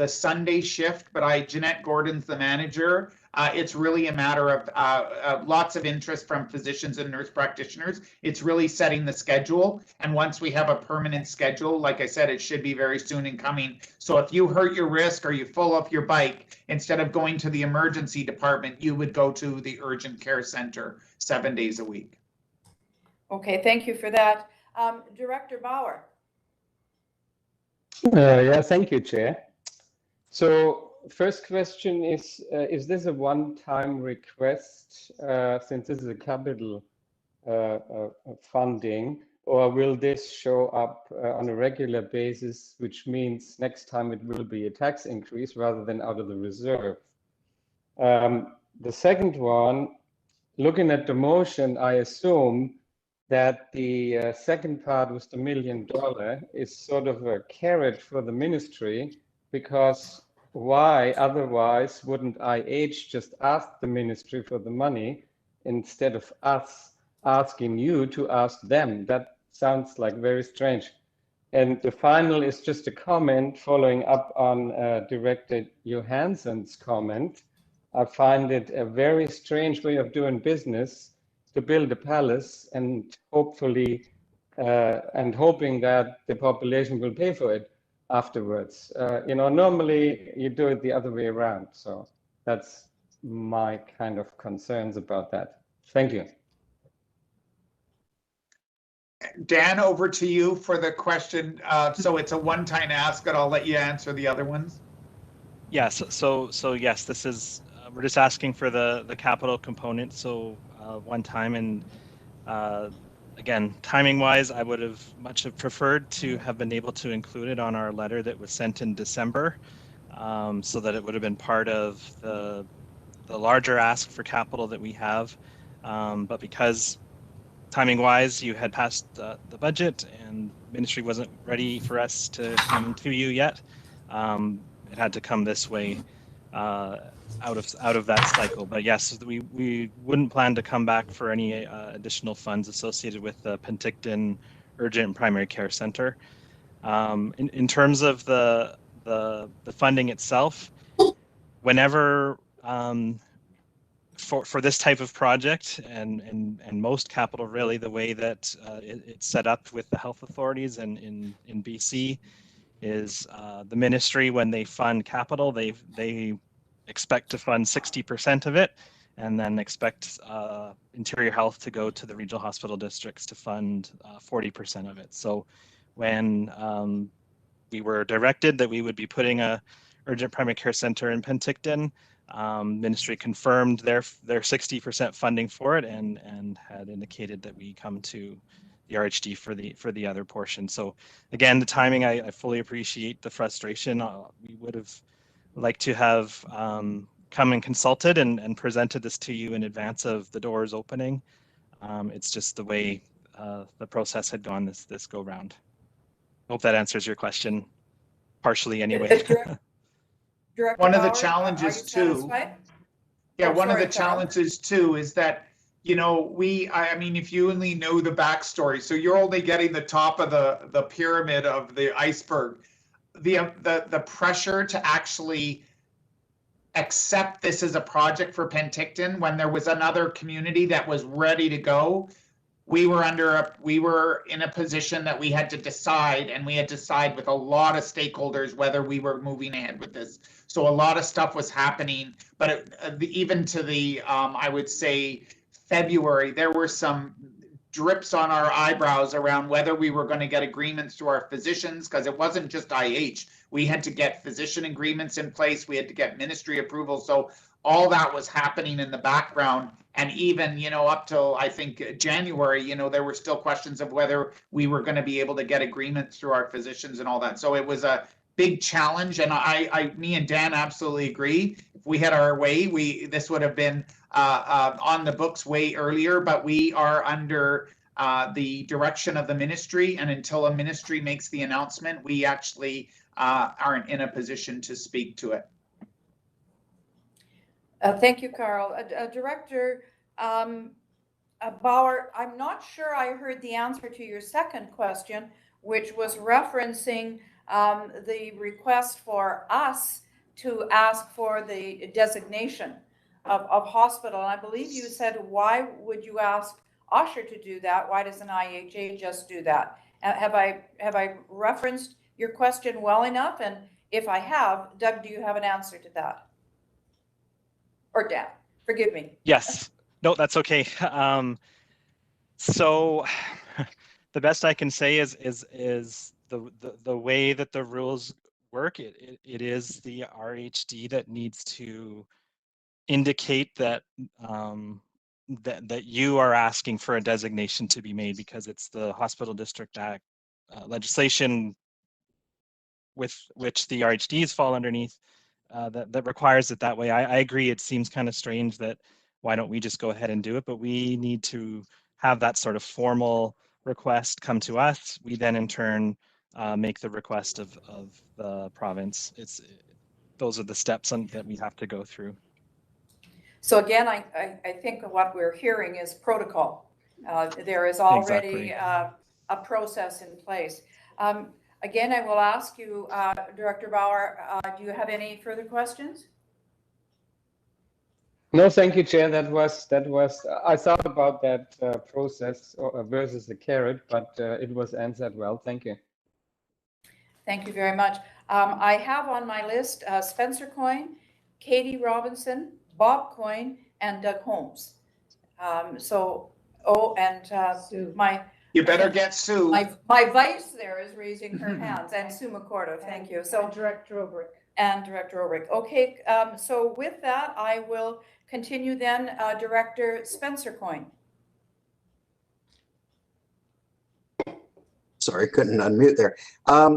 Sunday shift, but Jeanette Gordon's the manager. It's really a matter of lots of interest from physicians and nurse practitioners. It's really setting the schedule. And once we have a permanent schedule, like I said, it should be very soon in coming. So if you hurt your wrist or you fall off your bike, instead of going to the emergency department, you would go to the urgent care center 7 days a week. Okay, thank you for that. Director Bauer. Yeah, thank you, Chair. So first question is this a one-time request since this is a capital funding, or will this show up on a regular basis, which means next time it will be a tax increase rather than out of the reserve? The second one, looking at the motion, I assume that the second part with the $1 million is sort of a carrot for the ministry, because why otherwise wouldn't IH just ask the ministry for the money instead of us asking you to ask them? That sounds like very strange. And the final is just a comment following up on Director Johansson's comment. I find it a very strange way of doing business to build a palace and hopefully and hoping that the population will pay for it afterwards. Normally you do it the other way around. So that's my kind of concerns about that. Thank you. Dan, over to you for the question. So it's a one-time ask, and I'll let you answer the other ones. Yes. So yes, this is we're just asking for the capital component. So one time, and again, timing wise, I would have much preferred to have been able to include it on our letter that was sent in December, so that it would have been part of the larger ask for capital that we have. But because timing wise, you had passed the budget and ministry wasn't ready for us to come to you yet, it had to come this way out of that cycle. But yes, we wouldn't plan to come back for any additional funds associated with the Penticton Urgent and Primary Care Center. In terms of the funding itself, whenever for this type of project and most capital, really, the way that it's set up with the health authorities and in BC is the ministry, when they fund capital, they expect to fund 60% of it, and then expect Interior Health to go to the regional hospital districts to fund 40% of it. So when we were directed that we would be putting a urgent primary care center in Penticton, ministry confirmed their 60% funding for it, and had indicated that we come to the RHD for the other portion. So again, the timing, I fully appreciate the frustration. We would have liked to have come and consulted and presented this to you in advance of the doors opening. It's just the way the process had gone this go round. Hope that answers your question partially anyway. Director One of the Bauer, challenges too. Yeah, one of the challenges too is that, I mean, if you only know the backstory, so you're only getting the top of the pyramid of the iceberg. The pressure to actually accept this as a project for Penticton when there was another community that was ready to go. We were in a position that we had to decide, and we had to decide with a lot of stakeholders whether we were moving ahead with this. So a lot of stuff was happening, but even to the, I would say, February, there were some drips on our eyebrows around whether we were going to get agreements to our physicians, because it wasn't just IH. We had to get physician agreements in place. We had to get ministry approval. So all that was happening in the background. And even, up till I think January, there were still questions of whether we were going to be able to get agreements through our physicians and all that. So it was a big challenge. And me and Dan absolutely agree. If we had our way, this would have been on the books way earlier, but we are under the direction of the ministry. And until a ministry makes the announcement, we actually aren't in a position to speak to it. Thank you, Carl. Director Bauer, I'm not sure I heard the answer to your second question, which was referencing the request for us to ask for the designation of hospital. And I believe you said, why would you ask Osher to do that? Why doesn't IHA just do that? Have I referenced your question well enough? And if I have, Doug, do you have an answer to that? Or Dan, forgive me. Yes, no, that's okay. So the best I can say is the way that the rules work. It is the RHD that needs to indicate that that you are asking for a designation to be made, because it's the Hospital District Act legislation with which the RHDs fall underneath. That requires it that way. I agree. It seems kind of strange that why don't we just go ahead and do it? But we need to have that sort of formal request come to us. We then in turn make the request of the province. those are the steps that we have to go through. So again, I think what we're hearing is protocol. There is already Exactly. a process in place. Again, I will ask you, Director Bauer, do you have any further questions? No, thank you, Chair. That was, I thought about that process versus the carrot, but it was answered well. Thank you. Thank you very much. I have on my list Spencer Coyne, Katie Robinson, Bob Coyne, and Doug Holmes. You better get Sue. My vice there is raising her hands, and Sue McCorda, thank you. So Director Obrick. And Director Obrick. Okay, so with that, I will continue then, Director Spencer Coyne. Sorry, couldn't unmute there.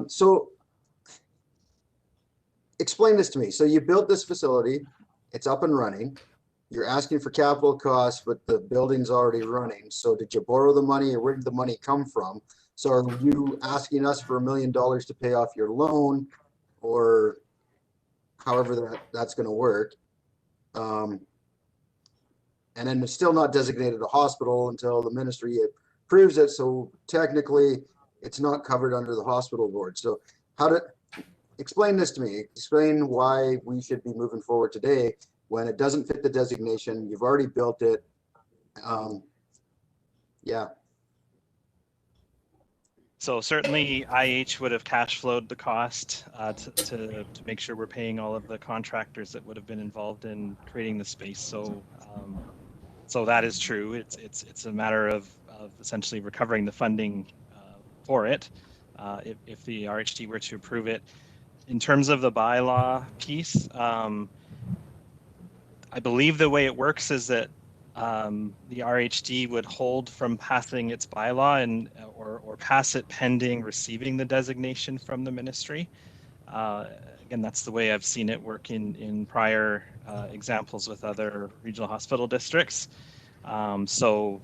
So explain this to me. So you built this facility, it's up and running. You're asking for capital costs, but the building's already running. So did you borrow the money, or where did the money come from? So are you asking us for $1 million to pay off your loan, or however that's going to work? And then it's still not designated a hospital until the ministry approves it. So technically, it's not covered under the hospital board. So explain this to me. Explain why we should be moving forward today when it doesn't fit the designation. You've already built it. Yeah. So certainly IH would have cash flowed the cost to make sure we're paying all of the contractors that would have been involved in creating the space. So so that is true. It's a matter of essentially recovering the funding for it if the RHD were to approve it. In terms of the bylaw piece, I believe the way it works is that the RHD would hold from passing its bylaw or pass it pending receiving the designation from the ministry. Again, that's the way I've seen it work in prior examples with other regional hospital districts. So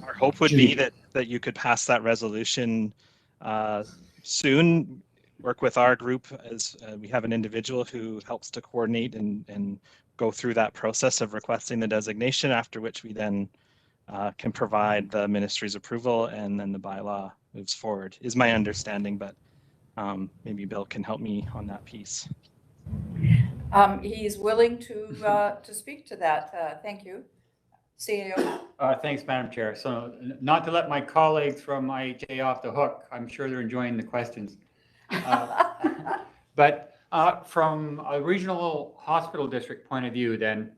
our hope would be that you could pass that resolution soon. Work with our group as we have an individual who helps to coordinate and go through that process of requesting the designation, after which we then can provide the ministry's approval, and then the bylaw moves forward, is my understanding, but maybe Bill can help me on that piece. He's willing to speak to that. Thank you. CAO. Thanks, Madam Chair. So not to let my colleagues from IHA off the hook, I'm sure they're enjoying the questions. But from a regional hospital district point of view, then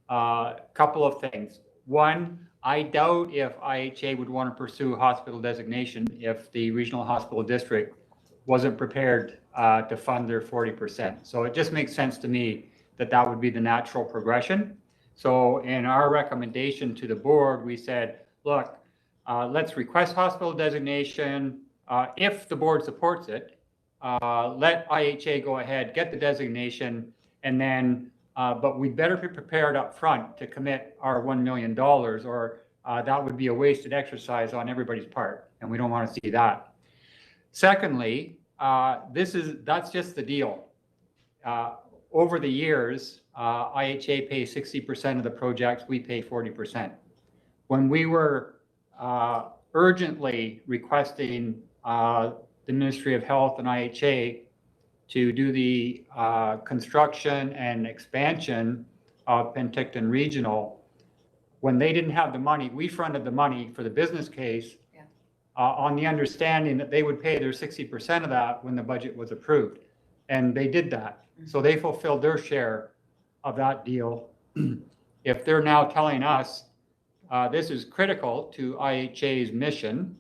a couple of things. One, I doubt if IHA would want to pursue hospital designation if the regional hospital district wasn't prepared to fund their 40%. So it just makes sense to me that that would be the natural progression. So in our recommendation to the board, we said, look, let's request hospital designation. If the board supports it, let IHA go ahead, get the designation, and then, but we better be prepared up front to commit our $1 million, or that would be a wasted exercise on everybody's part, and we don't want to see that. Secondly, that's just the deal. Over the years, IHA pays 60% of the projects, we pay 40%. When we were urgently requesting the Ministry of Health and IHA to do the construction and expansion of Penticton Regional, when they didn't have the money, we fronted the money for the business case on the understanding that they would pay their 60% of that when the budget was approved. And they did that. So they fulfilled their share of that deal. If they're now telling us this is critical to IHA's mission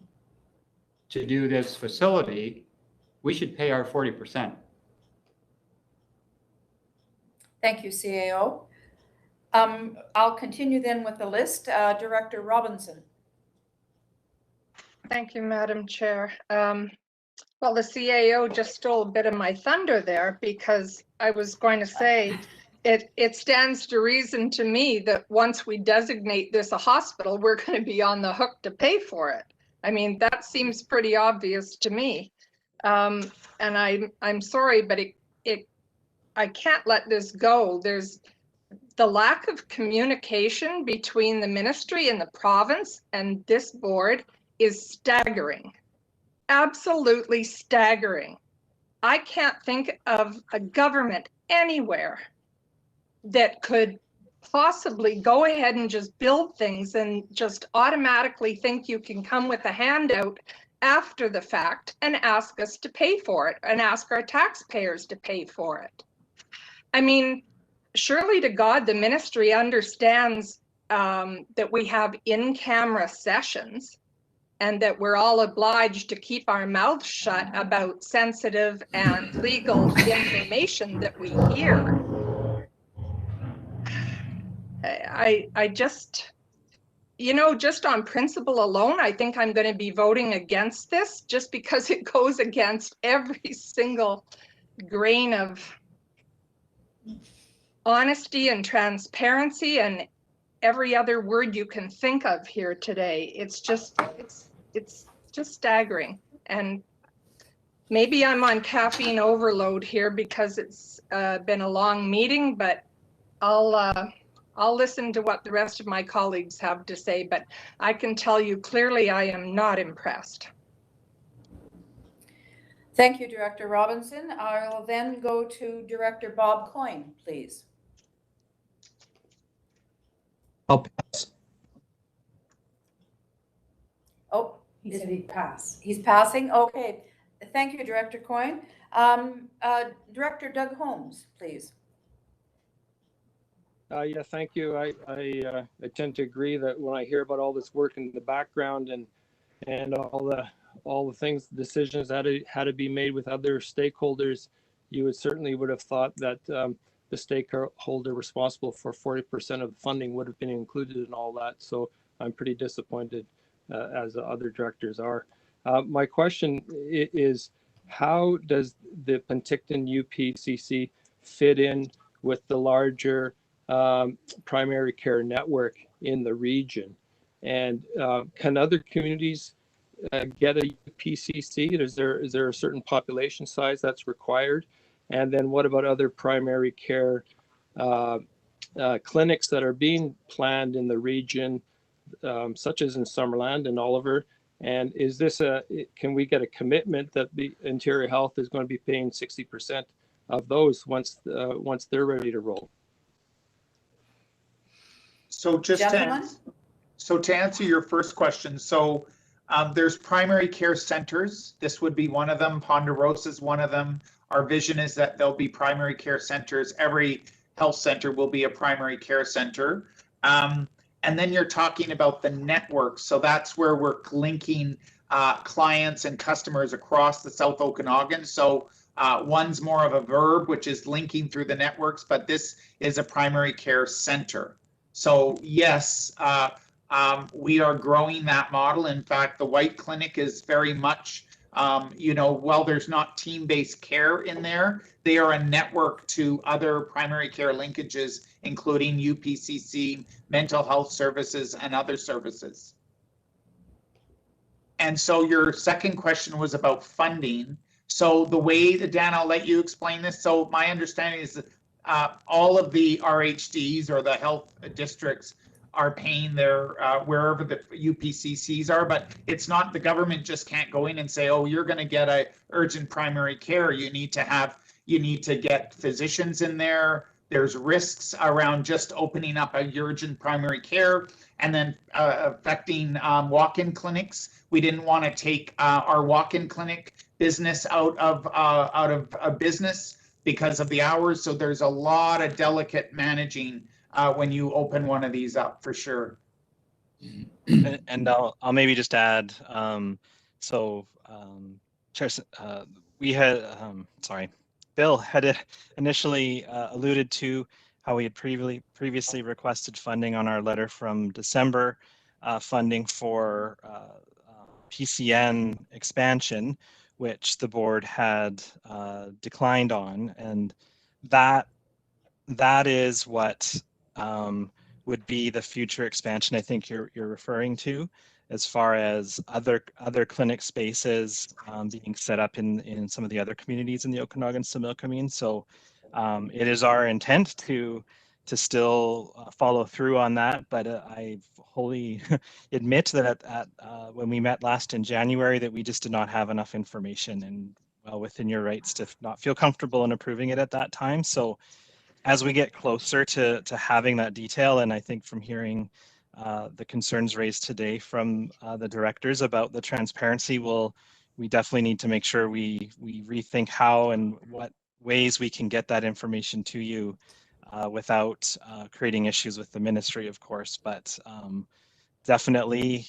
to do this facility, we should pay our 40%. Thank you, CAO. I'll continue then with the list. Director Robinson. Thank you, Madam Chair. Well, the CAO just stole a bit of my thunder there, because I was going to say it stands to reason to me that once we designate this a hospital, we're going to be on the hook to pay for it. I mean, that seems pretty obvious to me. And I'm sorry, but I can't let this go. There's the lack of communication between the ministry and the province and this board is staggering, absolutely staggering. I can't think of a government anywhere that could possibly go ahead and just build things and just automatically think you can come with a handout after the fact and ask us to pay for it and ask our taxpayers to pay for it. I mean, surely to God, the ministry understands that we have in-camera sessions and that we're all obliged to keep our mouths shut about sensitive and legal information that we hear. I just, you know, just on principle alone, I think I'm going to be voting against this just because it goes against every single grain of honesty and transparency and every other word you can think of here today. It's just staggering. And maybe I'm on caffeine overload here because it's been a long meeting, but I'll listen to what the rest of my colleagues have to say, but I can tell you clearly I am not impressed. Thank you, Director Robinson. I'll then go to Director Bob Coyne, please. I'll pass. Oh, He said he'd pass. he's passing? Okay. Thank you, Director Coyne. Director Doug Holmes, please. Yeah, thank you. I tend to agree that when I hear about all this work in the background and all the things, decisions that had to be made with other stakeholders, you would have thought that the stakeholder responsible for 40% of the funding would have been included in all that. So I'm pretty disappointed, as the other directors are. My question is, how does the Penticton UPCC fit in with the larger primary care network in the region? And can other communities get a PCC? Is there a certain population size that's required? And then what about other primary care clinics that are being planned in the region, such as in Summerland and Oliver? And is this can we get a commitment that the Interior Health is going to be paying 60% of those once they're ready to roll? So just to answer your first question, so there's primary care centers. This would be one of them. Ponderosa is one of them. Our vision is that there'll be primary care centers. Every health center will be a primary care center. And then you're talking about the network. So that's where we're linking clients and customers across the South Okanagan. So one's more of a verb, which is linking through the networks, but this is a primary care center. So yes, we are growing that model. In fact, the White Clinic is very much, while there's not team-based care in there, they are a network to other primary care linkages, including UPCC, mental health services, and other services. And so your second question was about funding. So the way that, Dan, I'll let you explain this. So my understanding is that all of the RHDs or the health districts are paying their wherever the UPCCs are, but it's not, the government just can't go in and say, oh, you're going to get a urgent primary care. You need to get physicians in there. There's risks around just opening up a urgent primary care and then affecting walk-in clinics. We didn't want to take our walk-in clinic business out of business because of the hours. So there's a lot of delicate managing when you open one of these up, for sure. And I'll maybe just add, we had, Bill had initially alluded to how we had previously requested funding on our letter from December, funding for PCN expansion, which the board had declined on, and that is what would be the future expansion I think you're referring to, as far as other clinic spaces being set up in some of the other communities in the Okanagan-Similkameen. So It is our intent to still follow through on that, but I wholly admit that when we met last in January that we just did not have enough information, and well within your rights to not feel comfortable in approving it at that time. So as we get closer to having that detail, and I think from hearing the concerns raised today from the directors about the transparency, we definitely need to make sure we rethink how and what ways we can get that information to you without creating issues with the ministry, of course. But definitely,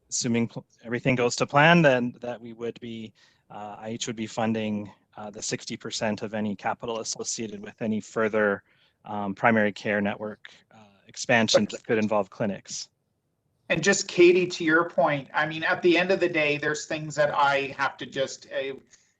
assuming everything goes to plan, then that we would be, IH would be funding the 60% of any capital associated with any further primary care network expansion that could involve clinics. And just Katie, to your point, I mean, at the end of the day, there's things that I have to just,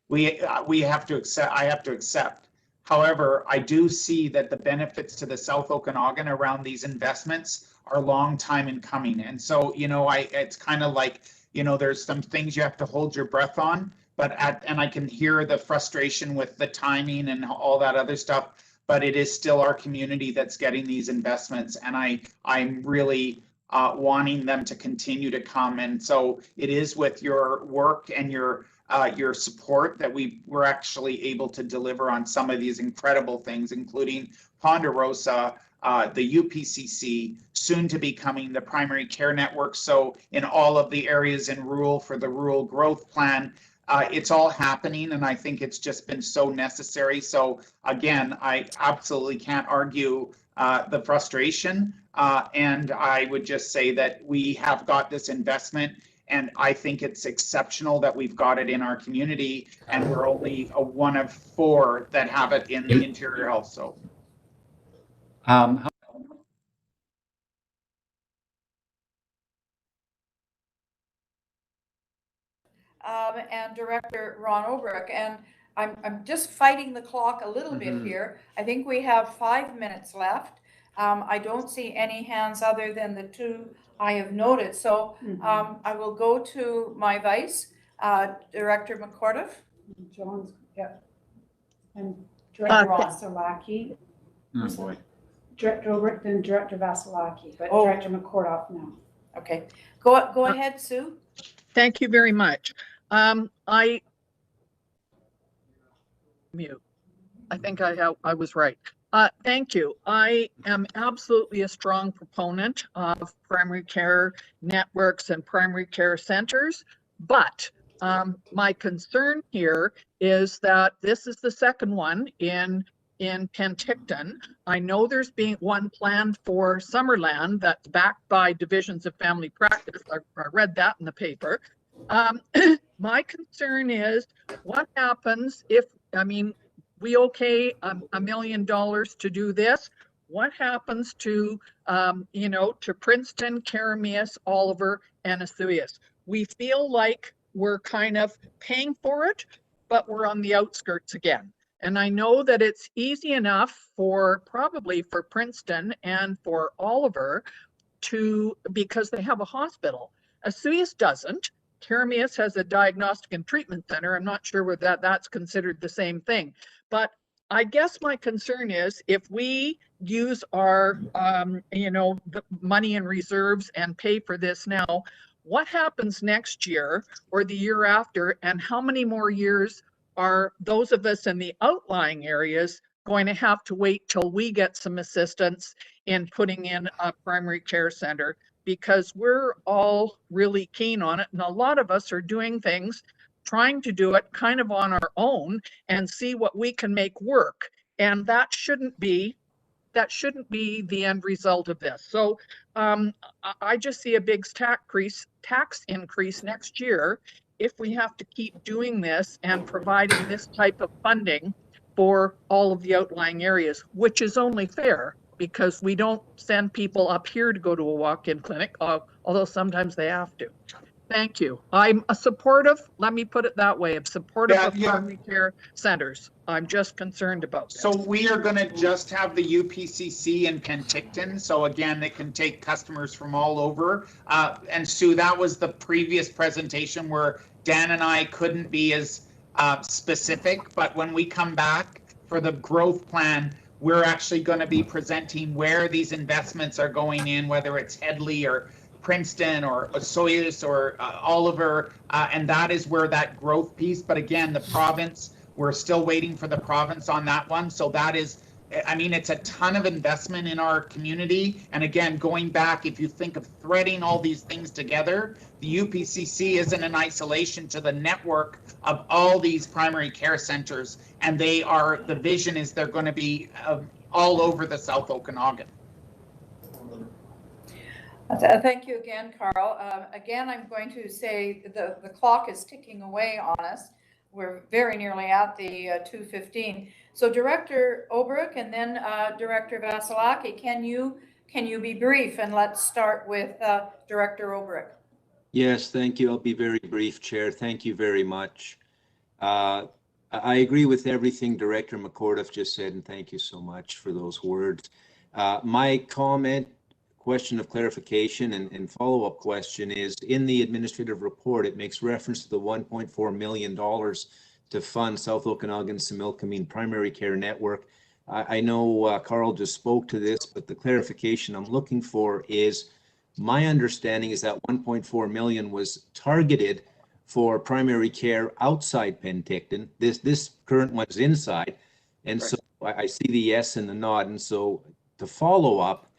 we have to accept, I have to accept. However, I do see that the benefits to the South Okanagan around these investments are long time in coming. And so, you know, it's kind of like, you know, there's some things you have to hold your breath on, and I can hear the frustration with the timing and all that other stuff, but it is still our community that's getting these investments. And I'm really wanting them to continue to come. And so it is with your work and your support that we're actually able to deliver on some of these incredible things, including Ponderosa, the UPCC, soon to be coming the primary care network. So in all of the areas in rural for the rural growth plan, it's all happening, and I think it's just been so necessary. So again, I absolutely can't argue the frustration, and I would just say that we have got this investment, and I think it's exceptional that we've got it in our community, and we're only one of 4 that have it in the interior health. So and Director Ron Obrecht, and I'm just fighting the clock a little bit here. I think we have 5 minutes left. I don't see any hands other than the 2 I have noted. So I will go to my vice, Director McCorduff. John's, yeah. And Director Vasilaki. Oh boy. Director Obrecht and Director Vasilaki, but Director McCorduff now. Okay. Go ahead, Sue. Thank you very much. I think I was right. Thank you. I am absolutely a strong proponent of primary care networks and primary care centers, but my concern here is that this is the second one in Penticton. I know there's being one planned for Summerland that's backed by divisions of family practice. I read that in the paper. My concern is what happens if, I mean, we okay $1 million to do this. What happens to, you know, to Princeton, Karameas, Oliver, and Osoyoos? We feel like we're kind of paying for it, but we're on the outskirts again. And I know that it's easy enough probably for Princeton and for Oliver because they have a hospital. Osoyoos doesn't. Karameas has a diagnostic and treatment center. I'm not sure whether that's considered the same thing. But I guess my concern is if we use our, you know, the money in reserves and pay for this now, what happens next year or the year after, and how many more years are those of us in the outlying areas going to have to wait till we get some assistance in putting in a primary care center? Because we're all really keen on it, and a lot of us are doing things, trying to do it kind of on our own and see what we can make work. And that shouldn't be the end result of this. So I just see a big tax increase next year if we have to keep doing this and providing this type of funding for all of the outlying areas, which is only fair because we don't send people up here to go to a walk-in clinic, although sometimes they have to. Thank you. I'm a supportive, let me put it that way, I'm supportive of primary care centers. I'm just concerned about this. So we are going to just have the UPCC in Penticton. So again, it can take customers from all over. And Sue, that was the previous presentation where Dan and I couldn't be as specific, but when we come back, for the growth plan, we're actually going to be presenting where these investments are going in, whether it's Headley or Princeton or Osoyoos or Oliver, and that is where that growth piece. But again, the province, we're still waiting for the province on that one. So that is, I mean, it's a ton of investment in our community. And again, going back, if you think of threading all these things together, the UPCC isn't in isolation to the network of all these primary care centers. And they are, the vision is they're going to be all over the South Okanagan. Thank you again, Carl. Again, I'm going to say the clock is ticking away on us. We're very nearly at the 2:15. So Director Obrecht and then Director Vasilaki, can you be brief? And let's start with Director Obrecht. Yes, thank you. I'll be very brief, Chair. Thank you very much. I agree with everything Director McCorduff just said, and thank you so much for those words. My comment, question of clarification and follow-up question is, in the administrative report, it makes reference to the $1.4 million to fund South Okanagan-Similkameen Primary Care Network. I know Carl just spoke to this, but the clarification I'm looking for is, my understanding is that 1.4 million was targeted for primary care outside Penticton. This current one is inside. And so I see the yes and the nod. And so to follow up,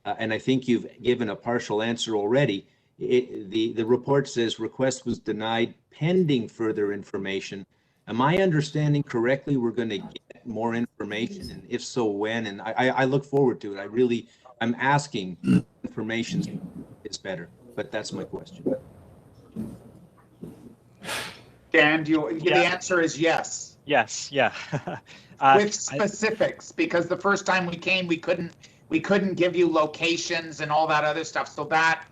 and I think you've given a partial answer already, the report says request was denied pending further information. Am I understanding correctly we're going to get more information? And if so, when? And I look forward to it. I'm asking information is better, but that's my question. Dan, the answer is yes. Yes, yeah. With specifics, because the first time we came, we couldn't give you locations and all that other stuff. So that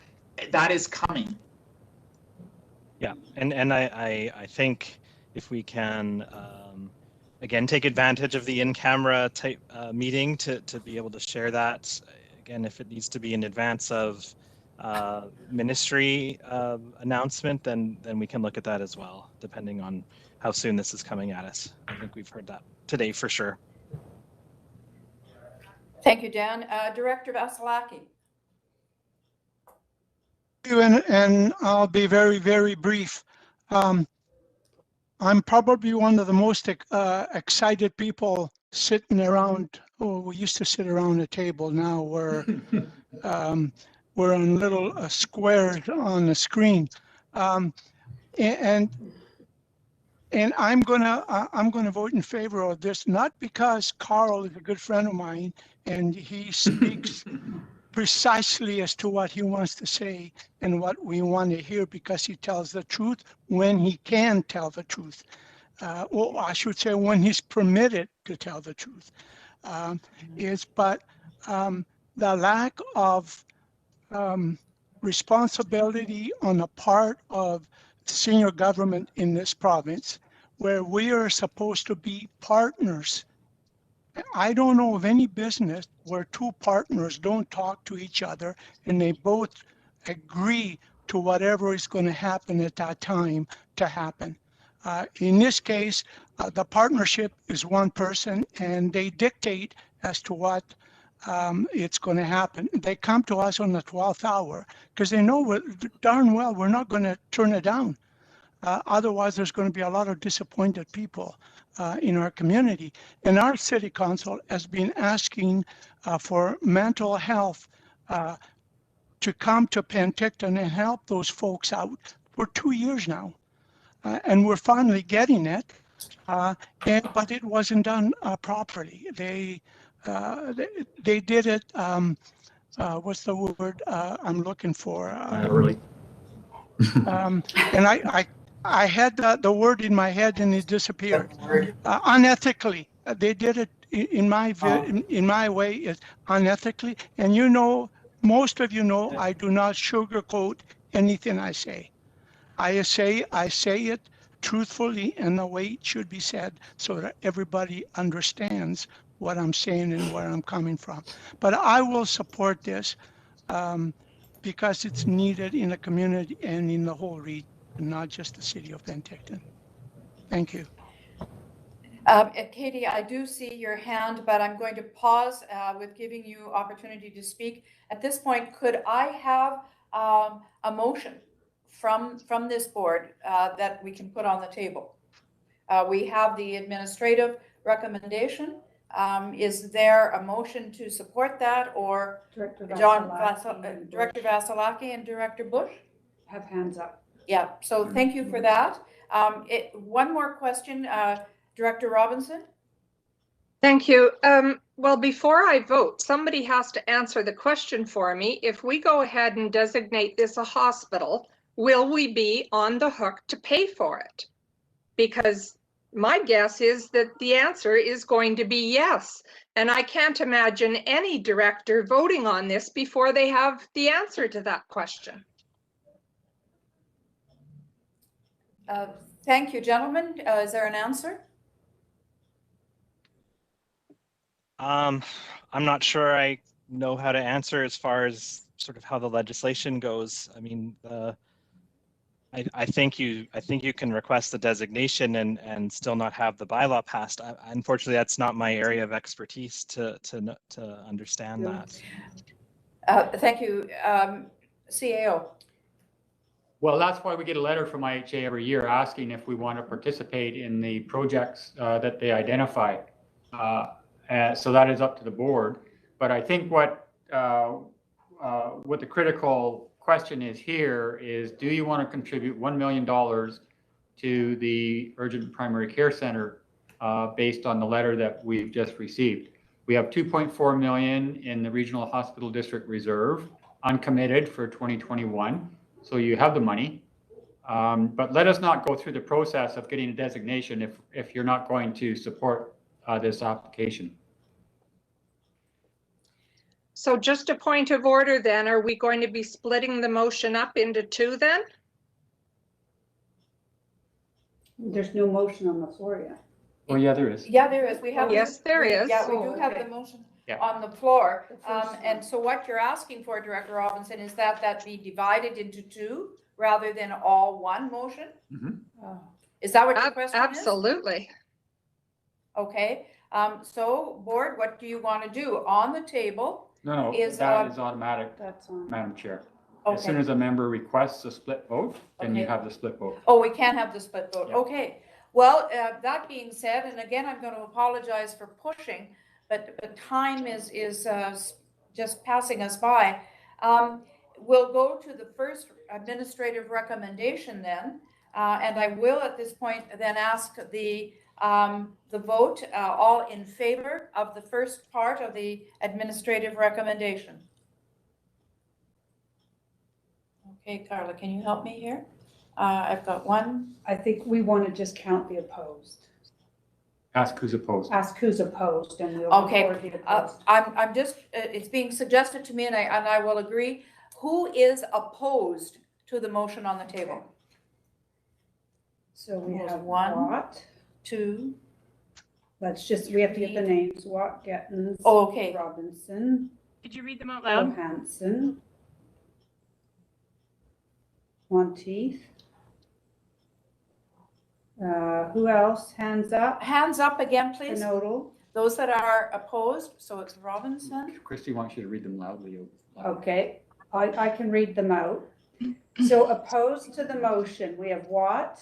is coming. Yeah, and I think if we can again take advantage of the in-camera type meeting to be able to share that. Again, if it needs to be in advance of ministry announcement, then we can look at that as well, depending on how soon this is coming at us. I think we've heard that today for sure. Thank you, Dan. Director Vasilaki. And I'll be very, very brief. I'm probably one of the most excited people sitting around. Oh, we used to sit around a table. Now we're on little squares on the screen, and I'm gonna vote in favor of this, not because Carl is a good friend of mine and he speaks precisely as to what he wants to say and what we want to hear, because he tells the truth when he can tell the truth. Or I should say when he's permitted to tell the truth. But the lack of responsibility on the part of senior government in this province, where we are supposed to be partners. I don't know of any business where two partners don't talk to each other and they both agree to whatever is going to happen at that time to happen. In this case, the partnership is one person and they dictate as to what it's going to happen. They come to us on the 12th hour because they know darn well we're not going to turn it down. Otherwise, there's going to be a lot of disappointed people in our community. And our city council has been asking for mental health to come to Penticton and help those folks out for 2 years now. And we're finally getting it, but it wasn't done properly. They did it, what's the word I'm looking for? Early. And I had the word in my head and it disappeared. Unethically. They did it in my way, is unethically. And you know, most of you know, I do not sugarcoat anything I say. I say it truthfully and the way it should be said so that everybody understands what I'm saying and where I'm coming from. But I will support this because it's needed in the community and in the whole region, not just the city of Penticton. Thank you. Katie, I do see your hand, but I'm going to pause with giving you opportunity to speak. At this point, could I have a motion from this board that we can put on the table? We have the administrative recommendation. Is there a motion to support that, or Director Vasilaki and Director Bush have hands up? Yeah, so thank you for that. One more question, Director Robinson. Thank you. Well, before I vote, somebody has to answer the question for me. If we go ahead and designate this a hospital, will we be on the hook to pay for it? Because my guess is that the answer is going to be yes. And I can't imagine any director voting on this before they have the answer to that question. Thank you, gentlemen. Is there an answer? I'm not sure I know how to answer as far as sort of how the legislation goes. I mean, I think you can request the designation and still not have the bylaw passed. Unfortunately, that's not my area of expertise to understand that. Thank you, CAO. Well, that's why we get a letter from IHA every year asking if we want to participate in the projects that they identify. So that is up to the board. But I think what the critical question is here is, do you want to contribute $1 million to the Urgent Primary Care Center based on the letter that we've just received? We have $2.4 million in the Regional Hospital District Reserve, uncommitted for 2021. So you have the money. But let us not go through the process of getting a designation if you're not going to support this application. So just a point of order then, are we going to be splitting the motion up into two then? There's no motion on the floor yet. Oh, yeah, there is. Yeah, there is. We have. Yes, there is. Yeah, we do have the motion on the floor. And so what you're asking for, Director Robinson, is that be divided into two rather than all one motion? Mm-hmm. Is that what your question is? Absolutely. Okay. So board, what do you want to do? On the table. No, that is automatic, Madam Chair. Okay. As soon as a member requests a split vote, then you have the split vote. Oh, we can't have the split vote. Yeah. Okay. Well, that being said, and again, I'm going to apologize for pushing, but time is just passing us by. We'll go to the first administrative recommendation then, and I will at this point then ask the vote, all in favor of the first part of the administrative recommendation. Okay, Carla, can you help me here? I've got one. I think we want to just count the opposed. Ask who's opposed. Ask who's opposed, and we'll record the opposed. I'm just, it's being suggested to me, and I will agree. Who is opposed to the motion on the table? So we have Watt, 2. Let's just, we have to get the names. Watt, Gettins, okay. Robinson. Did you read them out loud? Johansson. Monteith. Who else? Hands up. Hands up again, please. Nodal. Those that are opposed. So it's Robinson. Christy wants you to read them loudly. Okay, I can read them out. So opposed to the motion, we have Watt,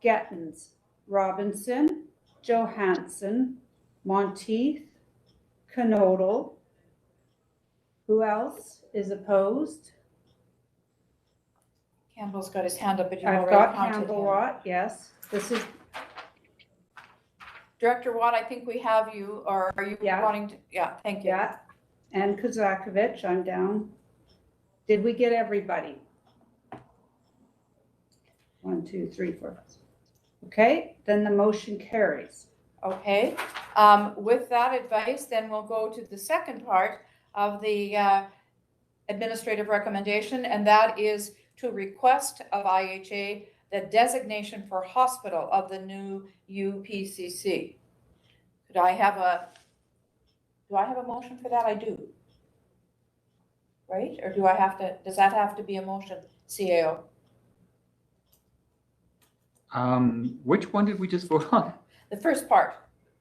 Gettins, Robinson, Johansson, Monteith, Knodel. Who else is opposed? Campbell's got his hand up, but you I've already got counted Campbell him. Watt, yes. This is Director Watt, I think we have you, or are you wanting to? Yeah, thank you. Yeah, and Kozakovich, I'm down. Did we get everybody? 1, 2, 3, 4. Okay, then the motion carries. Okay, with that advice, then we'll go to the second part of the administrative recommendation, and that is to request of IHA the designation for hospital of the new UPCC. Do I have a motion for that? I do. Right? Or do I have to, does that have to be a motion, CAO? Which one did we just vote on? The first part.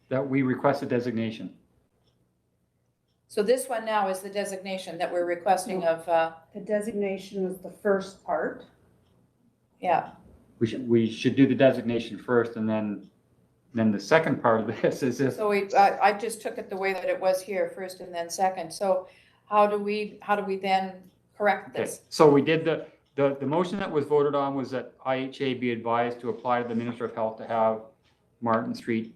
that we request a designation. So this one now is the designation that we're requesting of, The designation was the first part. yeah. We should do the designation first, and then the second part of this is if, So I just took it the way that it was here, first and then second. So how do we then correct okay, this? so we did the motion that was voted on was that IHA be advised to apply to the Minister of Health to have Martin Street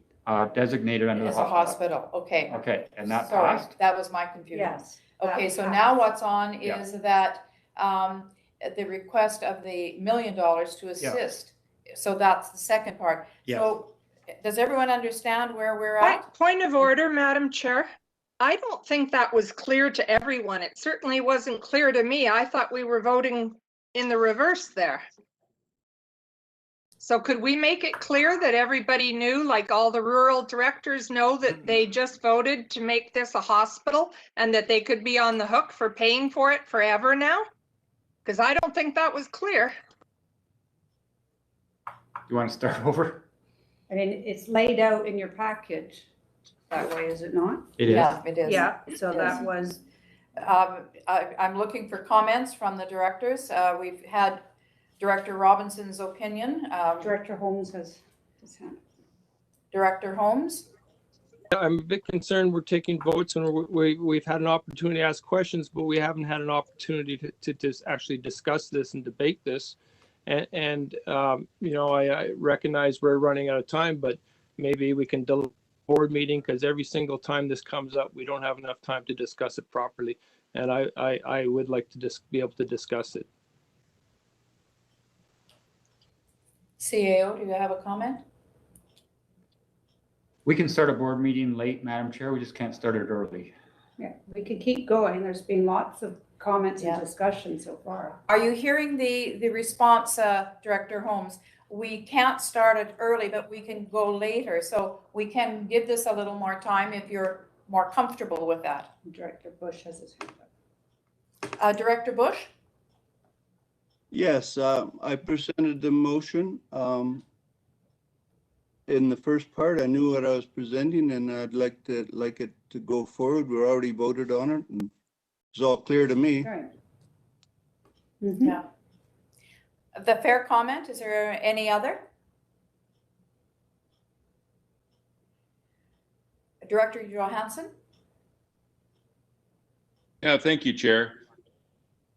designated under the As a hospital. hospital, okay. Okay, and that Sorry, passed? that was my confusion. Yes. that Okay, so passed. now what's on Yeah. is that the request of the $1 million to assist. So that's the second part. Yeah. So does everyone understand where we're at? Point of order, Madam Chair. I don't think that was clear to everyone. It certainly wasn't clear to me. I thought we were voting in the reverse there. So could we make it clear that everybody knew, like all the rural directors know, that they just voted to make this a hospital and that they could be on the hook for paying for it forever now? Because I don't think that was clear. You want to start over? I mean, it's laid out in your package that way, is it not? It is. Yeah, it is. Yeah, so It that is. was, I'm looking for comments from the directors. We've had Director Robinson's opinion. Director Holmes has his hand. Director Holmes? I'm a bit concerned we're taking votes and we've had an opportunity to ask questions, but we haven't had an opportunity to actually discuss this and debate this. And you know, I recognize we're running out of time, but maybe we can delay the board meeting because every single time this comes up, we don't have enough time to discuss it properly. And I would like to just be able to discuss it. CAO, do you have a comment? We can start a board meeting late, Madam Chair. We just can't start it early. Yeah, we could keep going. There's been lots of comments and Yeah. discussion so far. Are you hearing the response, Director Holmes? We can't start it early, but we can go later. So we can give this a little more time if you're more comfortable with that. Director Bush has his hand up. Director Bush? Yes, I presented the motion. In the first part, I knew what I was presenting and I'd like it to go forward. We already voted on it and it's all clear to me. Right. Yeah. The fair comment, is there any other? Director Johansson? Yeah, thank you, Chair.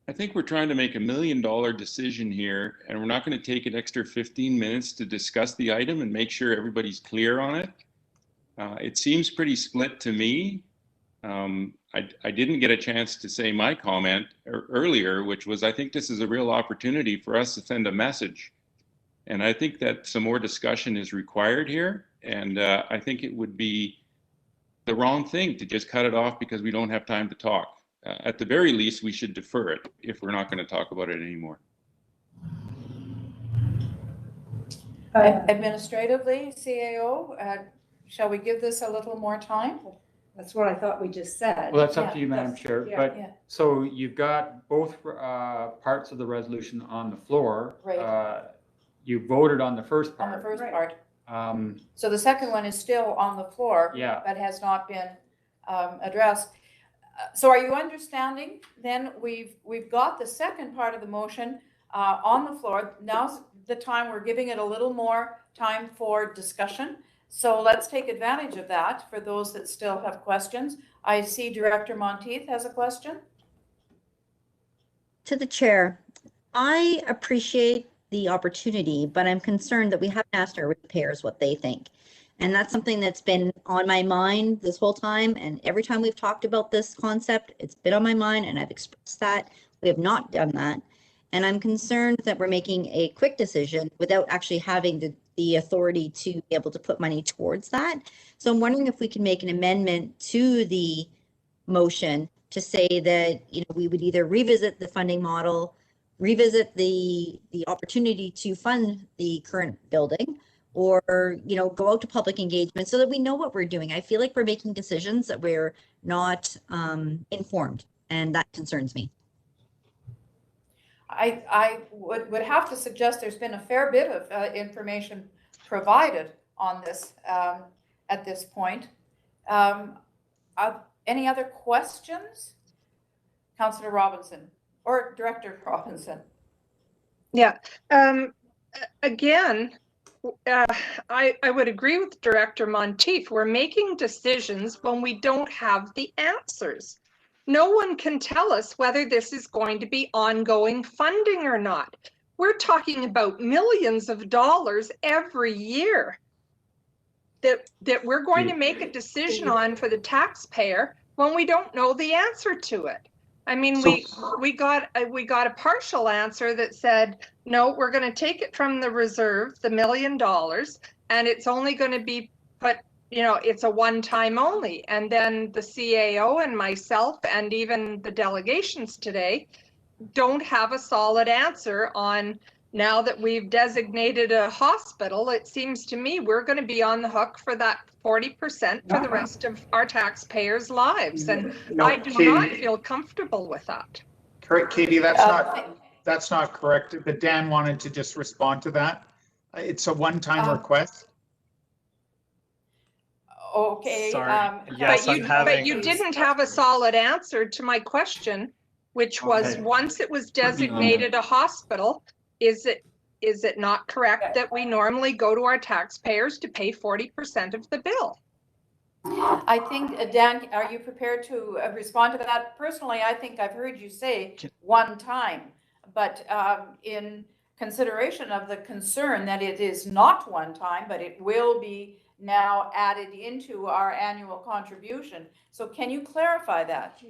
I think we're trying to make $1 million decision here, and we're not going to take an extra 15 minutes to discuss the item and make sure everybody's clear on it. It seems pretty split to me. I didn't get a chance to say my comment earlier, which was I think this is a real opportunity for us to send a message. And I think that some more discussion is required here. And I think it would be the wrong thing to just cut it off because we don't have time to talk. At the very least, we should defer it if we're not going to talk about it anymore. Administratively, CAO, shall we give this a little more time? That's what I thought we just said. Well, that's up Yeah, to you, Madam that's- Chair. yeah, But yeah. so you've got both parts of the resolution on the floor. Right. You voted on the first On the part. first Right. part. So the second one is still on the floor. Yeah. But has not been addressed. So are you understanding? Then we've got the second part of the motion on the floor. Now's the time we're giving it a little more time for discussion. So let's take advantage of that for those that still have questions. I see Director Monteith has a question. To the chair, I appreciate the opportunity, but I'm concerned that we haven't asked our ratepayers what they think. And that's something that's been on my mind this whole time. And every time we've talked about this concept, it's been on my mind and I've expressed that. We have not done that. And I'm concerned that we're making a quick decision without actually having the authority to be able to put money towards that. So I'm wondering if we can make an amendment to the motion to say that, you know, we would either revisit the funding model, revisit the opportunity to fund the current building, or, you know, go out to public engagement so that we know what we're doing. I feel like we're making decisions that we're not informed, and that concerns me. I would have to suggest there's been a fair bit of information provided on this at this point. Any other questions? Councillor Robinson or Director Robinson? Yeah. Again, I would agree with Director Monteith. We're making decisions when we don't have the answers. No one can tell us whether this is going to be ongoing funding or not. We're talking about millions of dollars every year that we're going to make a decision on for the taxpayer when we don't know the answer to it. I mean, we got a partial answer that said, no, we're going to take it from the reserve, the $1 million, and it's only going to be put, you know, it's a one-time only. And then the CAO and myself and even the delegations today don't have a solid answer on, now that we've designated a hospital, it seems to me we're going to be on the hook for that 40% for the rest of our taxpayers' lives. And No, I do not feel comfortable with that. Correct, Katie, that's not correct. But Dan wanted to just respond to that. It's a one-time request. Okay. Sorry. Yes, but you didn't have a solid answer to my question, which was, once it was designated a hospital, is it not correct that we normally go to our taxpayers to pay 40% of the bill? I think, Dan, are you prepared to respond to that? Personally, I think I've heard you say one time, but in consideration of the concern that it is not one time, but it will be now added into our annual contribution. So can you clarify that?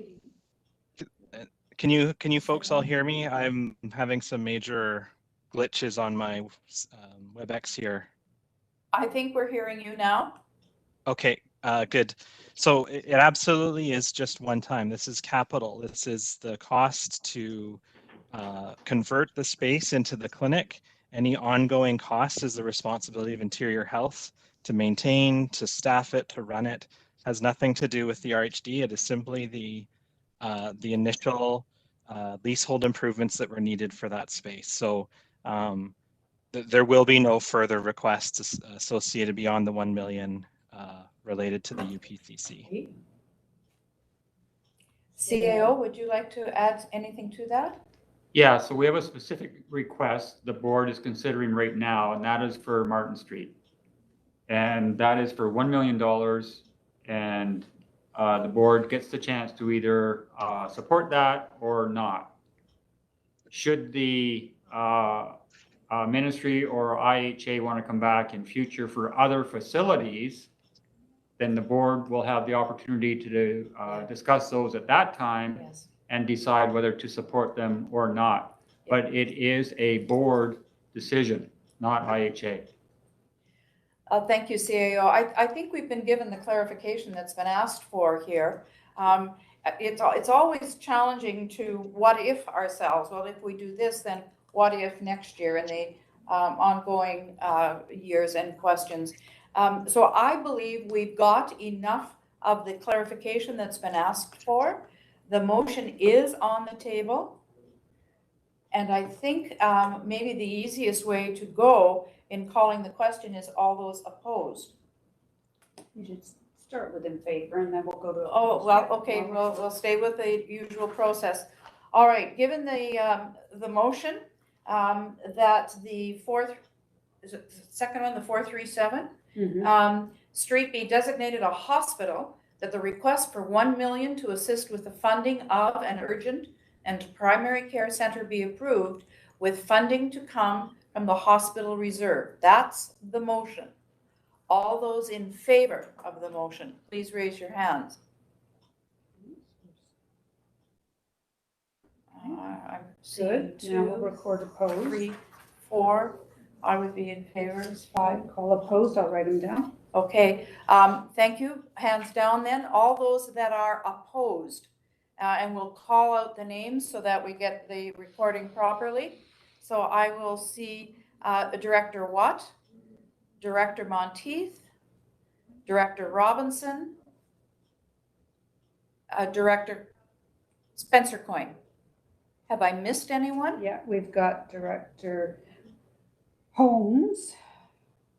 Can you folks all hear me? I'm having some major glitches on my WebEx here. I think we're hearing you now. Okay, good. So it absolutely is just one time. This is capital. This is the cost to convert the space into the clinic. Any ongoing cost is the responsibility of Interior Health to maintain, to staff it, to run it. Has nothing to do with the RHD. It is simply the initial leasehold improvements that were needed for that space. So there will be no further requests associated beyond the 1 million related to the UPCC. CAO, would you like to add anything to that? Yeah, so we have a specific request the board is considering right now, and that is for Martin Street. And that is for $1 million, and the board gets the chance to either support that or not. Should the ministry or IHA want to come back in future for other facilities, then the board will have the opportunity to discuss those at that time and decide whether to support them or not. But it is a board decision, not IHA. Thank you, CAO. I think we've been given the clarification that's been asked for here. It's always challenging to what if ourselves. Well, if we do this, then what if next year in the ongoing years and questions. So I believe we've got enough of the clarification that's been asked for. The motion is on the table. And I think maybe the easiest way to go in calling the question is all those opposed. You should start with in favor and then we'll go to. Oh, well, okay, we'll stay with the usual process. All right, given the motion that the second one, the 437, street be designated a hospital, that the request for $1 million to assist with the funding of an urgent and primary care center be approved, with funding to come from the hospital reserve. That's the motion. All those in favor of the motion, please raise your hands. I'm Good. Now we'll record opposed. 3, 4. I would be in favor. 5. Call opposed. I'll write them down. Okay. Thank you. Hands down then. All those that are opposed. And we'll call out the names so that we get the recording properly. So I will see Director Watt, Director Monteith, Director Robinson, Director Spencer Coyne. Have I missed anyone? Yeah, we've got Director Holmes.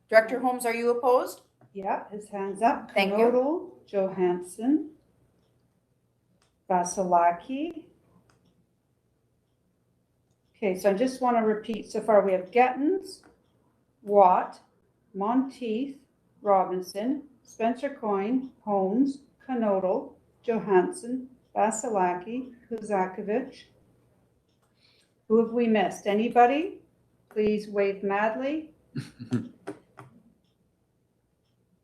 Director Holmes, are you opposed? Yeah, his hand's up. Thank you. Knodel, Johansson, Vasilaki. Okay, so I just want to repeat so far we have Gettins, Watt, Monteith, Robinson, Spencer Coyne, Holmes, Knodel, Johansson, Vasilaki, Kuzakovich. Who have we missed? Anybody? Please wave madly.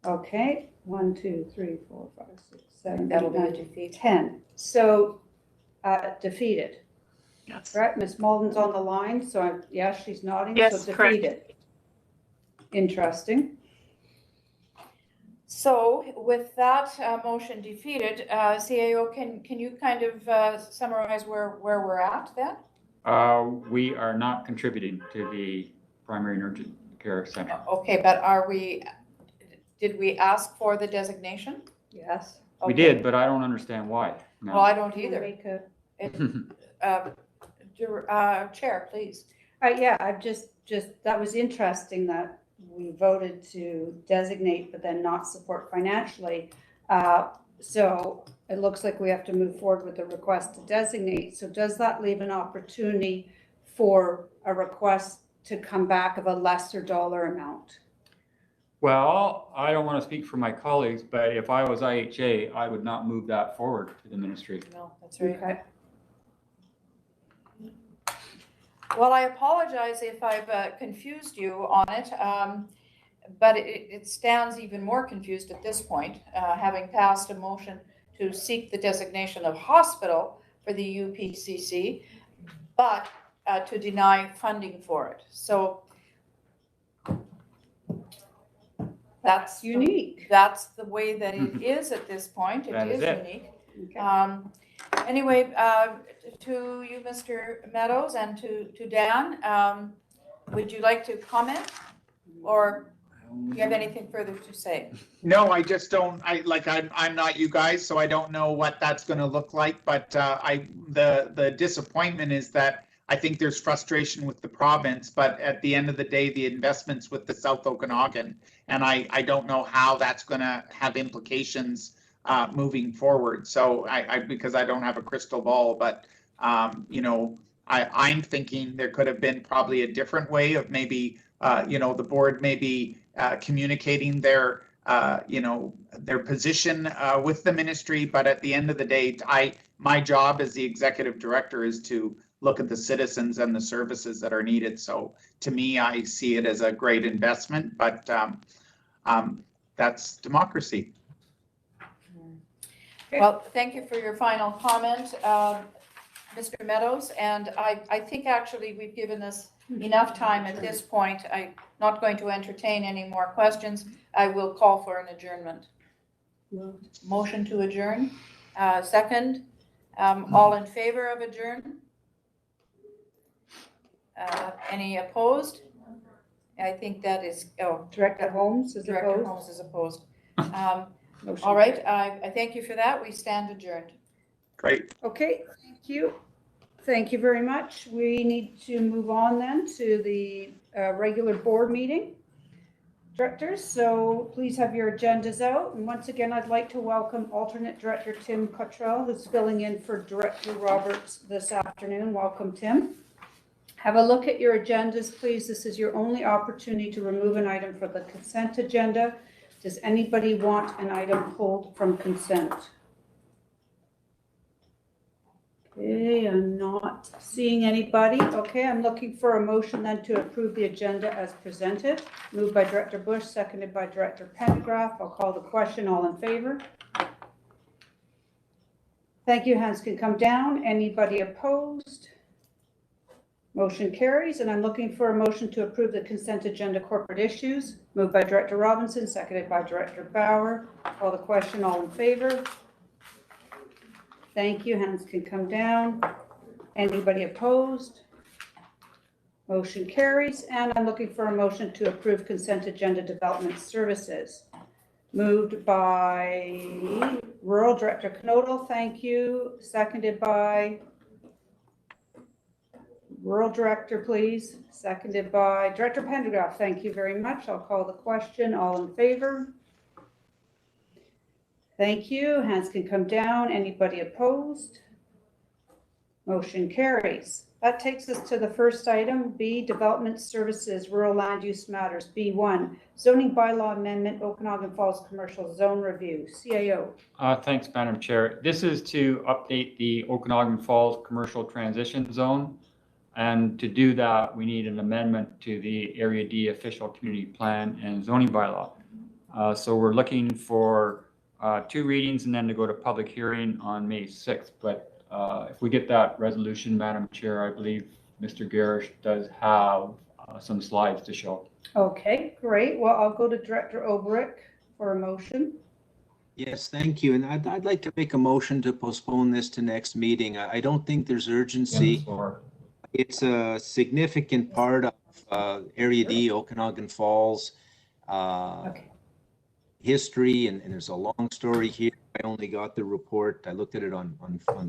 Okay, 1, 2, 3, 4, 5, 6, 7, That'll 8, be a 9, defeat. 10. So defeated. Yes. Right, Ms. Malden's on the line, so yeah, she's nodding. Yes, so correct. defeated. Interesting. So with that motion defeated, CAO, can you kind of summarize where we're at then? We are not contributing to the primary and urgent care center. Okay, but did we ask for the designation? Yes. We did, but I don't understand why. No. Well, I don't either. Make a, Chair, please. yeah, I've just that was interesting that we voted to designate, but then not support financially. So it looks like we have to move forward with the request to designate. So does that leave an opportunity for a request to come back of a lesser dollar amount? Well, I don't want to speak for my colleagues, but if I was IHA, I would not move that forward to the ministry. No, that's right. Okay. Well, I apologize if I've confused you on it, but it stands even more confused at this point, having passed a motion to seek the designation of hospital for the UPCC, but to deny funding for it. So that's unique. That's the way that it is at this point. It is unique. Okay. Anyway, to you, Mr. Meadows, and to Dan, would you like to comment, or do you have anything further to say? No, I just don't, I'm not you guys, so I don't know what that's gonna look like, but the disappointment is that I think there's frustration with the province, but at the end of the day, the investment's with the South Okanagan, and I don't know how that's gonna have implications moving forward. So because I don't have a crystal ball, but you know, I'm thinking there could have been probably a different way of maybe you know, the board maybe communicating their you know, their position with the ministry. But at the end of the day, my job as the executive director is to look at the citizens and the services that are needed. So to me, I see it as a great investment, but that's democracy. Well, thank you for your final comment, Mr. Meadows. And I think actually we've given this enough time at this point. I'm not going to entertain any more questions. I will call for an adjournment. Motion to adjourn. Second. All in favor of adjourn? Any opposed? I think that is, Director Holmes is Director opposed. Holmes is opposed. All right, I thank you for that. We stand adjourned. Great. Okay, thank you. Thank you very much. We need to move on then to the regular board meeting. Directors, so please have your agendas out. And once again, I'd like to welcome alternate director Tim Cottrell, who's filling in for Director Roberts this afternoon. Welcome, Tim. Have a look at your agendas, please. This is your only opportunity to remove an item from the consent agenda. Does anybody want an item pulled from consent? Okay, I'm not seeing anybody. Okay, I'm looking for a motion then to approve the agenda as presented. Moved by Director Bush, seconded by Director Pendergraft. I'll call the question. All in favor? Thank you. Hands can come down. Anybody opposed? Motion carries, and I'm looking for a motion to approve the consent agenda corporate issues. Moved by Director Robinson, seconded by Director Bauer. Call the question. All in favor? Thank you. Hands can come down. Anybody opposed? Motion carries, and I'm looking for a motion to approve consent agenda development services. Moved by Rural Director Knodel. Thank you. Seconded by Rural Director, please. Seconded by Director Pendergraft. Thank you very much. I'll call the question. All in favor? Thank you. Hands can come down. Anybody opposed? Motion carries. That takes us to the first item, B, Development Services, Rural Land Use Matters. B1, Zoning Bylaw Amendment, Okanagan Falls Commercial Zone Review, CAO. Thanks, Madam Chair. This is to update the Okanagan Falls Commercial Transition Zone. And to do that, we need an amendment to the Area D Official Community Plan and Zoning Bylaw. So we're looking for 2 readings and then to go to public hearing on May 6th. But if we get that resolution, Madam Chair, I believe Mr. Garish does have some slides to show. Okay, great. Well, I'll go to Director Oberick for a motion. Yes, thank you. And I'd like to make a motion to postpone this to next meeting. I don't think there's urgency. It's a significant part of Area D, Okanagan Falls history, and there's a long story here. I only got the report. I looked at it on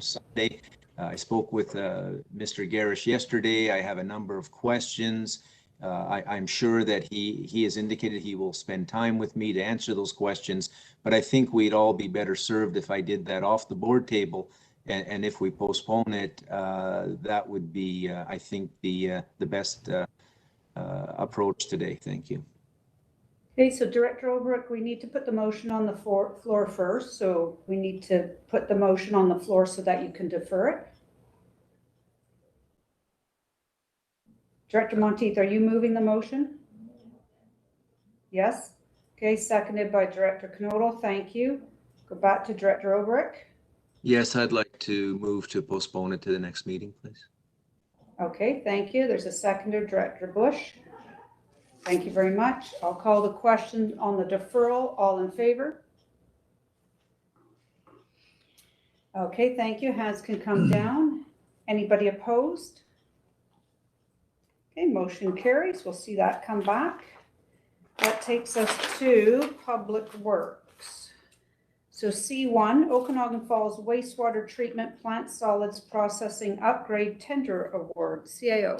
Sunday. I spoke with Mr. Garish yesterday. I have a number of questions. I'm sure that he has indicated he will spend time with me to answer those questions, but I think we'd all be better served if I did that off the board table. And if we postpone it, that would be, I think, the best approach today. Thank you. Okay, so Director Oberick, we need to put the motion on the floor first. So we need to put the motion on the floor so that you can defer it. Director Monteith, are you moving the motion? Yes. Okay, seconded by Director Knodel. Thank you. Go back to Director Oberick. Yes, I'd like to move to postpone it to the next meeting, please. Okay, thank you. There's a seconder, Director Bush. Thank you very much. I'll call the question on the deferral. All in favor? Okay, thank you. Hands can come down. Anybody opposed? Okay, motion carries. We'll see that come back. That takes us to Public Works. So C1, Okanagan Falls Wastewater Treatment Plant Solids Processing Upgrade Tender Award, CAO.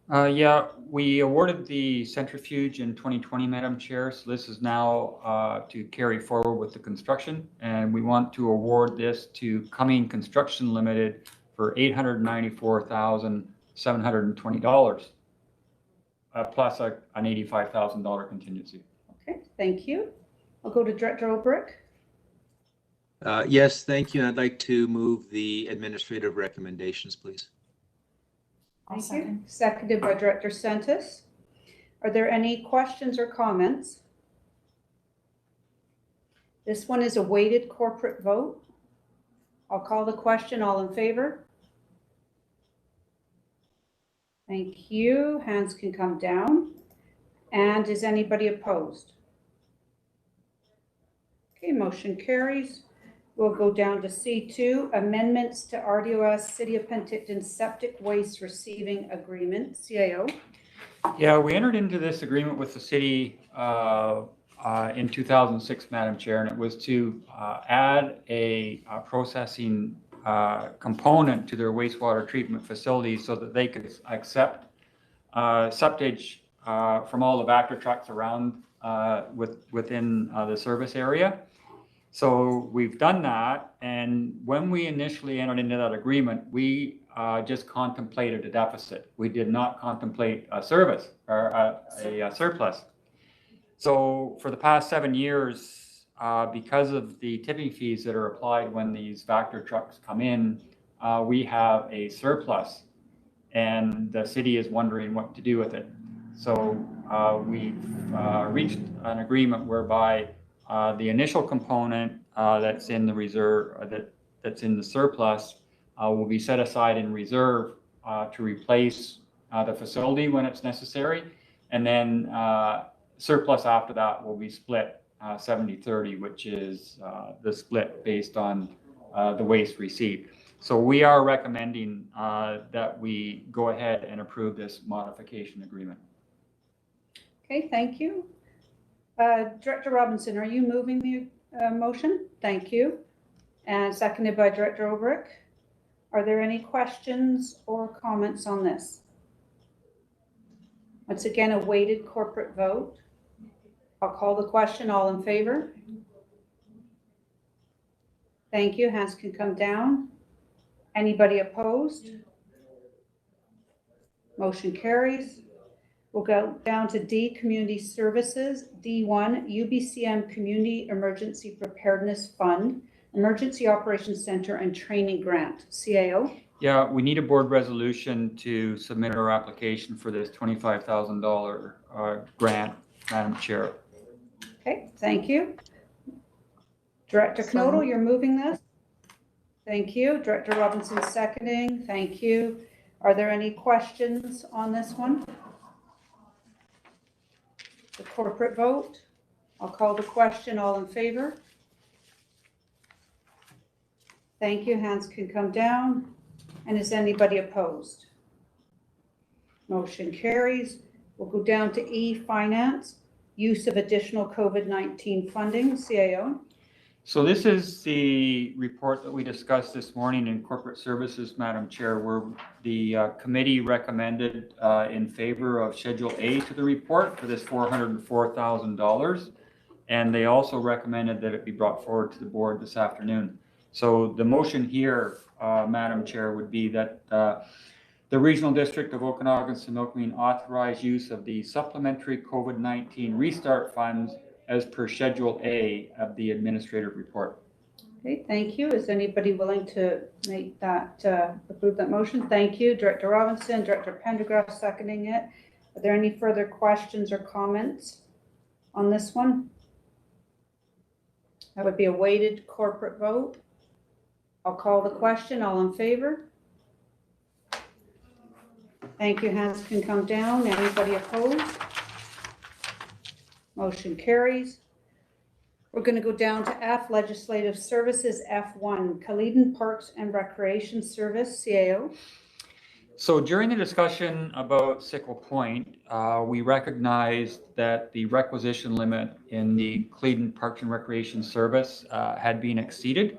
Yeah, we awarded the centrifuge in 2020, Madam Chair. So this is now to carry forward with the construction. And we want to award this to Cumming Construction Limited for $894,720, plus an $85,000 contingency. Okay, thank you. I'll go to Director Oberick. Yes, thank you. I'd like to move the administrative recommendations, please. Thank you. Seconded by Director Sentis. Are there any questions or comments? This one is a weighted corporate vote. I'll call the question. All in favor? Thank you. Hands can come down. And is anybody opposed? Okay, motion carries. We'll go down to C2, amendments to RDOS City of Penticton Septic Waste Receiving Agreement, CAO. Yeah, we entered into this agreement with the city in 2006, Madam Chair, and it was to add a processing component to their wastewater treatment facilities so that they could accept septage from all the Vector trucks around within the service area. So we've done that, and when we initially entered into that agreement, we just contemplated a deficit. We did not contemplate a service or a surplus. So for the past 7 years, because of the tipping fees that are applied when these Vector trucks come in, we have a surplus, and the city is wondering what to do with it. So we've reached an agreement whereby the initial component that's in the reserve, that's in the surplus, will be set aside in reserve to replace the facility when it's necessary. And then surplus after that will be split 70-30, which is the split based on the waste received. So we are recommending that we go ahead and approve this modification agreement. Okay, thank you. Director Robinson, are you moving the motion? Thank you. And seconded by Director Oberick. Are there any questions or comments on this? Once again, a weighted corporate vote. I'll call the question. All in favor? Thank you. Hands can come down. Anybody opposed? Motion carries. We'll go down to D, Community Services. D1, UBCM Community Emergency Preparedness Fund, Emergency Operations Center and Training Grant. CAO? Yeah, we need a board resolution to submit our application for this $25,000 grant, Madam Chair. Okay, thank you. Director Knodel, you're moving this? Thank you. Director Robinson seconding. Thank you. Are there any questions on this one? The corporate vote. I'll call the question. All in favor? Thank you. Hands can come down. And is anybody opposed? Motion carries. We'll go down to E, Finance. Use of additional COVID-19 funding. CAO. So this is the report that we discussed this morning in Corporate Services, Madam Chair, where the committee recommended in favor of Schedule A to the report for this $404,000. And they also recommended that it be brought forward to the board this afternoon. So the motion here, Madam Chair, would be that the Regional District of Okanagan-Similkameen authorize use of the supplementary COVID-19 restart funds as per Schedule A of the administrative report. Okay, thank you. Is anybody willing to make that, approve that motion? Thank you. Director Robinson, Director Pendergraft seconding it. Are there any further questions or comments on this one? That would be a weighted corporate vote. I'll call the question. All in favor? Thank you. Hands can come down. Anybody opposed? Motion carries. We're going to go down to F, Legislative Services, F1, Kaleden Parks and Recreation Service, CAO. So during the discussion about Sickle Point, we recognized that the requisition limit in the Kaleden Parks and Recreation Service had been exceeded.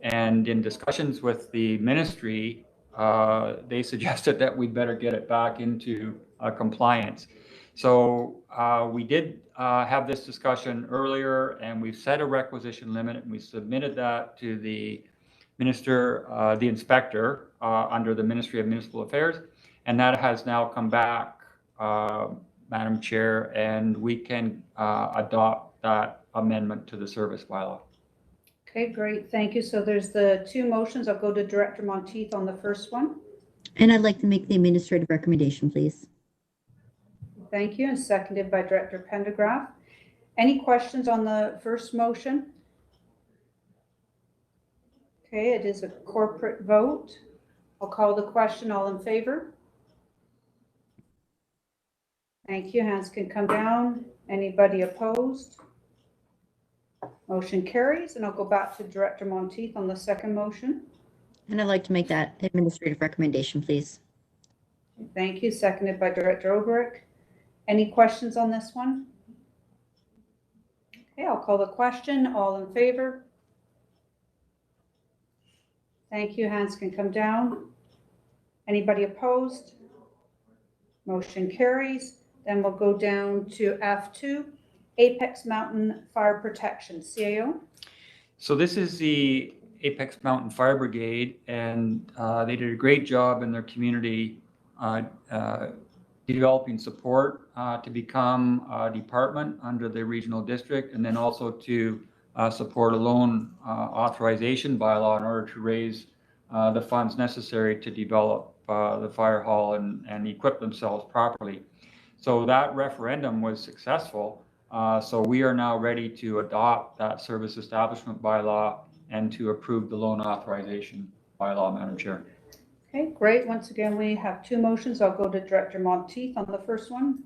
And in discussions with the ministry, they suggested that we better get it back into compliance. So we did have this discussion earlier, and we've set a requisition limit, and we submitted that to the minister, the inspector under the Ministry of Municipal Affairs, and that has now come back, Madam Chair, and we can adopt that amendment to the service bylaw. Okay, great. Thank you. So there's the two motions. I'll go to Director Monteith on the first one. And I'd like to make the administrative recommendation, please. Thank you, and seconded by Director Pendergraft. Any questions on the first motion? Okay, it is a corporate vote. I'll call the question. All in favor? Thank you. Hands can come down. Anybody opposed? Motion carries, and I'll go back to Director Monteith on the second motion. And I'd like to make that administrative recommendation, please. Thank you. Seconded by Director Oberick. Any questions on this one? Okay, I'll call the question. All in favor? Thank you. Hands can come down. Anybody opposed? Motion carries. Then we'll go down to F2, Apex Mountain Fire Protection, CAO. So this is the Apex Mountain Fire Brigade, and they did a great job in their community developing support to become a department under the regional district, and then also to support a loan authorization bylaw in order to raise the funds necessary to develop the fire hall and equip themselves properly. So that referendum was successful. So we are now ready to adopt that service establishment bylaw and to approve the loan authorization bylaw, Madam Chair. Okay, great. Once again, we have two motions. I'll go to Director Monteith on the first one.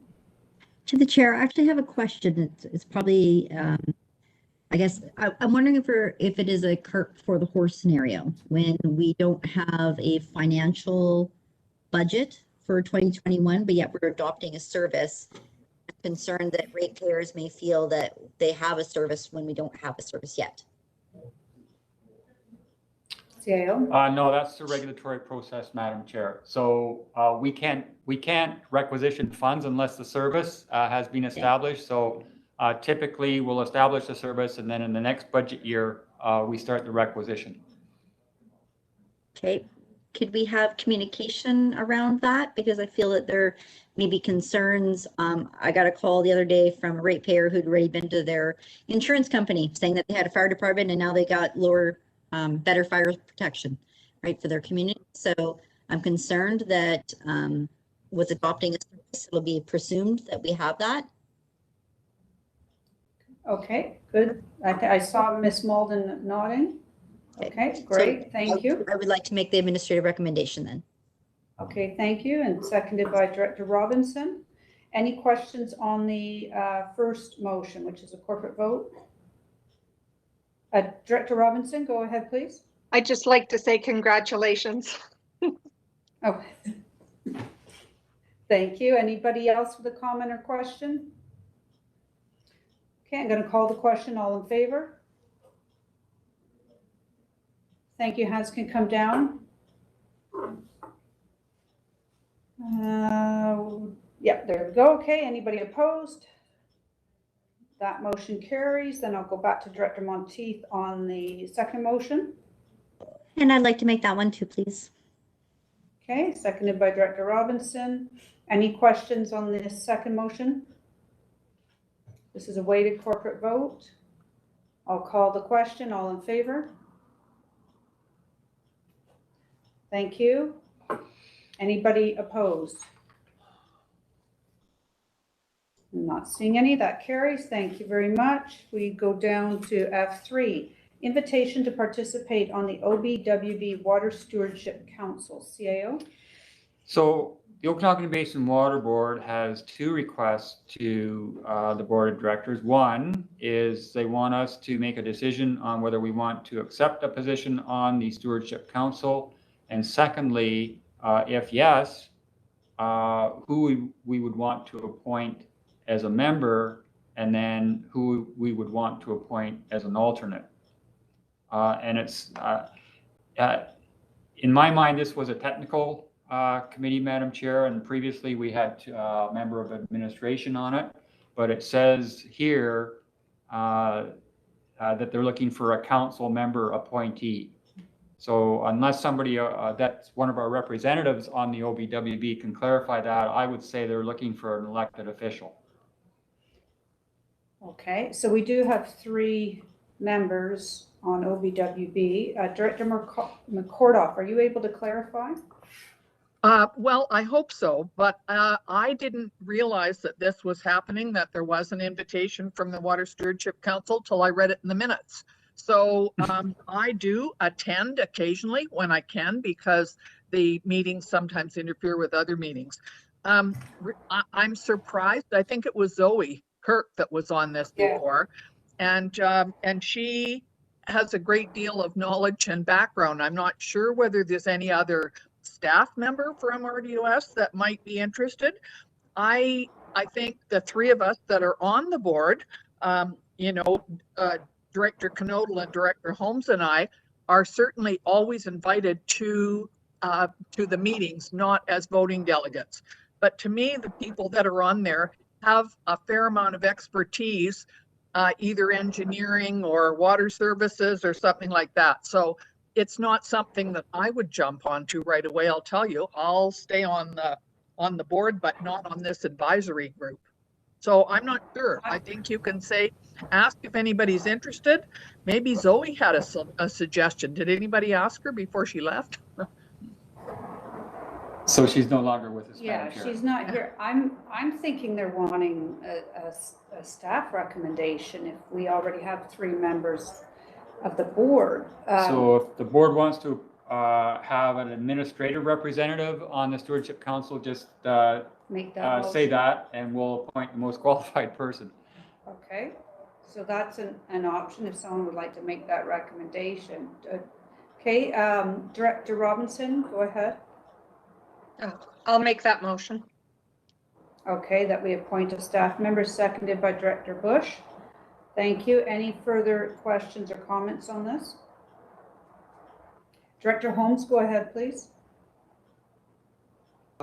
To the chair, I actually have a question. It's probably, I guess, I'm wondering if it is a cart before the horse scenario when we don't have a financial budget for 2021, but yet we're adopting a service. I'm concerned that ratepayers may feel that they have a service when we don't have a service yet. CAO? No, that's the regulatory process, Madam Chair. So we can't requisition funds unless the service has been established. So Typically, we'll establish the service, and then in the next budget year, we start the requisition. Okay, could we have communication around that? Because I feel that there may be concerns. I got a call the other day from a ratepayer who'd already been to their insurance company saying that they had a fire department and now they got lower, better fire protection, right, for their community. So I'm concerned that with adopting a service, it'll be presumed that we have that. Okay, good. I saw Ms. Malden nodding. Okay, great, thank you. I would like to make the administrative recommendation then. Okay, thank you, and seconded by Director Robinson. Any questions on the first motion, which is a corporate vote? Director Robinson, go ahead, please. I'd just like to say congratulations. Oh, thank you. Anybody else with a comment or question? Okay, I'm going to call the question. All in favor? Thank you. Hands can come down. Yeah, there we go. Okay, anybody opposed? That motion carries. Then I'll go back to Director Monteith on the second motion. And I'd like to make that one too, please. Okay, seconded by Director Robinson. Any questions on this second motion? This is a weighted corporate vote. I'll call the question. All in favor? Thank you. Anybody opposed? I'm not seeing any. That carries. Thank you very much. We go down to F3, invitation to participate on the OBWB Water Stewardship Council, CAO. So the Okanagan Basin Water Board has two requests to the Board of Directors. One is they want us to make a decision on whether we want to accept a position on the Stewardship Council. And secondly, if yes, who we would want to appoint as a member, and then who we would want to appoint as an alternate. And it's, in my mind, this was a technical committee, Madam Chair, and previously we had a member of administration on it, but it says here that they're looking for a council member appointee. So unless somebody that's one of our representatives on the OBWB can clarify that, I would say they're looking for an elected official. Okay, so we do have 3 members on OBWB. Director McCordoff, are you able to clarify? Well, I hope so, but I didn't realize that this was happening, that there was an invitation from the Water Stewardship Council till I read it in the minutes. So I do attend occasionally when I can because the meetings sometimes interfere with other meetings. I'm surprised. I think it was Zoe Kirk that was on this before, and she has a great deal of knowledge and background. I'm not sure whether there's any other staff member from RDOS that might be interested. I think the 3 of us that are on the board, Director Knodel and Director Holmes and I are certainly always invited to the meetings, not as voting delegates. But to me, the people that are on there have a fair amount of expertise, either engineering or water services or something like that. So it's not something that I would jump onto right away. I'll tell you, I'll stay on the board, but not on this advisory group. So I'm not sure. I think you can ask if anybody's interested. Maybe Zoe had a suggestion. Did anybody ask her before she left? So she's no longer with us. Yeah, she's not here. I'm thinking they're wanting a staff recommendation if we already have 3 members of the board. So if the board wants to have an administrative representative on the Stewardship Council, just make that say that, and we'll appoint the most qualified person. Okay, so that's an option if someone would like to make that recommendation. Okay, Director Robinson, go ahead. I'll make that motion. Okay, that we appoint a staff member, seconded by Director Bush. Thank you. Any further questions or comments on this? Director Holmes, go ahead, please.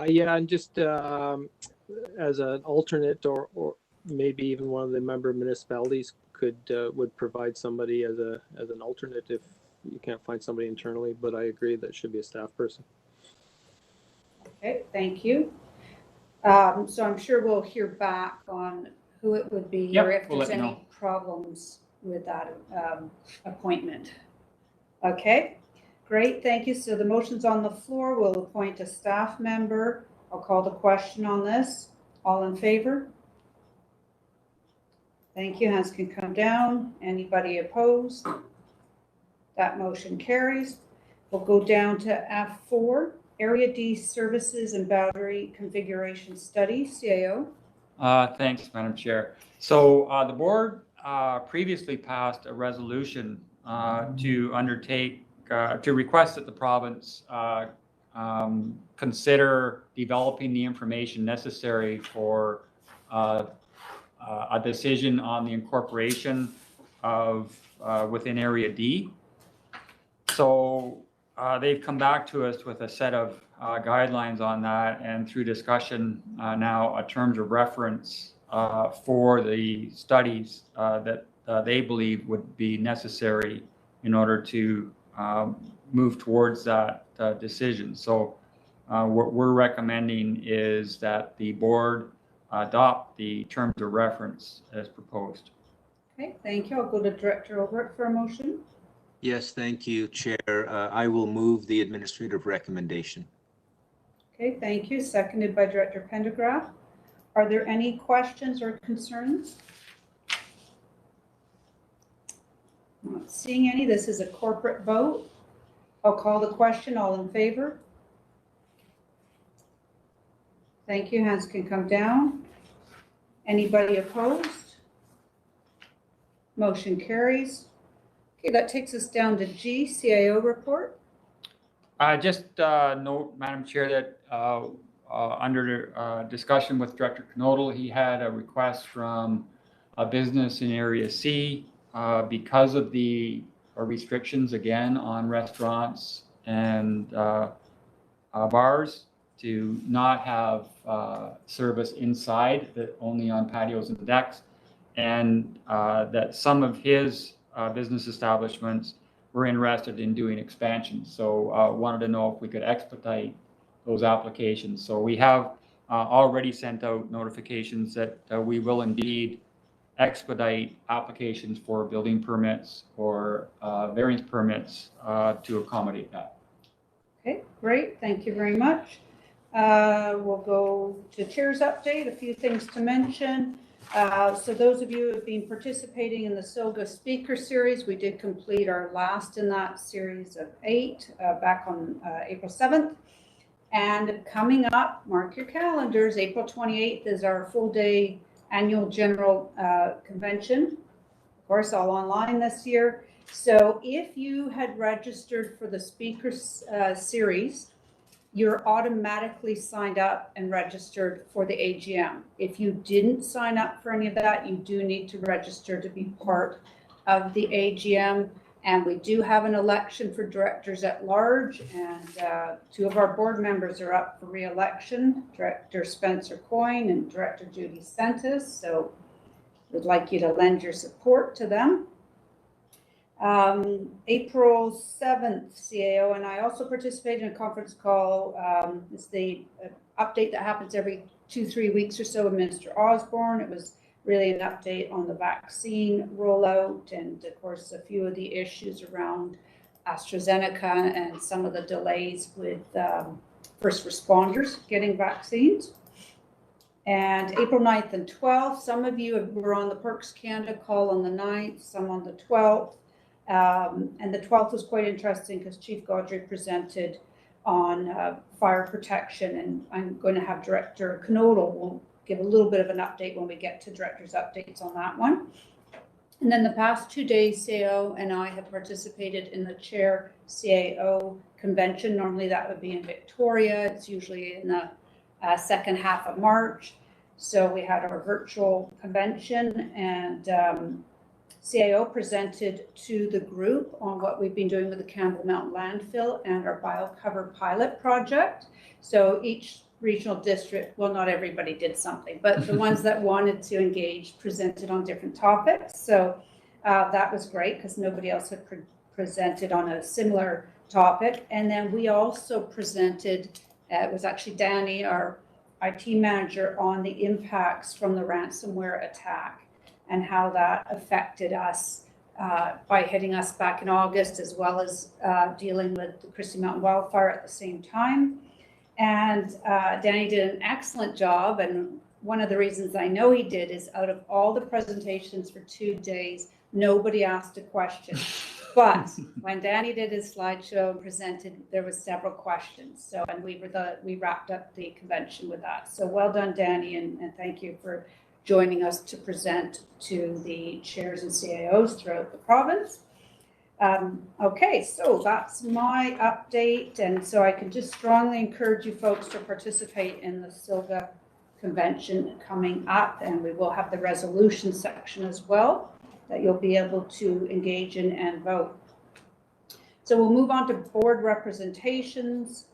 Yeah, and just as an alternate or maybe even one of the member municipalities could would provide somebody as an alternate if you can't find somebody internally, but I agree that should be a staff person. Okay, thank you. So I'm sure we'll hear back on who it would be or if we'll there's let you any know. problems with that appointment. Okay, great, thank you. So the motion's on the floor. We'll appoint a staff member. I'll call the question on this. All in favor? Thank you. Hands can come down. Anybody opposed? That motion carries. We'll go down to F4, Area D Services and Boundary Configuration Study, CAO. Thanks, Madam Chair. So the board previously passed a resolution to undertake, to request that the province consider developing the information necessary for a decision on the incorporation of within Area D. So they've come back to us with a set of guidelines on that, and through discussion now, terms of reference for the studies that they believe would be necessary in order to move towards that decision. So what we're recommending is that the board adopt the terms of reference as proposed. Okay, thank you. I'll go to Director Obert for a motion. Yes, thank you, Chair. I will move the administrative recommendation. Okay, thank you. Seconded by Director Pendergraft. Are there any questions or concerns? Not seeing any. This is a corporate vote. I'll call the question. All in favor? Thank you. Hands can come down. Anybody opposed? Motion carries. Okay, that takes us down to G, CAO report. Just note, Madam Chair, that under discussion with Director Knodel, he had a request from a business in Area C because of the restrictions again on restaurants and bars to not have service inside, that only on patios and decks, and that some of his business establishments were interested in doing expansion. So wanted to know if we could expedite those applications. So we have already sent out notifications that we will indeed expedite applications for building permits or variance permits to accommodate that. Okay, great. Thank you very much. We'll go to Chair's update. A few things to mention. So those of you who have been participating in the SILGA speaker series, we did complete our last in that series of 8 back on April 7th. And coming up, mark your calendars, April 28th is our full day annual general convention. Of course, all online this year. So if you had registered for the speaker series, you're automatically signed up and registered for the AGM. If you didn't sign up for any of that, you do need to register to be part of the AGM. And we do have an election for directors at large, and 2 of our board members are up for re-election, Director Spencer Coyne and Director Judy Sentis. So we'd like you to lend your support to them. April 7th, CAO and I also participated in a conference call. It's the update that happens every 2-3 weeks or so with Minister Osborne. It was really an update on the vaccine rollout and, of course, a few of the issues around AstraZeneca and some of the delays with first responders getting vaccines. And April 9th and 12th, some of you were on the Perks Canada call on the 9th, some on the 12th. And the 12th was quite interesting because Chief Gaudry presented on fire protection, and I'm going to have Director Knodel will give a little bit of an update when we get to director's updates on that one. And then the past 2 days, CAO and I have participated in the Chair CAO convention. Normally that would be in Victoria. It's usually in the second half of March. So we had our virtual convention, and CAO presented to the group on what we've been doing with the Campbell Mountain landfill and our BioCover pilot project. So each regional district, well, not everybody did something, but the ones that wanted to engage presented on different topics. So that was great because nobody else had presented on a similar topic. And then we also presented, it was actually Danny, our IT manager, on the impacts from the ransomware attack and how that affected us by hitting us back in August, as well as dealing with the Christie Mountain wildfire at the same time. And Danny did an excellent job. And one of the reasons I know he did is out of all the presentations for 2 days, nobody asked a question. But when Danny did his slideshow and presented, there was several questions. So, and we wrapped up the convention with that. So well done, Danny, and thank you for joining us to present to the chairs and CAOs throughout the province. Okay, so that's my update. And so I can just strongly encourage you folks to participate in the SILGA convention coming up. And we will have the resolution section as well that you'll be able to engage in and vote. So we'll move on to board representations.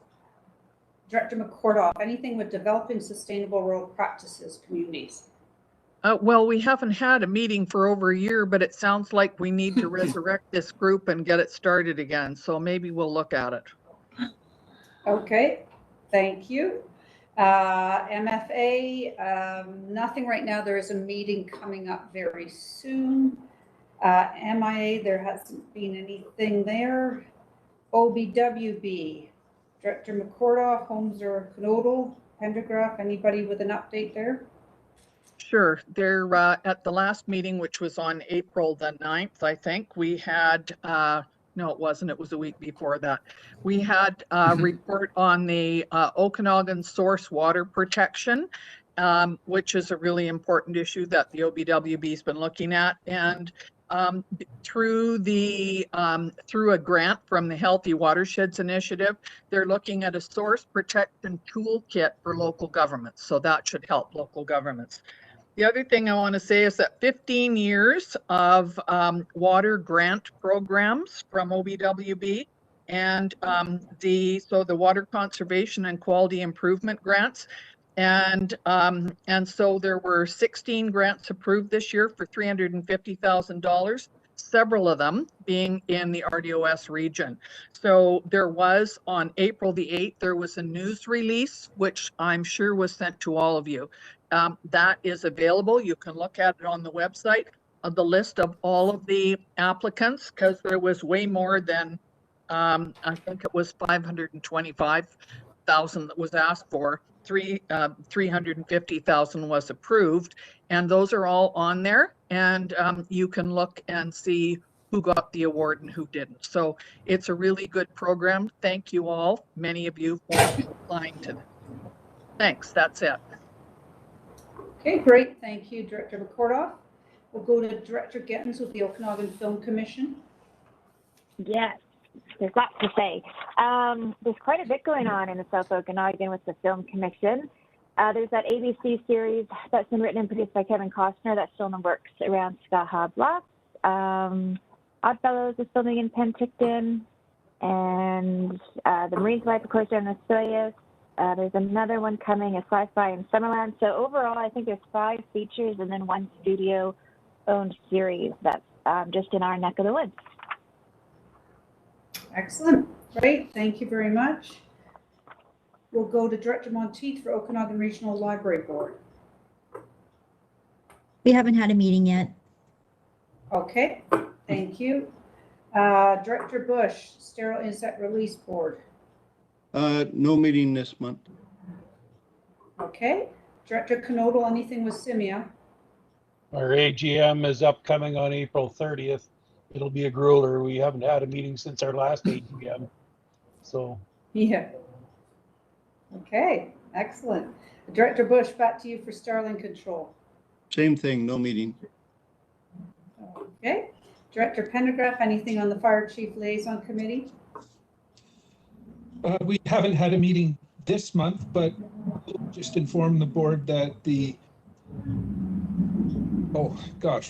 Director McCordoff, anything with developing sustainable rural practices communities? Well, we haven't had a meeting for over a year, but it sounds like we need to resurrect this group and get it started again. So maybe we'll look at it. Okay, thank you. MFA, nothing right now. There is a meeting coming up very soon. MIA, there hasn't been anything there. OBWB, Director McCordoff, Holmes or Knodel, Pendergraph, anybody with an update there? Sure. They're at the last meeting, which was on April the 9th, I think, we had, no, it wasn't. It was a week before that. We had a report on the Okanagan source water protection, which is a really important issue that the OBWB has been looking at. And through a grant from the Healthy Watersheds Initiative, they're looking at a source protection toolkit for local governments. So that should help local governments. The other thing I want to say is that 15 years of water grant programs from OBWB and the water conservation and quality improvement grants. And so there were 16 grants approved this year for $350,000, several of them being in the RDOS region. So there was, on April the 8th, there was a news release, which I'm sure was sent to all of you. That is available. You can look at it on the website of the list of all of the applicants, because there was way more than, I think it was 525,000 that was asked for. 350,000 was approved, and those are all on there, and you can look and see who got the award and who didn't. So it's a really good program. Thank you all. Many of you will be applying to them. Thanks. That's it. Okay, great. Thank you, Director McCordoff. We'll go to Director Gittins with the Okanagan Film Commission. Yes, there's lots to say. There's quite a bit going on in the South Okanagan with the Film Commission. There's that ABC series that's been written and produced by Kevin Costner that's still in the works around Skaha Bluff. Oddfellows is filming in Penticton, and the Marine Survival Course in the Soyuz. There's another one coming, a sci-fi in Summerland. So overall, I think there's 5 features and then 1 studio-owned series that's just in our neck of the woods. Excellent. Great. Thank you very much. We'll go to Director Monteith for Okanagan Regional Library Board. We haven't had a meeting yet. Okay. Thank you. Director Bush, Sterile Insect Release Board. No meeting this month. Okay. Director Knodel, anything with Simia? Our AGM is upcoming on April 30th. It'll be a grueler. We haven't had a meeting since our last AGM. So. Yeah. Okay. Excellent. Director Bush, back to you for Starling Control. Same thing, no meeting. Okay. Director Pendergraph, anything on the Fire Chief Liaison Committee? We haven't had a meeting this month, but we'll just inform the board that the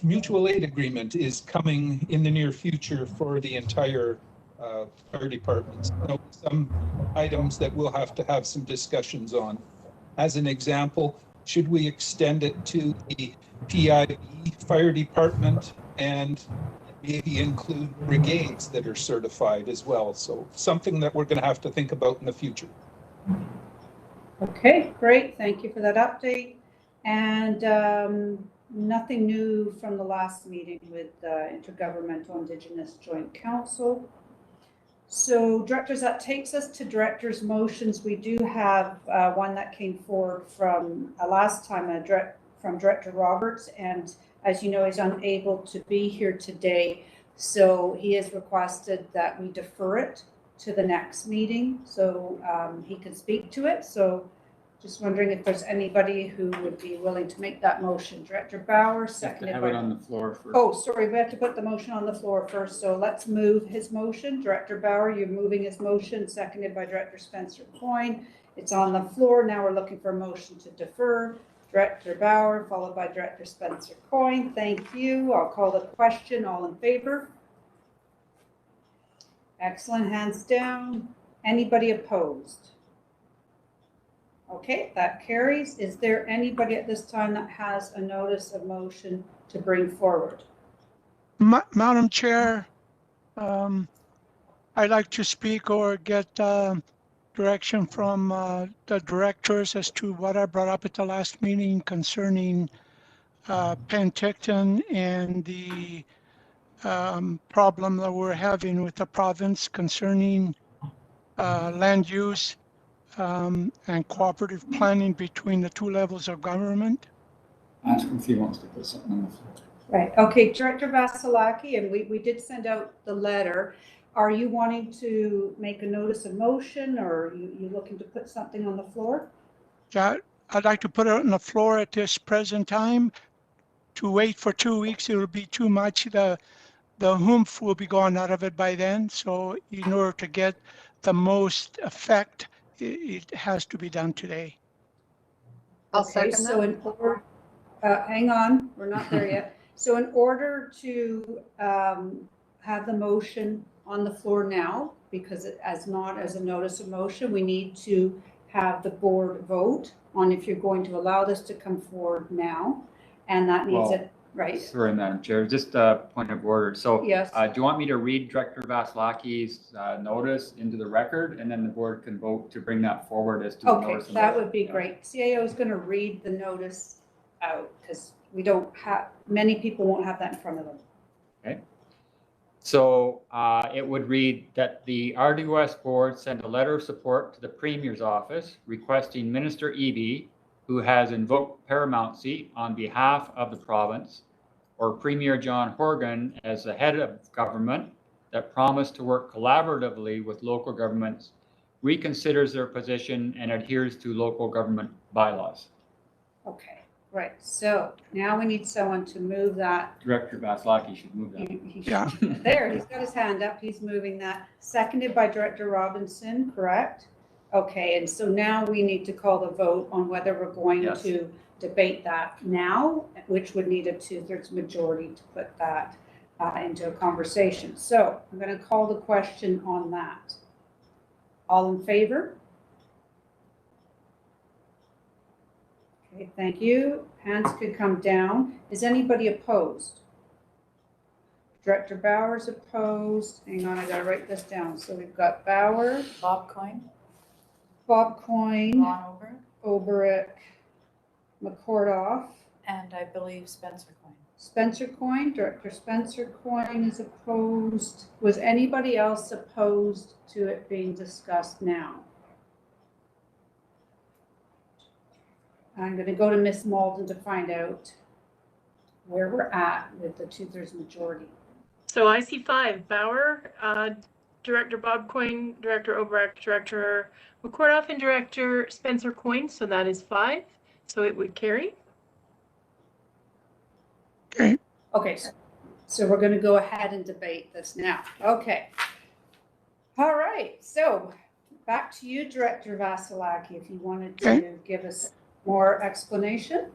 mutual aid agreement is coming in the near future for the entire fire department. So some items that we'll have to have some discussions on. As an example, should we extend it to the PIB fire department and maybe include brigades that are certified as well? So something that we're going to have to think about in the future. Okay, great. Thank you for that update. And nothing new from the last meeting with Intergovernmental Indigenous Joint Council. So directors, that takes us to directors' motions. We do have one that came forward from last time from Director Roberts, and as you know, he's unable to be here today. So he has requested that we defer it to the next meeting so he can speak to it. So just wondering if there's anybody who would be willing to make that motion. Director Bauer, seconded have by... it on the floor first. Oh, sorry, we have to put the motion on the floor first. So let's move his motion. Director Bauer, you're moving his motion, seconded by Director Spencer Coyne. It's on the floor. Now we're looking for a motion to defer. Director Bauer, followed by Director Spencer Coyne. Thank you. I'll call the question. All in favor? Excellent. Hands down. Anybody opposed? Okay, that carries. Is there anybody at this time that has a notice of motion to bring forward? Madam Chair, I'd like to speak or get direction from the directors as to what I brought up at the last meeting concerning Penticton and the problem that we're having with the province concerning land use and cooperative planning between the two levels of government. Ask him if he wants to put something on the floor. Right. Okay, Director Vasilaki, and we did send out the letter. Are you wanting to make a notice of motion, or are you looking to put something on the floor? Yeah, I'd like to put it on the floor at this present time. To wait for 2 weeks, it will be too much. The oomph will be gone out of it by then. So in order to get the most effect, it has to be done today. Okay, so in order, hang on, we're not there yet. So in order to have the motion on the floor now, because as not as a notice of motion, we need to have the board vote on if you're going to allow this to come forward now. And that needs it, right? Sorry, Madam Chair, just a point of order. So yes. Do you want me to read Director Vasilaki's notice into the record, and then the board can vote to bring that forward as to the notice? Okay, that would be great. CAO is going to read the notice out because we don't have, many people won't have that in front of them. Okay. So it would read that the RDOS board sent a letter of support to the Premier's office requesting Minister Eby, who has invoked paramountcy on behalf of the province, or Premier John Horgan as the head of government that promised to work collaboratively with local governments, reconsiders their position and adheres to local government bylaws. Okay, right. So now we need someone to move that. Director Vasilaki should move that. Yeah. There, he's got his hand up. He's moving that. Seconded by Director Robinson, correct? Okay, and so now we need to call the vote on whether we're going to debate that now, which would need a 2/3 majority to put that into a conversation. So I'm going to call the question on that. All in favor? Okay, thank you. Hands could come down. Is anybody opposed? Director Bauer's opposed. Hang on, I got to write this down. So we've got Bauer. Bob Coyne. Bob Coyne. Ron Oberick. McCordoff. And I believe Spencer Coyne. Spencer Coyne, Director Spencer Coyne is opposed. Was anybody else opposed to it being discussed now? I'm going to go to Ms. Malden to find out where we're at with the 2/3 majority. So I see 5. Bauer, Director Bob Coyne, Director Oberick, Director McCordoff, and Director Spencer Coyne. So that is 5. So it would carry. Okay. Okay, so we're going to go ahead and debate this now. Okay. All right. So back to you, Director Vasilaki, if you wanted to give us more explanation.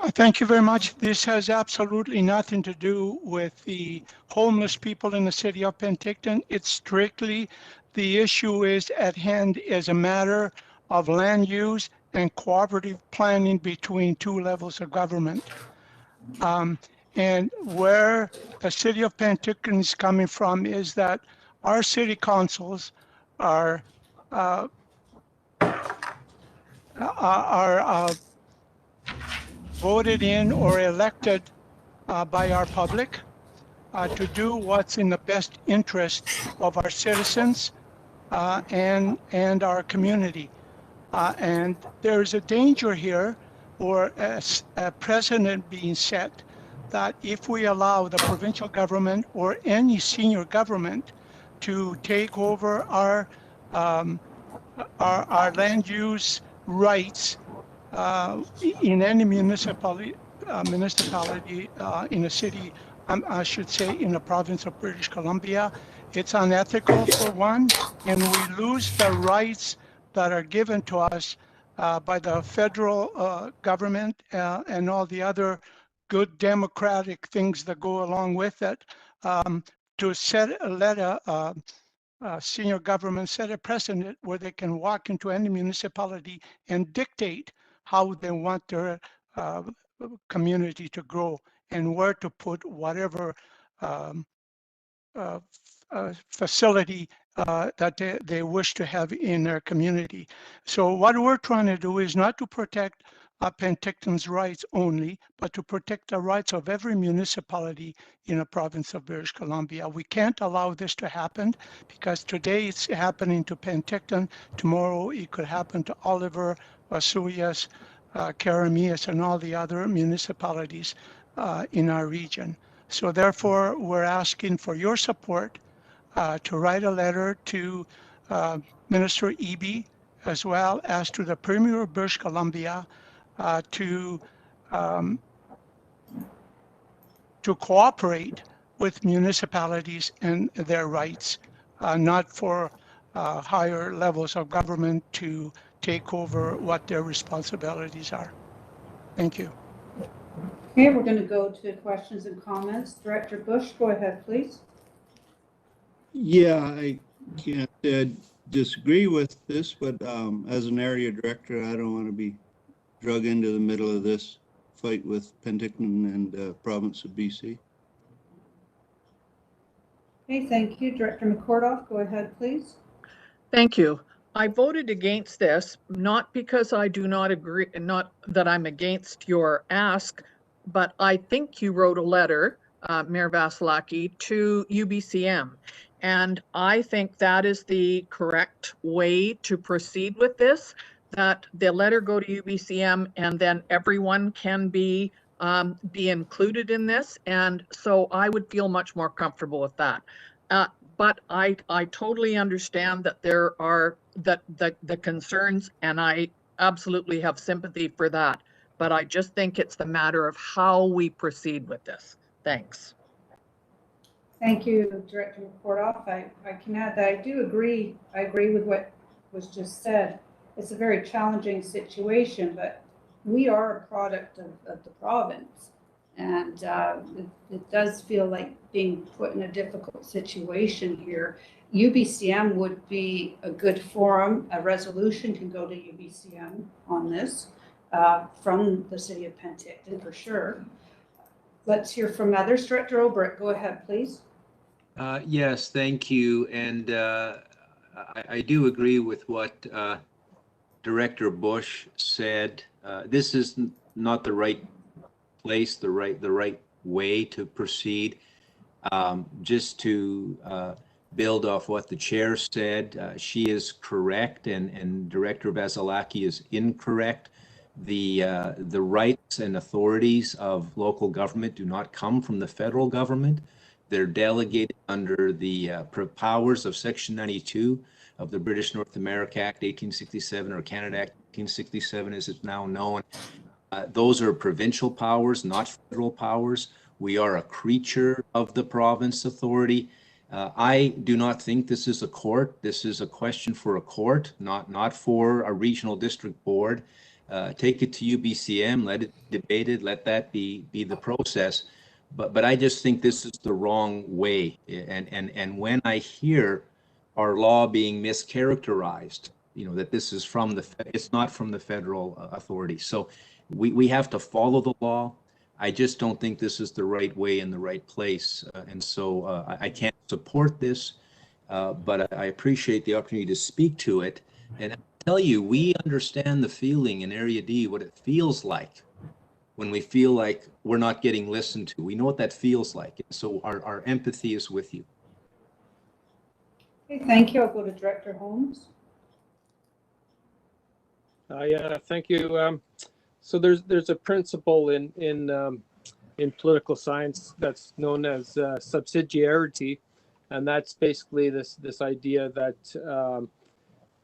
Thank you very much. This has absolutely nothing to do with the homeless people in the city of Penticton. It's strictly the issue is at hand as a matter of land use and cooperative planning between two levels of government. And where the city of Penticton is coming from is that our city councils are voted in or elected by our public to do what's in the best interest of our citizens and our community. And there's a danger here, or a precedent being set, that if we allow the provincial government or any senior government to take over our land use rights in any municipality in a city, I should say in the province of British Columbia, it's unethical for one, and we lose the rights that are given to us by the federal government and all the other good democratic things that go along with it, to let a senior government set a precedent where they can walk into any municipality and dictate how they want their community to grow and where to put whatever facility that they wish to have in their community. So what we're trying to do is not to protect Penticton's rights only, but to protect the rights of every municipality in the province of British Columbia. We can't allow this to happen because today it's happening to Penticton. Tomorrow it could happen to Oliver, Osoyoos, Karamias, and all the other municipalities in our region. So therefore, we're asking for your support to write a letter to Minister Eby, as well as to the Premier of British Columbia, to cooperate with municipalities and their rights, not for higher levels of government to take over what their responsibilities are. Thank you. Okay, we're going to go to questions and comments. Director Bush, go ahead, please. Yeah, I can't disagree with this, but as an area director, I don't want to be drug into the middle of this fight with Penticton and province of BC. Okay, thank you. Director McCordoff, go ahead, please. Thank you. I voted against this, not because I do not agree, not that I'm against your ask, but I think you wrote a letter, Mayor Vasilaki, to UBCM. And I think that is the correct way to proceed with this, that the letter go to UBCM and then everyone can be included in this. And so I would feel much more comfortable with that. But I totally understand that there are the concerns, and I absolutely have sympathy for that. But I just think it's the matter of how we proceed with this. Thanks. Thank you, Director McCordoff. I can add that I do agree. I agree with what was just said. It's a very challenging situation, but we are a product of the province. And it does feel like being put in a difficult situation here. UBCM would be a good forum. A resolution can go to UBCM on this from the city of Penticton for sure. Let's hear from others. Director Obrecht, go ahead, please. Yes, thank you. And I do agree with what Director Bush said. This is not the right place, the right way to proceed. Just to build off what the chair said, she is correct, and Director Vasilaki is incorrect. The rights and authorities of local government do not come from the federal government. They're delegated under the powers of Section 92 of the British North America Act 1867, or Canada Act 1867 as it's now known. Those are provincial powers, not federal powers. We are a creature of the province authority. I do not think this is a court. This is a question for a court, not for a regional district board. Take it to UBCM, let it be debated, let that be the process. But I just think this is the wrong way. And when I hear our law being mischaracterized that this is it's not from the federal authority. So we have to follow the law. I just don't think this is the right way in the right place. And so I can't support this, but I appreciate the opportunity to speak to it. And I tell you, we understand the feeling in Area D, what it feels like when we feel like we're not getting listened to. We know what that feels like. And so our empathy is with you. Okay, thank you. I'll go to Director Holmes. Yeah, thank you. So there's a principle in political science that's known as subsidiarity, and that's basically this idea that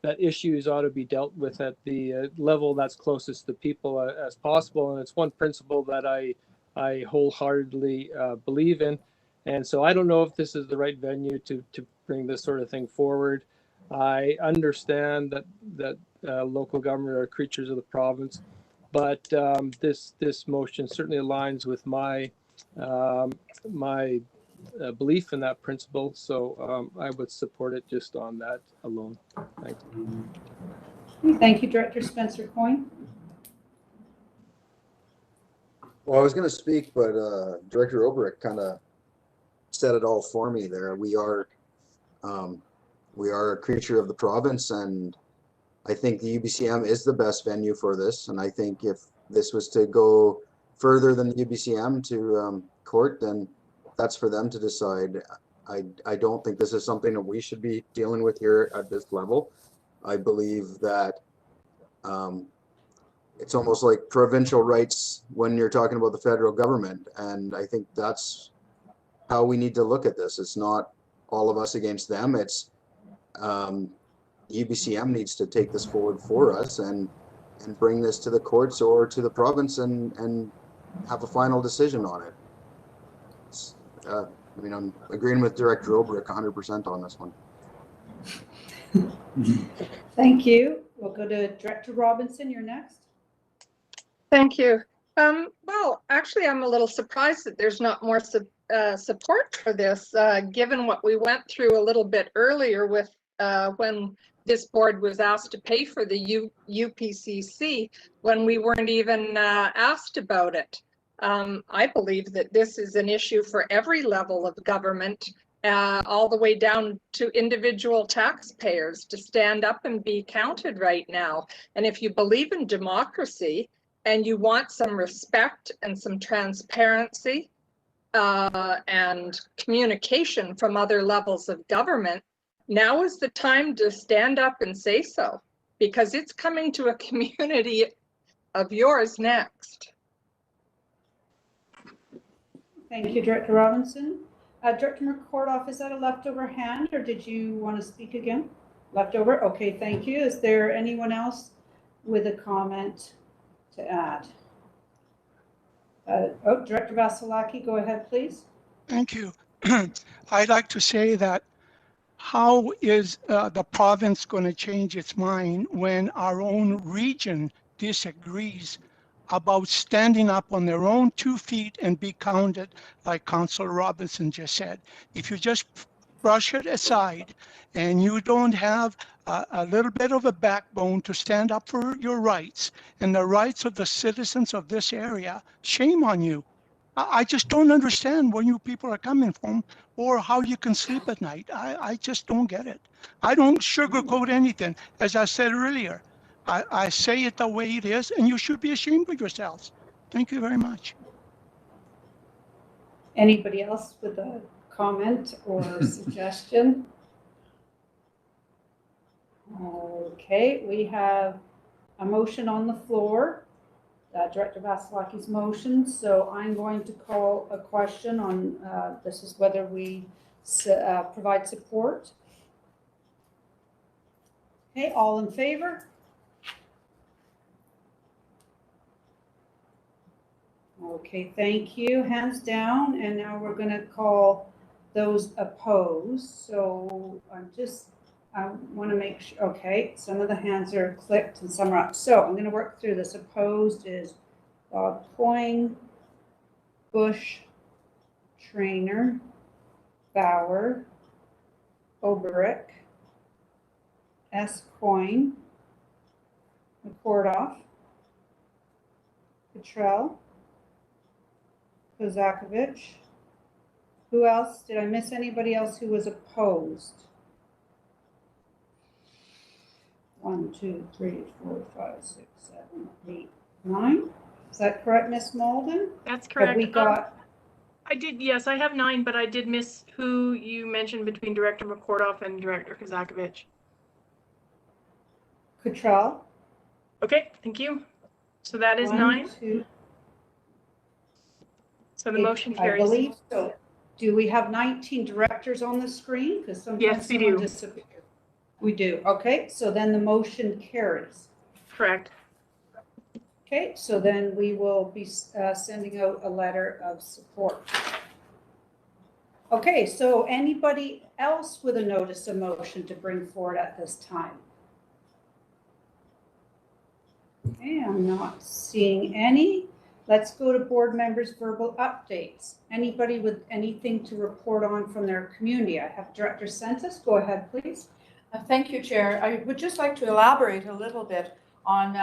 that issues ought to be dealt with at the level that's closest to people as possible. And it's one principle that I wholeheartedly believe in. And so I don't know if this is the right venue to bring this sort of thing forward. I understand that local government are creatures of the province, but this motion certainly aligns with my belief in that principle. So I would support it just on that alone. Thank you. Thank you, Director Spencer Coyne. Well, I was going to speak, but Director Obrecht kind of said it all for me there. We are a creature of the province, and I think the UBCM is the best venue for this. And I think if this was to go further than the UBCM to court, then that's for them to decide. I don't think this is something that we should be dealing with here at this level. I believe that it's almost like provincial rights when you're talking about the federal government. And I think that's how we need to look at this. It's not all of us against them. It's UBCM needs to take this forward for us and bring this to the courts or to the province and have a final decision on it. I mean, I'm agreeing with Director Obrecht 100% on this one. Thank you. We'll go to Director Robinson. You're next. Thank you. Well, actually, I'm a little surprised that there's not more support for this, given what we went through a little bit earlier with when this board was asked to pay for the UPCC, when we weren't even asked about it. I believe that this is an issue for every level of government, all the way down to individual taxpayers, to stand up and be counted right now. And if you believe in democracy and you want some respect and some transparency and communication from other levels of government, now is the time to stand up and say so, because it's coming to a community of yours next. Thank you, Director Robinson. Director McCordoff, is that a leftover hand, or did you want to speak again? Leftover? Okay, thank you. Is there anyone else with a comment to add? Director Vasilaki, go ahead, please. Thank you. I'd like to say that how is the province going to change its mind when our own region disagrees about standing up on their own 2 feet and be counted, like Councillor Robinson just said? If you just brush it aside and you don't have a little bit of a backbone to stand up for your rights and the rights of the citizens of this area, shame on you. I just don't understand where you people are coming from or how you can sleep at night. I just don't get it. I don't sugarcoat anything. As I said earlier, I say it the way it is, and you should be ashamed of yourselves. Thank you very much. Anybody else with a comment or suggestion? Okay, we have a motion on the floor. Director Vasilaki's motion. So I'm going to call a question on this is whether we provide support. Okay, all in favor? Okay, thank you. Hands down. And now we're going to call those opposed. So I want to make sure, okay, some of the hands are clicked and some are up. So I'm going to work through this. Opposed is Bob Coyne, Bush, Trainer, Bauer, Obrecht, S. Coyne, McCordoff, Cottrell, Kozakovich. Who else? Did I miss anybody else who was opposed? 1, 2, 3, 4, 5, 6, 7, 8, 9. Is that correct, Ms. Malden? That's correct. Have we got? I did, yes, I have 9, but I did miss who you mentioned between Director McCordoff and Director Kozakovich. Cottrell. Okay, thank you. So that is 1, 9. 2. So the motion carries. I believe so. Do we have 19 directors on the screen? Because sometimes Yes, we do. disappears. We do. Okay, so then the motion carries. Correct. Okay, so then we will be sending out a letter of support. Okay, so anybody else with a notice of motion to bring forward at this time? Okay, I'm not seeing any. Let's go to board members' verbal updates. Anybody with anything to report on from their community? I have Director Sentis. Go ahead, please. Thank you, Chair. I would just like to elaborate a little bit on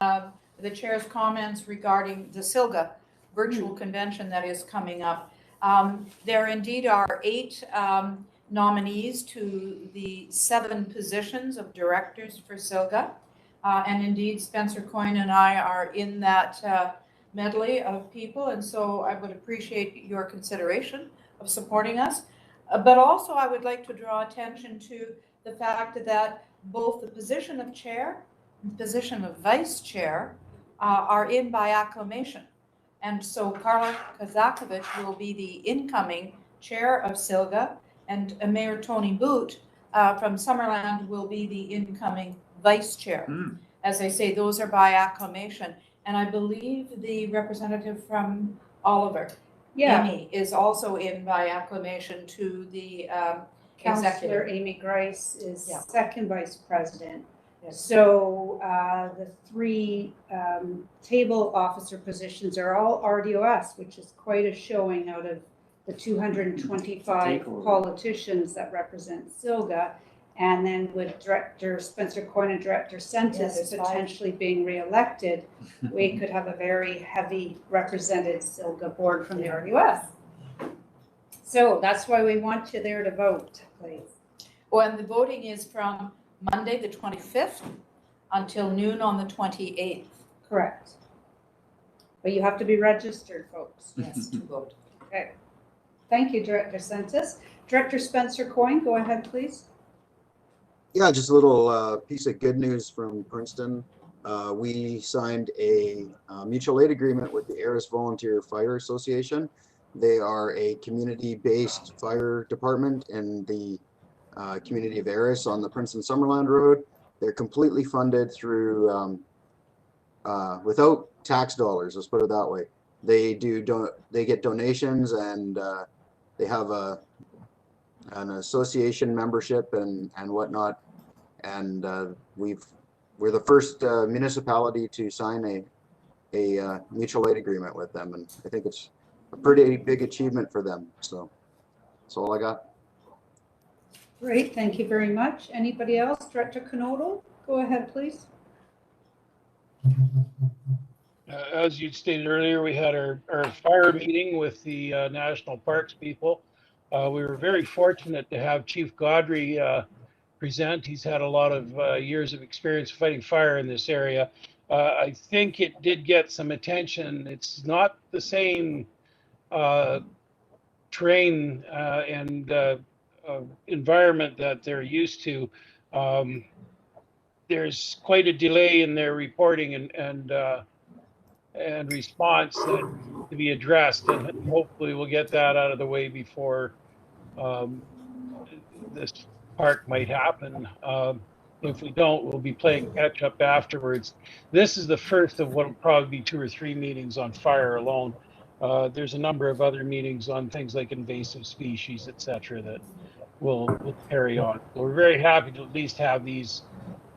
the Chair's comments regarding the SILGA virtual convention that is coming up. There indeed are 8 nominees to the 7 positions of directors for SILGA. And indeed, Spencer Coyne and I are in that medley of people. And so I would appreciate your consideration of supporting us. But also I would like to draw attention to the fact that both the position of chair and the position of vice chair are in by acclamation. And so Carla Kozakovich will be the incoming chair of SILGA, and Mayor Tony Boot from Summerland will be the incoming vice chair. As I say, those are by acclamation. And I believe the representative from Oliver, Amy, is also in by acclamation to the Councillor executive. Amy Grice is second vice president. So the 3 table officer positions are all RDOS, which is quite a showing out of the 225 politicians that represent SILGA. And then with Director Spencer Coyne and Director Sentis potentially being reelected, we could have a very heavy represented SILGA board from the RDOS. So that's why we want you there to vote, please. Well, and the voting is from Monday, the 25th, until noon on the 28th. Correct. But you have to be registered, folks. Yes, to vote. Okay. Thank you, Director Sentis. Director Spencer Coyne, go ahead, please. Yeah, just a little piece of good news from Princeton. We signed a mutual aid agreement with the Aris Volunteer Fire Association. They are a community-based fire department in the community of Aris on the Princeton Summerland Road. They're completely funded through without tax dollars. Let's put it that way. They get donations, and they have an association membership and whatnot. And we're the first municipality to sign a mutual aid agreement with them, and I think it's a pretty big achievement for them. So that's all I got. Great, thank you very much. Anybody else? Director Knodel, go ahead, please. As you stated earlier, we had our fire meeting with the National Parks people. We were very fortunate to have Chief Godry present. He's had a lot of years of experience fighting fire in this area. I think it did get some attention. It's not the same terrain and environment that they're used to. There's quite a delay in their reporting and response that needs to be addressed, and hopefully we'll get that out of the way before this park might happen. If we don't, we'll be playing catch up afterwards. This is the first of what will probably be 2 or 3 meetings on fire alone. There's a number of other meetings on things like invasive species, etc., that will carry on. So we're very happy to at least have these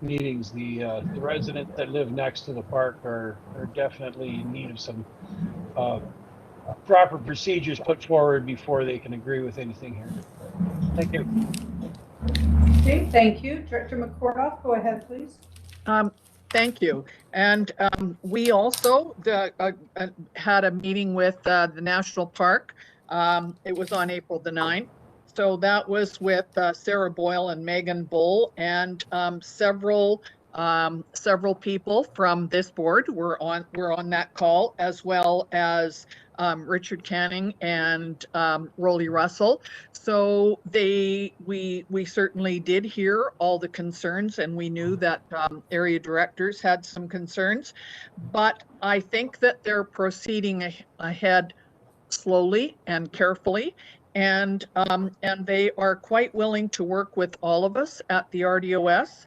meetings. The residents that live next to the park are definitely in need of some proper procedures put forward before they can agree with anything here. Thank you. Okay, thank you. Director McCordoff, go ahead, please. Thank you. And we also had a meeting with the National Park. It was on April the 9th. So that was with Sarah Boyle and Megan Bull, and several people from this board were on that call, as well as Richard Canning and Rolly Russell. So we certainly did hear all the concerns, and we knew that area directors had some concerns, but I think that they're proceeding ahead slowly and carefully, and they are quite willing to work with all of us at the RDOS,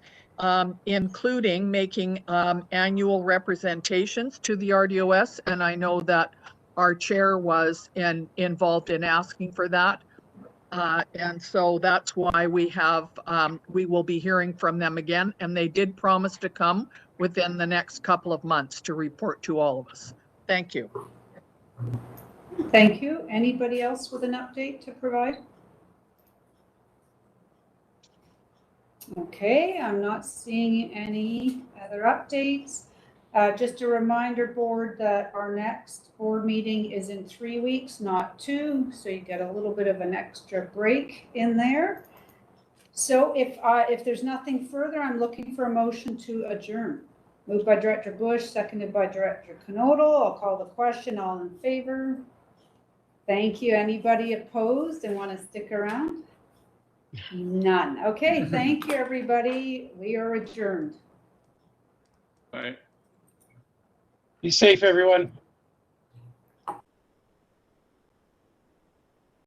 including making annual representations to the RDOS, and I know that our chair was involved in asking for that. And so that's why we will be hearing from them again, and they did promise to come within the next couple of months to report to all of us. Thank you. Thank you. Anybody else with an update to provide? Okay, I'm not seeing any other updates. Just a reminder, board, that our next board meeting is in 3 weeks, not 2, so you get a little bit of an extra break in there. So if there's nothing further, I'm looking for a motion to adjourn. Moved by Director Bush, seconded by Director Knodel. I'll call the question. All in favor? Thank you. Anybody opposed and want to stick around? None. Okay, thank you, everybody. We are adjourned. All right. Be safe, everyone.